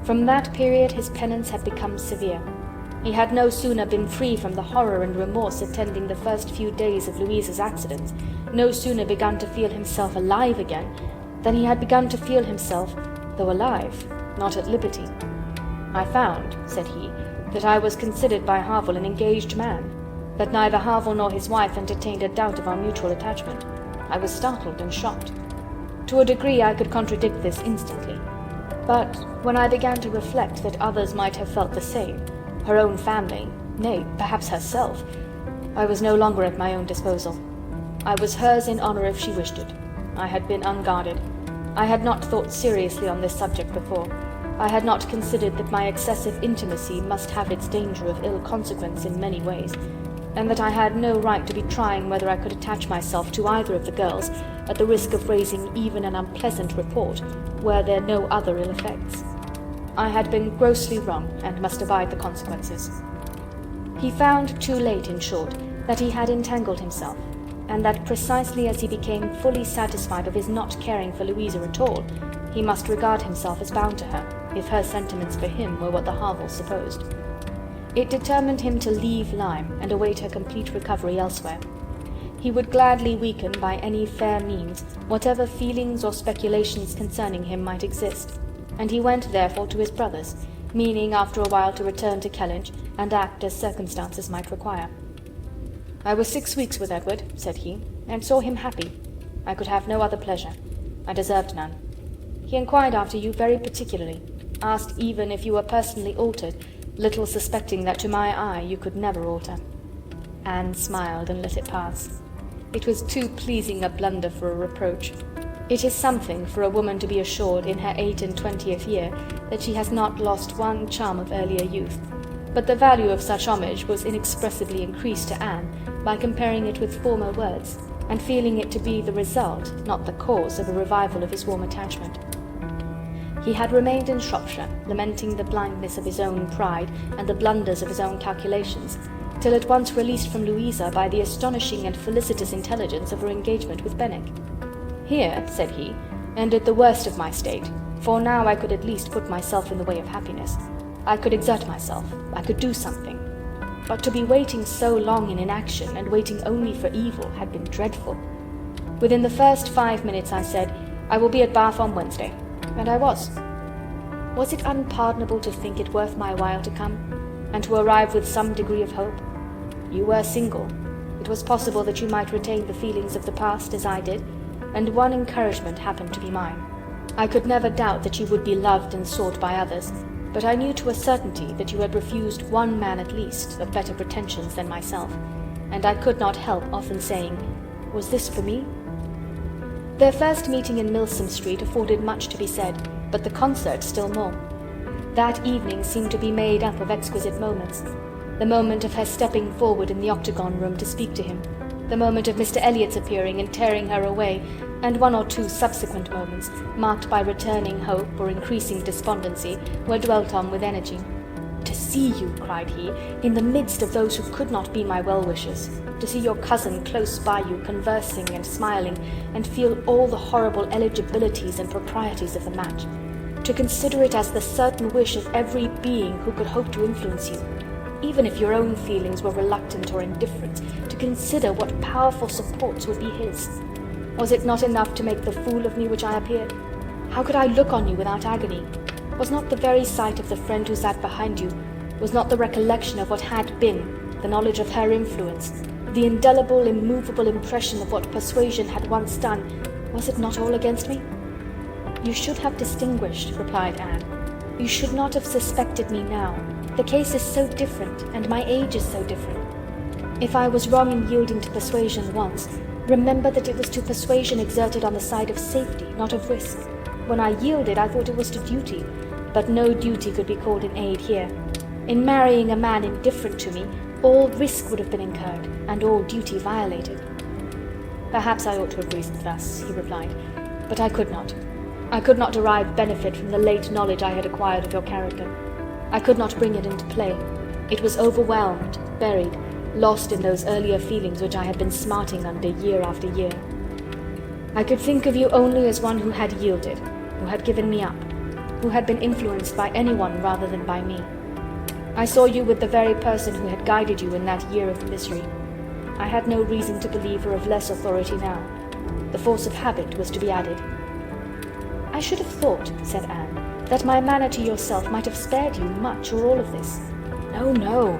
From that period his penance had become severe. He had no sooner been free from the horror and remorse attending the first few days of Louisa's accident, no sooner begun to feel himself alive again, than he had begun to feel himself, though alive, not at liberty. "I found," said he, "that I was considered by Wentworth an engaged man, that neither Wentworth nor his wife entertained a doubt of our mutual attachment. I was startled and shocked. To a degree I could contradict this instantly, but when I began to reflect that others might have felt the same, her own family, nay, perhaps herself, I was no longer at my own disposal. I was hers in honour if she wished it. I had been unguarded. I had not thought seriously on this subject before. I had not considered that my excessive intimacy must have its danger of ill consequence in many ways, and that I had no right to be trying whether I could attach myself to either of the girls at the risk of raising even an unpleasant report were there no other ill effects. I had been grossly wrong, and must abide the consequences." He found too late, in short, that he had entangled himself, and that precisely as he became fully satisfied of his not caring for Louisa at all, he must regard himself as bound to her, if her sentiments for him were what the Wentworths supposed. It determined him to leave Lyme and await her complete recovery elsewhere. He would gladly weaken by any fair means whatever feelings or speculations concerning him might exist, and he went therefore to his brother's, meaning after a while to return to Kellynch and act as circumstances might require. "I was 6 weeks with Edward," said he, "and saw him happy. I could have no other pleasure. I deserved none. He inquired after you very particularly, asked even if you were personally altered, little suspecting that to my eye you could never alter." Anne smiled and let it pass. It was too pleasing a blunder for a reproach. It is something for a woman to be assured in her 28th year that she has not lost one charm of earlier youth, but the value of such homage was inexpressibly increased to Anne by comparing it with former words, and feeling it to be the result, not the cause, of a revival of his warm attachment. He had remained in Shropshire, lamenting the blindness of his own pride and the blunders of his own calculations, till at once released from Louisa by the astonishing and felicitous intelligence of her engagement with Benwick. "Here," said he, "ended the worst of my state, for now I could at least put myself in the way of happiness. I could exert myself, I could do something. But to be waiting so long in inaction, and waiting only for evil, had been dreadful. Within the first 5 minutes I said, 'I will be at Bath on Wednesday,' and I was. Was it unpardonable to think it worth my while to come, and to arrive with some degree of hope? You were single. It was possible that you might retain the feelings of the past as I did, and one encouragement happened to be mine. I could never doubt that you would be loved and sought by others, but I knew to a certainty that you had refused one man at least of better pretensions than myself, and I could not help often saying, "Was this for me?" Their first meeting in Milsom Street afforded much to be said, but the concert still more. That evening seemed to be made up of exquisite moments. The moment of her stepping forward in the octagon room to speak to him, the moment of Mr. Elliot's appearing and tearing her away, and one or two subsequent moments, marked by returning hope or increasing despondency, were dwelt on with energy. "To see you," cried he, "in the midst of those who could not be my well-wishers, to see your cousin close by you, conversing and smiling, and feel all the horrible eligibilities and proprieties of the match, to consider it as the certain wish of every being who could hope to influence you, even if your own feelings were reluctant or indifferent, to consider what powerful supports would be his. Was it not enough to make the fool of me which I appeared? How could I look on you without agony? Was not the very sight of the friend who sat behind you, was not the recollection of what had been, the knowledge of her influence, the indelible, immovable impression of what Persuasion had once done, was it not all against me?" "You should have distinguished," replied Anne. "You should not have suspected me now. The case is so different, and my age is so different. If I was wrong in yielding to Persuasion once, remember that it was to persuasion exerted on the side of safety, not of risk. When I yielded, I thought it was to duty, but no duty could be called in aid here. In marrying a man indifferent to me, all risk would have been incurred, and all duty violated." "Perhaps I ought to have reasoned thus," he replied, "but I could not. I could not derive benefit from the late knowledge I had acquired of your character. I could not bring it into play. It was overwhelmed, buried, lost in those earlier feelings which I had been smarting under year after year. I could think of you only as one who had yielded, who had given me up, who had been influenced by anyone rather than by me. I saw you with the very person who had guided you in that year of misery. I had no reason to believe her of less authority now. The force of habit was to be added." "I should have thought," said Anne, "that my manner to yourself might have spared you much or all of this." "No, no.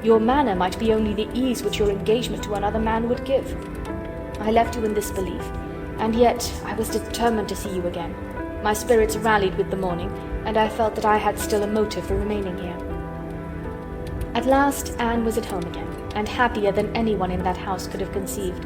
Your manner might be only the ease which your engagement to another man would give. I left you in this belief, and yet I was determined to see you again. My spirits rallied with the morning, and I felt that I had still a motive for remaining here." At last Anne was at home again, and happier than anyone in that house could have conceived.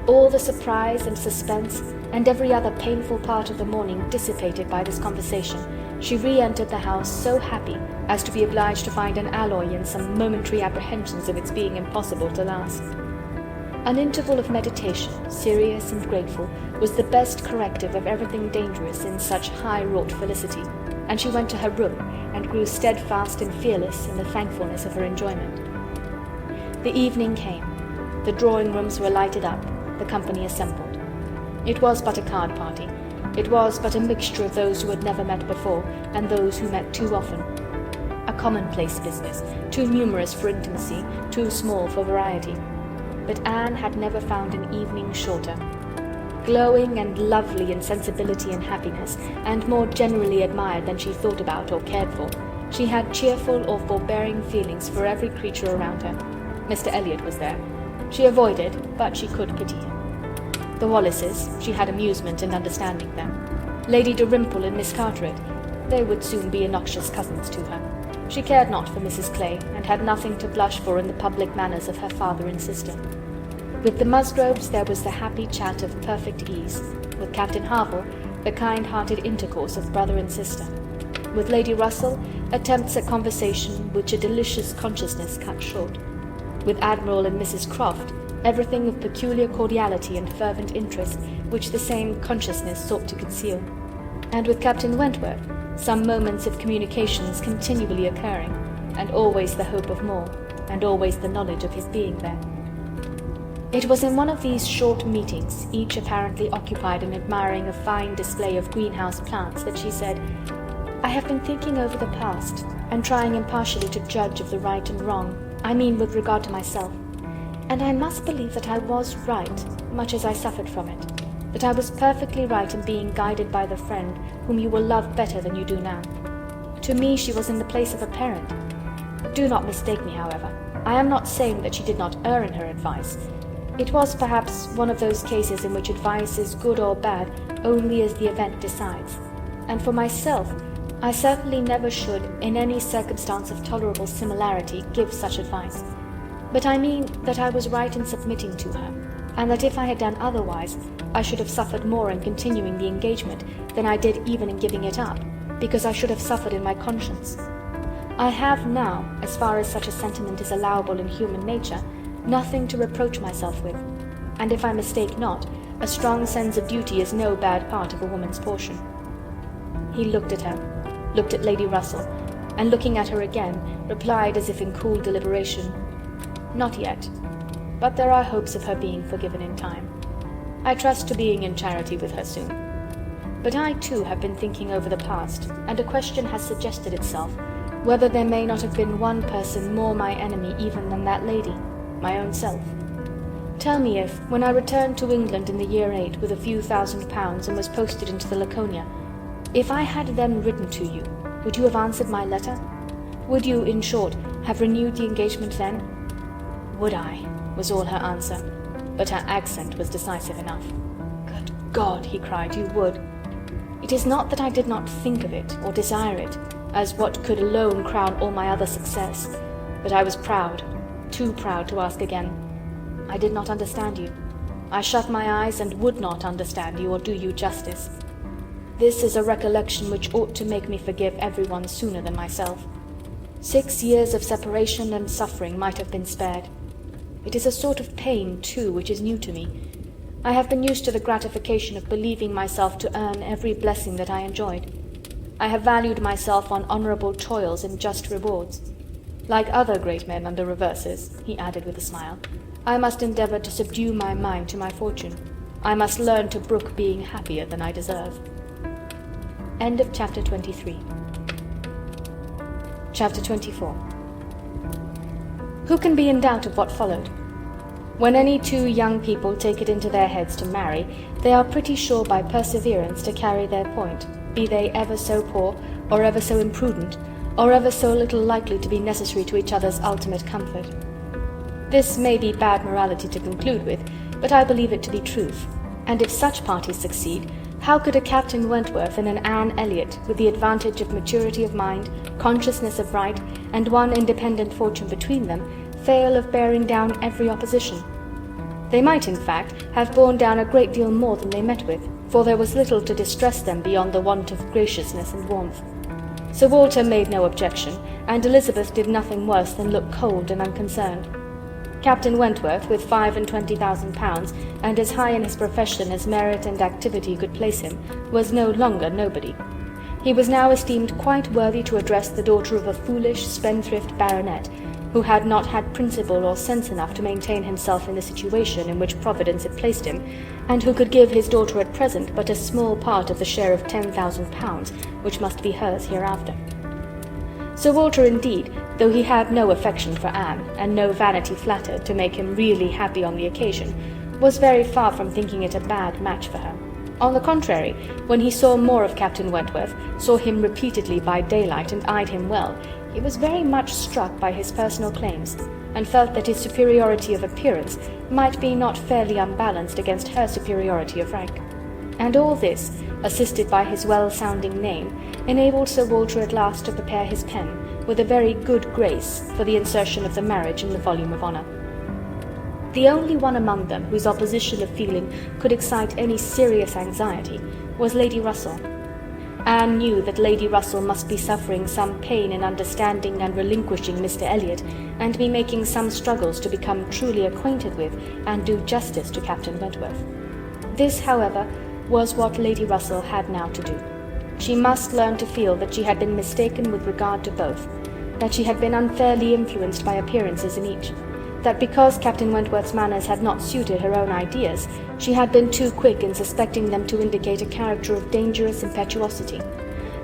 All the surprise and suspense, and every other painful part of the morning dissipated by this conversation, she re-entered the house so happy as to be obliged to find an alloy in some momentary apprehensions of its being impossible to last. An interval of meditation, serious and grateful, was the best corrective of everything dangerous in such high-wrought felicity, and she went to her room and grew steadfast and fearless in the thankfulness of her enjoyment. The evening came. The drawing-rooms were lighted up, the company assembled. It was but a card party. It was but a mixture of those who had never met before, and those who met too often. A commonplace business, too numerous for intimacy, too small for variety. But Anne had never found an evening shorter. Glowing and lovely in sensibility and happiness, and more generally admired than she thought about or cared for, she had cheerful or forbearing feelings for every creature around her. Mr. Elliot was there. She avoided, but she could pity him. The Wallaces, she had amusement in understanding them. Lady Dalrymple and Miss Carteret, they would soon be innoxious cousins to her. She cared not for Mrs. Clay, and had nothing to blush for in the public manners of her father and sister. With the Musgroves there was the happy chat of perfect ease. With Captain Wentworth, the kind-hearted intercourse of brother and sister. With Lady Russell, attempts at conversation which a delicious consciousness cut short. With Admiral and Mrs. Croft, everything of peculiar cordiality and fervent interest, which the same consciousness sought to conceal. And with Captain Wentworth, some moments of communications continually occurring, and always the hope of more, and always the knowledge of his being there. It was in one of these short meetings, each apparently occupied in admiring a fine display of greenhouse plants, that she said, "I have been thinking over the past, and trying impartially to judge of the right and wrong, I mean with regard to myself. And I must believe that I was right, much as I suffered from it, that I was perfectly right in being guided by the friend whom you will love better than you do now. To me she was in the place of a parent. Do not mistake me, however. I am not saying that she did not err in her advice. It was perhaps one of those cases in which advice is good or bad only as the event decides. And for myself, I certainly never should, in any circumstance of tolerable similarity, give such advice. But I mean that I was right in submitting to her, and that if I had done otherwise, I should have suffered more in continuing the engagement than I did even in giving it up, because I should have suffered in my conscience. I have now, as far as such a sentiment is allowable in human nature, nothing to reproach myself with, and if I mistake not, a strong sense of duty is no bad part of a woman's portion. He looked at her, looked at Lady Russell, and looking at her again, replied as if in cool deliberation, "Not yet, but there are hopes of her being forgiven in time. I trust to being in charity with her soon. But I too have been thinking over the past, and a question has suggested itself, whether there may not have been one person more my enemy even than that lady, my own self. Tell me if, when I returned to England in the year 8 with a few £1,000 and was posted into the Laconia, if I had then written to you, would you have answered my letter? Would you, in short, have renewed the engagement then?" "Would I?" was all her answer, but her accent was decisive enough. "Good God," he cried, "you would! It is not that I did not think of it, or desire it, as what could alone crown all my other success, but I was proud, too proud to ask again. I did not understand you. I shut my eyes and would not understand you or do you justice. This is a recollection which ought to make me forgive everyone sooner than myself. 6 years of separation and suffering might have been spared. It is a sort of pain, too, which is new to me. I have been used to the gratification of believing myself to earn every blessing that I enjoyed. I have valued myself on honourable toils and just rewards. Like other great men under reverses," he added with a smile, "I must endeavour to subdue my mind to my fortune. I must learn to brook being happier than I deserve." End of chapter 23. Chapter 24. Who can be in doubt of what followed? When any two young people take it into their heads to marry, they are pretty sure by perseverance to carry their point, be they ever so poor, or ever so imprudent, or ever so little likely to be necessary to each other's ultimate comfort. This may be bad morality to conclude with, but I believe it to be truth, and if such parties succeed, how could a Captain Wentworth and an Anne Elliot, with the advantage of maturity of mind, consciousness of right, and one independent fortune between them, fail of bearing down every opposition? They might, in fact, have borne down a great deal more than they met with, for there was little to distress them beyond the want of graciousness and warmth. Sir Walter made no objection, and Elizabeth did nothing worse than look cold and unconcerned. Captain Wentworth, with £25,000, and as high in his profession as merit and activity could place him, was no longer nobody. He was now esteemed quite worthy to address the daughter of a foolish, spendthrift baronet, who had not had principle or sense enough to maintain himself in the situation in which Providence had placed him, and who could give his daughter at present but a small part of the share of £10,000, which must be hers hereafter. Sir Walter, indeed, though he had no affection for Anne, and no vanity flattered to make him really happy on the occasion, was very far from thinking it a bad match for her. On the contrary, when he saw more of Captain Wentworth, saw him repeatedly by daylight, and eyed him well, he was very much struck by his personal claims, and felt that his superiority of appearance might be not fairly unbalanced against her superiority of rank. And all this, assisted by his well-sounding name, enabled Sir Walter at last to prepare his pen, with a very good grace, for the insertion of the marriage in the volume of honour. The only one among them whose opposition of feeling could excite any serious anxiety was Lady Russell. Anne knew that Lady Russell must be suffering some pain in understanding and relinquishing Mr. Elliot, and be making some struggles to become truly acquainted with and do justice to Captain Wentworth. This, however, was what Lady Russell had now to do. She must learn to feel that she had been mistaken with regard to both, that she had been unfairly influenced by appearances in each, that because Captain Wentworth's manners had not suited her own ideas, she had been too quick in suspecting them to indicate a character of dangerous impetuosity,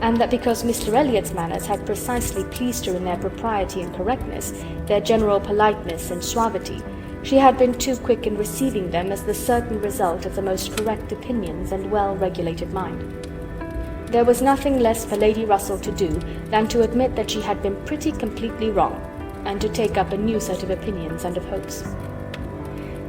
and that because Mr. Elliot's manners had precisely pleased her in their propriety and correctness, their general politeness and suavity, she had been too quick in receiving them as the certain result of the most correct opinions and well-regulated mind. There was nothing less for Lady Russell to do than to admit that she had been pretty completely wrong, and to take up a new set of opinions and of hopes.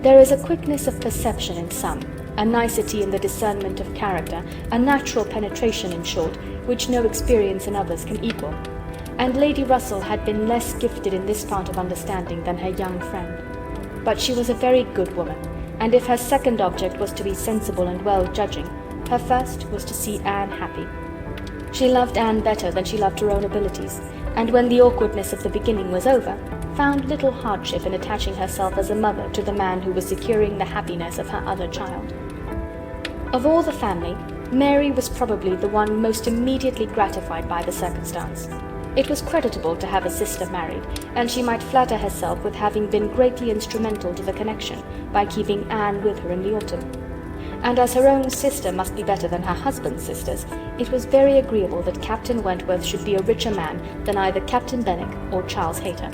There is a quickness of perception in some, a nicety in the discernment of character, a natural penetration, in short, which no experience in others can equal, and Lady Russell had been less gifted in this part of understanding than her young friend. But she was a very good woman, and if her second object was to be sensible and well-judging, her first was to see Anne happy. She loved Anne better than she loved her own abilities, and when the awkwardness of the beginning was over, found little hardship in attaching herself as a mother to the man who was securing the happiness of her other child. Of all the family, Mary was probably the one most immediately gratified by the circumstance. It was creditable to have a sister married, and she might flatter herself with having been greatly instrumental to the connection by keeping Anne with her in the autumn. And as her own sister must be better than her husband's sisters, it was very agreeable that Captain Wentworth should be a richer man than either Captain Benwick or Charles Hayter.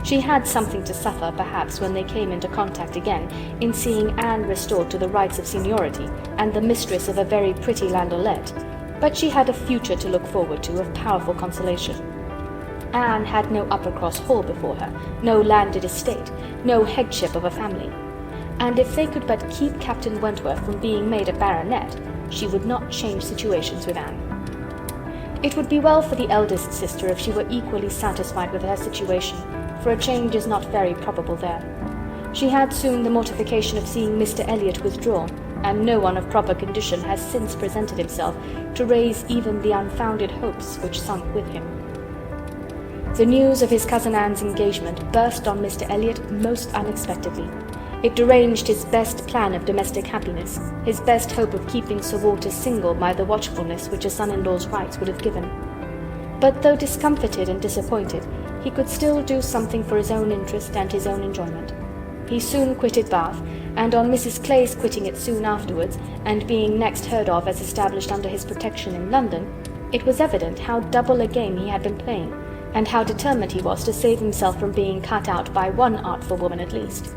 She had something to suffer, perhaps, when they came into contact again, in seeing Anne restored to the rights of seniority, and the mistress of a very pretty landaulet, but she had a future to look forward to of powerful consolation. Anne had no Uppercross Hall before her, no landed estate, no headship of a family, and if they could but keep Captain Wentworth from being made a baronet, she would not change situations with Anne. It would be well for the eldest sister if she were equally satisfied with her situation, for a change is not very probable there. She had soon the mortification of seeing Mr. Elliot withdraw, and no one of proper condition has since presented himself to raise even the unfounded hopes which sunk with him. The news of his cousin Anne's engagement burst on Mr. Elliot most unexpectedly. It deranged his best plan of domestic happiness, his best hope of keeping Sir Walter single by the watchfulness which a son-in-law's rights would have given. But though discomfited and disappointed, he could still do something for his own interest and his own enjoyment. He soon quitted Bath, and on Mrs. Clay's quitting it soon afterwards, and being next heard of as established under his protection in London, it was evident how double a game he had been playing, and how determined he was to save himself from being cut out by one artful woman at least.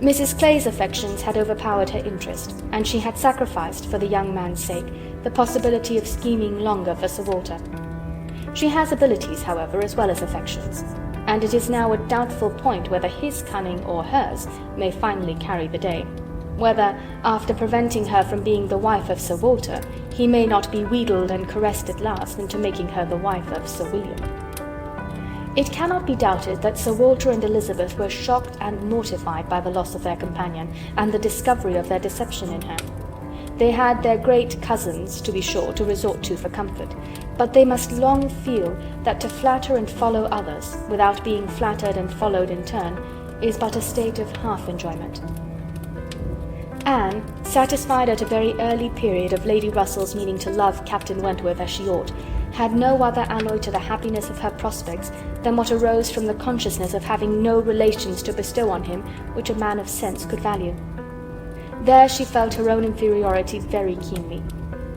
Mrs. Clay's affections had overpowered her interest, and she had sacrificed, for the young man's sake, the possibility of scheming longer for Sir Walter. She has abilities, however, as well as affections, and it is now a doubtful point whether his cunning or hers may finally carry the day, whether, after preventing her from being the wife of Sir Walter, he may not be wheedled and caressed at last into making her the wife of Sir William. It cannot be doubted that Sir Walter and Elizabeth were shocked and mortified by the loss of their companion, and the discovery of their deception in her. They had their great cousins, to be sure, to resort to for comfort, but they must long feel that to flatter and follow others, without being flattered and followed in turn, is but a state of half-enjoyment. Anne, satisfied at a very early period of Lady Russell's meaning to love Captain Wentworth as she ought, had no other alloy to the happiness of her prospects than what arose from the consciousness of having no relations to bestow on him which a man of sense could value. There she felt her own inferiority very keenly.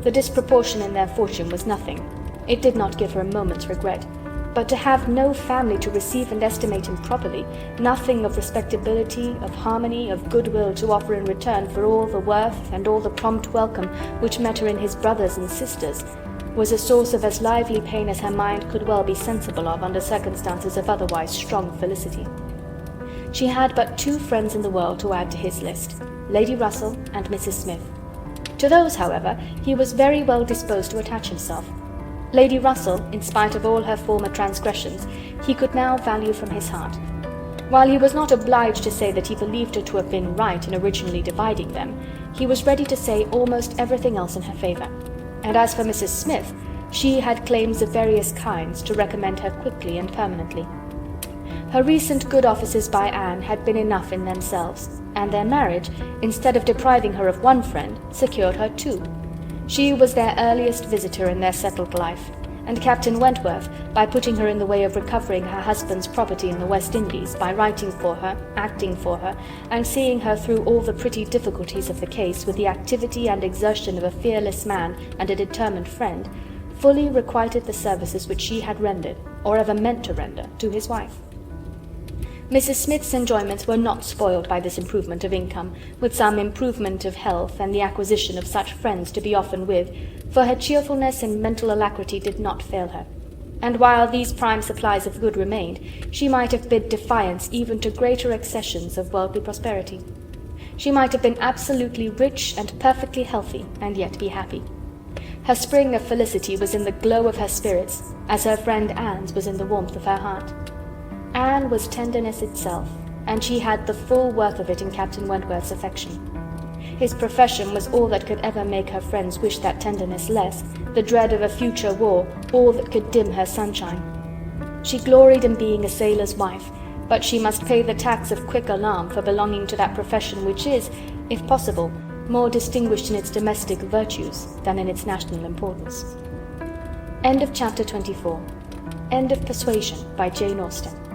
The disproportion in their fortune was nothing. It did not give her a moment's regret. But to have no family to receive and estimate him properly, nothing of respectability, of harmony, of goodwill to offer in return for all the worth and all the prompt welcome which met her in his brothers and sisters, was a source of as lively pain as her mind could well be sensible of under circumstances of otherwise strong felicity. She had but two friends in the world to add to his list, Lady Russell and Mrs. Smith. To those, however, he was very well disposed to attach himself. Lady Russell, in spite of all her former transgressions, he could now value from his heart. While he was not obliged to say that he believed her to have been right in originally dividing them, he was ready to say almost everything else in her favour. And as for Mrs. Smith, she had claims of various kinds to recommend her quickly and permanently. Her recent good offices by Anne had been enough in themselves, and their marriage, instead of depriving her of one friend, secured her two. She was their earliest visitor in their settled life, and Captain Wentworth, by putting her in the way of recovering her husband's property in the West Indies, by writing for her, acting for her, and seeing her through all the pretty difficulties of the case with the activity and exertion of a fearless man and a determined friend, fully requited the services which she had rendered, or ever meant to render, to his wife. Mrs. Smith's enjoyments were not spoiled by this improvement of income, with some improvement of health, and the acquisition of such friends to be often with, for her cheerfulness and mental alacrity did not fail her. And while these prime supplies of good remained, she might have bid defiance even to greater accessions of worldly prosperity. She might have been absolutely rich and perfectly healthy, and yet be happy. Her spring of felicity was in the glow of her spirits, as her friend Anne's was in the warmth of her heart. Anne was tenderness itself, and she had the full worth of it in Captain Wentworth's affection. His profession was all that could ever make her friends wish that tenderness less, the dread of a future war all that could dim her sunshine. She gloried in being a sailor's wife, but she must pay the tax of quick alarm for belonging to that profession which is, if possible, more distinguished in its domestic virtues than in its national importance. End of Chapter 24. End of Persuasion by Jane Austen.